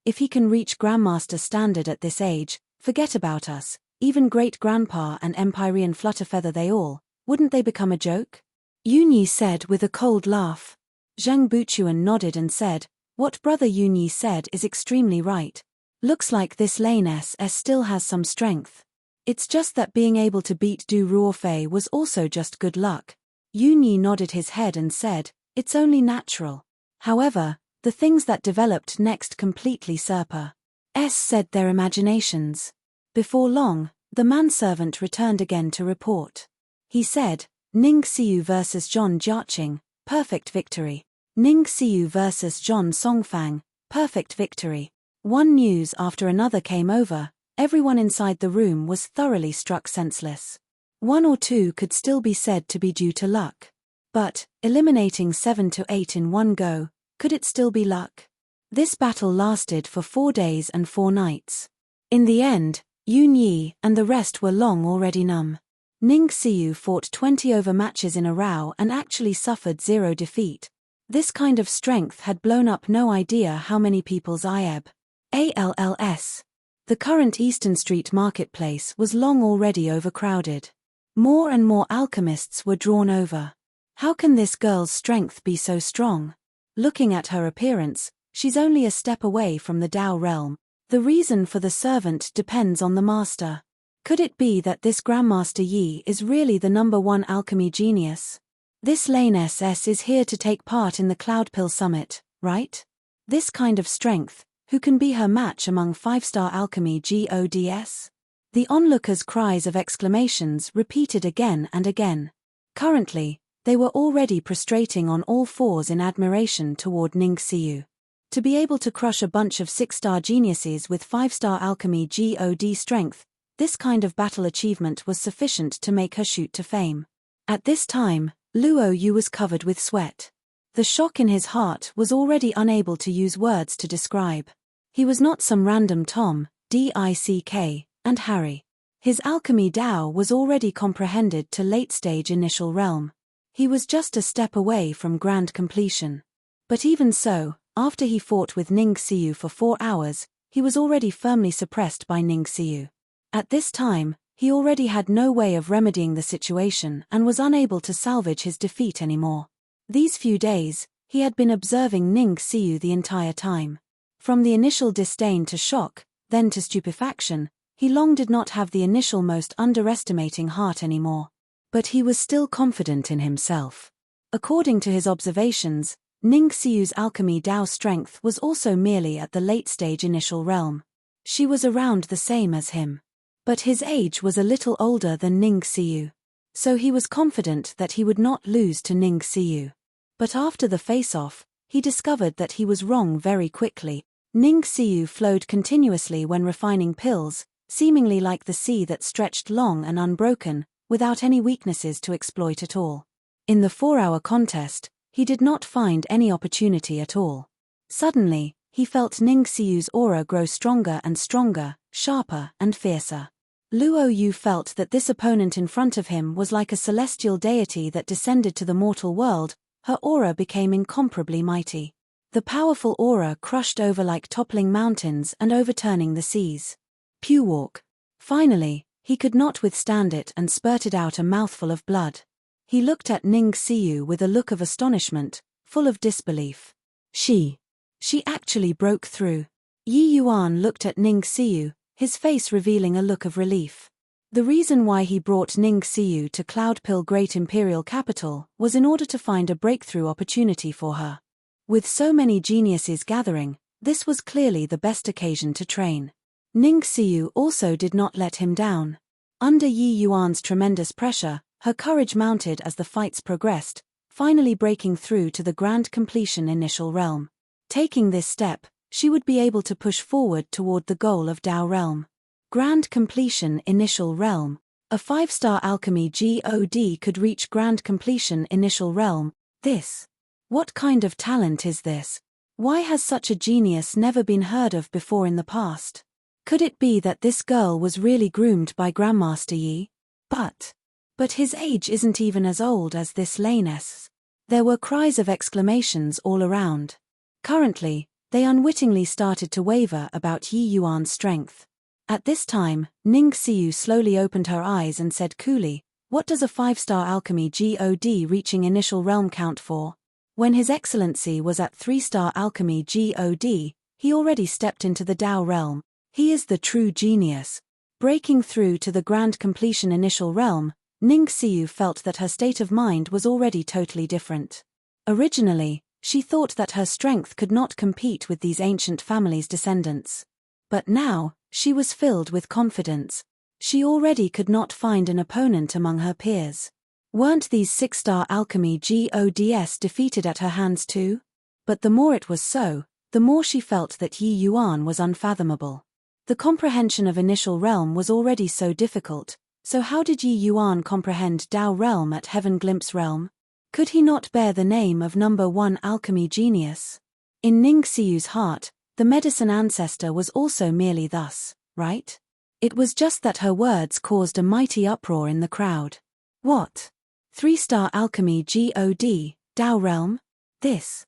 If he can reach Grandmaster standard at this age, forget about us, even Great-Grandpa and Empyrean Flutterfeather wouldn't they become a joke? Yun Yi said with a cold laugh. Zhang Buchuan nodded and said, what Brother Yun Yi said is extremely right. Looks like this Lane SS still has some strength. It's just that being able to beat Du Ruofei was also just good luck. Yun Yi nodded his head and said, it's only natural. However, the things that developed next completely surpass their imaginations. Before long, the manservant returned again to report. He said, Ning Xiu vs John Jiaqing, perfect victory. Ning Xiu vs John Songfang, perfect victory. One news after another came over, everyone inside the room was thoroughly struck senseless. One or two could still be said to be due to luck. But, eliminating 7 to 8 in one go, could it still be luck? This battle lasted for 4 days and 4 nights. In the end, Yun Yi and the rest were long already numb. Ning Xiu fought 20 overmatches in a row and actually suffered 0 defeat. This kind of strength had blown up no idea how many people's IEB. ALLS. The current Eastern Street marketplace was long already overcrowded. More and more alchemists were drawn over. How can this girl's strength be so strong? Looking at her appearance, she's only a step away from the Dao realm. The reason for the servant depends on the master. Could it be that this Grandmaster Yi is really the #1 alchemy genius? This Lane SS is here to take part in the Cloudpill Summit, right? This kind of strength, who can be her match among 5-star alchemy gods? The onlookers' cries of exclamations repeated again and again. Currently, they were already prostrating on all fours in admiration toward Ning Xiu. To be able to crush a bunch of 6-star geniuses with 5-star alchemy god strength, this kind of battle achievement was sufficient to make her shoot to fame. At this time, Luo Yu was covered with sweat. The shock in his heart was already unable to use words to describe. He was not some random Tom, Dick, and Harry. His alchemy Dao was already comprehended to late-stage initial realm. He was just a step away from grand completion. But even so, after he fought with Ning Xiu for 4 hours, he was already firmly suppressed by Ning Xiu. At this time, he already had no way of remedying the situation and was unable to salvage his defeat anymore. These few days, he had been observing Ning Xiu the entire time. From the initial disdain to shock, then to stupefaction, he long did not have the initial most underestimating heart anymore. But he was still confident in himself. According to his observations, Ning Xiu's alchemy Dao strength was also merely at the late-stage initial realm. She was around the same as him. But his age was a little older than Ning Xiu. So he was confident that he would not lose to Ning Xiu. But after the face-off, he discovered that he was wrong very quickly. Ning Xiu flowed continuously when refining pills, seemingly like the sea that stretched long and unbroken, without any weaknesses to exploit at all. In the 4-hour contest, he did not find any opportunity at all. Suddenly, he felt Ning Xiu's aura grow stronger and stronger, sharper and fiercer. Luo Yu felt that this opponent in front of him was like a celestial deity that descended to the mortal world. Her aura became incomparably mighty. The powerful aura crushed over like toppling mountains and overturning the seas. Pewalk. Finally, he could not withstand it and spurted out a mouthful of blood. He looked at Ning Xiu with a look of astonishment, full of disbelief. She actually broke through. Yi Yuan looked at Ning Xiu, his face revealing a look of relief. The reason why he brought Ning Xiu to Cloudpill Great Imperial Capital was in order to find a breakthrough opportunity for her. With so many geniuses gathering, this was clearly the best occasion to train. Ning Xiu also did not let him down. Under Yi Yuan's tremendous pressure, her courage mounted as the fights progressed, finally breaking through to the grand completion initial realm. Taking this step, she would be able to push forward toward the goal of Dao realm. Grand completion initial realm. A 5-star alchemy god could reach grand completion initial realm. What kind of talent is this? Why has such a genius never been heard of before in the past? Could it be that this girl was really groomed by Grandmaster Yi? But his age isn't even as old as this Laney's. There were cries of exclamations all around. Currently, they unwittingly started to waver about Yi Yuan's strength. At this time, Ning Xiu slowly opened her eyes and said coolly, "What does a 5-star alchemy god reaching initial realm count for?" When His Excellency was at 3-star alchemy god, he already stepped into the Dao realm. He is the true genius. Breaking through to the grand completion initial realm, Ning Xiu felt that her state of mind was already totally different. Originally, she thought that her strength could not compete with these ancient families' descendants. But now, she was filled with confidence. She already could not find an opponent among her peers. Weren't these 6-star alchemy gods defeated at her hands too? But the more it was so, the more she felt that Yi Yuan was unfathomable. The comprehension of initial realm was already so difficult, so how did Yi Yuan comprehend Dao realm at Heaven Glimpse realm? Could he not bear the name of number 1 alchemy genius? In Ning Xiu's heart, the medicine ancestor was also merely thus, right? It was just that her words caused a mighty uproar in the crowd. What? 3-star alchemy god, Dao realm? This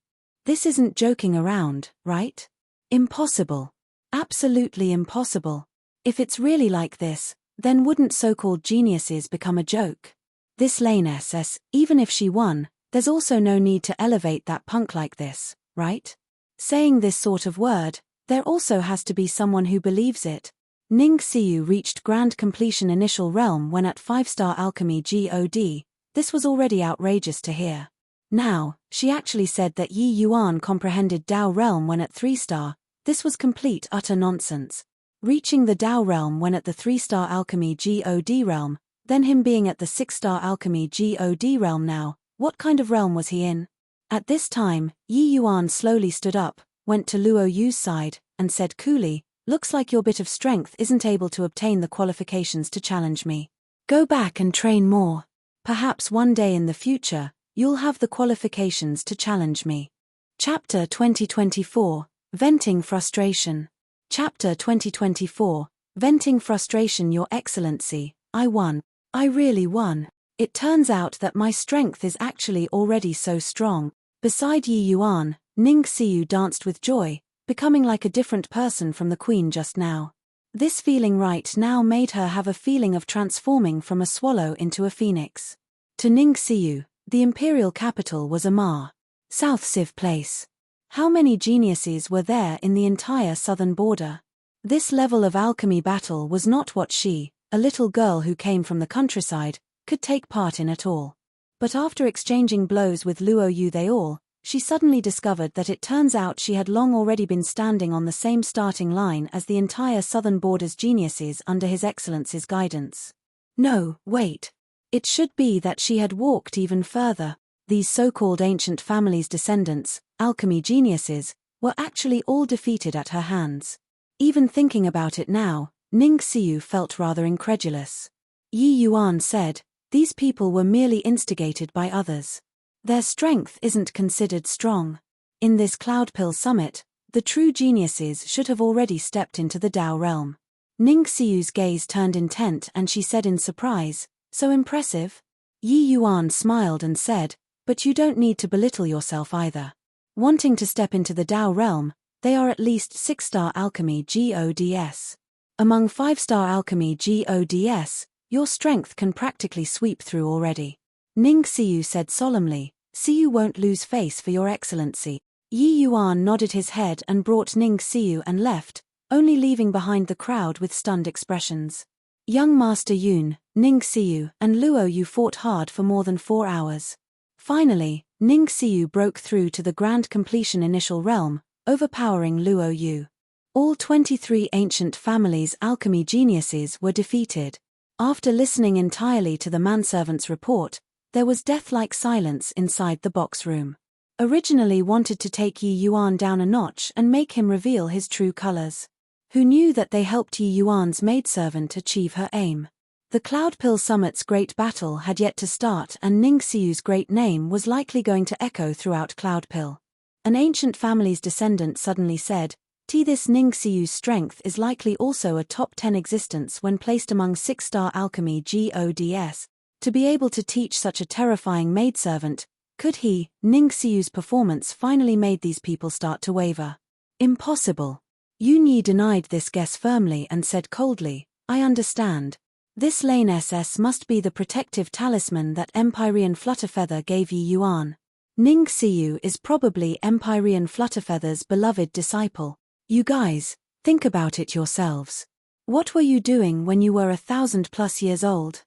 isn't joking around, right? Impossible. Absolutely impossible. If it's really like this, then wouldn't so-called geniuses become a joke? This Lane SS, even if she won, there's also no need to elevate that punk like this, right? Saying this sort of word, there also has to be someone who believes it. Ning Xiu reached grand completion initial realm when at 5-star alchemy god. This was already outrageous to hear. Now, she actually said that Yi Yuan comprehended Dao realm when at 3-star. This was complete utter nonsense. Reaching the Dao realm when at the 3-star alchemy god realm, then him being at the 6-star alchemy god realm now, what kind of realm was he in? At this time, Yi Yuan slowly stood up, went to Luo Yu's side, and said coolly, "Looks like your bit of strength isn't able to obtain the qualifications to challenge me. Go back and train more. Perhaps one day in the future, you'll have the qualifications to challenge me." Chapter 2024, Venting Frustration. Chapter 2024, Venting Frustration. Your Excellency, I won. I really won. It turns out that my strength is actually already so strong. Beside Yi Yuan, Ning Xiu danced with joy, becoming like a different person from the queen just now. This feeling right now made her have a feeling of transforming from a swallow into a phoenix. To Ning Xiu, the imperial capital was Amar, South Civ Place. How many geniuses were there in the entire southern border? This level of alchemy battle was not what she, a little girl who came from the countryside, could take part in at all. But after exchanging blows with Luo Yu she suddenly discovered that it turns out she had long already been standing on the same starting line as the entire southern border's geniuses under His Excellency's guidance. No, wait. It should be that she had walked even further. These so-called ancient families' descendants, alchemy geniuses, were actually all defeated at her hands. Even thinking about it now, Ning Xiu felt rather incredulous. Yi Yuan said, "These people were merely instigated by others. Their strength isn't considered strong. In this Cloudpill summit, the true geniuses should have already stepped into the Dao realm." Ning Xiu's gaze turned intent and she said in surprise, "So impressive?" Yi Yuan smiled and said, "But you don't need to belittle yourself either. Wanting to step into the Dao realm, they are at least 6-star alchemy gods. Among 5-star alchemy gods, your strength can practically sweep through already." Ning Xiu said solemnly, "Xiu won't lose face for your excellency." Yi Yuan nodded his head and brought Ning Xiu and left, only leaving behind the crowd with stunned expressions. Young Master Yun, Ning Xiu, and Luo Yu fought hard for more than 4 hours. Finally, Ning Xiu broke through to the grand completion initial realm, overpowering Luo Yu. All 23 ancient families' alchemy geniuses were defeated. After listening entirely to the manservant's report, there was death-like silence inside the box room. Originally wanted to take Yi Yuan down a notch and make him reveal his true colors. Who knew that they helped Yi Yuan's maidservant achieve her aim? The Cloudpill Summit's great battle had yet to start and Ning Xiu's great name was likely going to echo throughout Cloudpill. An ancient family's descendant suddenly said, This Ningxiu's strength is likely also a top 10 existence when placed among 6-star alchemy gods. To be able to teach such a terrifying maidservant, could he? Ningxiu's performance finally made these people start to waver. Impossible. Yunyi denied this guess firmly and said coldly, I understand. This lane SS must be the protective talisman that Empyrean Flutterfeather gave Yi Yuan. Ningxiu is probably Empyrean Flutterfeather's beloved disciple. You guys, think about it yourselves. What were you doing when you were 1,000+ years old?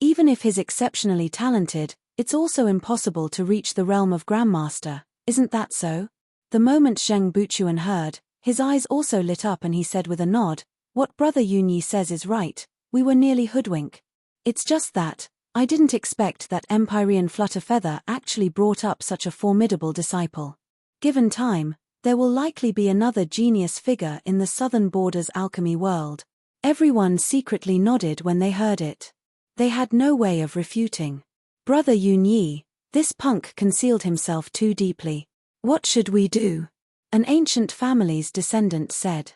Even if he's exceptionally talented, it's also impossible to reach the realm of Grandmaster, isn't that so? The moment Zheng Buchuan heard, his eyes also lit up and he said with a nod, What Brother Yunyi says is right, we were nearly hoodwinked. It's just that, I didn't expect that Empyrean Flutterfeather actually brought up such a formidable disciple. Given time, there will likely be another genius figure in the southern borders alchemy world. Everyone secretly nodded when they heard it. They had no way of refuting. Brother Yunyi, this punk concealed himself too deeply. What should we do? An ancient family's descendant said.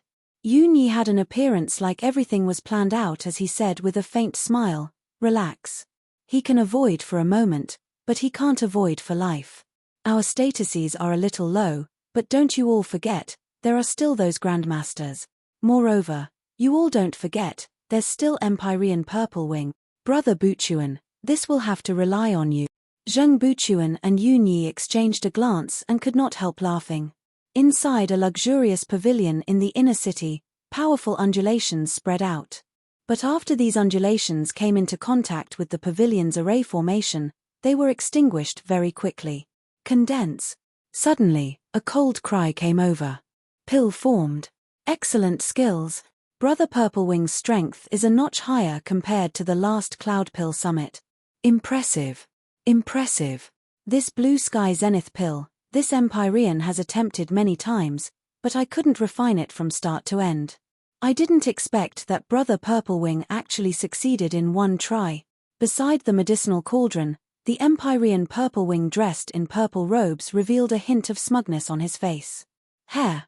Yunyi had an appearance like everything was planned out as he said with a faint smile, Relax. He can avoid for a moment, but he can't avoid for life. Our statuses are a little low, but don't you all forget, there are still those grandmasters. Moreover, you all don't forget, there's still Empyrean Purple Wing. Brother Buchuan, this will have to rely on you. Zheng Buchuan and Yunyi exchanged a glance and could not help laughing. Inside a luxurious pavilion in the inner city, powerful undulations spread out. But after these undulations came into contact with the pavilion's array formation, they were extinguished very quickly. Condense. Suddenly, a cold cry came over. Pill formed. Excellent skills. Brother Purplewing's strength is a notch higher compared to the last Cloud Pill summit. Impressive. Impressive. This blue sky zenith pill, this Empyrean has attempted many times, but I couldn't refine it from start to end. I didn't expect that Brother Purplewing actually succeeded in one try. Beside the medicinal cauldron, the Empyrean Purplewing dressed in purple robes revealed a hint of smugness on his face.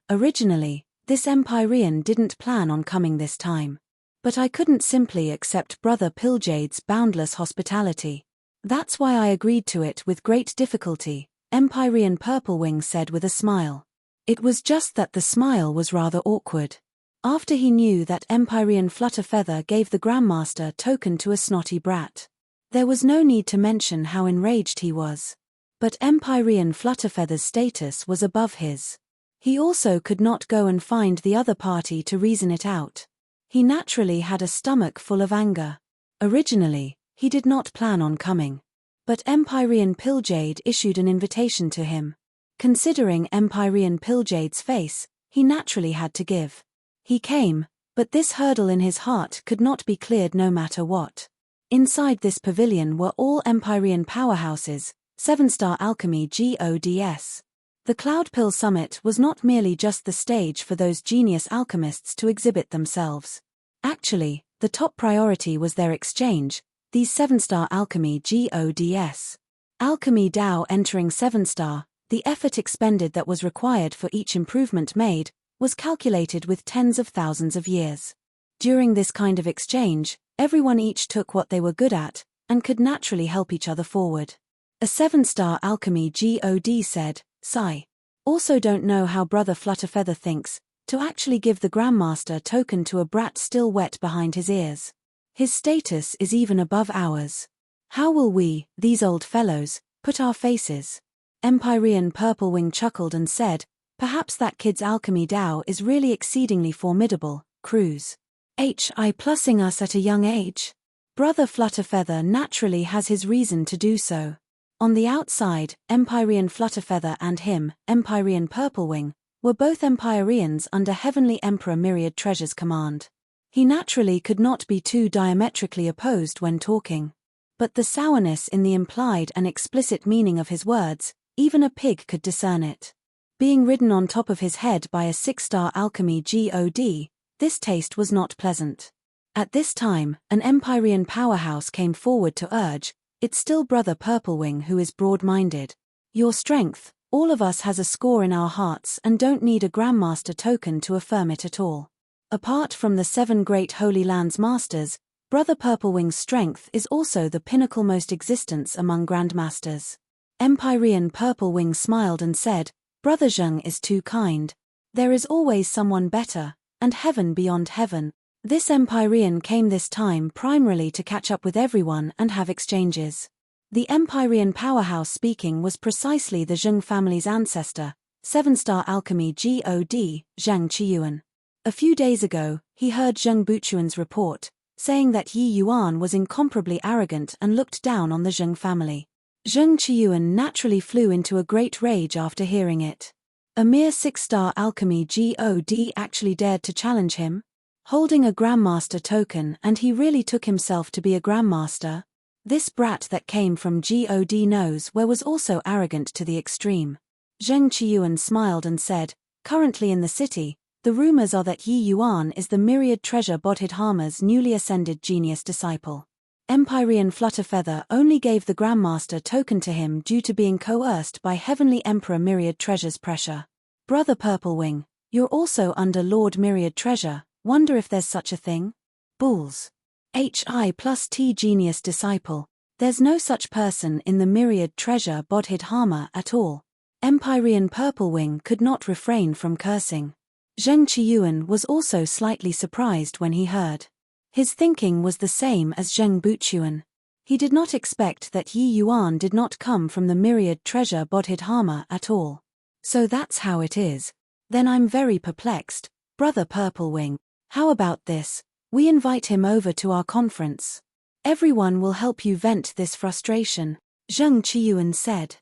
Originally, this Empyrean didn't plan on coming this time. But I couldn't simply accept Brother Piljade's boundless hospitality. That's why I agreed to it with great difficulty, Empyrean Purplewing said with a smile. It was just that the smile was rather awkward. After he knew that Empyrean Flutterfeather gave the Grandmaster token to a snotty brat. There was no need to mention how enraged he was. But Empyrean Flutterfeather's status was above his. He also could not go and find the other party to reason it out. He naturally had a stomach full of anger. Originally, he did not plan on coming. But Empyrean Piljade issued an invitation to him. Considering Empyrean Piljade's face, he naturally had to give. He came, but this hurdle in his heart could not be cleared no matter what. Inside this pavilion were all Empyrean powerhouses, 7-star alchemy gods. The Cloud Pill Summit was not merely just the stage for those genius alchemists to exhibit themselves. Actually, the top priority was their exchange, these 7-star alchemy gods. Alchemy Dao entering 7-star, the effort expended that was required for each improvement made, was calculated with tens of thousands of years. During this kind of exchange, everyone each took what they were good at, and could naturally help each other forward. A 7-star alchemy god said, Sigh. Also don't know how Brother Flutterfeather thinks, to actually give the Grandmaster token to a brat still wet behind his ears. His status is even above ours. How will we, these old fellows, put our faces? Empyrean Purplewing chuckled and said, Perhaps that kid's alchemy Dao is really exceedingly formidable, Cruz. Hi plussing us at a young age. Brother Flutterfeather naturally has his reason to do so. On the outside, Empyrean Flutterfeather and him, Empyrean Purplewing, were both Empyreans under Heavenly Emperor Myriad Treasure's command. He naturally could not be too diametrically opposed when talking. But the sourness in the implied and explicit meaning of his words, even a pig could discern it. Being ridden on top of his head by a 6-star alchemy god, this taste was not pleasant. At this time, an Empyrean powerhouse came forward to urge, It's still Brother Purplewing who is broad-minded. Your strength, All of us has a score in our hearts and don't need a Grandmaster token to affirm it at all. Apart from the 7 great Holy Lands Masters, Brother Purplewing's strength is also the pinnacle most existence among Grandmasters. Empyrean Purplewing smiled and said, Brother Zheng is too kind. There is always someone better, and heaven beyond heaven. This Empyrean came this time primarily to catch up with everyone and have exchanges. The Empyrean powerhouse speaking was precisely the Zheng family's ancestor, 7-star alchemy God, Zhang Qiyuan. A few days ago, he heard Zheng Buchuan's report, saying that Yi Yuan was incomparably arrogant and looked down on the Zheng family. Zheng Qiyuan naturally flew into a great rage after hearing it. A mere 6-star alchemy God actually dared to challenge him? Holding a Grandmaster token, and he really took himself to be a Grandmaster? This brat that came from God knows where was also arrogant to the extreme. Zheng Qiyuan smiled and said, currently in the city, the rumors are that Yi Yuan is the myriad treasure Bodhidharma's newly ascended genius disciple. Empyrean Flutterfeather only gave the Grandmaster token to him due to being coerced by Heavenly Emperor Myriad Treasure's pressure. Brother Purplewing, you're also under Lord Myriad Treasure, wonder if there's such a thing? Bulls. HI+T genius disciple, there's no such person in the Myriad Treasure Bodhidharma at all. Empyrean Purplewing could not refrain from cursing. Zheng Qiyuan was also slightly surprised when he heard. His thinking was the same as Zheng Buchuan. He did not expect that Yi Yuan did not come from the Myriad Treasure Bodhidharma at all. So that's how it is. Then I'm very perplexed. Brother Purplewing, how about this? We invite him over to our conference. Everyone will help you vent this frustration, Zheng Qiyuan said.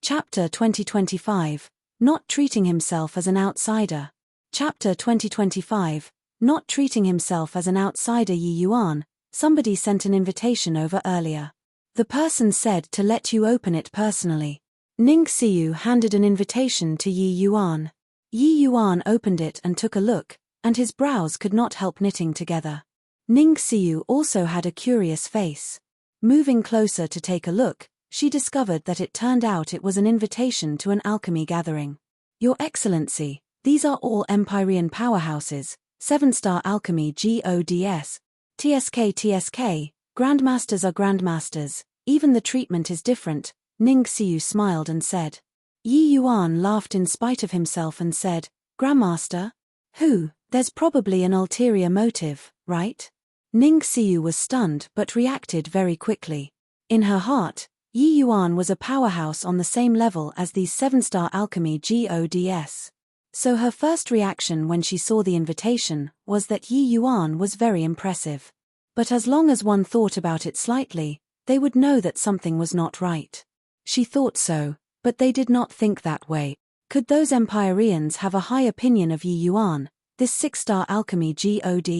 Chapter 2025, Not Treating Himself as an Outsider. Chapter 2025, Not Treating Himself as an Outsider. Yi Yuan, somebody sent an invitation over earlier. The person said to let you open it personally. Ning Xiu handed an invitation to Yi Yuan. Yi Yuan opened it and took a look, and his brows could not help knitting together. Ning Xiu also had a curious face. Moving closer to take a look, she discovered that it turned out it was an invitation to an alchemy gathering. Your Excellency, these are all Empyrean powerhouses, 7-star alchemy GODS, TSK, Grandmasters are Grandmasters, even the treatment is different, Ning Xiu smiled and said. Yi Yuan laughed in spite of himself and said, Grandmaster? Who? There's probably an ulterior motive, right? Ning Xiu was stunned but reacted very quickly. In her heart, Yi Yuan was a powerhouse on the same level as these 7-star alchemy GODS. So her first reaction when she saw the invitation was that Yi Yuan was very impressive. But as long as one thought about it slightly, they would know that something was not right. She thought so, but they did not think that way. Could those Empyreans have a high opinion of Yi Yuan, this 6-star alchemy God?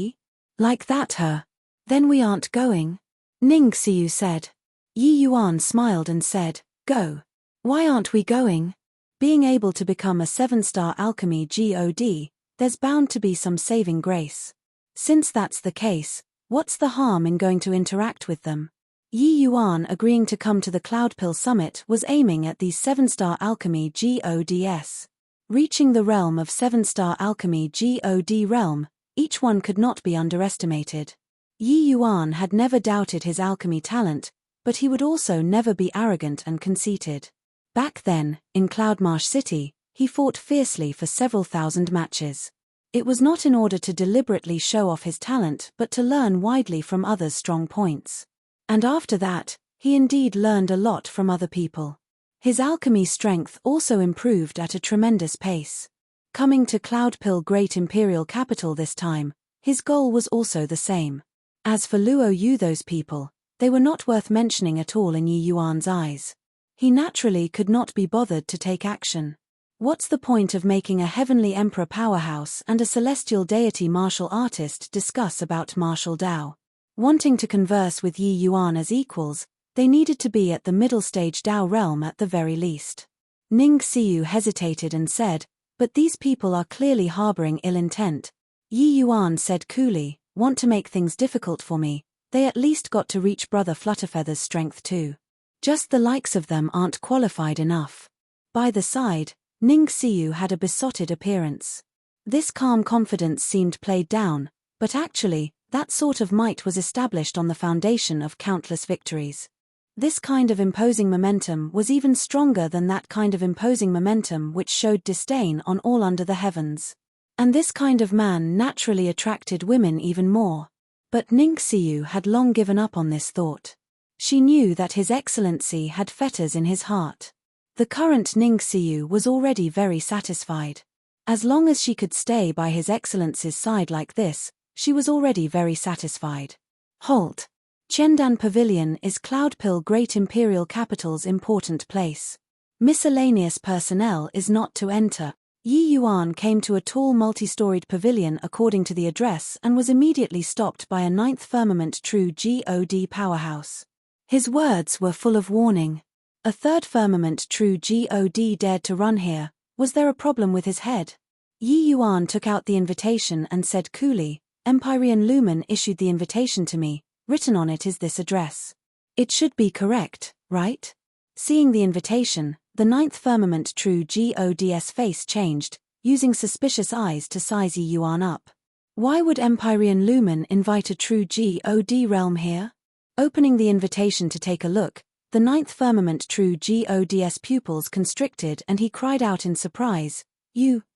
Like that her? Then we aren't going? Ning Xiu said. Yi Yuan smiled and said, Go. Why aren't we going? Being able to become a 7-star alchemy God, there's bound to be some saving grace. Since that's the case, what's the harm in going to interact with them? Yi Yuan agreeing to come to the Cloudpill Summit was aiming at these 7-star alchemy GODS. Reaching the realm of 7-star alchemy God realm, each one could not be underestimated. Yi Yuan had never doubted his alchemy talent, but he would also never be arrogant and conceited. Back then, in Cloudmarsh City, he fought fiercely for several thousand matches. It was not in order to deliberately show off his talent but to learn widely from others' strong points. And after that, he indeed learned a lot from other people. His alchemy strength also improved at a tremendous pace. Coming to Cloudpill Great Imperial Capital this time, his goal was also the same. As for Luo Yu, those people, they were not worth mentioning at all in Yi Yuan's eyes. He naturally could not be bothered to take action. What's the point of making a heavenly emperor powerhouse and a celestial deity martial artist discuss about martial Dao? Wanting to converse with Yi Yuan as equals, they needed to be at the middle stage Dao realm at the very least. Ning Xiu hesitated and said, but these people are clearly harboring ill intent. Yi Yuan said coolly, want to make things difficult for me, they at least got to reach Brother Flutterfeather's strength too. Just the likes of them aren't qualified enough. By the side, Ning Xiu had a besotted appearance. This calm confidence seemed played down, but actually, that sort of might was established on the foundation of countless victories. This kind of imposing momentum was even stronger than that kind of imposing momentum which showed disdain on all under the heavens. And this kind of man naturally attracted women even more. But Ning Xiu had long given up on this thought. She knew that His Excellency had fetters in his heart. The current Ning Xiu was already very satisfied. As long as she could stay by His Excellency's side like this, she was already very satisfied. Halt. Qiandan Pavilion is Cloudpill Great Imperial Capital's important place. Miscellaneous personnel is not to enter. Yi Yuan came to a tall multi-storied pavilion according to the address and was immediately stopped by a ninth firmament true God powerhouse. His words were full of warning. A third firmament true God dared to run here. Was there a problem with his head? Yi Yuan took out the invitation and said coolly, Empyrean Lumen issued the invitation to me. Written on it is this address. It should be correct, right? Seeing the invitation, the ninth firmament true God's face changed, using suspicious eyes to size Yi Yuan up. Why would Empyrean Lumen invite a true God realm here? Opening the invitation to take a look, the ninth firmament true God's pupils constricted and he cried out in surprise,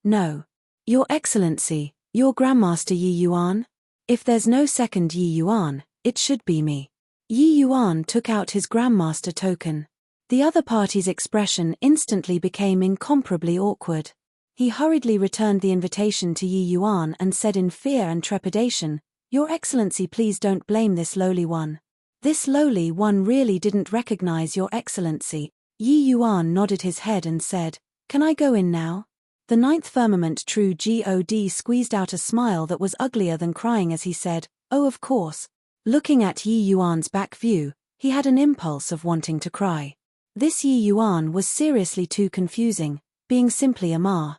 No. Your Excellency, your Grandmaster Yi Yuan? If there's no second Yi Yuan, it should be me. Yi Yuan took out his Grandmaster token. The other party's expression instantly became incomparably awkward. He hurriedly returned the invitation to Yi Yuan and said in fear and trepidation, Your Excellency, please don't blame this lowly one. This lowly one really didn't recognize Your Excellency. Yi Yuan nodded his head and said, Can I go in now? The ninth firmament true God squeezed out a smile that was uglier than crying as he said, Oh, of course. Looking at Yi Yuan's back view, he had an impulse of wanting to cry. This Yi Yuan was seriously too confusing, being simply a Ma's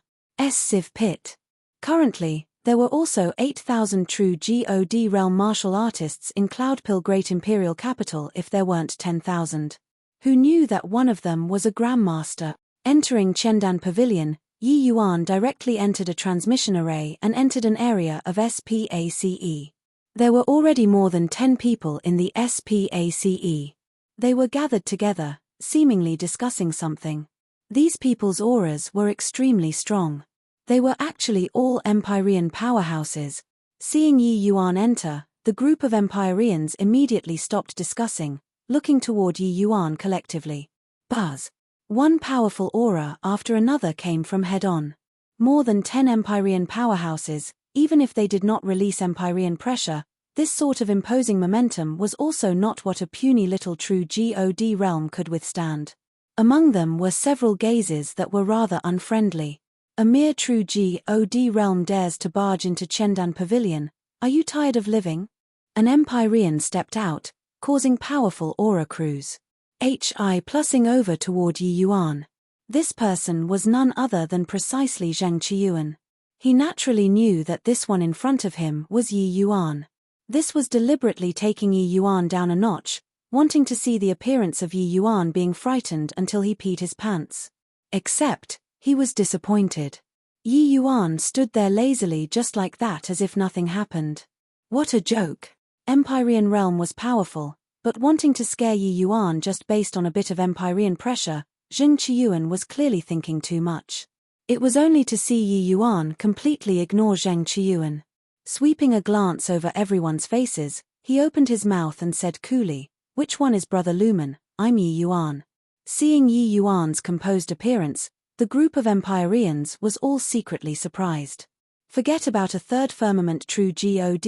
sieve pit. Currently, there were also 8,000 true God realm martial artists in Cloudpill Great Imperial Capital if there weren't 10,000. Who knew that one of them was a Grandmaster? Entering Qiandan Pavilion, Yi Yuan directly entered a transmission array and entered an area of SPACE. There were already more than 10 people in the SPACE. They were gathered together, seemingly discussing something. These people's auras were extremely strong. They were actually all Empyrean powerhouses. Seeing Yi Yuan enter, the group of Empyreans immediately stopped discussing, looking toward Yi Yuan collectively. Buzz. One powerful aura after another came from head-on. More than 10 Empyrean powerhouses. Even if they did not release Empyrean pressure, this sort of imposing momentum was also not what a puny little true God realm could withstand. Among them were several gazes that were rather unfriendly. A mere true God realm dares to barge into Qiandan Pavilion. Are you tired of living? An Empyrean stepped out, causing powerful aura cruise. Plussing over toward Yi Yuan. This person was none other than precisely Zheng Qiuan. He naturally knew that this one in front of him was Yi Yuan. This was deliberately taking Yi Yuan down a notch, wanting to see the appearance of Yi Yuan being frightened until he peed his pants. Except, he was disappointed. Yi Yuan stood there lazily just like that as if nothing happened. What a joke. Empyrean realm was powerful, but wanting to scare Yi Yuan just based on a bit of Empyrean pressure, Zheng Qiuan was clearly thinking too much. It was only to see Yi Yuan completely ignore Zheng Qiuan. Sweeping a glance over everyone's faces, he opened his mouth and said coolly, Which one is Brother Lumen? I'm Yi Yuan. Seeing Yi Yuan's composed appearance, the group of Empyreans was all secretly surprised. Forget about a third firmament true God,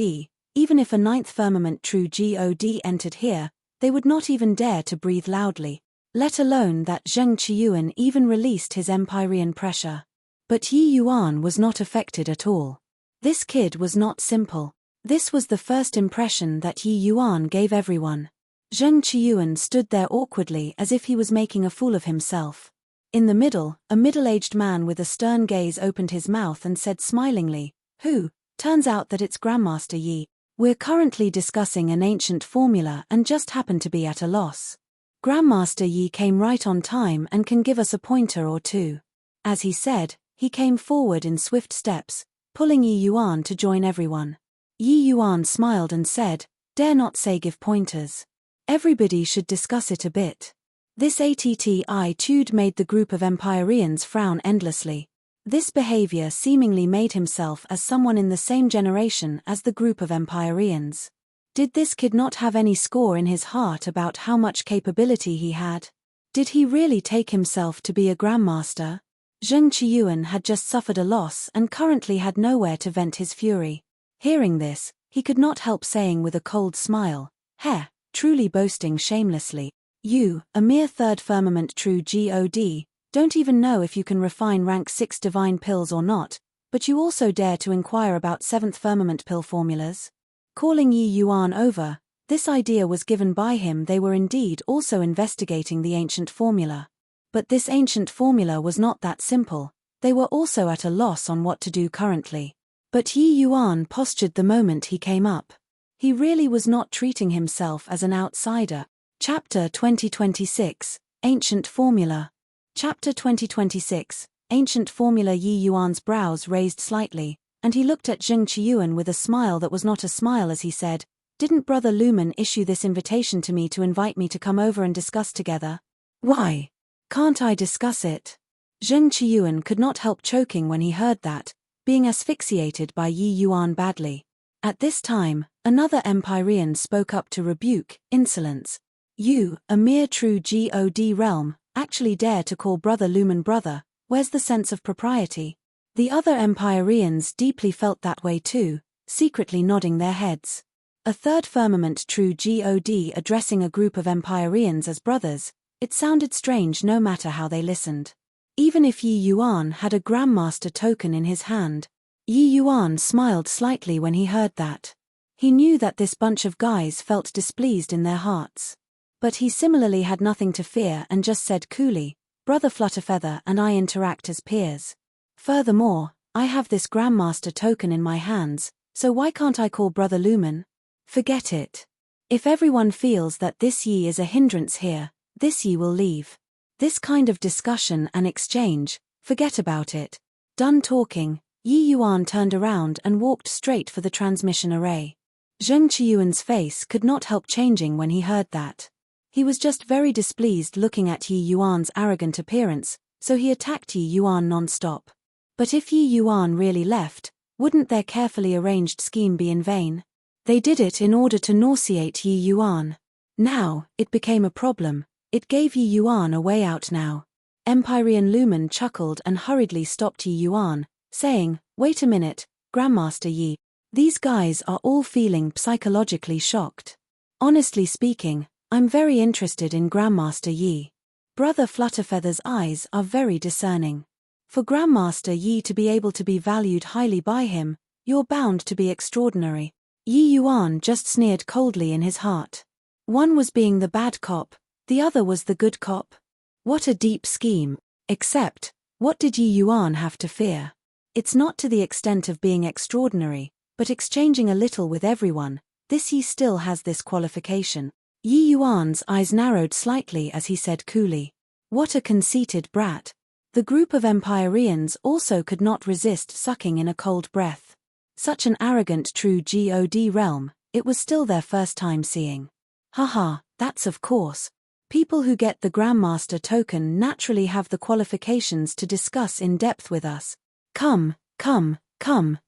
even if a ninth firmament true God entered here, they would not even dare to breathe loudly. Let alone that Zheng Qiuan even released his Empyrean pressure. But Yi Yuan was not affected at all. This kid was not simple. This was the first impression that Yi Yuan gave everyone. Zheng Qiuan stood there awkwardly as if he was making a fool of himself. In the middle, a middle-aged man with a stern gaze opened his mouth and said smilingly, Who? Turns out that it's Grandmaster Yi. We're currently discussing an ancient formula and just happen to be at a loss. Grandmaster Yi came right on time and can give us a pointer or two. As he said, he came forward in swift steps, pulling Yi Yuan to join everyone. Yi Yuan smiled and said, "Dare not say give pointers. Everybody should discuss it a bit." This attitude made the group of Empireans frown endlessly. This behavior seemingly made himself as someone in the same generation as the group of Empireans. Did this kid not have any score in his heart about how much capability he had? Did he really take himself to be a grandmaster? Zheng Qiuan had just suffered a loss and currently had nowhere to vent his fury. Hearing this, he could not help saying with a cold smile, "Heh, truly boasting shamelessly. You, a mere third firmament true god, don't even know if you can refine rank 6 divine pills or not, but you also dare to inquire about 7th firmament pill formulas?" Calling Yi Yuan over, this idea was given by him. They were indeed also investigating the ancient formula. But this ancient formula was not that simple. They were also at a loss on what to do currently. But Yi Yuan postured the moment he came up. He really was not treating himself as an outsider. Chapter 2026, Ancient Formula. Chapter 2026, Ancient Formula. Yi Yuan's brows raised slightly, and he looked at Zheng Qiuan with a smile that was not a smile as he said, "Didn't Brother Lumen issue this invitation to me to invite me to come over and discuss together? Why can't I discuss it?" Zheng Qiuan could not help choking when he heard that, being asphyxiated by Yi Yuan badly. At this time, another Empirean spoke up to rebuke insolence. "You, a mere true god realm, actually dare to call Brother Lumen brother? Where's the sense of propriety?" The other Empireans deeply felt that way too, secretly nodding their heads. A third firmament true god addressing a group of Empireans as brothers, it sounded strange no matter how they listened. Even if Yi Yuan had a Grandmaster token in his hand. Yi Yuan smiled slightly when he heard that. He knew that this bunch of guys felt displeased in their hearts. But he similarly had nothing to fear and just said coolly, "Brother Flutterfeather and I interact as peers. Furthermore, I have this Grandmaster token in my hands, so why can't I call Brother Lumen? Forget it. If everyone feels that this Yi is a hindrance here, this Yi will leave. This kind of discussion and exchange, forget about it." Done talking, Yi Yuan turned around and walked straight for the transmission array. Zheng Qiuan's face could not help changing when he heard that. He was just very displeased looking at Yi Yuan's arrogant appearance, so he attacked Yi Yuan non-stop. But if Yi Yuan really left, wouldn't their carefully arranged scheme be in vain? They did it in order to nauseate Yi Yuan. Now, it became a problem. It gave Yi Yuan a way out now. Empyrean Lumen chuckled and hurriedly stopped Yi Yuan, saying, "Wait a minute, Grandmaster Yi. These guys are all feeling psychologically shocked. Honestly speaking, I'm very interested in Grandmaster Yi. Brother Flutterfeather's eyes are very discerning. For Grandmaster Yi to be able to be valued highly by him, you're bound to be extraordinary." Yi Yuan just sneered coldly in his heart. One was being the bad cop, the other was the good cop. What a deep scheme. Except, what did Yi Yuan have to fear? It's not to the extent of being extraordinary, but exchanging a little with everyone. This Yi still has this qualification. Yi Yuan's eyes narrowed slightly as he said coolly, "What a conceited brat." The group of Empireans also could not resist sucking in a cold breath. Such an arrogant true god realm, it was still their first time seeing. Haha, that's of course. People who get the Grandmaster token naturally have the qualifications to discuss in depth with us. Come,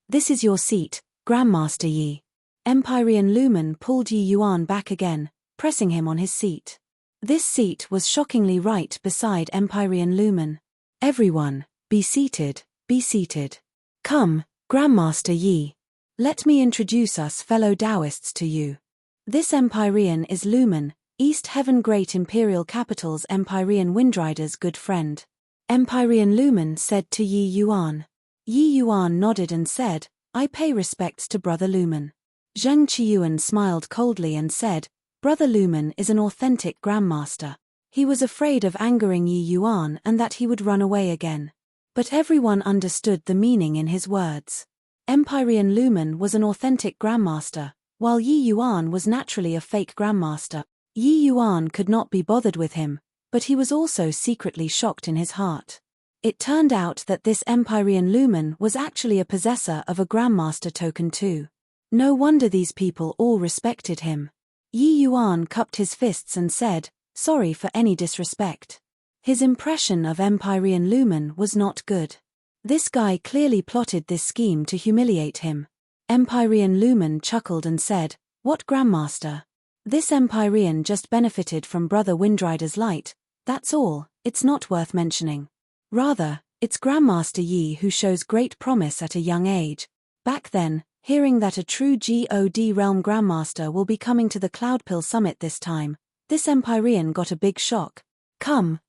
this is your seat, Grandmaster Yi." Empyrean Lumen pulled Yi Yuan back again, pressing him on his seat. This seat was shockingly right beside Empyrean Lumen. "Everyone, be seated, be seated. Come, Grandmaster Yi. Let me introduce us fellow Taoists to you. This Empyrean is Lumen, East Heaven Great Imperial Capital's Empyrean Windrider's good friend." Empyrean Lumen said to Yi Yuan. Yi Yuan nodded and said, "I pay respects to Brother Lumen." Zheng Qiuan smiled coldly and said, "Brother Lumen is an authentic Grandmaster." He was afraid of angering Yi Yuan and that he would run away again. But everyone understood the meaning in his words. Empyrean Lumen was an authentic Grandmaster, while Yi Yuan was naturally a fake Grandmaster. Yi Yuan could not be bothered with him, but he was also secretly shocked in his heart. It turned out that this Empyrean Lumen was actually a possessor of a Grandmaster token too. No wonder these people all respected him. Yi Yuan cupped his fists and said, "Sorry for any disrespect." His impression of Empyrean Lumen was not good. This guy clearly plotted this scheme to humiliate him. Empyrean Lumen chuckled and said, "What Grandmaster? This Empyrean just benefited from Brother Windrider's light, that's all, it's not worth mentioning. Rather, it's Grandmaster Yi who shows great promise at a young age. Back then, hearing that a true God Realm Grandmaster will be coming to the Cloudpill Summit this time, this Empyrean got a big shock. Come.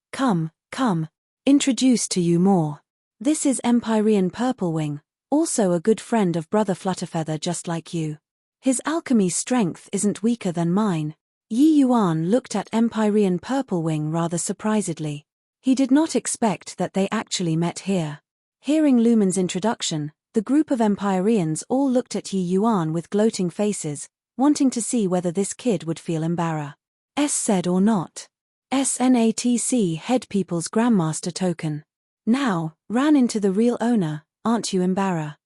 Introduce to you more. This is Empyrean Purplewing, also a good friend of Brother Flutterfeather just like you. His alchemy strength isn't weaker than mine." Yi Yuan looked at Empyrean Purplewing rather surprisedly. He did not expect that they actually met here. Hearing Lumen's introduction, the group of Empyreans all looked at Yi Yuan with gloating faces, wanting to see whether this kid would feel embarrassed said or not. SNATC Head People's Grandmaster token. Now, ran into the real owner, aren't you embarrassed?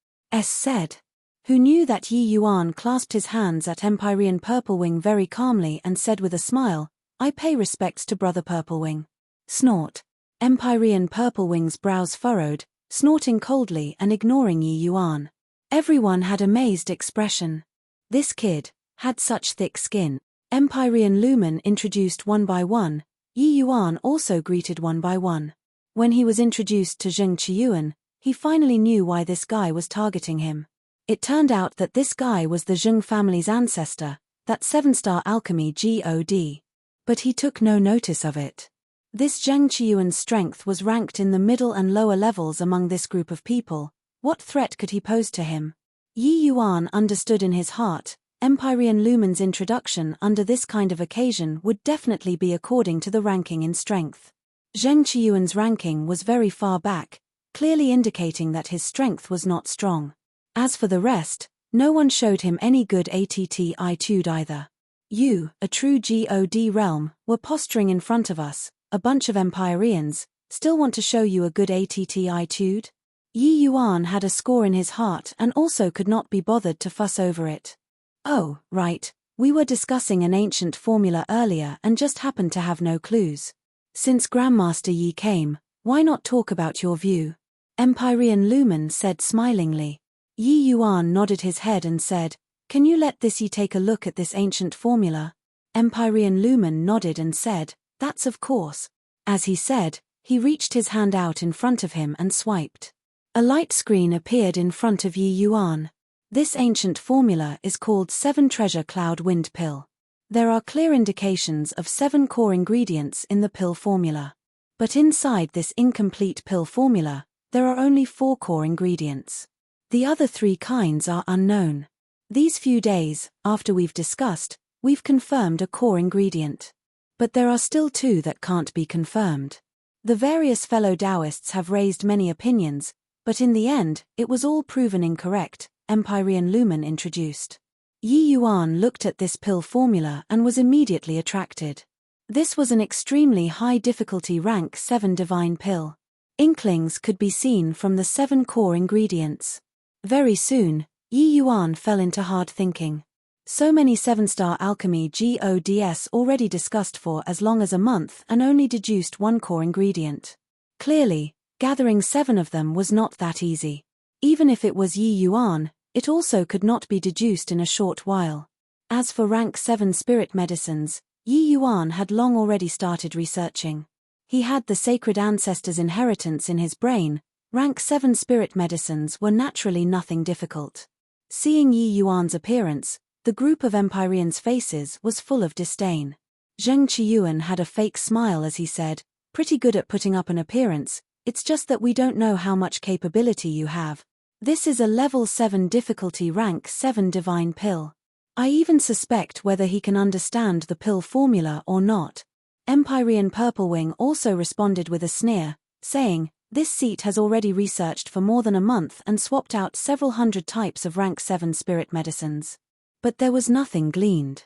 Said. Who knew that Yi Yuan clasped his hands at Empyrean Purplewing very calmly and said with a smile, "I pay respects to Brother Purplewing." Snort. Empyrean Purplewing's brows furrowed, snorting coldly and ignoring Yi Yuan. Everyone had amazed expression. This kid had such thick skin. Empyrean Lumen introduced one by one. Yi Yuan also greeted one by one. When he was introduced to Zheng Qiuan, he finally knew why this guy was targeting him. It turned out that this guy was the Zheng family's ancestor, that 7-star alchemy God. But he took no notice of it. This Zheng Qiuan's strength was ranked in the middle and lower levels among this group of people. What threat could he pose to him? Yi Yuan understood in his heart, Empyrean Lumen's introduction under this kind of occasion would definitely be according to the ranking in strength. Zheng Qiuan's ranking was very far back, clearly indicating that his strength was not strong. As for the rest, no one showed him any good attitude either. You, a true God realm, were posturing in front of us, a bunch of Empyreans, still want to show you a good attitude? Yi Yuan had a score in his heart and also could not be bothered to fuss over it. Oh, right, we were discussing an ancient formula earlier and just happened to have no clues. Since Grandmaster Yi came, why not talk about your view? Empyrean Lumen said smilingly. Yi Yuan nodded his head and said, "Can you let this Yi take a look at this ancient formula?" Empyrean Lumen nodded and said, "That's of course." As he said, he reached his hand out in front of him and swiped. A light screen appeared in front of Yi Yuan. This ancient formula is called 7 Treasure Cloud Wind Pill. There are clear indications of 7 core ingredients in the pill formula. But inside this incomplete pill formula, there are only 4 core ingredients. The other 3 kinds are unknown. These few days, after we've discussed, we've confirmed a core ingredient. But there are still 2 that can't be confirmed. The various fellow Taoists have raised many opinions, but in the end, it was all proven incorrect, Empyrean Lumen introduced. Yi Yuan looked at this pill formula and was immediately attracted. This was an extremely high difficulty rank 7 divine pill. Inklings could be seen from the 7 core ingredients. Very soon, Yi Yuan fell into hard thinking. So many 7-star alchemy GODS already discussed for as long as a month and only deduced 1 core ingredient. Clearly, gathering 7 of them was not that easy. Even if it was Yi Yuan, it also could not be deduced in a short while. As for rank 7 spirit medicines, Yi Yuan had long already started researching. He had the sacred ancestors' inheritance in his brain. Rank 7 spirit medicines were naturally nothing difficult. Seeing Yi Yuan's appearance, the group of Empyreans' faces was full of disdain. Zheng Qiuan had a fake smile as he said, "Pretty good at putting up an appearance, it's just that we don't know how much capability you have. This is a level 7 difficulty rank 7 divine pill. I even suspect whether he can understand the pill formula or not." Empyrean Purplewing also responded with a sneer, saying, "This seat has already researched for more than a month and swapped out several hundred types of rank 7 spirit medicines. But there was nothing gleaned.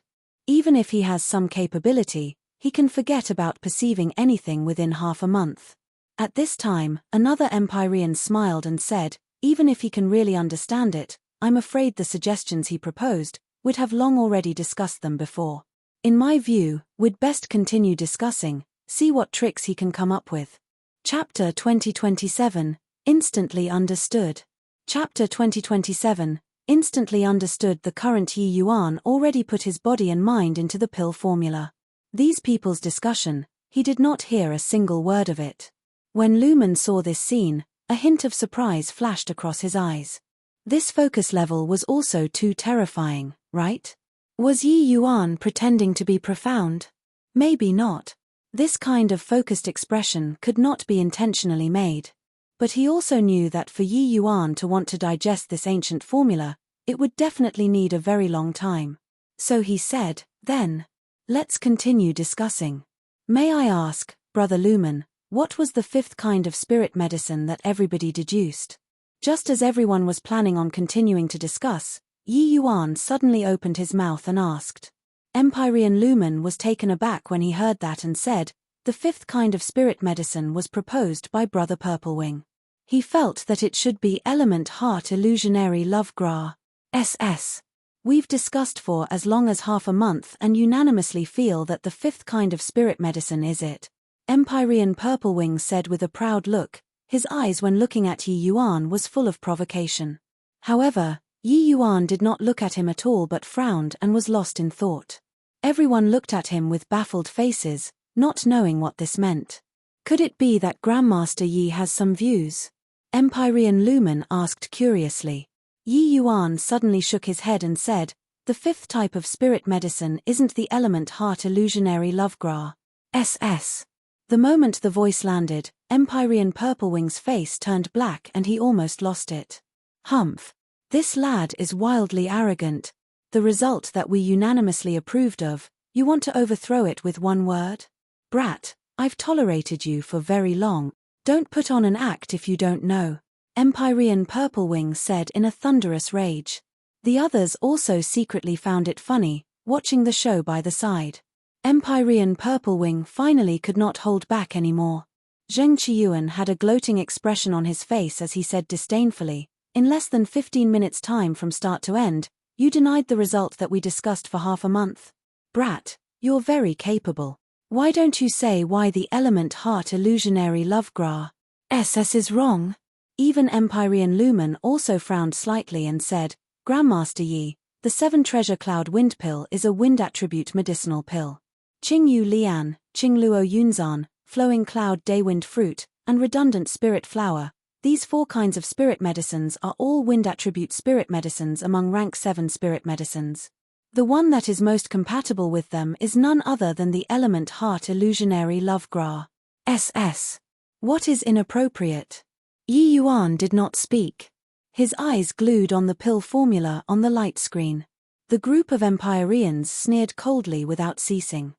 Even if he has some capability, he can forget about perceiving anything within half a month. At this time, another Empyrean smiled and said, even if he can really understand it, I'm afraid the suggestions he proposed would have long already discussed them before. In my view, we'd best continue discussing, see what tricks he can come up with. Chapter 2027, Instantly Understood. Chapter 2027, Instantly Understood. The current Yi Yuan already put his body and mind into the pill formula. These people's discussion, he did not hear a single word of it. When Lumen saw this scene, a hint of surprise flashed across his eyes. This focus level was also too terrifying, right? Was Yi Yuan pretending to be profound? Maybe not. This kind of focused expression could not be intentionally made. But he also knew that for Yi Yuan to want to digest this ancient formula, it would definitely need a very long time. So he said, then, let's continue discussing. May I ask, Brother Lumen, what was the fifth kind of spirit medicine that everybody deduced? Just as everyone was planning on continuing to discuss, Yi Yuan suddenly opened his mouth and asked. Empyrean Lumen was taken aback when he heard that and said, the fifth kind of spirit medicine was proposed by Brother Purplewing. He felt that it should be Element Heart Illusionary Love Gra. SS. We've discussed for as long as half a month and unanimously feel that the fifth kind of spirit medicine is it. Empyrean Purplewing said with a proud look. His eyes when looking at Yi Yuan was full of provocation. However, Yi Yuan did not look at him at all but frowned and was lost in thought. Everyone looked at him with baffled faces, not knowing what this meant. Could it be that Grandmaster Yi has some views? Empyrean Lumen asked curiously. Yi Yuan suddenly shook his head and said, the fifth type of spirit medicine isn't the Element Heart Illusionary Love Gra. SS. The moment the voice landed, Empyrean Purplewing's face turned black and he almost lost it. Humph. This lad is wildly arrogant. The result that we unanimously approved of, you want to overthrow it with one word? Brat, I've tolerated you for very long. Don't put on an act if you don't know. Empyrean Purplewing said in a thunderous rage. The others also secretly found it funny, watching the show by the side. Empyrean Purplewing finally could not hold back anymore. Zheng Qiyuan had a gloating expression on his face as he said disdainfully, in less than 15 minutes' time from start to end, you denied the result that we discussed for half a month. Brat, you're very capable. Why don't you say why the Element Heart Illusionary Love Gra. SS is wrong? Even Empyrean Lumen also frowned slightly and said, Grandmaster Yi, the 7 Treasure Cloud Wind Pill is a wind attribute medicinal pill. Qingyu Lian, Qingluo Yunzan, Flowing Cloud Daywind Fruit, and Redundant Spirit Flower, these 4 kinds of spirit medicines are all wind attribute spirit medicines among rank 7 spirit medicines. The one that is most compatible with them is none other than the Element Heart Illusionary Love Gra. SS. What is inappropriate? Yi Yuan did not speak. His eyes glued on the pill formula on the light screen. The group of Empyreans sneered coldly without ceasing.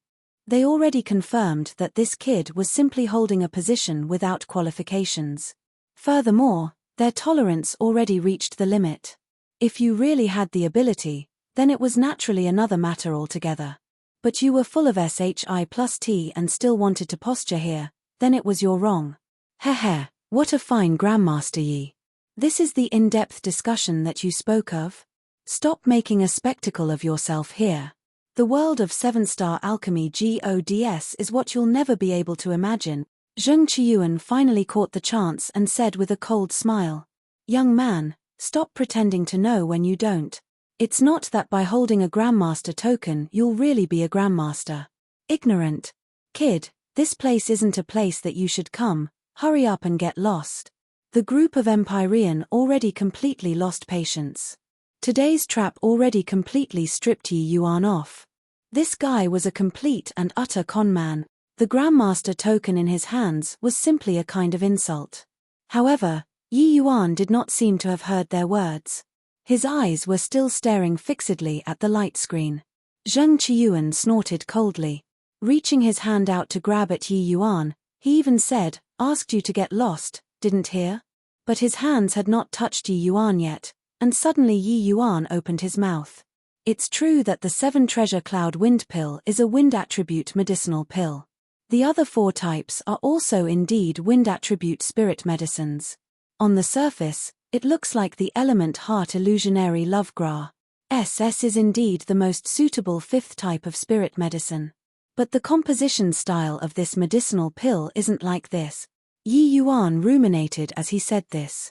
They already confirmed that this kid was simply holding a position without qualifications. Furthermore, their tolerance already reached the limit. If you really had the ability, then it was naturally another matter altogether. But you were full of SHI plus T and still wanted to posture here, then it was your wrong. Heh, what a fine Grandmaster Yi. This is the in-depth discussion that you spoke of? Stop making a spectacle of yourself here. The world of 7-star alchemy GODS is what you'll never be able to imagine. Zheng Qiyuan finally caught the chance and said with a cold smile. Young man, stop pretending to know when you don't. It's not that by holding a Grandmaster token you'll really be a Grandmaster. Ignorant. Kid, this place isn't a place that you should come, hurry up and get lost. The group of Empyrean already completely lost patience. Today's trap already completely stripped Yi Yuan off. This guy was a complete and utter conman. The Grandmaster token in his hands was simply a kind of insult. However, Yi Yuan did not seem to have heard their words. His eyes were still staring fixedly at the light screen. Zheng Qiyuan snorted coldly. Reaching his hand out to grab at Yi Yuan, he even said, asked you to get lost, didn't hear? But his hands had not touched Yi Yuan yet, and suddenly Yi Yuan opened his mouth. It's true that the 7 treasure cloud wind pill is a wind attribute medicinal pill. The other 4 types are also indeed wind attribute spirit medicines. On the surface, it looks like the element heart illusionary love gra. SS is indeed the most suitable 5th type of spirit medicine. But the composition style of this medicinal pill isn't like this. Yi Yuan ruminated as he said this.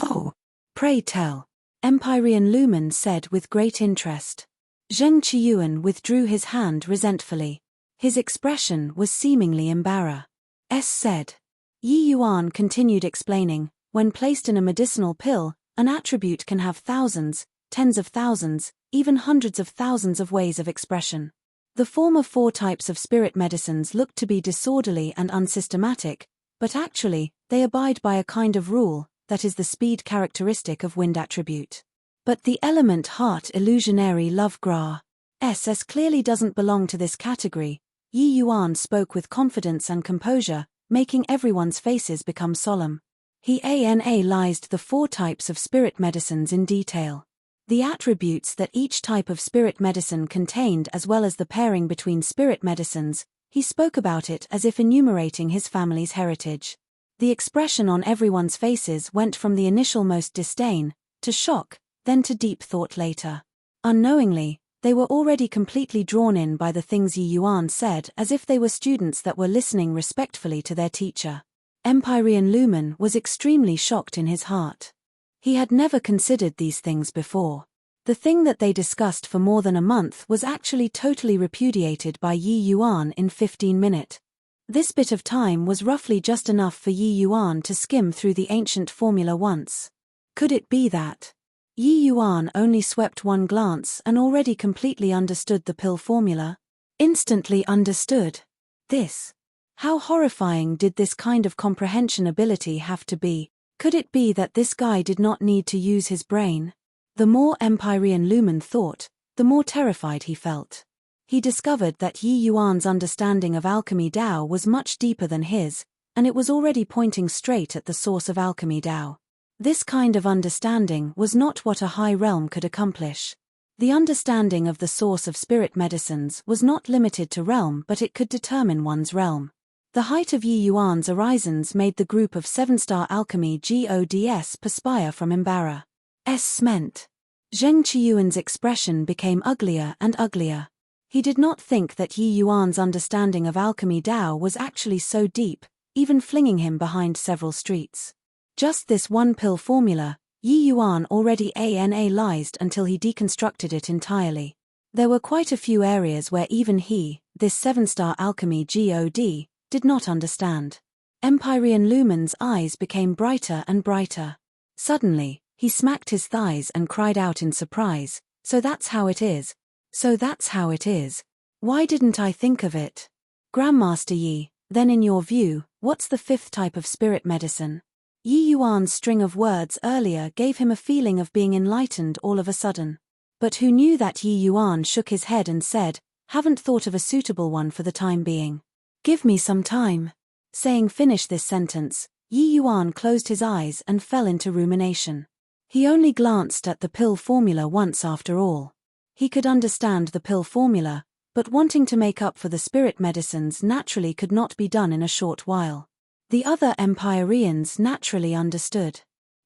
Oh, pray tell. Empyrean Lumen said with great interest. Zheng Qiyuan withdrew his hand resentfully. His expression was seemingly embarrassed. Said. Yi Yuan continued explaining, when placed in a medicinal pill, an attribute can have thousands, tens of thousands, even hundreds of thousands of ways of expression. The former 4 types of spirit medicines look to be disorderly and unsystematic, but actually, they abide by a kind of rule, that is the speed characteristic of wind attribute. But the element heart illusionary love gra. SS clearly doesn't belong to this category. Yi Yuan spoke with confidence and composure, making everyone's faces become solemn. He analyzed the 4 types of spirit medicines in detail. The attributes that each type of spirit medicine contained as well as the pairing between spirit medicines, he spoke about it as if enumerating his family's heritage. The expression on everyone's faces went from the initial most disdain, to shock, then to deep thought later. Unknowingly, they were already completely drawn in by the things Yi Yuan said as if they were students that were listening respectfully to their teacher. Empyrean Lumen was extremely shocked in his heart. He had never considered these things before. The thing that they discussed for more than a month was actually totally repudiated by Yi Yuan in 15 minutes. This bit of time was roughly just enough for Yi Yuan to skim through the ancient formula once. Could it be that Yi Yuan only swept one glance and already completely understood the pill formula? Instantly understood. This. How horrifying did this kind of comprehension ability have to be? Could it be that this guy did not need to use his brain? The more Empyrean Lumen thought, the more terrified he felt. He discovered that Yi Yuan's understanding of alchemy Dao was much deeper than his, and it was already pointing straight at the source of alchemy Dao. This kind of understanding was not what a high realm could accomplish. The understanding of the source of spirit medicines was not limited to realm, but it could determine one's realm. The height of Yi Yuan's horizons made the group of 7-star alchemy gods perspire from embarrassment. Zheng Qiyuan's expression became uglier and uglier. He did not think that Yi Yuan's understanding of alchemy Dao was actually so deep, even flinging him behind several streets. Just this one pill formula, Yi Yuan already analyzed until he deconstructed it entirely. There were quite a few areas where even he, this 7-star alchemy god, did not understand. Empyrean Lumen's eyes became brighter and brighter. Suddenly, he smacked his thighs and cried out in surprise, "So that's how it is. So that's how it is. Why didn't I think of it? Grandmaster Yi, then in your view, what's the 5th type of spirit medicine?" Yi Yuan's string of words earlier gave him a feeling of being enlightened all of a sudden. But who knew that Yi Yuan shook his head and said, "Haven't thought of a suitable one for the time being. Give me some time." Saying finish this sentence, Yi Yuan closed his eyes and fell into rumination. He only glanced at the pill formula once after all. He could understand the pill formula, but wanting to make up for the spirit medicines naturally could not be done in a short while. The other Empyreans naturally understood.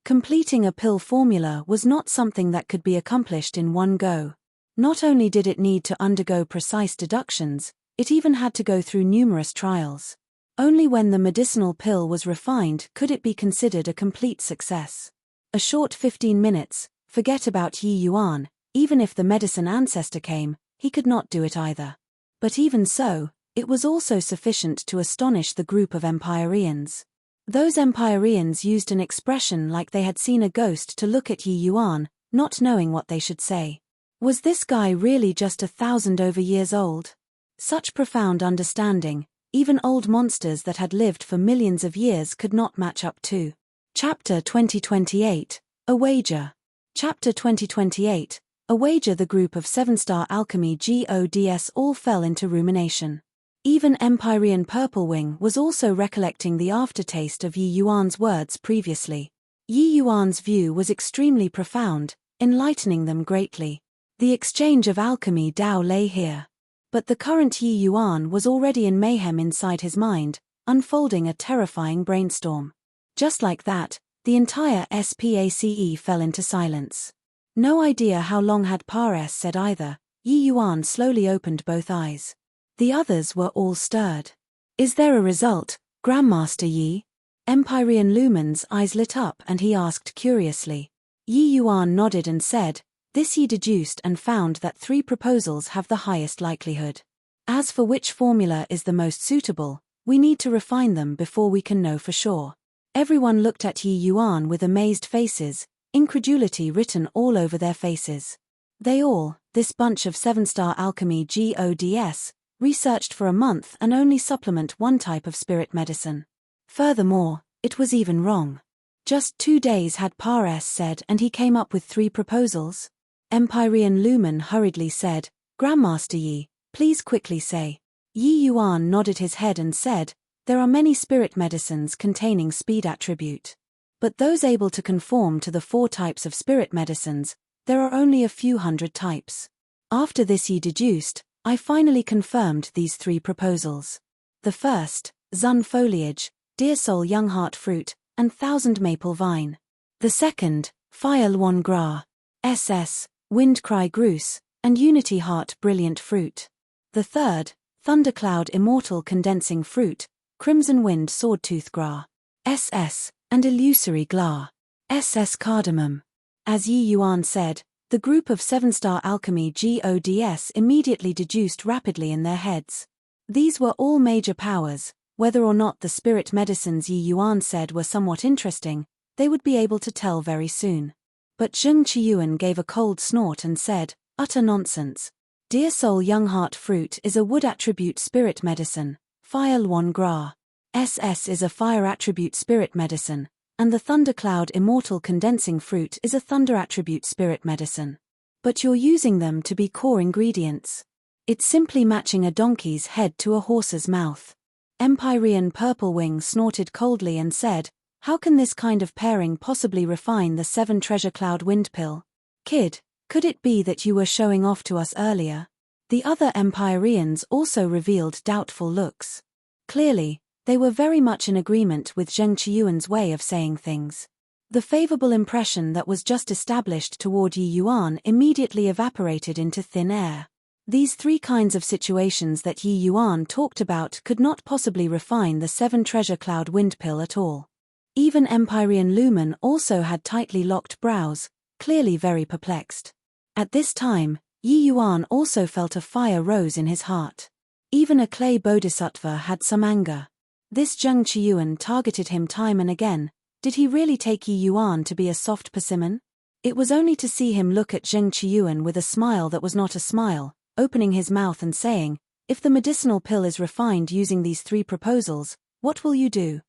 Completing a pill formula was not something that could be accomplished in one go. Not only did it need to undergo precise deductions, it even had to go through numerous trials. Only when the medicinal pill was refined could it be considered a complete success. A short 15 minutes, forget about Yi Yuan, even if the medicine ancestor came, he could not do it either. But even so, it was also sufficient to astonish the group of Empyreans. Those Empyreans used an expression like they had seen a ghost to look at Yi Yuan, not knowing what they should say. Was this guy really just 1,000 over years old? Such profound understanding, even old monsters that had lived for millions of years could not match up to. Chapter 2028, A Wager. Chapter 2028, A Wager. The group of 7-star alchemy gods all fell into rumination. Even Empyrean Purplewing was also recollecting the aftertaste of Yi Yuan's words previously. Yi Yuan's view was extremely profound, enlightening them greatly. The exchange of alchemy Dao lay here. But the current Yi Yuan was already in mayhem inside his mind, unfolding a terrifying brainstorm. Just like that, the entire SPACE fell into silence. No idea how long had Pares said either. Yi Yuan slowly opened both eyes. The others were all stirred. Is there a result, Grandmaster Yi? Empyrean Lumen's eyes lit up and he asked curiously. Yi Yuan nodded and said, this he deduced and found that 3 proposals have the highest likelihood. As for which formula is the most suitable, we need to refine them before we can know for sure. Everyone looked at Yi Yuan with amazed faces, incredulity written all over their faces. They all, this bunch of 7-star alchemy gods, researched for a month and only supplement one type of spirit medicine. Furthermore, it was even wrong. Just 2 days had Pares said and he came up with 3 proposals? Empyrean Lumen hurriedly said, Grandmaster Yi, please quickly say. Yi Yuan nodded his head and said, there are many spirit medicines containing speed attribute. But those able to conform to the 4 types of spirit medicines, there are only a few hundred types. After this Yi deduced, I finally confirmed these 3 proposals. The first, Zun Foliage, Dear Soul Young Heart Fruit, and Thousand Maple Vine. The second, Fire Luan Gra, SS, Wind Cry Groose, and Unity Heart Brilliant Fruit. The third, Thundercloud Immortal Condensing Fruit, Crimson Wind Swordtooth Gra, SS, and Illusory Gla, SS Cardamom. As Yi Yuan said, the group of 7-star alchemy gods immediately deduced rapidly in their heads. These were all major powers. Whether or not the spirit medicines Yi Yuan said were somewhat interesting, they would be able to tell very soon. But Zheng Qiyuan gave a cold snort and said, utter nonsense. Dear Soul Young Heart Fruit is a wood attribute spirit medicine, Fire Luan Gra. SS is a fire attribute spirit medicine, and the Thundercloud Immortal Condensing Fruit is a thunder attribute spirit medicine. But you're using them to be core ingredients. It's simply matching a donkey's head to a horse's mouth. Empyrean Purplewing snorted coldly and said, how can this kind of pairing possibly refine the 7 treasure cloud wind pill? Kid, could it be that you were showing off to us earlier? The other Empyreans also revealed doubtful looks. Clearly, they were very much in agreement with Zheng Qiyuan's way of saying things. The favorable impression that was just established toward Yi Yuan immediately evaporated into thin air. These 3 kinds of situations that Yi Yuan talked about could not possibly refine the 7 treasure cloud wind pill at all. Even Empyrean Lumen also had tightly locked brows, clearly very perplexed. At this time, Yi Yuan also felt a fire rose in his heart. Even a clay bodhisattva had some anger. This Zheng Qiyuan targeted him time and again. Did he really take Yi Yuan to be a soft persimmon? It was only to see him look at Zheng Qiyuan with a smile that was not a smile, opening his mouth and saying, if the medicinal pill is refined using these 3 proposals, what will you do?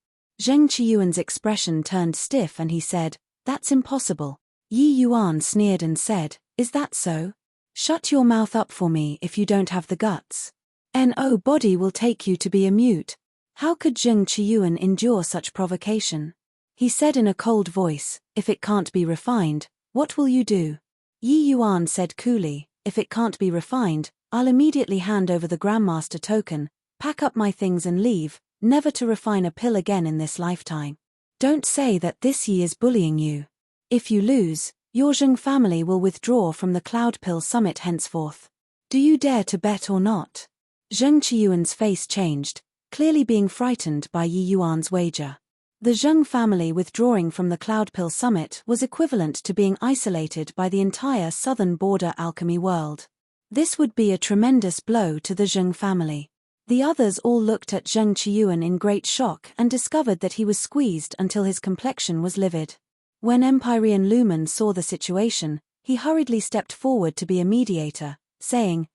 Zheng Qiyuan's expression turned stiff and he said, that's impossible. Yi Yuan sneered and said, is that so? Shut your mouth up for me if you don't have the guts. No body will take you to be a mute. How could Zheng Qiyuan endure such provocation? He said in a cold voice, if it can't be refined, what will you do? Yi Yuan said coolly, if it can't be refined, I'll immediately hand over the Grandmaster token, pack up my things and leave, never to refine a pill again in this lifetime. Don't say that this Yi is bullying you. If you lose, your Zheng family will withdraw from the Cloud Pill Summit henceforth. Do you dare to bet or not? Zheng Qiyuan's face changed, clearly being frightened by Yi Yuan's wager. The Zheng family withdrawing from the Cloud Pill Summit was equivalent to being isolated by the entire southern border alchemy world. This would be a tremendous blow to the Zheng family. The others all looked at Zheng Qiyuan in great shock and discovered that he was squeezed until his complexion was livid. When Empyrean Lumen saw the situation, he hurriedly stepped forward to be a mediator, saying,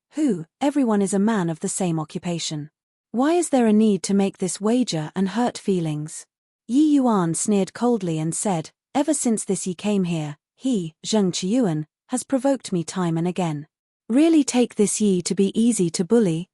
everyone is a man of the same occupation. Why is there a need to make this wager and hurt feelings? Yi Yuan sneered coldly and said, ever since this Yi came here, he, Zheng Qiyuan, has provoked me time and again. Really take this Yi to be easy to bully?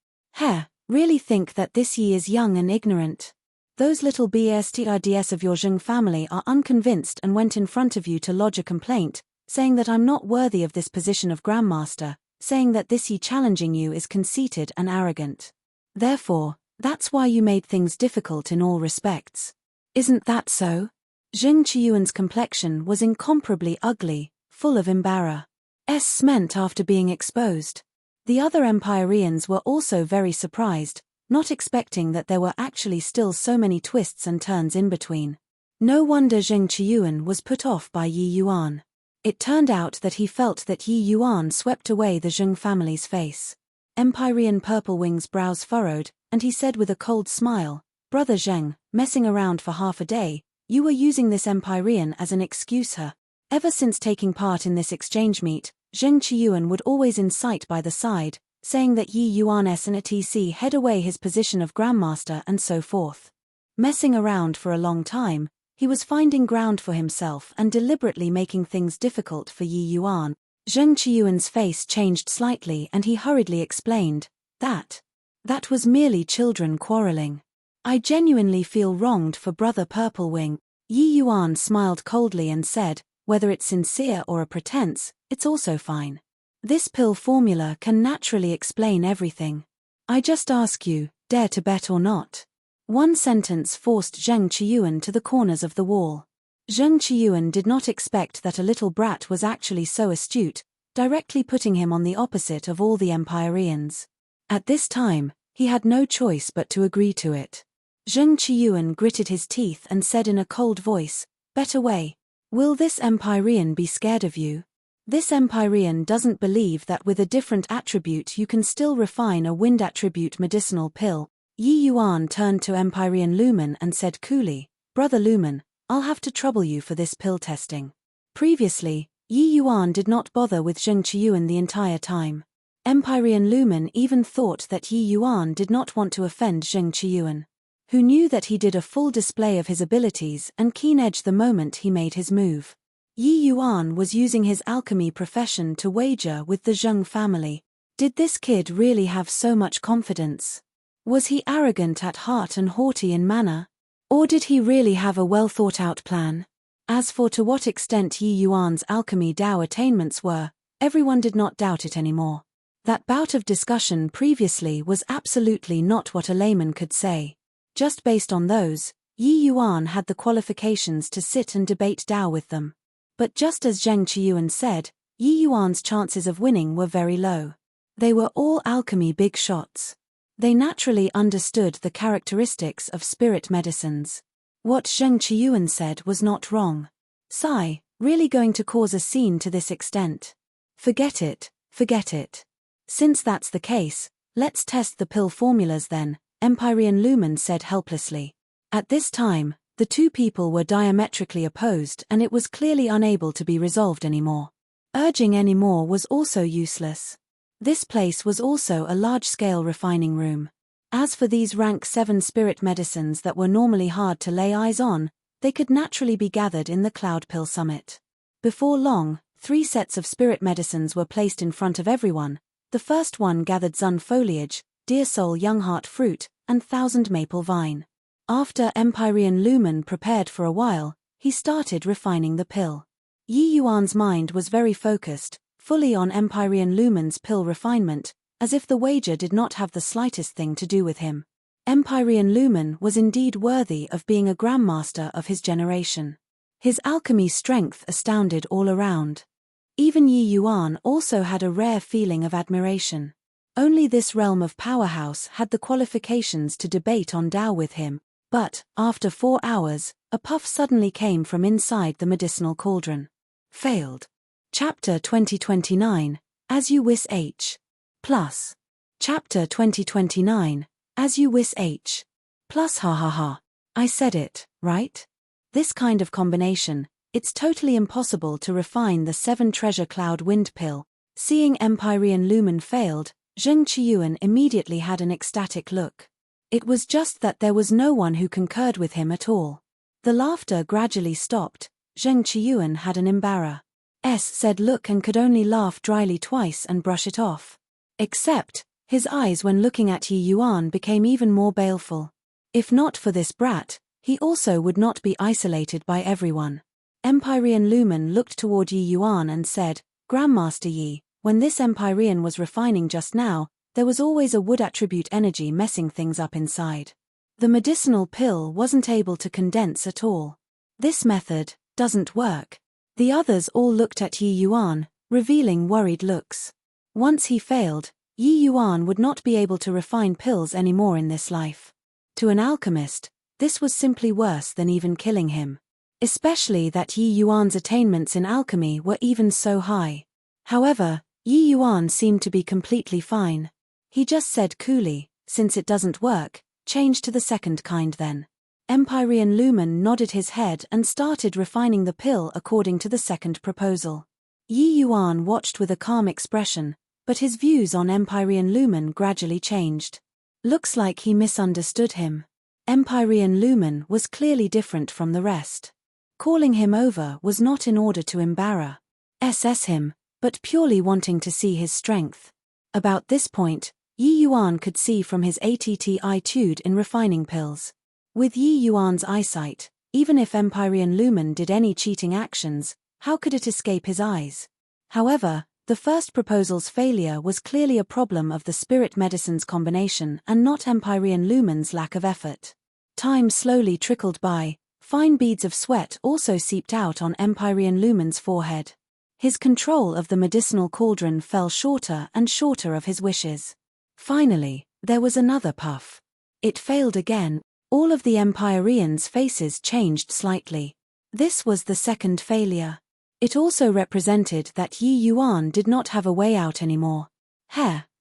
Really think that this Yi is young and ignorant? Those little BSTRDS of your Zheng family are unconvinced and went in front of you to lodge a complaint, saying that I'm not worthy of this position of Grandmaster, saying that this he challenging you is conceited and arrogant. Therefore, that's why you made things difficult in all respects. Isn't that so? Zheng Qiuan's complexion was incomparably ugly, full of embarrassment after being exposed. The other Empyreans were also very surprised, not expecting that there were actually still so many twists and turns in between. No wonder Zheng Qiuan was put off by Yi Yuan. It turned out that he felt that Yi Yuan swept away the Zheng family's face. Empyrean Purplewing's brows furrowed, and he said with a cold smile, "Brother Zheng, messing around for half a day, you were using this Empyrean as an excuse her. Ever since taking part in this exchange meet, Zheng Qiuan would always incite by the side, saying that Yi Yuan's and etc. head away his position of Grandmaster and so forth. Messing around for a long time, he was finding ground for himself and deliberately making things difficult for Yi Yuan." Zheng Qiuan's face changed slightly and he hurriedly explained, That was merely children quarreling. I genuinely feel wronged for Brother Purplewing." Yi Yuan smiled coldly and said, "Whether it's sincere or a pretense, it's also fine. This pill formula can naturally explain everything. I just ask you, dare to bet or not?" One sentence forced Zheng Qiuan to the corners of the wall. Zheng Qiuan did not expect that a little brat was actually so astute, directly putting him on the opposite of all the Empyreans. At this time, he had no choice but to agree to it. Zheng Qiuan gritted his teeth and said in a cold voice, "Bet away. Will this Empyrean be scared of you? This Empyrean doesn't believe that with a different attribute you can still refine a wind attribute medicinal pill." Yi Yuan turned to Empyrean Lumen and said coolly, "Brother Lumen, I'll have to trouble you for this pill testing." Previously, Yi Yuan did not bother with Zheng Qiuan the entire time. Empyrean Lumen even thought that Yi Yuan did not want to offend Zheng Qiuan, who knew that he did a full display of his abilities and keen edge the moment he made his move. Yi Yuan was using his alchemy profession to wager with the Zheng family. Did this kid really have so much confidence? Was he arrogant at heart and haughty in manner? Or did he really have a well-thought-out plan? As for to what extent Yi Yuan's alchemy Dao attainments were, everyone did not doubt it anymore. That bout of discussion previously was absolutely not what a layman could say. Just based on those, Yi Yuan had the qualifications to sit and debate Dao with them. But just as Zheng Qiuan said, Yi Yuan's chances of winning were very low. They were all alchemy big shots. They naturally understood the characteristics of spirit medicines. What Zheng Qiuan said was not wrong. Sigh, really going to cause a scene to this extent? Forget it, forget it. Since that's the case, let's test the pill formulas then, Empyrean Lumen said helplessly. At this time, the two people were diametrically opposed and it was clearly unable to be resolved anymore. Urging any more was also useless. This place was also a large-scale refining room. As for these rank 7 spirit medicines that were normally hard to lay eyes on, they could naturally be gathered in the Cloud Pill Summit. Before long, 3 sets of spirit medicines were placed in front of everyone. The first one gathered Zun foliage, Dear Soul Young Heart fruit, and Thousand Maple vine. After Empyrean Lumen prepared for a while, he started refining the pill. Yi Yuan's mind was very focused, fully on Empyrean Lumen's pill refinement, as if the wager did not have the slightest thing to do with him. Empyrean Lumen was indeed worthy of being a grandmaster of his generation. His alchemy strength astounded all around. Even Yi Yuan also had a rare feeling of admiration. Only this realm of powerhouse had the qualifications to debate on Dao with him, but, after 4 hours, a puff suddenly came from inside the medicinal cauldron. Failed. Chapter 2029, As You Wish H. Plus. Chapter 2029, As You Wish H. Plus ha ha ha. I said it, right? This kind of combination, it's totally impossible to refine the 7 treasure cloud wind pill. Seeing Empyrean Lumen failed, Zheng Qiuan immediately had an ecstatic look. It was just that there was no one who concurred with him at all. The laughter gradually stopped. Zheng Qiuan had an said look and could only laugh dryly twice and brush it off. Except, his eyes when looking at Yi Yuan became even more baleful. If not for this brat, he also would not be isolated by everyone. Empyrean Lumen looked toward Yi Yuan and said, Grandmaster Yi, when this Empyrean was refining just now, there was always a wood attribute energy messing things up inside. The medicinal pill wasn't able to condense at all. This method doesn't work. The others all looked at Yi Yuan, revealing worried looks. Once he failed, Yi Yuan would not be able to refine pills anymore in this life. To an alchemist, this was simply worse than even killing him. Especially that Yi Yuan's attainments in alchemy were even so high. However, Yi Yuan seemed to be completely fine. He just said coolly, since it doesn't work, change to the second kind then. Empyrean Lumen nodded his head and started refining the pill according to the second proposal. Yi Yuan watched with a calm expression, but his views on Empyrean Lumen gradually changed. Looks like he misunderstood him. Empyrean Lumen was clearly different from the rest. Calling him over was not in order to embarrass him, but purely wanting to see his strength. About this point, Yi Yuan could see from his attitude in refining pills. With Yi Yuan's eyesight, even if Empyrean Lumen did any cheating actions, how could it escape his eyes? However, the first proposal's failure was clearly a problem of the spirit medicine's combination and not Empyrean Lumen's lack of effort. Time slowly trickled by, fine beads of sweat also seeped out on Empyrean Lumen's forehead. His control of the medicinal cauldron fell shorter and shorter of his wishes. Finally, there was another puff. It failed again. All of the Empyreans' faces changed slightly. This was the second failure. It also represented that Yi Yuan did not have a way out anymore.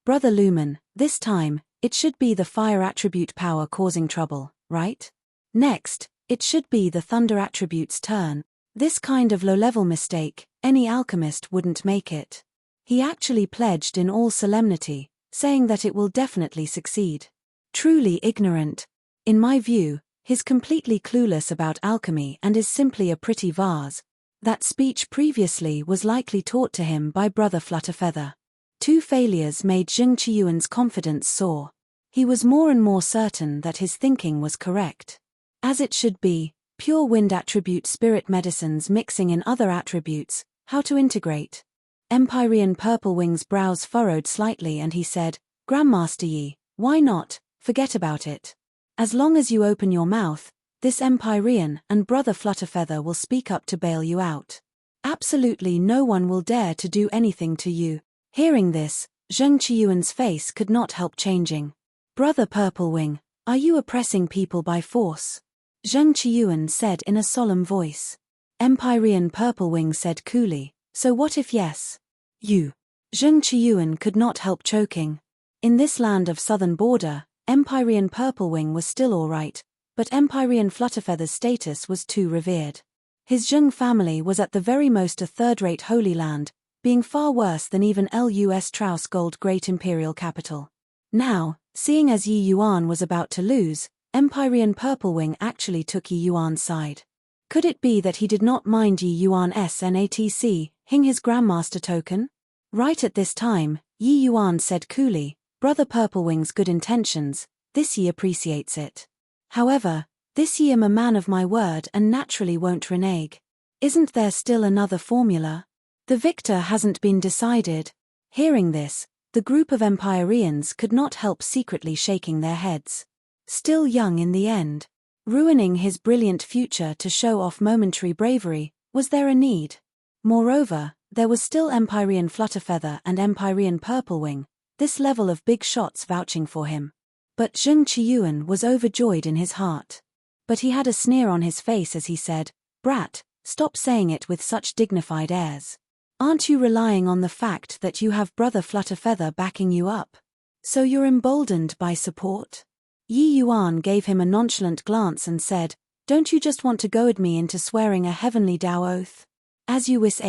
Brother Lumen, this time, it should be the fire attribute power causing trouble, right? Next, it should be the thunder attribute's turn. This kind of low-level mistake, any alchemist wouldn't make it. He actually pledged in all solemnity, saying that it will definitely succeed. Truly ignorant. In my view, he's completely clueless about alchemy and is simply a pretty vase. That speech previously was likely taught to him by Brother Flutterfeather. 2 failures made Zheng Qiyuan's confidence soar. He was more and more certain that his thinking was correct. As it should be, pure wind attribute spirit medicines mixing in other attributes, how to integrate. Empyrean Purplewing's brows furrowed slightly and he said, Grandmaster Yi, why not, forget about it. As long as you open your mouth, this Empyrean and Brother Flutterfeather will speak up to bail you out. Absolutely no one will dare to do anything to you. Hearing this, Zheng Qiyuan's face could not help changing. Brother Purplewing, are you oppressing people by force? Zheng Qiyuan said in a solemn voice. Empyrean Purplewing said coolly, so what if yes? You. Zheng Qiyuan could not help choking. In this land of southern border, Empyrean Purplewing was still alright, but Empyrean Flutterfeather's status was too revered. His Zheng family was at the very most a third-rate Holy Land, being far worse than even Lus Traus Gold Great Imperial Capital. Now, seeing as Yi Yuan was about to lose, Empyrean Purplewing actually took Yi Yuan's side. Could it be that he did not mind Yi Yuan's natc, his Grandmaster token? Right at this time, Yi Yuan said coolly, Brother Purplewing's good intentions, this Yi appreciates it. However, this Yi am a man of my word and naturally won't renege. Isn't there still another formula? The victor hasn't been decided. Hearing this, the group of Empyreans could not help secretly shaking their heads. Still young in the end. Ruining his brilliant future to show off momentary bravery, was there a need? Moreover, there was still Empyrean Flutterfeather and Empyrean Purplewing, this level of big shots vouching for him. But Zheng Qiyuan was overjoyed in his heart. But he had a sneer on his face as he said, Brat, stop saying it with such dignified airs. Aren't you relying on the fact that you have Brother Flutterfeather backing you up? So you're emboldened by support? Yi Yuan gave him a nonchalant glance and said, Don't you just want to goad me into swearing a heavenly Tao oath? As you wish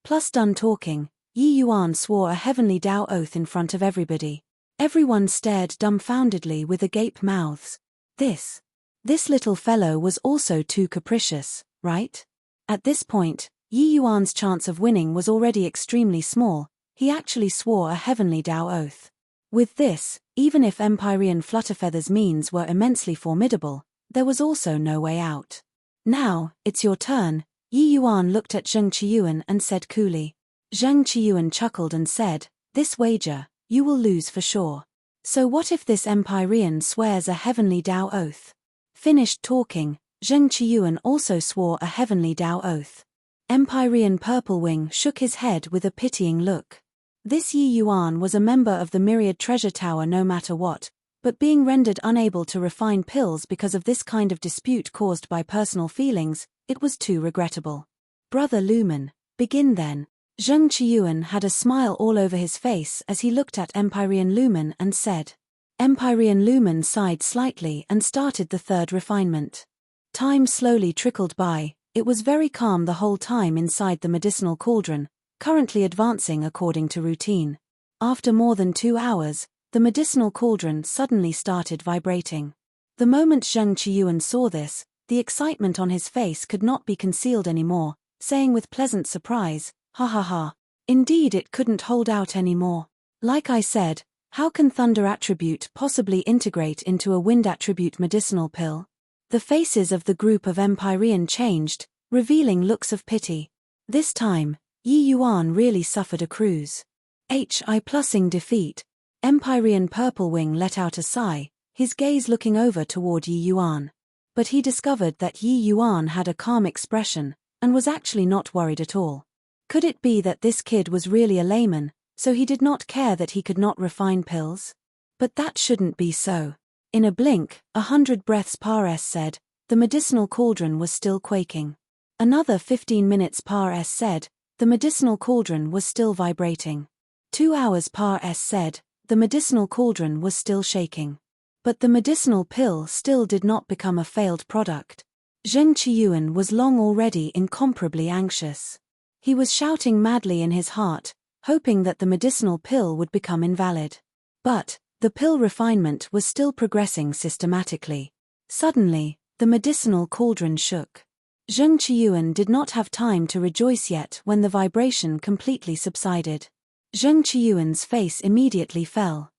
plus done talking, Yi Yuan swore a heavenly Tao oath in front of everybody. Everyone stared dumbfoundedly with agape mouths. This little fellow was also too capricious, right? At this point, Yi Yuan's chance of winning was already extremely small. He actually swore a heavenly Tao oath. With this, even if Empyrean Flutterfeather's means were immensely formidable, there was also no way out. Now, it's your turn, Yi Yuan looked at Zheng Qiuan and said coolly. Zheng Qiuan chuckled and said, "This wager, you will lose for sure. So what if this Empyrean swears a heavenly Tao oath?" Finished talking, Zheng Qiuan also swore a heavenly Tao oath. Empyrean Purplewing shook his head with a pitying look. This Yi Yuan was a member of the Myriad Treasure Tower no matter what, but being rendered unable to refine pills because of this kind of dispute caused by personal feelings, it was too regrettable. "Brother Lumen, begin then." Zheng Qiuan had a smile all over his face as he looked at Empyrean Lumen and said. Empyrean Lumen sighed slightly and started the third refinement. Time slowly trickled by. It was very calm the whole time inside the medicinal cauldron, currently advancing according to routine. After more than 2 hours, the medicinal cauldron suddenly started vibrating. The moment Zheng Qiuan saw this, the excitement on his face could not be concealed anymore, saying with pleasant surprise, "Ha ha ha. Indeed it couldn't hold out anymore. Like I said, how can thunder attribute possibly integrate into a wind attribute medicinal pill?" The faces of the group of Empyrean changed, revealing looks of pity. This time, Yi Yuan really suffered a cruise. Hi+ing defeat. Empyrean Purplewing let out a sigh, his gaze looking over toward Yi Yuan. But he discovered that Yi Yuan had a calm expression, and was actually not worried at all. Could it be that this kid was really a layman, so he did not care that he could not refine pills? But that shouldn't be so. In a blink, 100 breaths par s said, the medicinal cauldron was still quaking. Another 15 minutes par s said, the medicinal cauldron was still vibrating. 2 hours par s said, the medicinal cauldron was still shaking. But the medicinal pill still did not become a failed product. Zheng Qiuan was long already incomparably anxious. He was shouting madly in his heart, hoping that the medicinal pill would become invalid. But the pill refinement was still progressing systematically. Suddenly, the medicinal cauldron shook. Zheng Qiuan did not have time to rejoice yet when the vibration completely subsided. Zheng Qiuan's face immediately fell.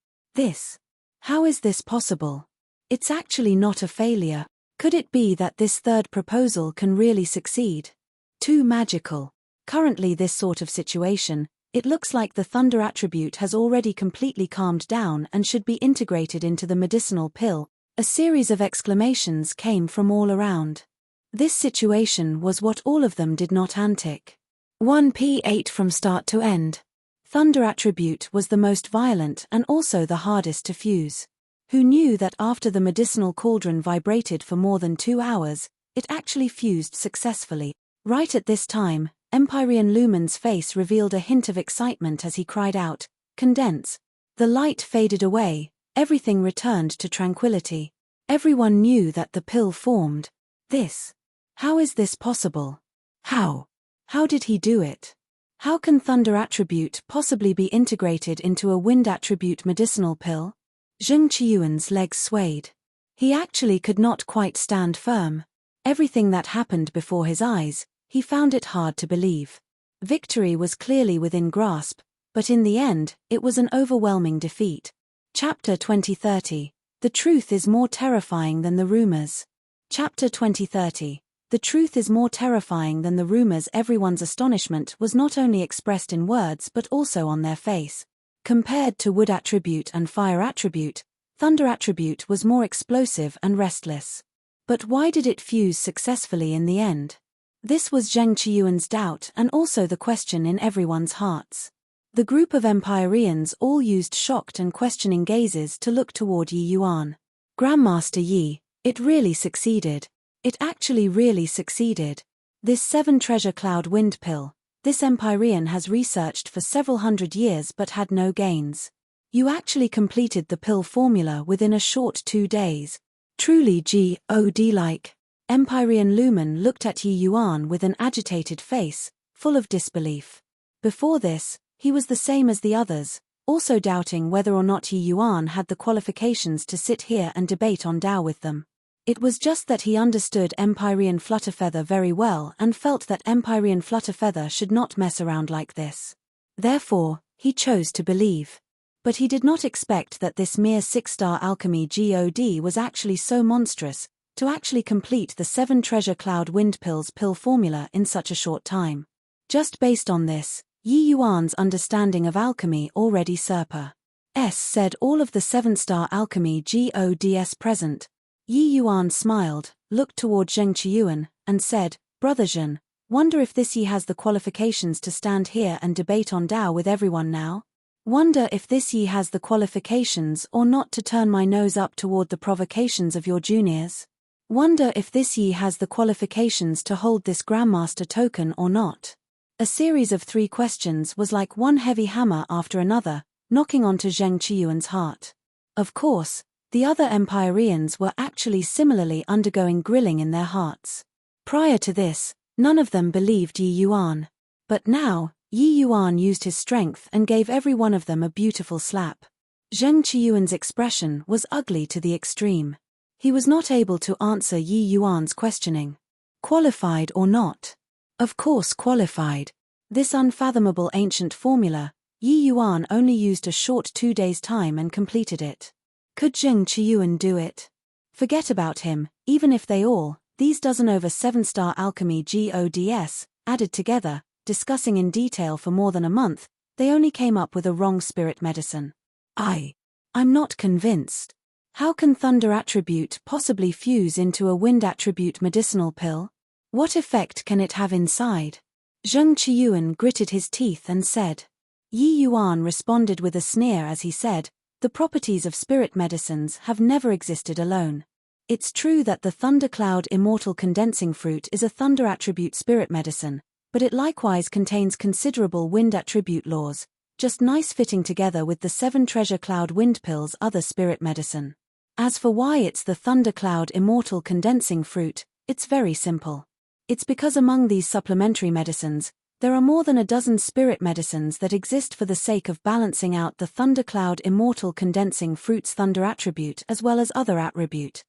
How is this possible? It's actually not a failure. Could it be that this third proposal can really succeed? Too magical. Currently this sort of situation, it looks like the thunder attribute has already completely calmed down and should be integrated into the medicinal pill. A series of exclamations came from all around. This situation was what all of them did not antic. 1p8 from start to end. Thunder attribute was the most violent and also the hardest to fuse. Who knew that after the medicinal cauldron vibrated for more than 2 hours, it actually fused successfully? Right at this time, Empyrean Lumen's face revealed a hint of excitement as he cried out, "Condense!" The light faded away, everything returned to tranquility. Everyone knew that the pill formed. How is this possible? How did he do it? How can thunder attribute possibly be integrated into a wind attribute medicinal pill? Zheng Qiuan's legs swayed. He actually could not quite stand firm. Everything that happened before his eyes, he found it hard to believe. Victory was clearly within grasp, but in the end, it was an overwhelming defeat. Chapter 2030. The truth is more terrifying than the rumors. Chapter 2030. The truth is more terrifying than the rumors. Everyone's astonishment was not only expressed in words but also on their face. Compared to wood attribute and fire attribute, thunder attribute was more explosive and restless. But why did it fuse successfully in the end? This was Zheng Qiuan's doubt and also the question in everyone's hearts. The group of Empyreans all used shocked and questioning gazes to look toward Yi Yuan. Grandmaster Yi, it really succeeded. It actually really succeeded. This 7 treasure cloud wind pill, this Empyrean has researched for several hundred years but had no gains. You actually completed the pill formula within a short 2 days. Truly God-like. Empyrean Lumen looked at Yi Yuan with an agitated face, full of disbelief. Before this, he was the same as the others, also doubting whether or not Yi Yuan had the qualifications to sit here and debate on Tao with them. It was just that he understood Empyrean Flutterfeather very well and felt that Empyrean Flutterfeather should not mess around like this. Therefore, he chose to believe. But he did not expect that this mere 6-star alchemy God was actually so monstrous, to actually complete the 7 treasure cloud wind pills pill formula in such a short time. Just based on this, Yi Yuan's understanding of alchemy already said all of the 7-star alchemy gods present. Yi Yuan smiled, looked toward Zheng Qiuan, and said, Brother Zhen, wonder if this Yi has the qualifications to stand here and debate on Tao with everyone now? Wonder if this Yi has the qualifications or not to turn my nose up toward the provocations of your juniors? Wonder if this Yi has the qualifications to hold this Grandmaster token or not? A series of 3 questions was like one heavy hammer after another, knocking onto Zheng Qiuan's heart. Of course, the other Empyreans were actually similarly undergoing grilling in their hearts. Prior to this, none of them believed Yi Yuan. But now, Yi Yuan used his strength and gave every one of them a beautiful slap. Zheng Qiuan's expression was ugly to the extreme. He was not able to answer Yi Yuan's questioning. Qualified or not? Of course qualified. This unfathomable ancient formula, Yi Yuan only used a short 2 days' time and completed it. Could Zheng Qiuan do it? Forget about him, even if they all, these dozen over 7-star alchemy gods, added together, discussing in detail for more than a month, they only came up with a wrong spirit medicine. I'm not convinced. How can thunder attribute possibly fuse into a wind attribute medicinal pill? What effect can it have inside? Zheng Qiuan gritted his teeth and said. Yi Yuan responded with a sneer as he said, the properties of spirit medicines have never existed alone. It's true that the Thundercloud Immortal Condensing Fruit is a thunder attribute spirit medicine, but it likewise contains considerable wind attribute laws, just nice fitting together with the 7 treasure cloud wind pills other spirit medicine. As for why it's the Thundercloud Immortal Condensing Fruit, it's very simple. It's because among these supplementary medicines, there are more than a dozen spirit medicines that exist for the sake of balancing out the Thundercloud Immortal Condensing Fruit's thunder attribute as well as other attribute.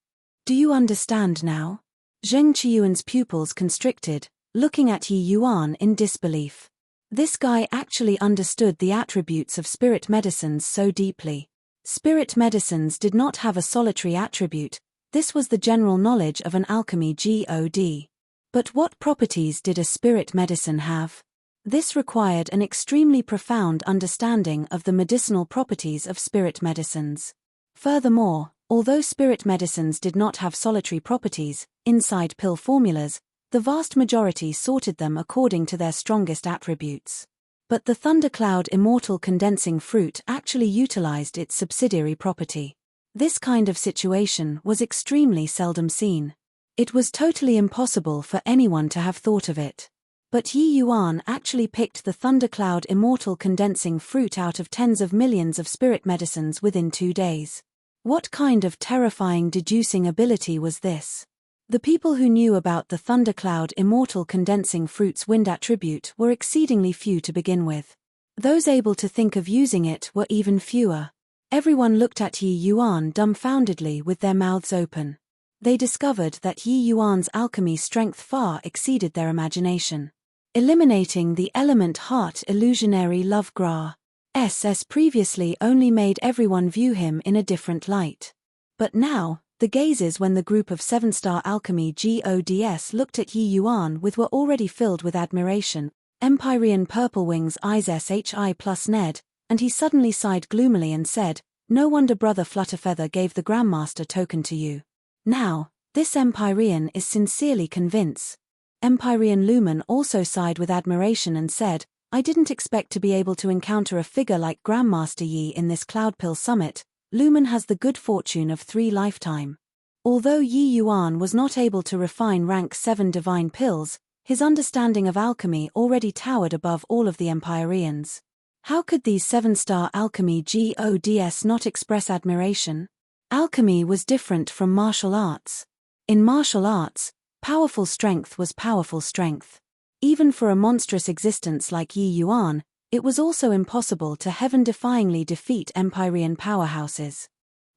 Do you understand now? Zheng Qiuan's pupils constricted, looking at Yi Yuan in disbelief. This guy actually understood the attributes of spirit medicines so deeply. Spirit medicines did not have a solitary attribute, this was the general knowledge of an alchemy god. But what properties did a spirit medicine have? This required an extremely profound understanding of the medicinal properties of spirit medicines. Furthermore, although spirit medicines did not have solitary properties, inside pill formulas, the vast majority sorted them according to their strongest attributes. But the Thundercloud Immortal Condensing Fruit actually utilized its subsidiary property. This kind of situation was extremely seldom seen. It was totally impossible for anyone to have thought of it. But Yi Yuan actually picked the Thundercloud Immortal Condensing Fruit out of tens of millions of spirit medicines within 2 days. What kind of terrifying deducing ability was this? The people who knew about the Thundercloud Immortal Condensing Fruit's wind attribute were exceedingly few to begin with. Those able to think of using it were even fewer. Everyone looked at Yi Yuan dumbfoundedly with their mouths open. They discovered that Yi Yuan's alchemy strength far exceeded their imagination. Eliminating the element heart illusionary love Gra SS previously only made everyone view him in a different light. But now, the gazes when the group of 7-star alchemy gods looked at Yi Yuan with were already filled with admiration. Empyrean Purplewing's eyes shi plus Ned, and he suddenly sighed gloomily and said, no wonder Brother Flutterfeather gave the Grandmaster token to you. Now, this Empyrean is sincerely convinced. Empyrean Lumen also sighed with admiration and said, I didn't expect to be able to encounter a figure like Grandmaster Yi in this Cloudpill Summit. Lumen has the good fortune of 3 lifetime. Although Yi Yuan was not able to refine rank 7 divine pills, his understanding of alchemy already towered above all of the Empyreans. How could these 7-star alchemy gods not express admiration? Alchemy was different from martial arts. In martial arts, powerful strength was powerful strength. Even for a monstrous existence like Yi Yuan, it was also impossible to heaven-defyingly defeat Empyrean powerhouses.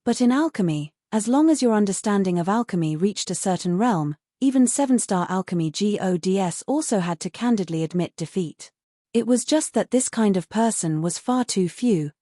But in alchemy, as long as your understanding of alchemy reached a certain realm, even 7-star alchemy gods also had to candidly admit defeat. It was just that this kind of person was far too few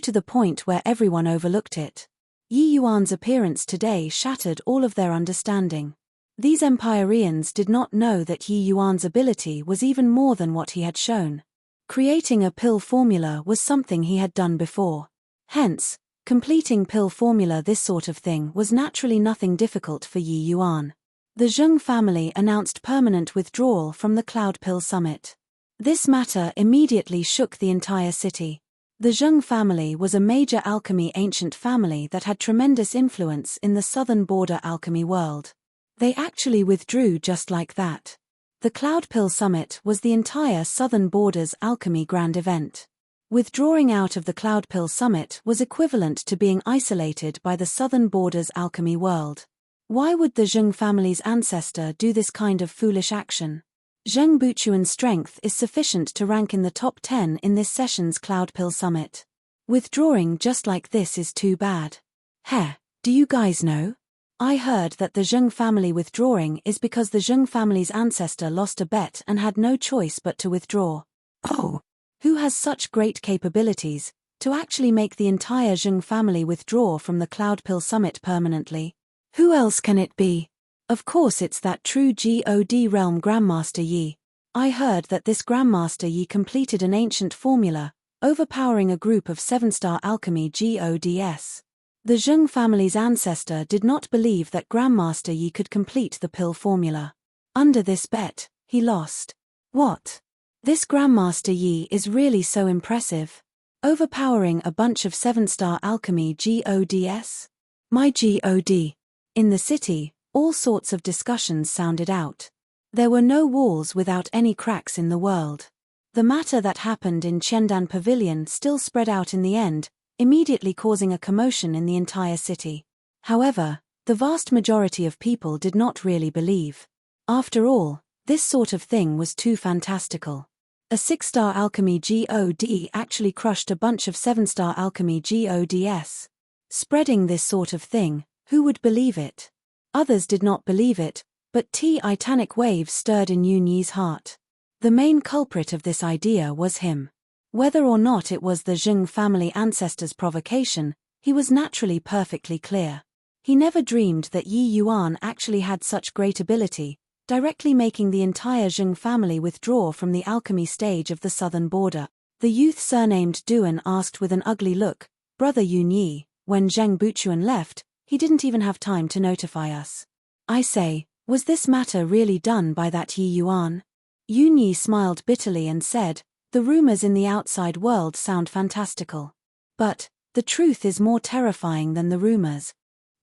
to the point where everyone overlooked it. Yi Yuan's appearance today shattered all of their understanding. These Empyreans did not know that Yi Yuan's ability was even more than what he had shown. Creating a pill formula was something he had done before. Hence, completing pill formula, this sort of thing, was naturally nothing difficult for Yi Yuan. The Zheng family announced permanent withdrawal from the Cloud Pill Summit. This matter immediately shook the entire city. The Zheng family was a major alchemy ancient family that had tremendous influence in the southern border alchemy world. They actually withdrew just like that. The Cloud Pill Summit was the entire southern border's alchemy grand event. Withdrawing out of the Cloud Pill Summit was equivalent to being isolated by the southern border's alchemy world. Why would the Zheng family's ancestor do this kind of foolish action? Zheng Buchuan's strength is sufficient to rank in the top 10 in this session's Cloud Pill Summit. Withdrawing just like this is too bad. Heh, do you guys know? I heard that the Zheng family withdrawing is because the Zheng family's ancestor lost a bet and had no choice but to withdraw. Oh! Who has such great capabilities to actually make the entire Zheng family withdraw from the Cloud Pill Summit permanently? Who else can it be? Of course it's that true God realm Grandmaster Yi. I heard that this Grandmaster Yi completed an ancient formula, overpowering a group of 7-star alchemy gods. The Zheng family's ancestor did not believe that Grandmaster Yi could complete the pill formula. Under this bet, he lost. What? This Grandmaster Yi is really so impressive. Overpowering a bunch of 7-star alchemy gods? My god. In the city, all sorts of discussions sounded out. There were no walls without any cracks in the world. The matter that happened in Qiandan Pavilion still spread out in the end, immediately causing a commotion in the entire city. However, the vast majority of people did not really believe. After all, this sort of thing was too fantastical. A 6-star alchemy god actually crushed a bunch of 7-star alchemy gods. Spreading this sort of thing, who would believe it? Others did not believe it, but titanic waves stirred in Yun Yi's heart. The main culprit of this idea was him. Whether or not it was the Zheng family ancestors' provocation, he was naturally perfectly clear. He never dreamed that Yi Yuan actually had such great ability, directly making the entire Zheng family withdraw from the alchemy stage of the southern border. The youth surnamed Duan asked with an ugly look, "Brother Yun Yi, when Zheng Buchuan left, he didn't even have time to notify us. I say, was this matter really done by that Yi Yuan?" Yun Yi smiled bitterly and said, "The rumors in the outside world sound fantastical. But, the truth is more terrifying than the rumors."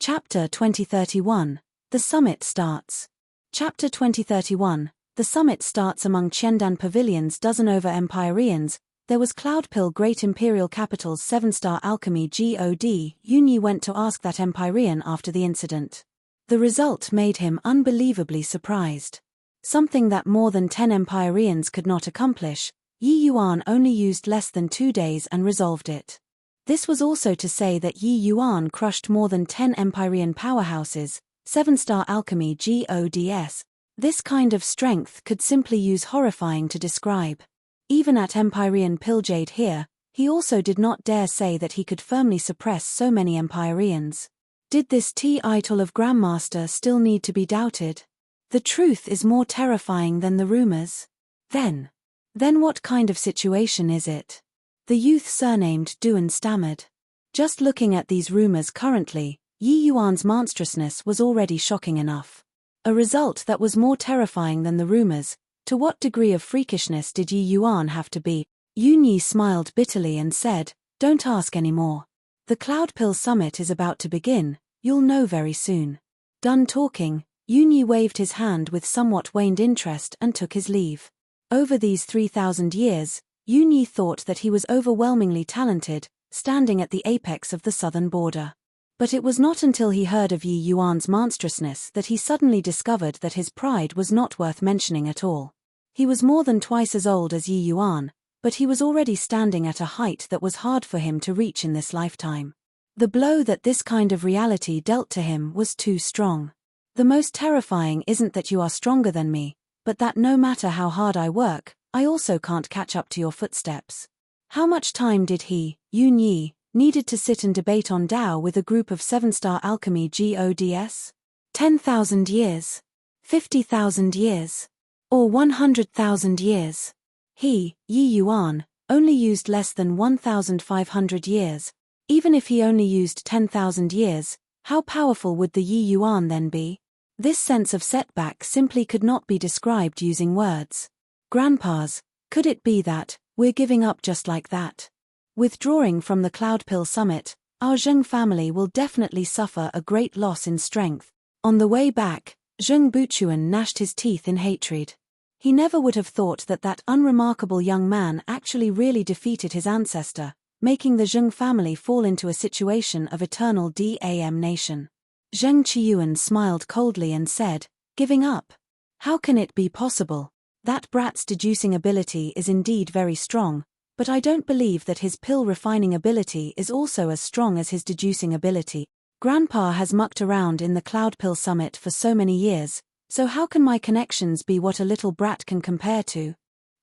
Chapter 2031, The Summit Starts. Chapter 2031, The Summit Starts. Among Qiandan Pavilion's dozen over Empyreans, there was Cloud Pill Great Imperial Capital's 7-star alchemy god. Yun Yi went to ask that Empyrean after the incident. The result made him unbelievably surprised. Something that more than 10 Empyreans could not accomplish, Yi Yuan only used less than 2 days and resolved it. This was also to say that Yi Yuan crushed more than 10 Empyrean powerhouses, 7-star alchemy gods. This kind of strength could simply use horrifying to describe. Even at Empyrean Pilljade here, he also did not dare say that he could firmly suppress so many Empyreans. Did this title of Grandmaster still need to be doubted? The truth is more terrifying than the rumors. Then what kind of situation is it? The youth surnamed Duan stammered. Just looking at these rumors currently, Yi Yuan's monstrousness was already shocking enough. A result that was more terrifying than the rumors. To what degree of freakishness did Yi Yuan have to be? Yun Yi smiled bitterly and said, "Don't ask any more. The Cloud Pill Summit is about to begin, you'll know very soon." Done talking, Yun Yi waved his hand with somewhat waned interest and took his leave. Over these 3,000 years, Yun Yi thought that he was overwhelmingly talented, standing at the apex of the southern border. But it was not until he heard of Yi Yuan's monstrousness that he suddenly discovered that his pride was not worth mentioning at all. He was more than twice as old as Yi Yuan, but he was already standing at a height that was hard for him to reach in this lifetime. The blow that this kind of reality dealt to him was too strong. The most terrifying isn't that you are stronger than me, but that no matter how hard I work, I also can't catch up to your footsteps. How much time did he, Yun Yi, needed to sit and debate on Tao with a group of 7-star alchemy gods? 10,000 years? 50,000 years? Or 100,000 years? He, Yi Yuan, only used less than 1,500 years. Even if he only used 10,000 years, how powerful would the Yi Yuan then be? This sense of setback simply could not be described using words. Grandpas, could it be that we're giving up just like that? Withdrawing from the Cloudpill Summit, our Zheng family will definitely suffer a great loss in strength. On the way back, Zheng Buchuan gnashed his teeth in hatred. He never would have thought that that unremarkable young man actually really defeated his ancestor, making the Zheng family fall into a situation of eternal damnation. Zheng Qiuan smiled coldly and said, "Giving up? How can it be possible? That brat's deducing ability is indeed very strong, but I don't believe that his pill refining ability is also as strong as his deducing ability. Grandpa has mucked around in the Cloudpill Summit for so many years, so how can my connections be what a little brat can compare to?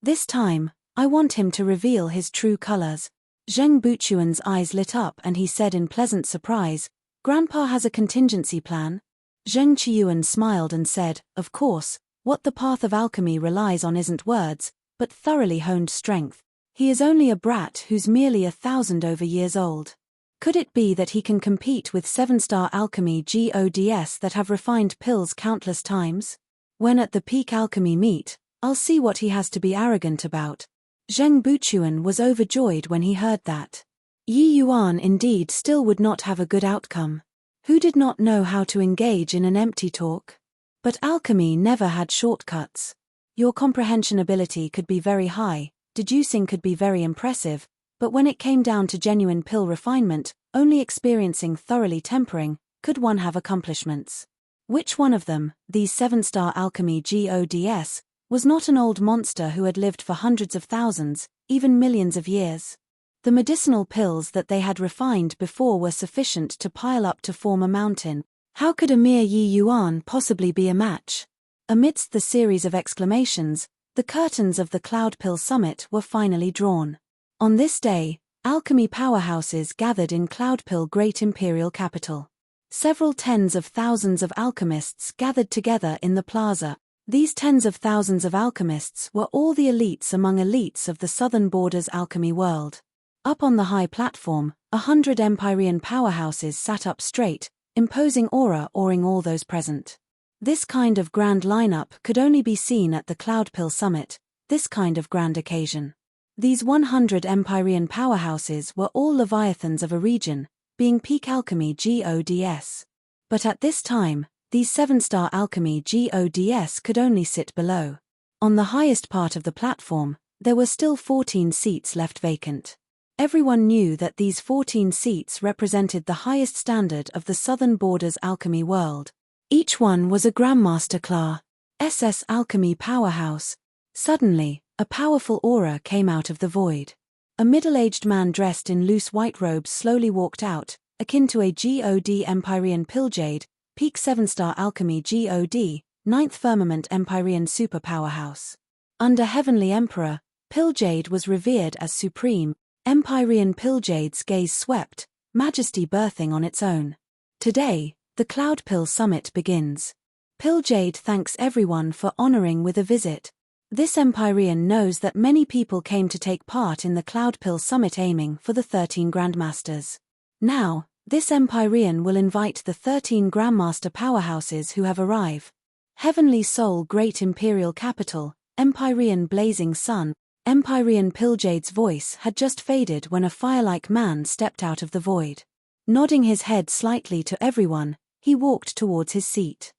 This time, I want him to reveal his true colors." Zheng Buchuan's eyes lit up and he said in pleasant surprise, "Grandpa has a contingency plan?" Zheng Qiuan smiled and said, "Of course, what the path of alchemy relies on isn't words, but thoroughly honed strength. He is only a brat who's merely 1,000 over years old. Could it be that he can compete with 7-star alchemy gods that have refined pills countless times? When at the peak alchemy meet, I'll see what he has to be arrogant about." Zheng Buchuan was overjoyed when he heard that. Yi Yuan indeed still would not have a good outcome. Who did not know how to engage in an empty talk? But alchemy never had shortcuts. Your comprehension ability could be very high, deducing could be very impressive, but when it came down to genuine pill refinement, only experiencing thoroughly tempering, could one have accomplishments. Which one of them, these 7-star alchemy gods, was not an old monster who had lived for hundreds of thousands, even millions of years? The medicinal pills that they had refined before were sufficient to pile up to form a mountain. How could a mere Yi Yuan possibly be a match? Amidst the series of exclamations, the curtains of the Cloudpill Summit were finally drawn. On this day, alchemy powerhouses gathered in Cloudpill Great Imperial Capital. Several tens of thousands of alchemists gathered together in the plaza. These tens of thousands of alchemists were all the elites among elites of the Southern Border's alchemy world. Up on the high platform, 100 Empyrean powerhouses sat up straight, imposing aura awing all those present. This kind of grand lineup could only be seen at the Cloudpill Summit, this kind of grand occasion. These 100 Empyrean powerhouses were all leviathans of a region, being peak alchemy gods. But at this time, these 7-star alchemy gods could only sit below. On the highest part of the platform, there were still 14 seats left vacant. Everyone knew that these 14 seats represented the highest standard of the Southern Border's alchemy world. Each one was a Grandmaster Class SS alchemy powerhouse. Suddenly, a powerful aura came out of the void. A middle-aged man dressed in loose white robes slowly walked out, akin to a god Empyrean Pilljade, peak 7-star alchemy god, 9th firmament Empyrean super powerhouse. Under Heavenly Emperor, Pilljade was revered as supreme. Empyrean Pilljade's gaze swept, majesty birthing on its own. Today, the Cloudpill Summit begins. Pilljade thanks everyone for honoring with a visit. This Empyrean knows that many people came to take part in the Cloudpill Summit aiming for the 13 Grandmasters. Now, this Empyrean will invite the 13 Grandmaster powerhouses who have arrived. Heavenly Soul Great Imperial Capital, Empyrean Blazing Sun. Empyrean Pilljade's voice had just faded when a fire-like man stepped out of the void. Nodding his head slightly to everyone, he walked towards his seat.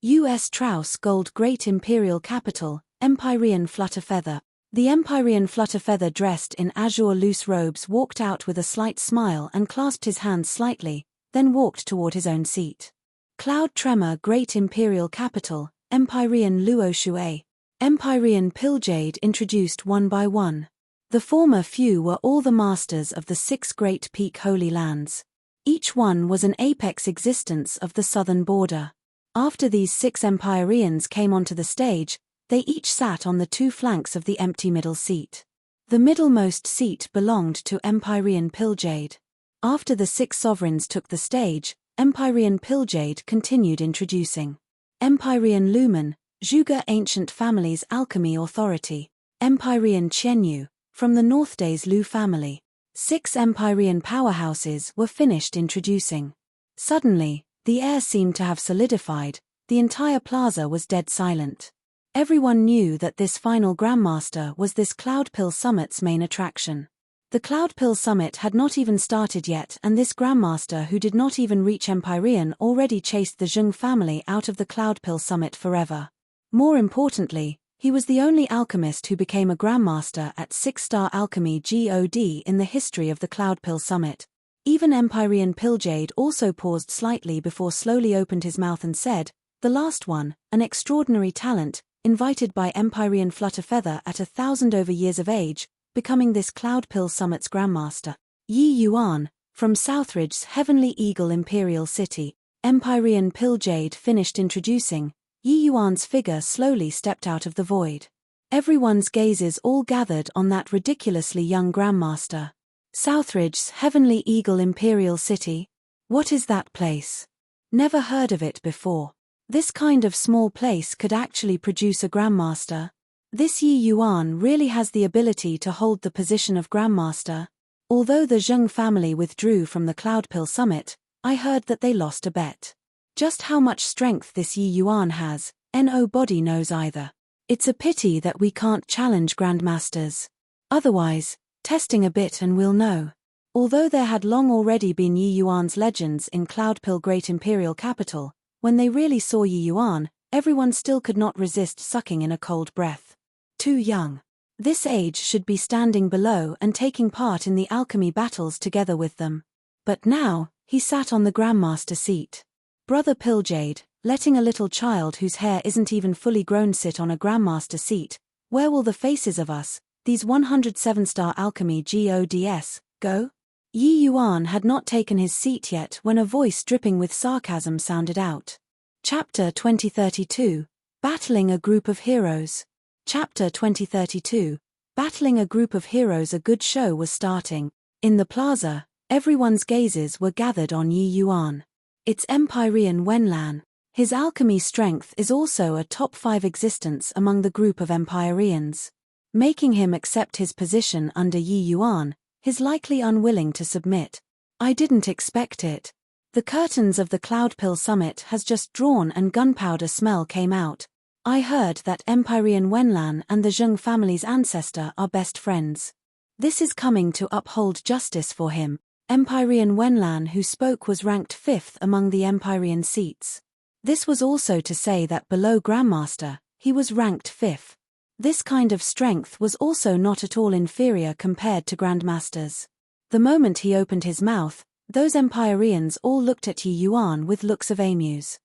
U.S. Traus Gold Great Imperial Capital, Empyrean Flutterfeather. The Empyrean Flutterfeather dressed in azure loose robes walked out with a slight smile and clasped his hands slightly, then walked toward his own seat. Cloud Tremor Great Imperial Capital, Empyrean Luo Shui. Empyrean Pilljade introduced one by one. The former few were all the masters of the 6 great peak holy lands. Each one was an apex existence of the Southern Border. After these 6 Empyreans came onto the stage, they each sat on the 2 flanks of the empty middle seat. The middlemost seat belonged to Empyrean Piljade. After the 6 sovereigns took the stage, Empyrean Piljade continued introducing Empyrean Lumen, Zhuge Ancient Family's Alchemy Authority, Empyrean Qianyu, from the Northdays Lu family. 6 Empyrean powerhouses were finished introducing. Suddenly, the air seemed to have solidified, the entire plaza was dead silent. Everyone knew that this final Grandmaster was this Cloudpill Summit's main attraction. The Cloudpill Summit had not even started yet, and this Grandmaster who did not even reach Empyrean already chased the Zheng family out of the Cloudpill Summit forever. More importantly, he was the only alchemist who became a Grandmaster at 6-star Alchemy God in the history of the Cloudpill Summit. Even Empyrean Piljade also paused slightly before slowly opened his mouth and said, "The last one, an extraordinary talent, invited by Empyrean Flutterfeather at 1,000 over years of age, becoming this Cloudpill Summit's Grandmaster. Yi Yuan, from Southridge's Heavenly Eagle Imperial City." Empyrean Piljade finished introducing, Yi Yuan's figure slowly stepped out of the void. Everyone's gazes all gathered on that ridiculously young Grandmaster. Southridge's Heavenly Eagle Imperial City? What is that place? Never heard of it before. This kind of small place could actually produce a Grandmaster. This Yi Yuan really has the ability to hold the position of Grandmaster. Although the Zheng family withdrew from the Cloudpill Summit, I heard that they lost a bet. Just how much strength this Yi Yuan has, nobody knows either. It's a pity that we can't challenge Grandmasters. Otherwise, testing a bit and we'll know. Although there had long already been Yi Yuan's legends in Cloudpill Great Imperial Capital, when they really saw Yi Yuan, everyone still could not resist sucking in a cold breath. Too young. This age should be standing below and taking part in the alchemy battles together with them. But now, he sat on the Grandmaster seat. Brother Piljade, letting a little child whose hair isn't even fully grown sit on a Grandmaster seat, where will the faces of us, these 107-star alchemy gods, go? Yi Yuan had not taken his seat yet when a voice dripping with sarcasm sounded out. Chapter 2032, Battling a Group of Heroes. Chapter 2032, Battling a Group of Heroes. A good show was starting. In the plaza, everyone's gazes were gathered on Yi Yuan. It's Empyrean Wenlan. His alchemy strength is also a top 5 existence among the group of Empyreans. Making him accept his position under Yi Yuan, he's likely unwilling to submit. I didn't expect it. The curtains of the Cloudpill Summit has just drawn and gunpowder smell came out. I heard that Empyrean Wenlan and the Zheng family's ancestor are best friends. This is coming to uphold justice for him. Empyrean Wenlan who spoke was ranked 5th among the Empyrean seats. This was also to say that below Grandmaster, he was ranked 5th. This kind of strength was also not at all inferior compared to Grandmasters. The moment he opened his mouth, those Empyreans all looked at Yi Yuan with looks of amuse.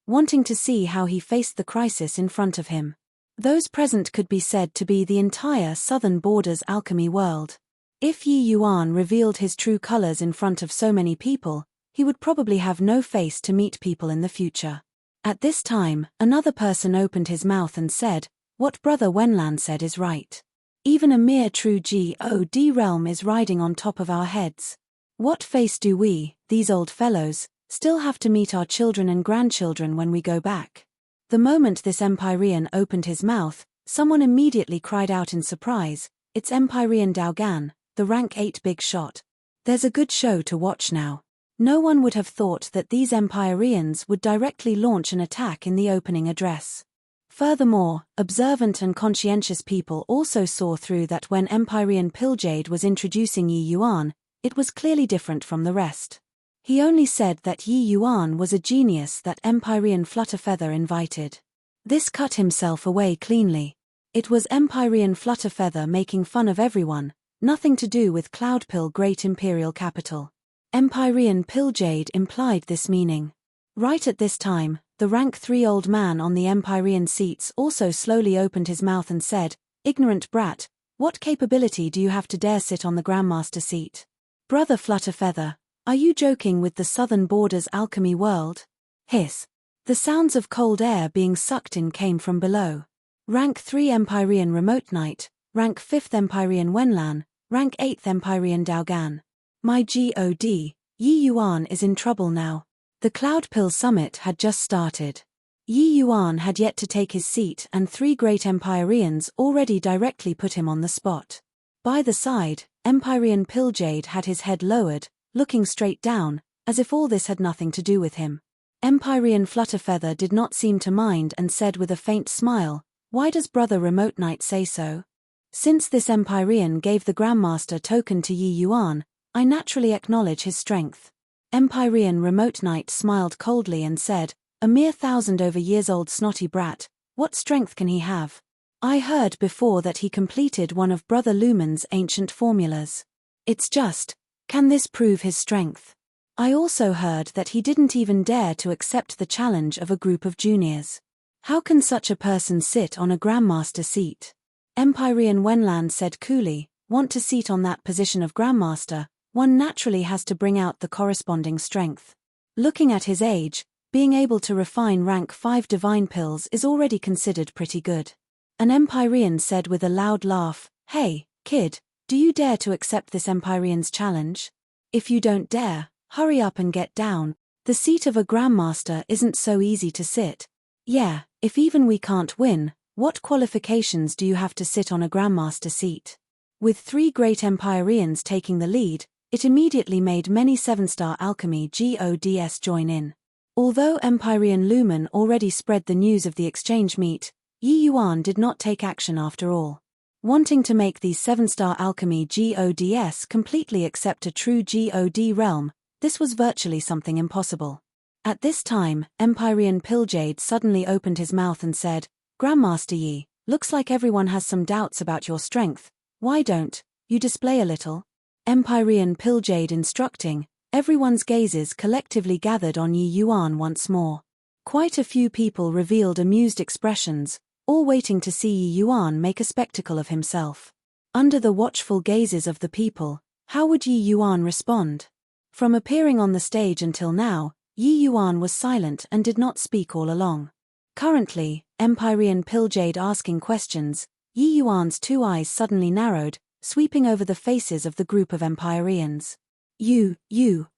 Wanting to see how he faced the crisis in front of him. Those present could be said to be the entire southern border's alchemy world. If Yi Yuan revealed his true colors in front of so many people, he would probably have no face to meet people in the future. At this time, another person opened his mouth and said, "What Brother Wenlan said is right. Even a mere true God realm is riding on top of our heads. What face do we, these old fellows, still have to meet our children and grandchildren when we go back?" The moment this Empyrean opened his mouth, someone immediately cried out in surprise, "It's Empyrean Daogan, the rank 8 big shot. There's a good show to watch now." No one would have thought that these Empyreans would directly launch an attack in the opening address. Furthermore, observant and conscientious people also saw through that when Empyrean Piljade was introducing Yi Yuan, it was clearly different from the rest. He only said that Yi Yuan was a genius that Empyrean Flutterfeather invited. This cut himself away cleanly. It was Empyrean Flutterfeather making fun of everyone, nothing to do with Cloudpill Great Imperial Capital. Empyrean Piljade implied this meaning. Right at this time, the rank 3 old man on the Empyrean seats also slowly opened his mouth and said, "Ignorant brat, what capability do you have to dare sit on the Grandmaster seat? Brother Flutterfeather, are you joking with the southern border's alchemy world?" Hiss. The sounds of cold air being sucked in came from below. Rank 3 Empyrean Remote Knight, rank 5th Empyrean Wenlan, rank 8th Empyrean Daogan. My god, Yi Yuan is in trouble now. The Cloud Pill Summit had just started. Yi Yuan had yet to take his seat and 3 great Empyreans already directly put him on the spot. By the side, Empyrean Pilljade had his head lowered, looking straight down, as if all this had nothing to do with him. Empyrean Flutterfeather did not seem to mind and said with a faint smile, "Why does Brother Remote Knight say so? Since this Empyrean gave the Grandmaster token to Yi Yuan, I naturally acknowledge his strength." Empyrean Remote Knight smiled coldly and said, "A mere 1,000-over-years-old snotty brat, what strength can he have? I heard before that he completed one of Brother Lumen's ancient formulas. It's just, can this prove his strength? I also heard that he didn't even dare to accept the challenge of a group of juniors. How can such a person sit on a Grandmaster seat?" Empyrean Wenland said coolly, "Want to seat on that position of Grandmaster, one naturally has to bring out the corresponding strength. Looking at his age, being able to refine rank 5 divine pills is already considered pretty good." An Empyrean said with a loud laugh, "Hey, kid, do you dare to accept this Empyrean's challenge? If you don't dare, hurry up and get down. The seat of a Grandmaster isn't so easy to sit. Yeah, if even we can't win, what qualifications do you have to sit on a Grandmaster seat?" With 3 great Empyreans taking the lead, it immediately made many 7-star alchemy gods join in. Although Empyrean Lumen already spread the news of the exchange meet, Yi Yuan did not take action after all. Wanting to make these 7-star alchemy gods completely accept a true god realm, this was virtually something impossible. At this time, Empyrean Pilljade suddenly opened his mouth and said, "Grandmaster Yi, looks like everyone has some doubts about your strength. Why don't you display a little?" Empyrean Pilljade instructing, everyone's gazes collectively gathered on Yi Yuan once more. Quite a few people revealed amused expressions, all waiting to see Yi Yuan make a spectacle of himself. Under the watchful gazes of the people, how would Yi Yuan respond? From appearing on the stage until now, Yi Yuan was silent and did not speak all along. Currently, Empyrean Pilljade asking questions, Yi Yuan's 2 eyes suddenly narrowed, sweeping over the faces of the group of Empyreans.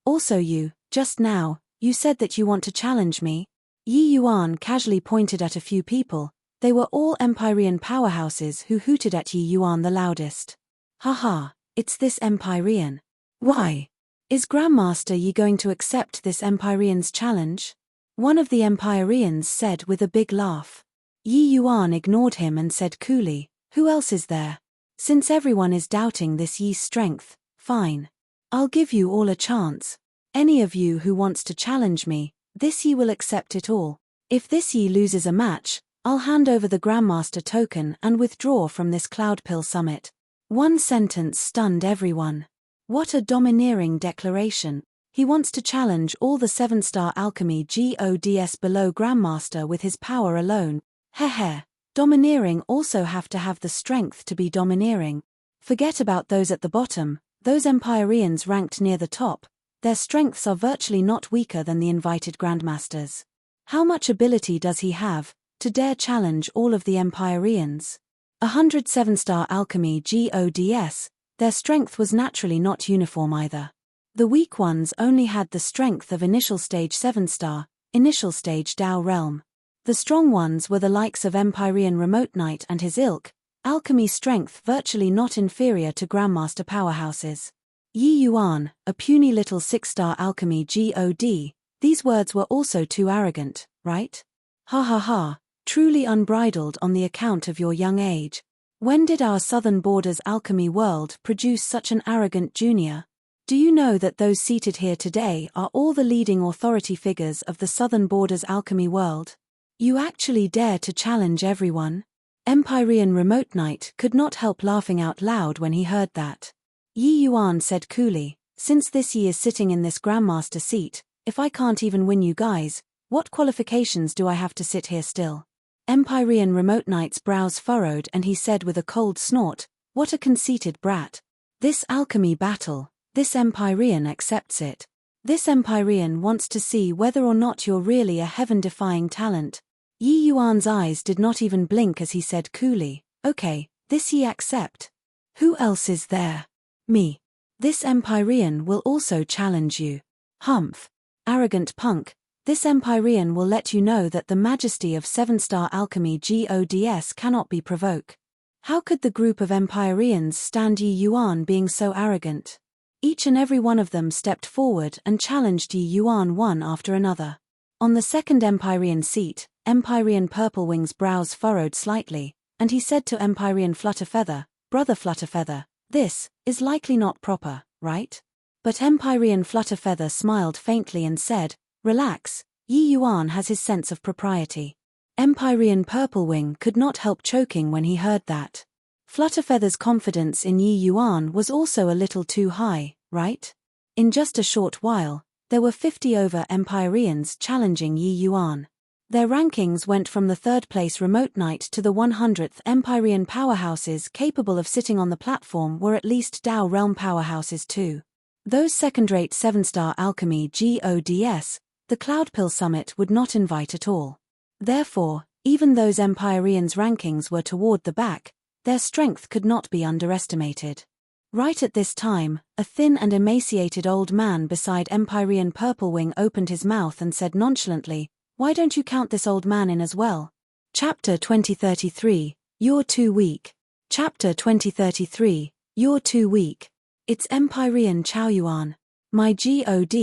Also you, just now, you said that you want to challenge me?" Yi Yuan casually pointed at a few people. They were all Empyrean powerhouses who hooted at Yi Yuan the loudest. "Haha, it's this Empyrean. Why? Is Grandmaster Yi going to accept this Empyrean's challenge?" One of the Empyreans said with a big laugh. Yi Yuan ignored him and said coolly, "Who else is there? Since everyone is doubting this Yi's strength, fine. I'll give you all a chance. Any of you who wants to challenge me, this Yi will accept it all. If this Yi loses a match, I'll hand over the Grandmaster token and withdraw from this Cloud Pill Summit." One sentence stunned everyone. What a domineering declaration. He wants to challenge all the 7-star alchemy gods below Grandmaster with his power alone. Heh. Domineering also have to have the strength to be domineering. Forget about those at the bottom, those Empyreans ranked near the top. Their strengths are virtually not weaker than the invited Grandmasters. How much ability does he have to dare challenge all of the Empyreans? 107-star alchemy gods, their strength was naturally not uniform either. The weak ones only had the strength of initial stage 7-star, initial stage Dao realm. The strong ones were the likes of Empyrean Remote Knight and his ilk, alchemy strength virtually not inferior to Grandmaster powerhouses. Yi Yuan, a puny little 6-star alchemy god, these words were also too arrogant, right? Ha, truly unbridled on the account of your young age. When did our southern borders alchemy world produce such an arrogant junior? Do you know that those seated here today are all the leading authority figures of the southern borders alchemy world? You actually dare to challenge everyone? Empyrean Remote Knight could not help laughing out loud when he heard that. Yi Yuan said coolly, "Since this Yi is sitting in this Grandmaster seat, if I can't even win you guys, what qualifications do I have to sit here still?" Empyrean Remote Knight's brows furrowed and he said with a cold snort, "What a conceited brat. This alchemy battle, this Empyrean accepts it. This Empyrean wants to see whether or not you're really a heaven-defying talent." Yi Yuan's eyes did not even blink as he said coolly, "Okay, This ye accept? Who else is there? Me. This Empyrean will also challenge you. Humph. Arrogant punk, this Empyrean will let you know that the majesty of 7-star alchemy gods cannot be provoked. How could the group of Empyreans stand Yi Yuan being so arrogant? Each and every one of them stepped forward and challenged Yi Yuan one after another. On the second Empyrean seat, Empyrean Purplewing's brows furrowed slightly, and he said to Empyrean Flutterfeather, "Brother Flutterfeather, this is likely not proper, right?" But Empyrean Flutterfeather smiled faintly and said, "Relax, Yi Yuan has his sense of propriety." Empyrean Purplewing could not help choking when he heard that. Flutterfeather's confidence in Yi Yuan was also a little too high, right? In just a short while, there were 50 over Empyreans challenging Yi Yuan. Their rankings went from the 3rd place Remote Knight to the 100th. Empyrean powerhouses capable of sitting on the platform were at least Dao Realm powerhouses too. Those second-rate 7-star alchemy gods, the Cloudpill Summit would not invite at all. Therefore, even those Empyreans' rankings were toward the back, their strength could not be underestimated. Right at this time, a thin and emaciated old man beside Empyrean Purplewing opened his mouth and said nonchalantly, "Why don't you count this old man in as well?" Chapter 2033, You're Too Weak. Chapter 2033, You're Too Weak. It's Empyrean Chaoyuan. My god,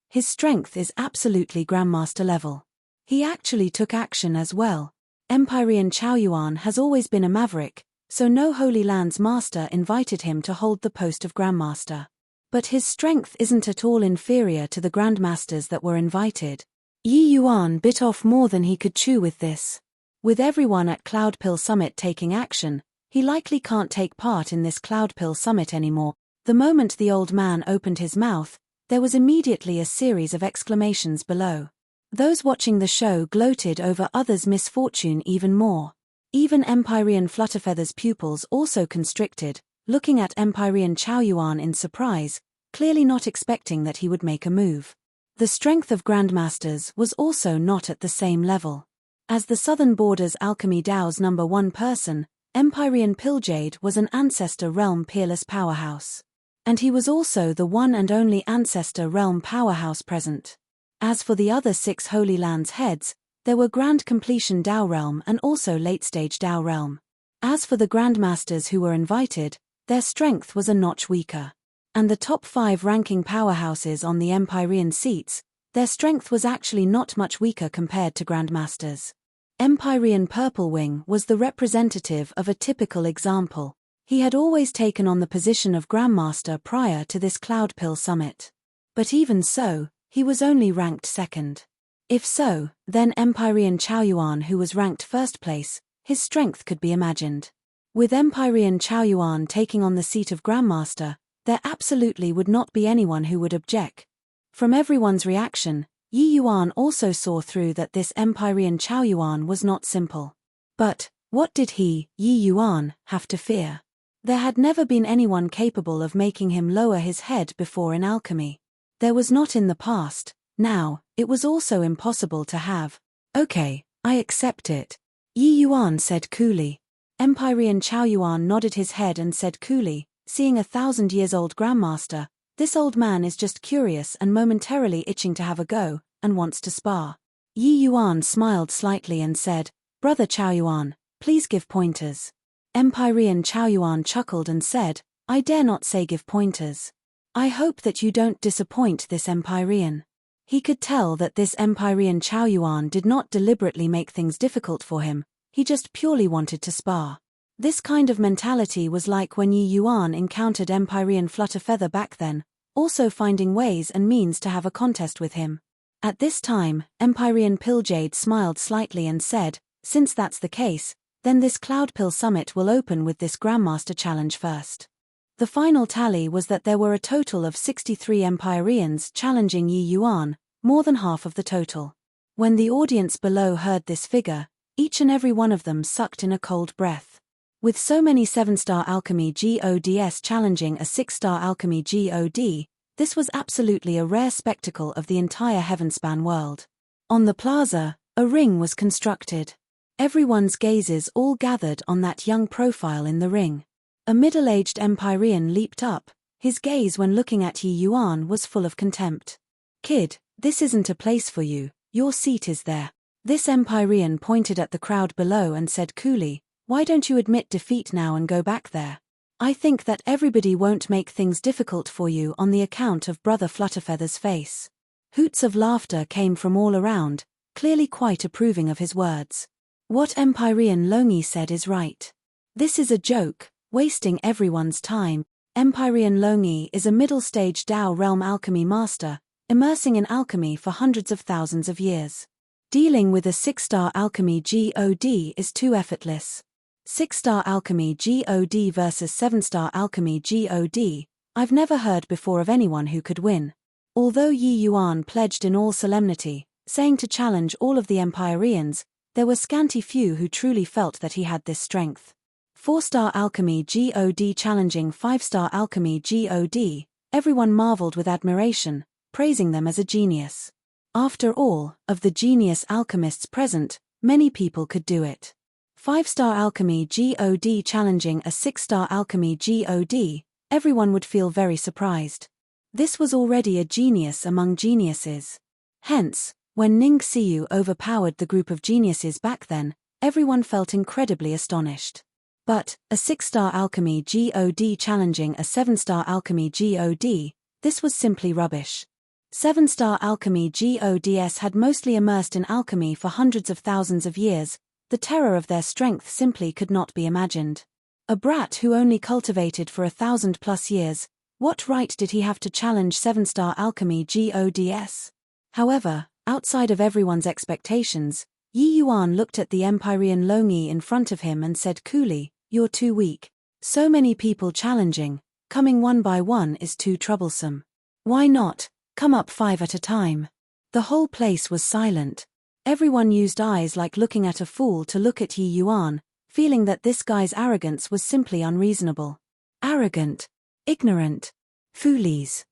his strength is absolutely Grandmaster level. He actually took action as well. Empyrean Chaoyuan has always been a maverick, so no Holy Land's master invited him to hold the post of Grandmaster. But his strength isn't at all inferior to the Grandmasters that were invited. Yi Yuan bit off more than he could chew with this. With everyone at Cloudpill Summit taking action, he likely can't take part in this Cloudpill Summit anymore. The moment the old man opened his mouth, there was immediately a series of exclamations below. Those watching the show gloated over others' misfortune even more. Even Empyrean Flutterfeather's pupils also constricted, looking at Empyrean Chaoyuan in surprise, clearly not expecting that he would make a move. The strength of Grandmasters was also not at the same level. As the Southern Borders Alchemy Dao's #1 person, Empyrean Pilljade was an Ancestor Realm peerless powerhouse. And he was also the one and only Ancestor Realm powerhouse present. As for the other 6 Holy Lands heads, there were Grand Completion Dao Realm and also Late-Stage Dao Realm. As for the Grandmasters who were invited, their strength was a notch weaker. And the top 5 ranking powerhouses on the Empyrean seats, their strength was actually not much weaker compared to Grandmasters. Empyrean Purplewing was the representative of a typical example. He had always taken on the position of Grandmaster prior to this Cloudpill Summit. But even so, he was only ranked 2nd. If so, then Empyrean Chaoyuan, who was ranked 1st place, his strength could be imagined. With Empyrean Chaoyuan taking on the seat of Grandmaster, there absolutely would not be anyone who would object. From everyone's reaction, Yi Yuan also saw through that this Empyrean Chaoyuan was not simple. But what did he, Yi Yuan, have to fear? There had never been anyone capable of making him lower his head before in alchemy. There was not in the past. Now, it was also impossible to have. "Okay, I accept it," Yi Yuan said coolly. Empyrean Chaoyuan nodded his head and said coolly, "Seeing a 1,000-years-old Grandmaster, this old man is just curious and momentarily itching to have a go, and wants to spar." Yi Yuan smiled slightly and said, "Brother Chaoyuan, please give pointers." Empyrean Chaoyuan chuckled and said, "I dare not say give pointers. I hope that you don't disappoint this Empyrean." He could tell that this Empyrean Chaoyuan did not deliberately make things difficult for him, he just purely wanted to spar. This kind of mentality was like when Yi Yuan encountered Empyrean Flutterfeather back then, also finding ways and means to have a contest with him. At this time, Empyrean Pilljade smiled slightly and said, "Since that's the case, then this Cloudpill Summit will open with this Grandmaster challenge first." The final tally was that there were a total of 63 Empyreans challenging Yi Yuan, more than half of the total. When the audience below heard this figure, each and every one of them sucked in a cold breath. With so many 7-star alchemy gods challenging a 6-star alchemy god, this was absolutely a rare spectacle of the entire Heavenspan world. On the plaza, a ring was constructed. Everyone's gazes all gathered on that young profile in the ring. A middle-aged Empyrean leaped up. His gaze when looking at Yi Yuan was full of contempt. "Kid, this isn't a place for you, your seat is there." This Empyrean pointed at the crowd below and said coolly, "Why don't you admit defeat now and go back there? I think that everybody won't make things difficult for you on the account of Brother Flutterfeather's face." Hoots of laughter came from all around, clearly quite approving of his words. What Empyrean Longi said is right. This is a joke, wasting everyone's time. Empyrean Longi is a middle-stage Dao realm alchemy master, immersing in alchemy for hundreds of thousands of years. Dealing with a 6-star alchemy God is too effortless. 6-star alchemy God versus 7-star alchemy God, I've never heard before of anyone who could win. Although Yi Yuan pledged in all solemnity, saying to challenge all of the Empyreans, there were scanty few who truly felt that he had this strength. 4-star alchemy God challenging 5-star alchemy God, everyone marveled with admiration, praising them as a genius. After all, of the genius alchemists present, many people could do it. 5-star alchemy God challenging a 6-star alchemy God, everyone would feel very surprised. This was already a genius among geniuses. Hence, when Ning Xiu overpowered the group of geniuses back then, everyone felt incredibly astonished. But, a 6-star alchemy God challenging a 7-star alchemy God, this was simply rubbish. 7-star alchemy GODs had mostly immersed in alchemy for hundreds of thousands of years, the terror of their strength simply could not be imagined. A brat who only cultivated for 1,000+ years, what right did he have to challenge 7-star alchemy GODs? However, outside of everyone's expectations, Yi Yuan looked at the Empyrean Longi in front of him and said coolly, "You're too weak. So many people challenging, coming one by one is too troublesome. Why not? Come up 5 at a time." The whole place was silent. Everyone used eyes like looking at a fool to look at Yi Yuan, feeling that this guy's arrogance was simply unreasonable. Arrogant. Ignorant. Foolies.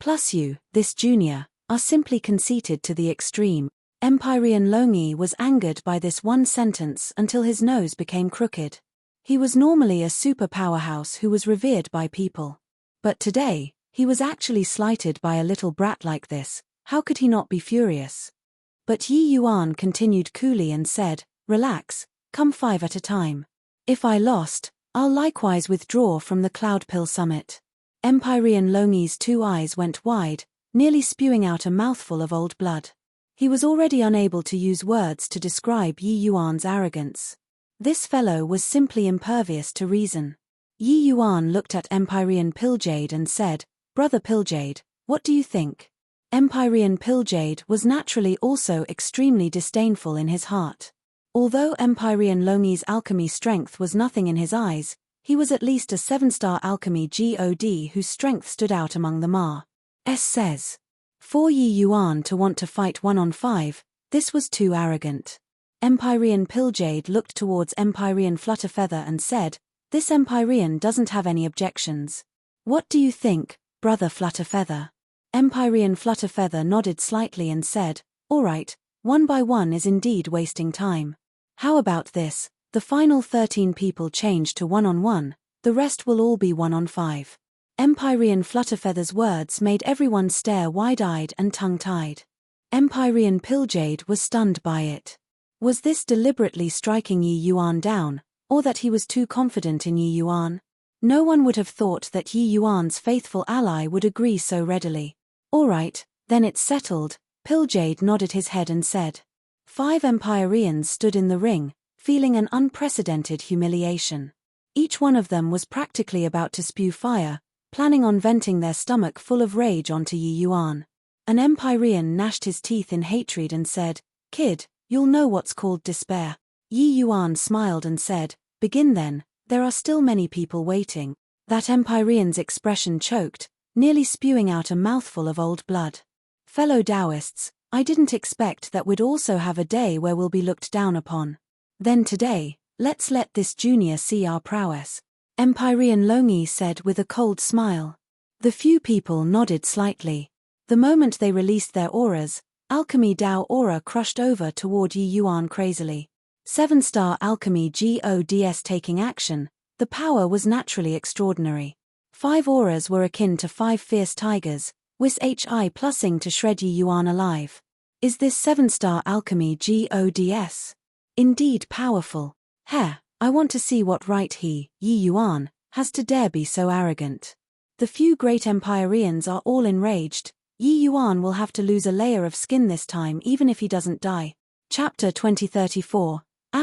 Plus you, this junior, are simply conceited to the extreme. Empyrean Longi was angered by this one sentence until his nose became crooked. He was normally a super powerhouse who was revered by people. But today, he was actually slighted by a little brat like this. How could he not be furious? But Yi Yuan continued coolly and said, "Relax, come 5 at a time. If I lost, I'll likewise withdraw from the Cloudpill Summit." Empyrean Longi's 2 eyes went wide, nearly spewing out a mouthful of old blood. He was already unable to use words to describe Yi Yuan's arrogance. This fellow was simply impervious to reason. Yi Yuan looked at Empyrean Pilljade and said, "Brother Pilljade, what do you think?" Empyrean Pilljade was naturally also extremely disdainful in his heart. Although Empyrean Longi's alchemy strength was nothing in his eyes, he was at least a 7-star alchemy God whose strength stood out among the Ma. S says. For Yi Yuan to want to fight 1-on-5, this was too arrogant. Empyrean Pilljade looked towards Empyrean Flutterfeather and said, "This Empyrean doesn't have any objections. What do you think, Brother Flutterfeather?" Empyrean Flutterfeather nodded slightly and said, "All right, 1 by 1 is indeed wasting time. How about this, the final 13 people change to 1-on-1, the rest will all be 1-on-5. Empyrean Flutterfeather's words made everyone stare wide-eyed and tongue-tied. Empyrean Pilljade was stunned by it. Was this deliberately striking Yi Yuan down, or that he was too confident in Yi Yuan? No one would have thought that Yi Yuan's faithful ally would agree so readily. "All right, then it's settled," Pilljade nodded his head and said. 5 Empyreans stood in the ring, feeling an unprecedented humiliation. Each one of them was practically about to spew fire, planning on venting their stomach full of rage onto Yi Yuan. An Empyrean gnashed his teeth in hatred and said, "Kid, you'll know what's called despair." Yi Yuan smiled and said, "Begin then, there are still many people waiting." That Empyrean's expression choked, nearly spewing out a mouthful of old blood. "Fellow Taoists, I didn't expect that we'd also have a day where we'll be looked down upon. Then today, let's let this junior see our prowess," Empyrean Longi said with a cold smile. The few people nodded slightly. The moment they released their auras, Alchemy Dao aura crushed over toward Yi Yuan crazily. 7-star alchemy gods taking action, the power was naturally extraordinary. 5 auras were akin to 5 fierce tigers, with hi plussing to shred Yi Yuan alive. Is this 7-star alchemy gods? Indeed powerful. Heh, I want to see what right Yi Yuan, has to dare be so arrogant. The few great Empyreans are all enraged. Yi Yuan will have to lose a layer of skin this time even if he doesn't die. Chapter 2034, hi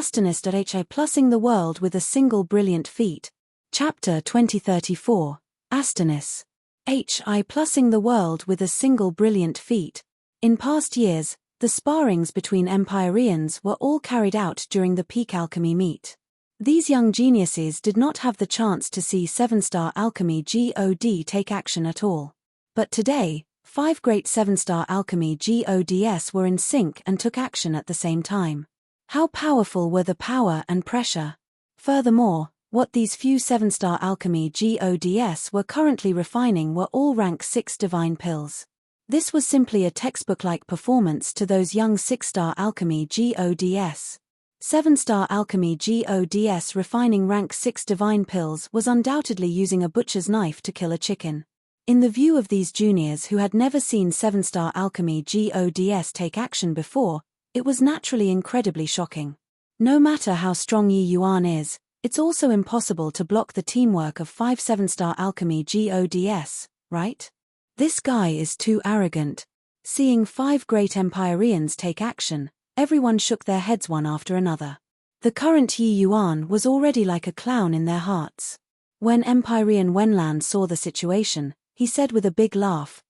plussing the world with a single brilliant feat. Chapter 2034, hi plussing the world with a single brilliant feat. In past years, the sparrings between Empyreans were all carried out during the peak alchemy meet. These young geniuses did not have the chance to see 7-star alchemy god take action at all. But today, 5 great 7-star alchemy gods were in sync and took action at the same time. How powerful were the power and pressure? Furthermore, what these few 7-star alchemy gods were currently refining were all rank 6 divine pills. This was simply a textbook-like performance to those young 6-star alchemy gods. 7-star alchemy gods refining rank 6 divine pills was undoubtedly using a butcher's knife to kill a chicken. In the view of these juniors who had never seen 7-star alchemy gods take action before, it was naturally incredibly shocking. No matter how strong Yi Yuan is, it's also impossible to block the teamwork of 5 7-star alchemy gods, right? This guy is too arrogant. Seeing 5 great Empyreans take action, everyone shook their heads one after another. The current Yi Yuan was already like a clown in their hearts. When Empyrean Wenlan saw the situation, he said with a big laugh,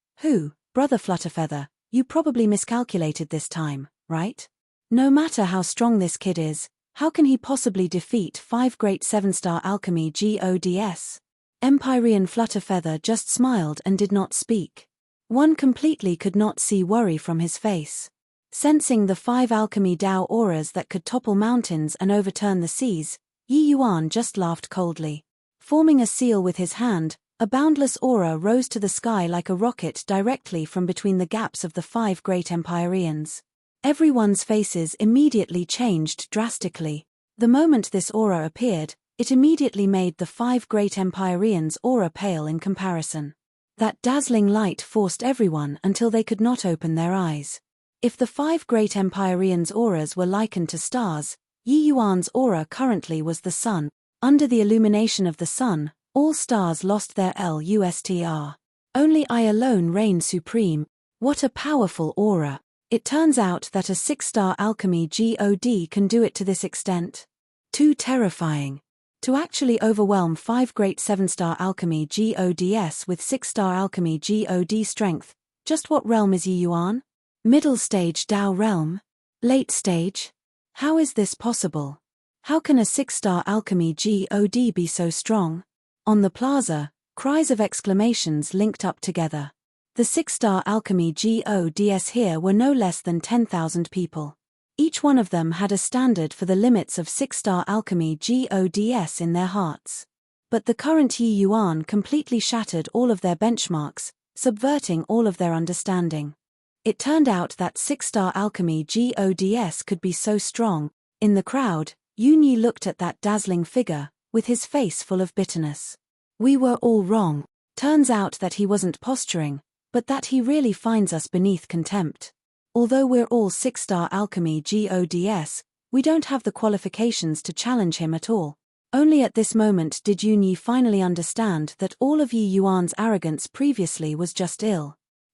Brother Flutterfeather, you probably miscalculated this time, right? No matter how strong this kid is, how can he possibly defeat 5 great 7-star alchemy gods? Empyrean Flutterfeather just smiled and did not speak. One completely could not see worry from his face. Sensing the 5 alchemy Dao auras that could topple mountains and overturn the seas, Yi Yuan just laughed coldly. Forming a seal with his hand, a boundless aura rose to the sky like a rocket directly from between the gaps of the 5 great Empyreans. Everyone's faces immediately changed drastically. The moment this aura appeared, it immediately made the 5 great Empyreans' aura pale in comparison. That dazzling light forced everyone until they could not open their eyes. If the 5 great Empyreans' auras were likened to stars, Yi Yuan's aura currently was the sun. Under the illumination of the sun, all stars lost their lustr. Only I alone reigned supreme. What a powerful aura. It turns out that a 6-star alchemy god can do it to this extent. Too terrifying. To actually overwhelm 5 great 7-star alchemy gods with 6-star alchemy god strength, just what realm is Yi Yuan? Middle stage Dao realm? Late stage? How is this possible? How can a 6-star alchemy god be so strong? On the plaza, cries of exclamations linked up together. The 6-star alchemy gods here were no less than 10,000 people. Each one of them had a standard for the limits of 6-star alchemy gods in their hearts. But the current Yi Yuan completely shattered all of their benchmarks, subverting all of their understanding. It turned out that 6-star alchemy gods could be so strong. In the crowd, Yunyi looked at that dazzling figure, with his face full of bitterness. We were all wrong. Turns out that he wasn't posturing, but that he really finds us beneath contempt. Although we're all 6-star alchemy gods, we don't have the qualifications to challenge him at all. Only at this moment did Yunyi finally understand that all of Yi Yuan's arrogance previously was just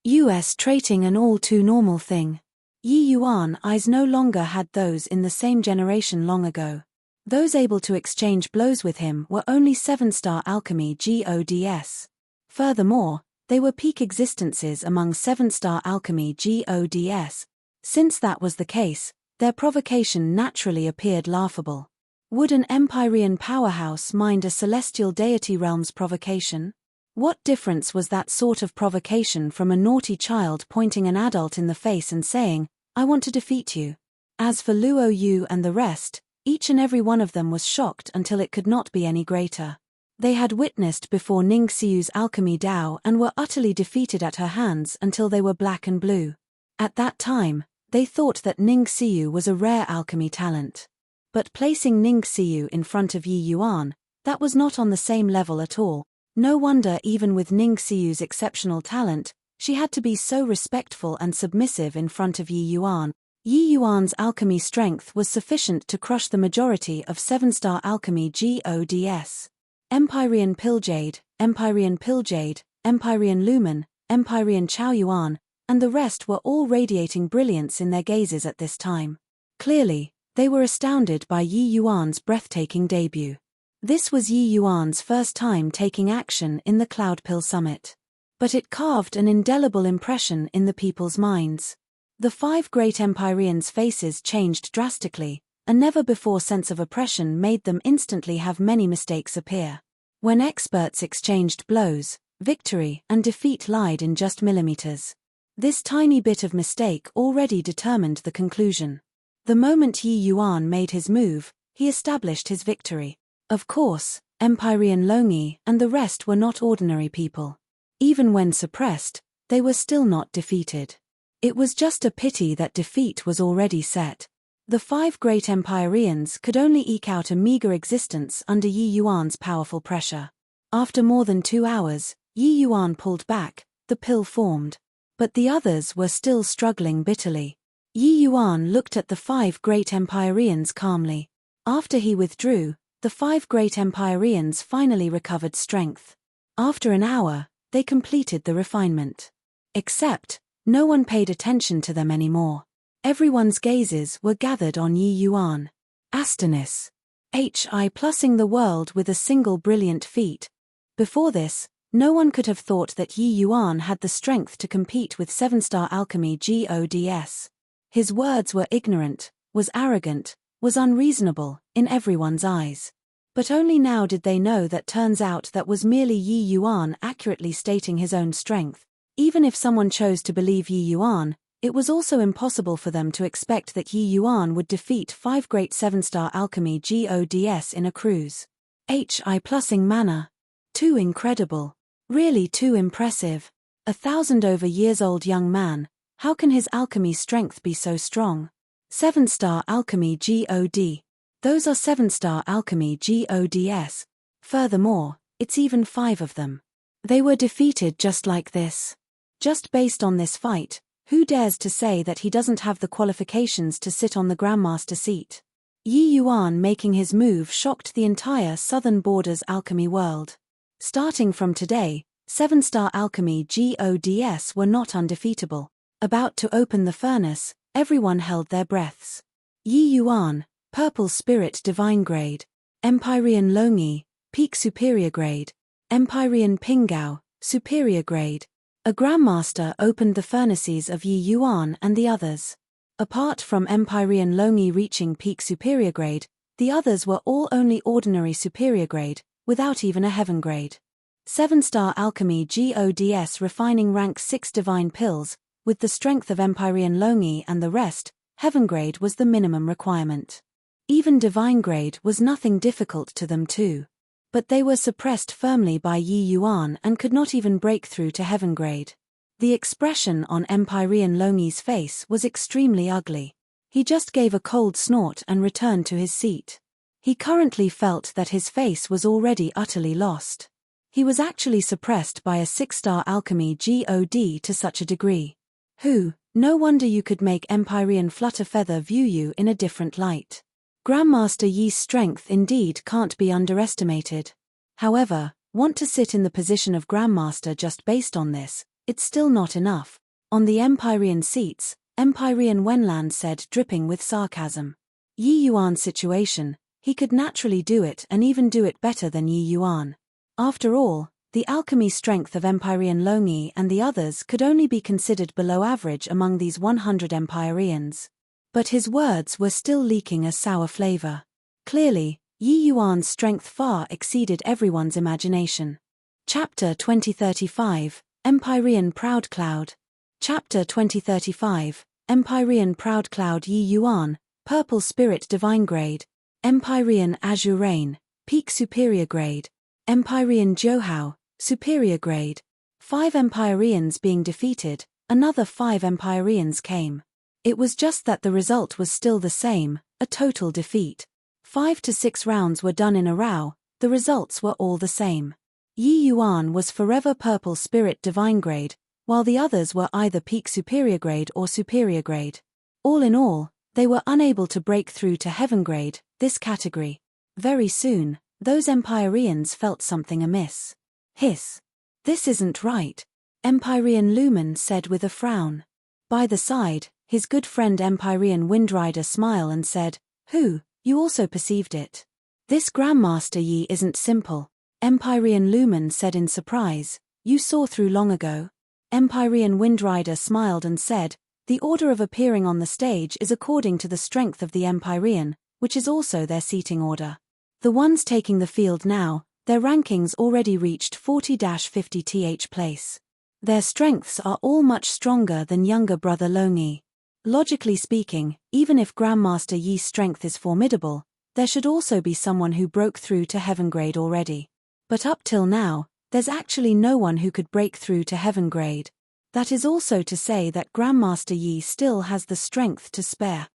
US trading an all too normal thing. Yi Yuan eyes no longer had those in the same generation long ago. Those able to exchange blows with him were only 7-star alchemy gods. Furthermore, they were peak existences among 7-star alchemy gods. Since that was the case, their provocation naturally appeared laughable. Would an Empyrean powerhouse mind a celestial deity realm's provocation? What difference was that sort of provocation from a naughty child pointing an adult in the face and saying, "I want to defeat you"? As for Luo Yu and the rest, each and every one of them was shocked until it could not be any greater. They had witnessed before Ning Xiu's alchemy Dao and were utterly defeated at her hands until they were black and blue. At that time, they thought that Ning Xiu was a rare alchemy talent. But placing Ning Xiu in front of Yi Yuan, that was not on the same level at all. No wonder even with Ning Xiu's exceptional talent, she had to be so respectful and submissive in front of Yi Yuan. Yi Yuan's alchemy strength was sufficient to crush the majority of 7-star alchemy gods. Empyrean Pilljade, Empyrean Pilljade, Empyrean Lumen, Empyrean Chaoyuan, and the rest were all radiating brilliance in their gazes at this time. Clearly, they were astounded by Yi Yuan's breathtaking debut. This was Yi Yuan's first time taking action in the Cloud Pill Summit. But it carved an indelible impression in the people's minds. The 5 great Empyreans' faces changed drastically, a never-before sense of oppression made them instantly have many mistakes appear. When experts exchanged blows, victory and defeat lied in just millimeters. This tiny bit of mistake already determined the conclusion. The moment Yi Yuan made his move, he established his victory. Of course, Empyrean Longi and the rest were not ordinary people. Even when suppressed, they were still not defeated. It was just a pity that defeat was already set. The 5 great Empyreans could only eke out a meager existence under Yi Yuan's powerful pressure. After more than 2 hours, Yi Yuan pulled back, the pill formed. But the others were still struggling bitterly. Yi Yuan looked at the 5 great Empyreans calmly. After he withdrew, the 5 great Empyreans finally recovered strength. After an hour, they completed the refinement. Except, no one paid attention to them anymore. Everyone's gazes were gathered on Yi Yuan. Astonis. Hi plussing the world with a single brilliant feat. Before this, no one could have thought that Yi Yuan had the strength to compete with 7-star alchemy gods. His words were ignorant, was arrogant, was unreasonable, in everyone's eyes. But only now did they know that turns out that was merely Yi Yuan accurately stating his own strength. Even if someone chose to believe Yi Yuan, it was also impossible for them to expect that Yi Yuan would defeat 5 great 7-star alchemy gods in a cruise. Hi plussing manner. Too incredible. Really too impressive. 1,000-over-years-old young man, how can his alchemy strength be so strong? 7-star alchemy god. Those are 7-star alchemy gods. Furthermore, it's even 5 of them. They were defeated just like this. Just based on this fight, who dares to say that he doesn't have the qualifications to sit on the Grandmaster seat? Yi Yuan making his move shocked the entire southern borders alchemy world. Starting from today, 7-star alchemy gods were not undefeatable. About to open the furnace, everyone held their breaths. Yi Yuan, Purple Spirit Divine Grade. Empyrean Longi, Peak Superior Grade. Empyrean Pingao, Superior Grade. A Grandmaster opened the furnaces of Yi Yuan and the others. Apart from Empyrean Longi reaching Peak Superior Grade, the others were all only ordinary Superior Grade, without even a Heaven Grade. 7-star alchemy gods refining rank 6 divine pills, with the strength of Empyrean Longi and the rest, Heaven Grade was the minimum requirement. Even Divine Grade was nothing difficult to them too. But they were suppressed firmly by Yi Yuan and could not even break through to Heaven Grade. The expression on Empyrean Longi's face was extremely ugly. He just gave a cold snort and returned to his seat. He currently felt that his face was already utterly lost. He was actually suppressed by a 6-star alchemy god to such a degree. No wonder you could make Empyrean Flutterfeather view you in a different light. Grandmaster Yi's strength indeed can't be underestimated. However, want to sit in the position of Grandmaster just based on this, it's still not enough. On the Empyrean seats, Empyrean Wenland said, dripping with sarcasm. Yi Yuan's situation, he could naturally do it and even do it better than Yi Yuan. After all, the alchemy strength of Empyrean Longi and the others could only be considered below average among these 100 Empyreans. But his words were still leaking a sour flavor. Clearly, Yi Yuan's strength far exceeded everyone's imagination. Chapter 2035, Empyrean Proud Cloud. Chapter 2035, Empyrean Proud Cloud. Yi Yuan, Purple Spirit Divine Grade. Empyrean Azure Rain, Peak Superior Grade. Empyrean Johao, Superior Grade. 5 Empyreans being defeated, another 5 Empyreans came. It was just that the result was still the same, a total defeat. 5 to 6 rounds were done in a row, the results were all the same. Yi Yuan was forever purple spirit divine grade, while the others were either peak superior grade or superior grade. All in all, they were unable to break through to heaven grade, this category. Very soon, those Empyreans felt something amiss. Hiss. This isn't right, Empyrean Lumen said with a frown. By the side, his good friend Empyrean Windrider smiled and said, "Who, you also perceived it? This Grandmaster Yi isn't simple," Empyrean Lumen said in surprise. "You saw through long ago?" Empyrean Windrider smiled and said, "The order of appearing on the stage is according to the strength of the Empyrean, which is also their seating order. The ones taking the field now, their rankings already reached 40-50th place. Their strengths are all much stronger than younger brother Longi. Logically speaking, even if Grandmaster Yi's strength is formidable, there should also be someone who broke through to heaven grade already. But up till now, there's actually no one who could break through to heaven grade. That is also to say that Grandmaster Yi still has the strength to spare.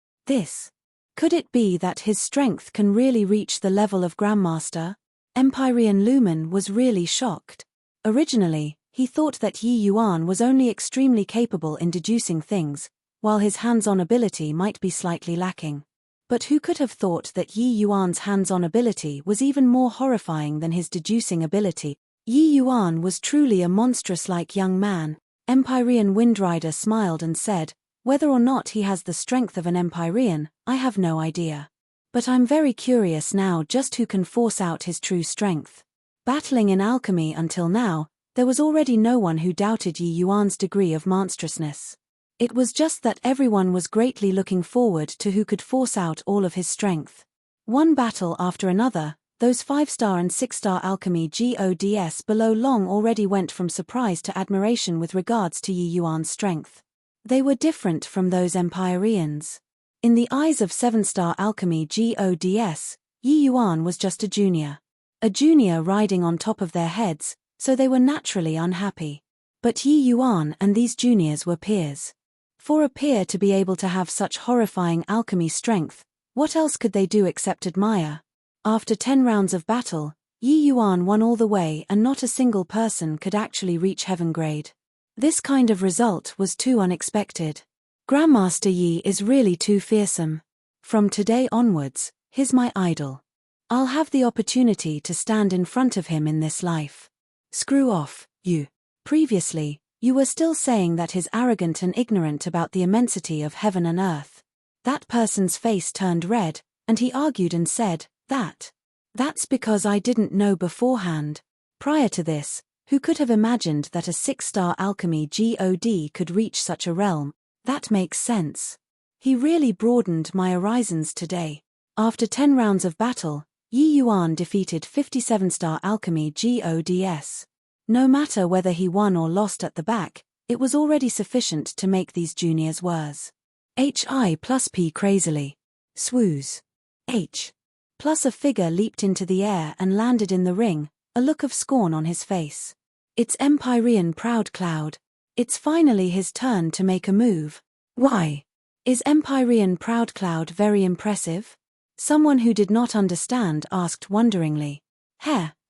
Could it be that his strength can really reach the level of Grandmaster?" Empyrean Lumen was really shocked. Originally, he thought that Yi Yuan was only extremely capable in deducing things, while his hands-on ability might be slightly lacking. But who could have thought that Yi Yuan's hands-on ability was even more horrifying than his deducing ability? Yi Yuan was truly a monstrous-like young man. Empyrean Windrider smiled and said, "Whether or not he has the strength of an Empyrean, I have no idea. But I'm very curious now just who can force out his true strength." Battling in alchemy until now, there was already no one who doubted Yi Yuan's degree of monstrousness. It was just that everyone was greatly looking forward to who could force out all of his strength. One battle after another, those 5-star and 6-star alchemy gods below long already went from surprise to admiration with regards to Yi Yuan's strength. They were different from those Empyreans. In the eyes of 7-star alchemy gods, Yi Yuan was just a junior riding on top of their heads, so they were naturally unhappy. But Yi Yuan and these juniors were peers. For a peer to be able to have such horrifying alchemy strength, what else could they do except admire? After 10 rounds of battle, Yi Yuan won all the way and not a single person could actually reach heaven grade. This kind of result was too unexpected. Grandmaster Yi is really too fearsome. From today onwards, he's my idol. I'll have the opportunity to stand in front of him in this life. Screw off, you. Previously, you were still saying that he's arrogant and ignorant about the immensity of heaven and earth. That person's face turned red, and he argued and said, That's because I didn't know beforehand. Prior to this, who could have imagined that a 6-star alchemy god could reach such a realm? That makes sense. He really broadened my horizons today. After 10 rounds of battle, Yi Yuan defeated 57-star alchemy gods. No matter whether he won or lost at the back, it was already sufficient to make these juniors worse. Hi+P crazily. Swoos. H. Plus a figure leaped into the air and landed in the ring, a look of scorn on his face. It's Empyrean Proud Cloud. It's finally his turn to make a move. Why? Is Empyrean Proud Cloud very impressive? Someone who did not understand asked wonderingly.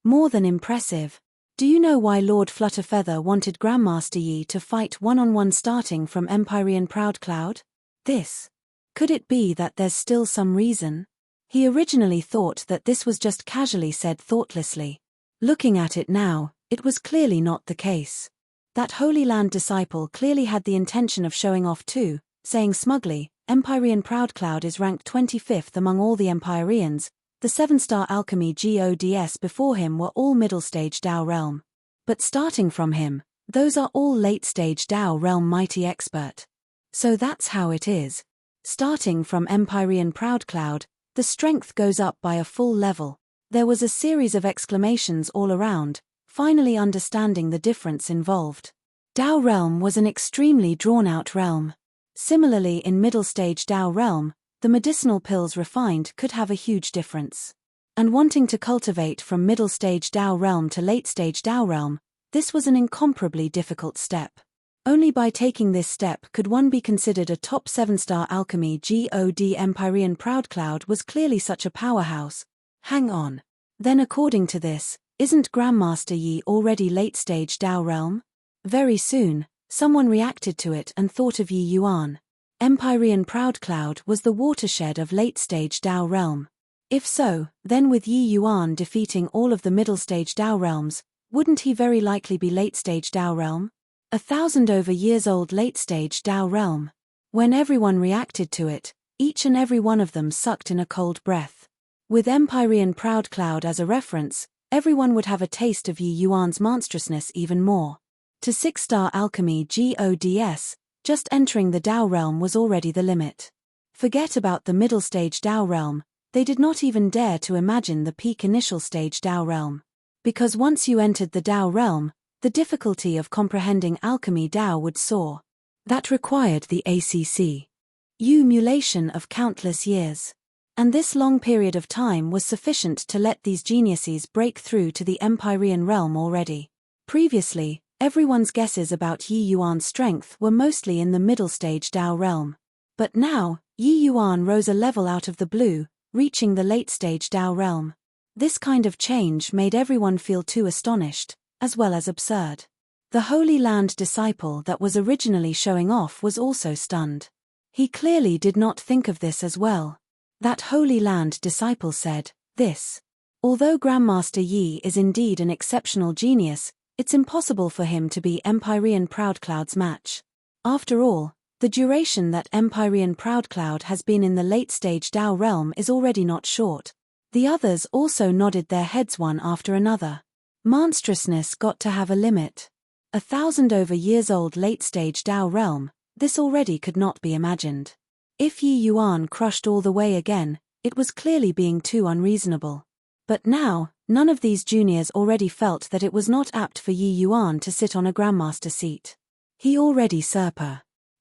More than impressive. Do you know why Lord Flutterfeather wanted Grandmaster Yi to fight one-on-one starting from Empyrean Proud Cloud? Could it be that there's still some reason? He originally thought that this was just casually said thoughtlessly. Looking at it now, it was clearly not the case. That Holy Land disciple clearly had the intention of showing off too, saying smugly, Empyrean Proud Cloud is ranked 25th among all the Empyreans. The 7-star alchemy gods before him were all middle-stage Dao realm. But starting from him, those are all late-stage Dao realm mighty expert. So that's how it is. Starting from Empyrean Proud Cloud, the strength goes up by a full level. There was a series of exclamations all around, finally understanding the difference involved. Dao realm was an extremely drawn-out realm. Similarly in middle-stage Dao realm, the medicinal pills refined could have a huge difference. And wanting to cultivate from middle-stage Dao realm to late-stage Dao realm, this was an incomparably difficult step. Only by taking this step could one be considered a top 7-star alchemy god. Empyrean Proudcloud was clearly such a powerhouse. Hang on. Then according to this, isn't Grandmaster Yi already late-stage Dao realm? Very soon, someone reacted to it and thought of Yi Yuan. Empyrean Proudcloud was the watershed of late-stage Dao realm. If so, then with Yi Yuan defeating all of the middle-stage Dao realms, wouldn't he very likely be late-stage Dao realm? 1,000 over years old late-stage Dao realm. When everyone reacted to it, each and every one of them sucked in a cold breath. With Empyrean Proudcloud as a reference, everyone would have a taste of Yi Yuan's monstrousness even more. To 6-star alchemy gods, just entering the Dao realm was already the limit. Forget about the middle stage Dao realm, they did not even dare to imagine the peak initial stage Dao realm. Because once you entered the Dao realm, the difficulty of comprehending alchemy Dao would soar. That required the ACC. Emulation of countless years. And this long period of time was sufficient to let these geniuses break through to the Empyrean realm already. Previously, everyone's guesses about Yi Yuan's strength were mostly in the middle stage Dao realm. But now, Yi Yuan rose a level out of the blue, reaching the late stage Dao realm. This kind of change made everyone feel too astonished, as well as absurd. The Holy Land disciple that was originally showing off was also stunned. He clearly did not think of this as well. That Holy Land disciple said, "This. Although Grandmaster Yi is indeed an exceptional genius, it's impossible for him to be Empyrean Proudcloud's match. After all, the duration that Empyrean Proudcloud has been in the late-stage Dao realm is already not short." The others also nodded their heads one after another. Monstrousness got to have a limit. 1,000 over years old late-stage Dao realm, this already could not be imagined. If Yi Yuan crushed all the way again, it was clearly being too unreasonable. But now, none of these juniors already felt that it was not apt for Yi Yuan to sit on a grandmaster seat. He already said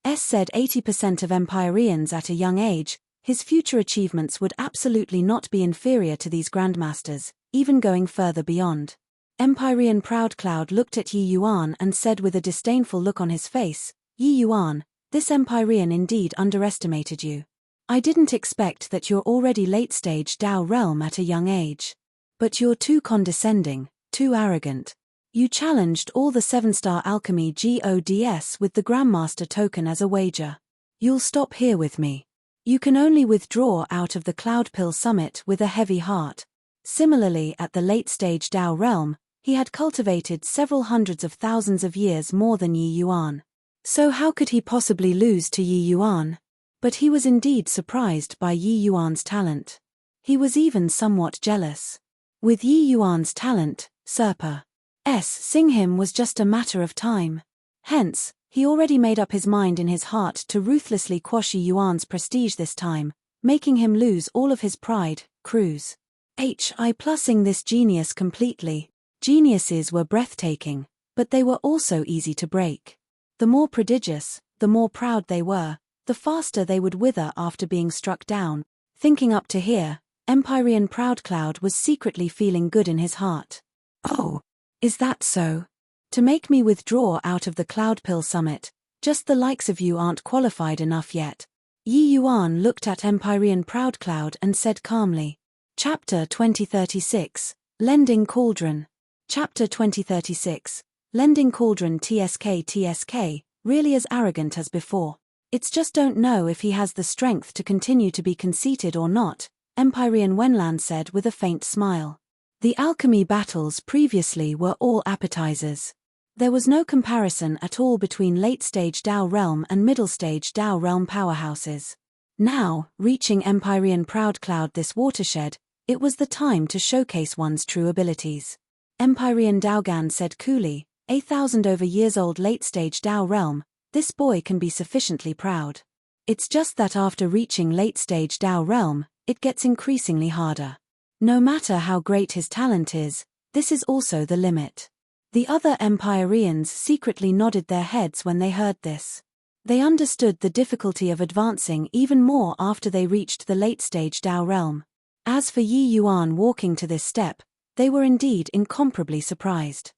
80% of Empyreans at a young age, his future achievements would absolutely not be inferior to these grandmasters, even going further beyond. Empyrean Proudcloud looked at Yi Yuan and said with a disdainful look on his face, "Yi Yuan, this Empyrean indeed underestimated you. I didn't expect that you're already late-stage Dao realm at a young age. But you're too condescending, too arrogant. You challenged all the 7-star alchemy gods with the Grandmaster token as a wager. You'll stop here with me. You can only withdraw out of the Cloudpill Summit with a heavy heart." Similarly at the late-stage Dao realm, he had cultivated several hundreds of thousands of years more than Yi Yuan. So how could he possibly lose to Yi Yuan? But he was indeed surprised by Yi Yuan's talent. He was even somewhat jealous. With Yi Yuan's talent, seeing him was just a matter of time. Hence, he already made up his mind in his heart to ruthlessly quash Yi Yuan's prestige this time, making him lose all of his pride, cruise. Plussing this genius completely. Geniuses were breathtaking, but they were also easy to break. The more prodigious, the more proud they were, the faster they would wither after being struck down. Thinking up to here, Empyrean Proudcloud was secretly feeling good in his heart. "Oh, is that so? To make me withdraw out of the Cloudpill Summit, just the likes of you aren't qualified enough yet." Yi Yuan looked at Empyrean Proudcloud and said calmly. Chapter 2036, Lending Cauldron. Chapter 2036, Lending Cauldron. TSK, really as arrogant as before. It's just don't know if he has the strength to continue to be conceited or not, Empyrean Wenlan said with a faint smile. The alchemy battles previously were all appetizers. There was no comparison at all between late-stage Dao realm and middle-stage Dao realm powerhouses. Now, reaching Empyrean Proudcloud this watershed, it was the time to showcase one's true abilities. Empyrean Daogan said coolly, 1,000 over years old late-stage Dao realm, this boy can be sufficiently proud. It's just that after reaching late-stage Dao realm, it gets increasingly harder. No matter how great his talent is, this is also the limit. The other Empyreans secretly nodded their heads when they heard this. They understood the difficulty of advancing even more after they reached the late-stage Dao realm. As for Yi Yuan walking to this step, they were indeed incomparably surprised.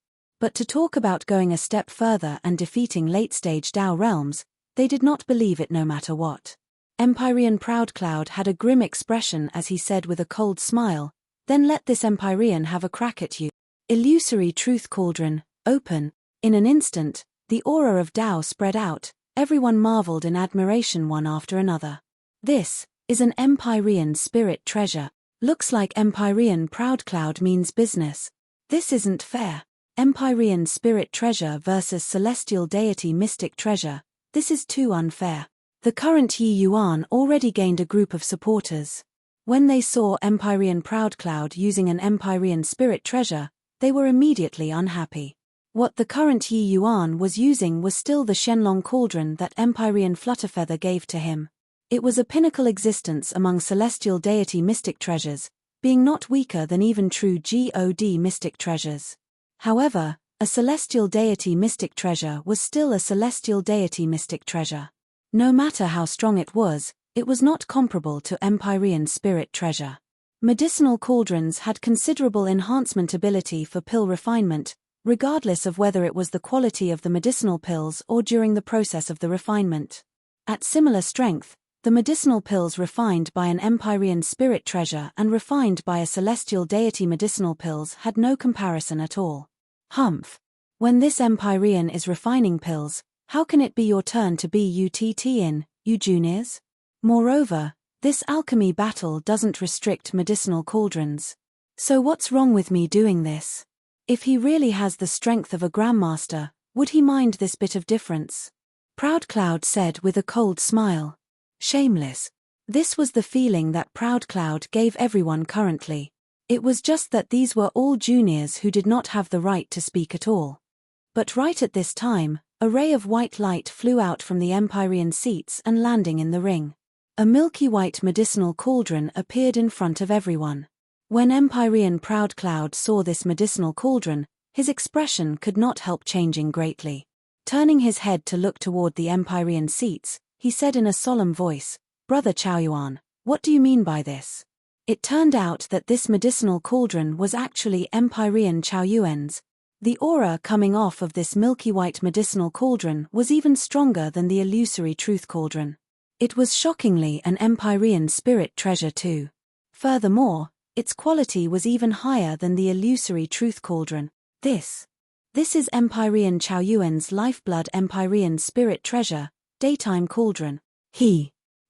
But to talk about going a step further and defeating late-stage Tao realms, they did not believe it no matter what. Empyrean Proudcloud had a grim expression as he said with a cold smile, "Then let this Empyrean have a crack at you." Illusory truth cauldron, open. In an instant, the aura of Tao spread out, everyone marveled in admiration one after another. This is an Empyrean spirit treasure. Looks like Empyrean Proudcloud means business. This isn't fair. Empyrean spirit treasure versus celestial deity mystic treasure. This is too unfair. The current Yi Yuan already gained a group of supporters. When they saw Empyrean Proudcloud using an Empyrean spirit treasure, they were immediately unhappy. What the current Yi Yuan was using was still the Shenlong cauldron that Empyrean Flutterfeather gave to him. It was a pinnacle existence among celestial deity mystic treasures, being not weaker than even true God mystic treasures. However, a celestial deity mystic treasure was still a celestial deity mystic treasure. No matter how strong it was not comparable to Empyrean spirit treasure. Medicinal cauldrons had considerable enhancement ability for pill refinement, regardless of whether it was the quality of the medicinal pills or during the process of the refinement. At similar strength, the medicinal pills refined by an Empyrean spirit treasure and refined by a celestial deity medicinal pills had no comparison at all. Humph. When this Empyrean is refining pills, how can it be your turn to be UTT in, you juniors? Moreover, this alchemy battle doesn't restrict medicinal cauldrons. So what's wrong with me doing this? If he really has the strength of a grandmaster, would he mind this bit of difference? Proudcloud said with a cold smile. Shameless. This was the feeling that Proudcloud gave everyone currently. It was just that these were all juniors who did not have the right to speak at all. But right at this time, a ray of white light flew out from the Empyrean seats and landing in the ring. A milky white medicinal cauldron appeared in front of everyone. When Empyrean Proudcloud saw this medicinal cauldron, his expression could not help changing greatly. Turning his head to look toward the Empyrean seats, he said in a solemn voice, "Brother Chaoyuan, what do you mean by this?" It turned out that this medicinal cauldron was actually Empyrean Chaoyuan's. The aura coming off of this milky white medicinal cauldron was even stronger than the illusory truth cauldron. It was shockingly an Empyrean spirit treasure too. Furthermore, its quality was even higher than the illusory truth cauldron. This is Empyrean Chaoyuan's lifeblood Empyrean spirit treasure, daytime cauldron.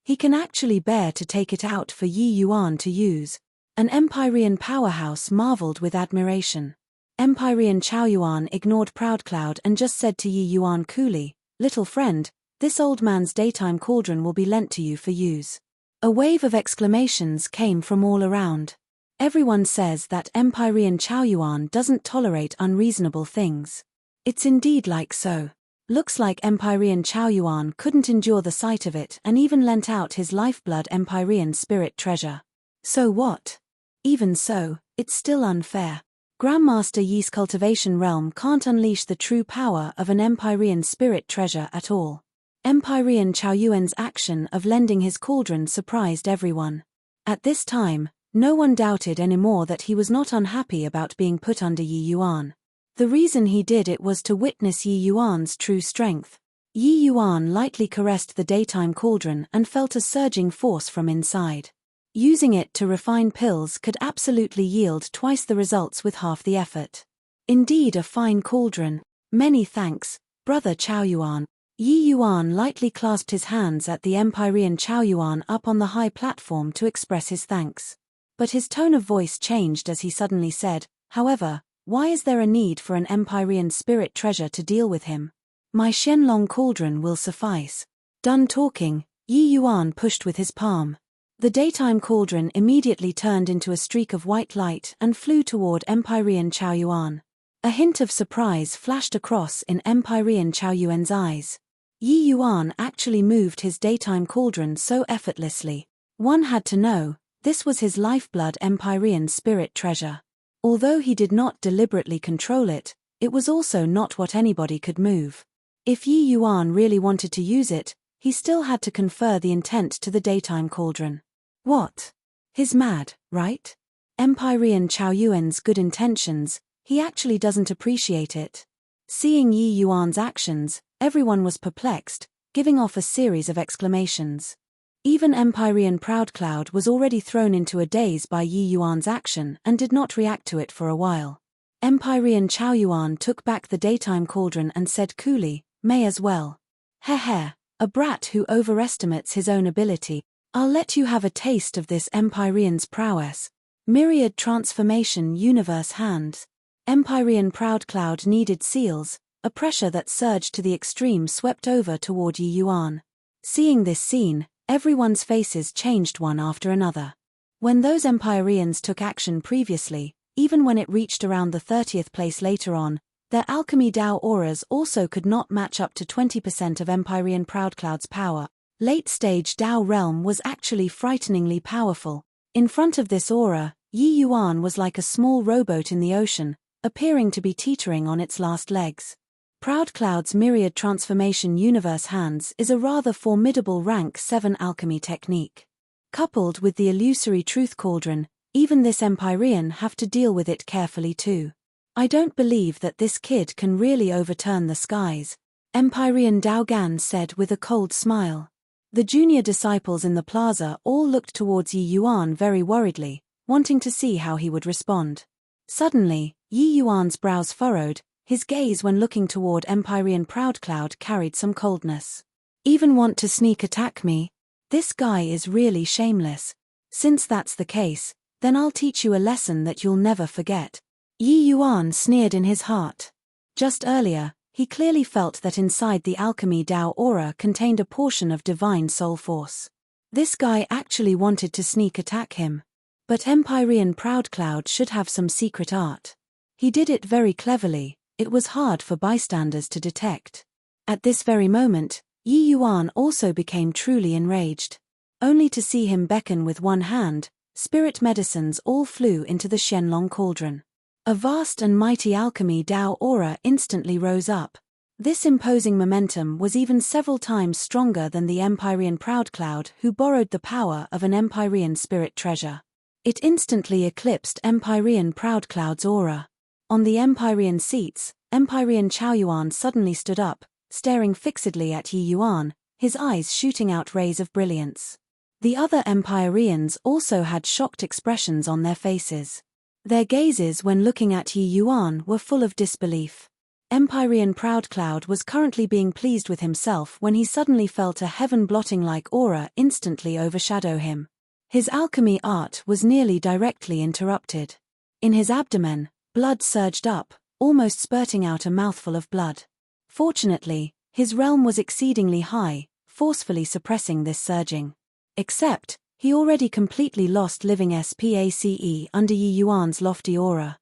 He can actually bear to take it out for Yi Yuan to use. An Empyrean powerhouse marveled with admiration. Empyrean Chaoyuan ignored Proudcloud and just said to Yi Yuan coolly, "Little friend, this old man's daytime cauldron will be lent to you for use." A wave of exclamations came from all around. Everyone says that Empyrean Chaoyuan doesn't tolerate unreasonable things. It's indeed like so. Looks like Empyrean Chaoyuan couldn't endure the sight of it and even lent out his lifeblood Empyrean spirit treasure. So what? Even so, it's still unfair. Grandmaster Yi's cultivation realm can't unleash the true power of an Empyrean spirit treasure at all. Empyrean Chaoyuan's action of lending his cauldron surprised everyone. At this time, no one doubted anymore that he was not unhappy about being put under Yi Yuan. The reason he did it was to witness Yi Yuan's true strength. Yi Yuan lightly caressed the daytime cauldron and felt a surging force from inside. Using it to refine pills could absolutely yield twice the results with half the effort. Indeed a fine cauldron. Many thanks, Brother Chaoyuan. Yi Yuan lightly clasped his hands at the Empyrean Chaoyuan up on the high platform to express his thanks. But his tone of voice changed as he suddenly said, "However, why is there a need for an Empyrean spirit treasure to deal with him? My Shenlong cauldron will suffice." Done talking, Yi Yuan pushed with his palm. The daytime cauldron immediately turned into a streak of white light and flew toward Empyrean Chaoyuan. A hint of surprise flashed across in Empyrean Chaoyuan's eyes. Yi Yuan actually moved his daytime cauldron so effortlessly. One had to know, this was his lifeblood Empyrean spirit treasure. Although he did not deliberately control it, it was also not what anybody could move. If Yi Yuan really wanted to use it, he still had to confer the intent to the daytime cauldron. What? He's mad, right? Empyrean Chaoyuan's good intentions, He actually doesn't appreciate it. Seeing Yi Yuan's actions, everyone was perplexed, giving off a series of exclamations. Even Empyrean Proudcloud was already thrown into a daze by Yi Yuan's action and did not react to it for a while. Empyrean Chaoyuan took back the daytime cauldron and said coolly, "May as well. Heh, a brat who overestimates his own ability. I'll let you have a taste of this Empyrean's prowess." Myriad transformation universe hands. Empyrean Proudcloud needed seals, a pressure that surged to the extreme swept over toward Yi Yuan. Seeing this scene, everyone's faces changed one after another. When those Empyreans took action previously, even when it reached around the 30th place later on, their alchemy Dao auras also could not match up to 20% of Empyrean Proudcloud's power. Late-stage Dao realm was actually frighteningly powerful. In front of this aura, Yi Yuan was like a small rowboat in the ocean, appearing to be teetering on its last legs. Proudcloud's myriad transformation universe hands is a rather formidable rank 7 alchemy technique. Coupled with the illusory truth cauldron, even this Empyrean have to deal with it carefully too. "I don't believe that this kid can really overturn the skies," Empyrean Dao Gan said with a cold smile. The junior disciples in the plaza all looked towards Yi Yuan very worriedly, wanting to see how he would respond. Suddenly, Yi Yuan's brows furrowed, his gaze when looking toward Empyrean Proudcloud carried some coldness. "Even want to sneak attack me? This guy is really shameless. Since that's the case, then I'll teach you a lesson that you'll never forget." Yi Yuan sneered in his heart. Just earlier, he clearly felt that inside the alchemy Dao aura contained a portion of divine soul force. This guy actually wanted to sneak attack him. But Empyrean Proudcloud should have some secret art. He did it very cleverly, it was hard for bystanders to detect. At this very moment, Yi Yuan also became truly enraged. Only to see him beckon with one hand, spirit medicines all flew into the Shenlong cauldron. A vast and mighty alchemy Dao aura instantly rose up. This imposing momentum was even several times stronger than the Empyrean Proudcloud who borrowed the power of an Empyrean spirit treasure. It instantly eclipsed Empyrean Proudcloud's aura. On the Empyrean seats, Empyrean Chaoyuan suddenly stood up, staring fixedly at Yi Yuan, his eyes shooting out rays of brilliance. The other Empyreans also had shocked expressions on their faces. Their gazes when looking at Yi Yuan were full of disbelief. Empyrean Proudcloud was currently being pleased with himself when he suddenly felt a heaven-blotting-like aura instantly overshadow him. His alchemy art was nearly directly interrupted. In his abdomen, blood surged up, almost spurting out a mouthful of blood. Fortunately, his realm was exceedingly high, forcefully suppressing this surging. Except, he already completely lost living space under Yi Yuan's lofty aura.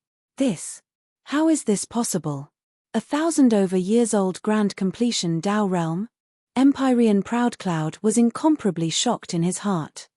How is this possible? 1,000 over years old grand completion Dao realm? Empyrean Proudcloud was incomparably shocked in his heart.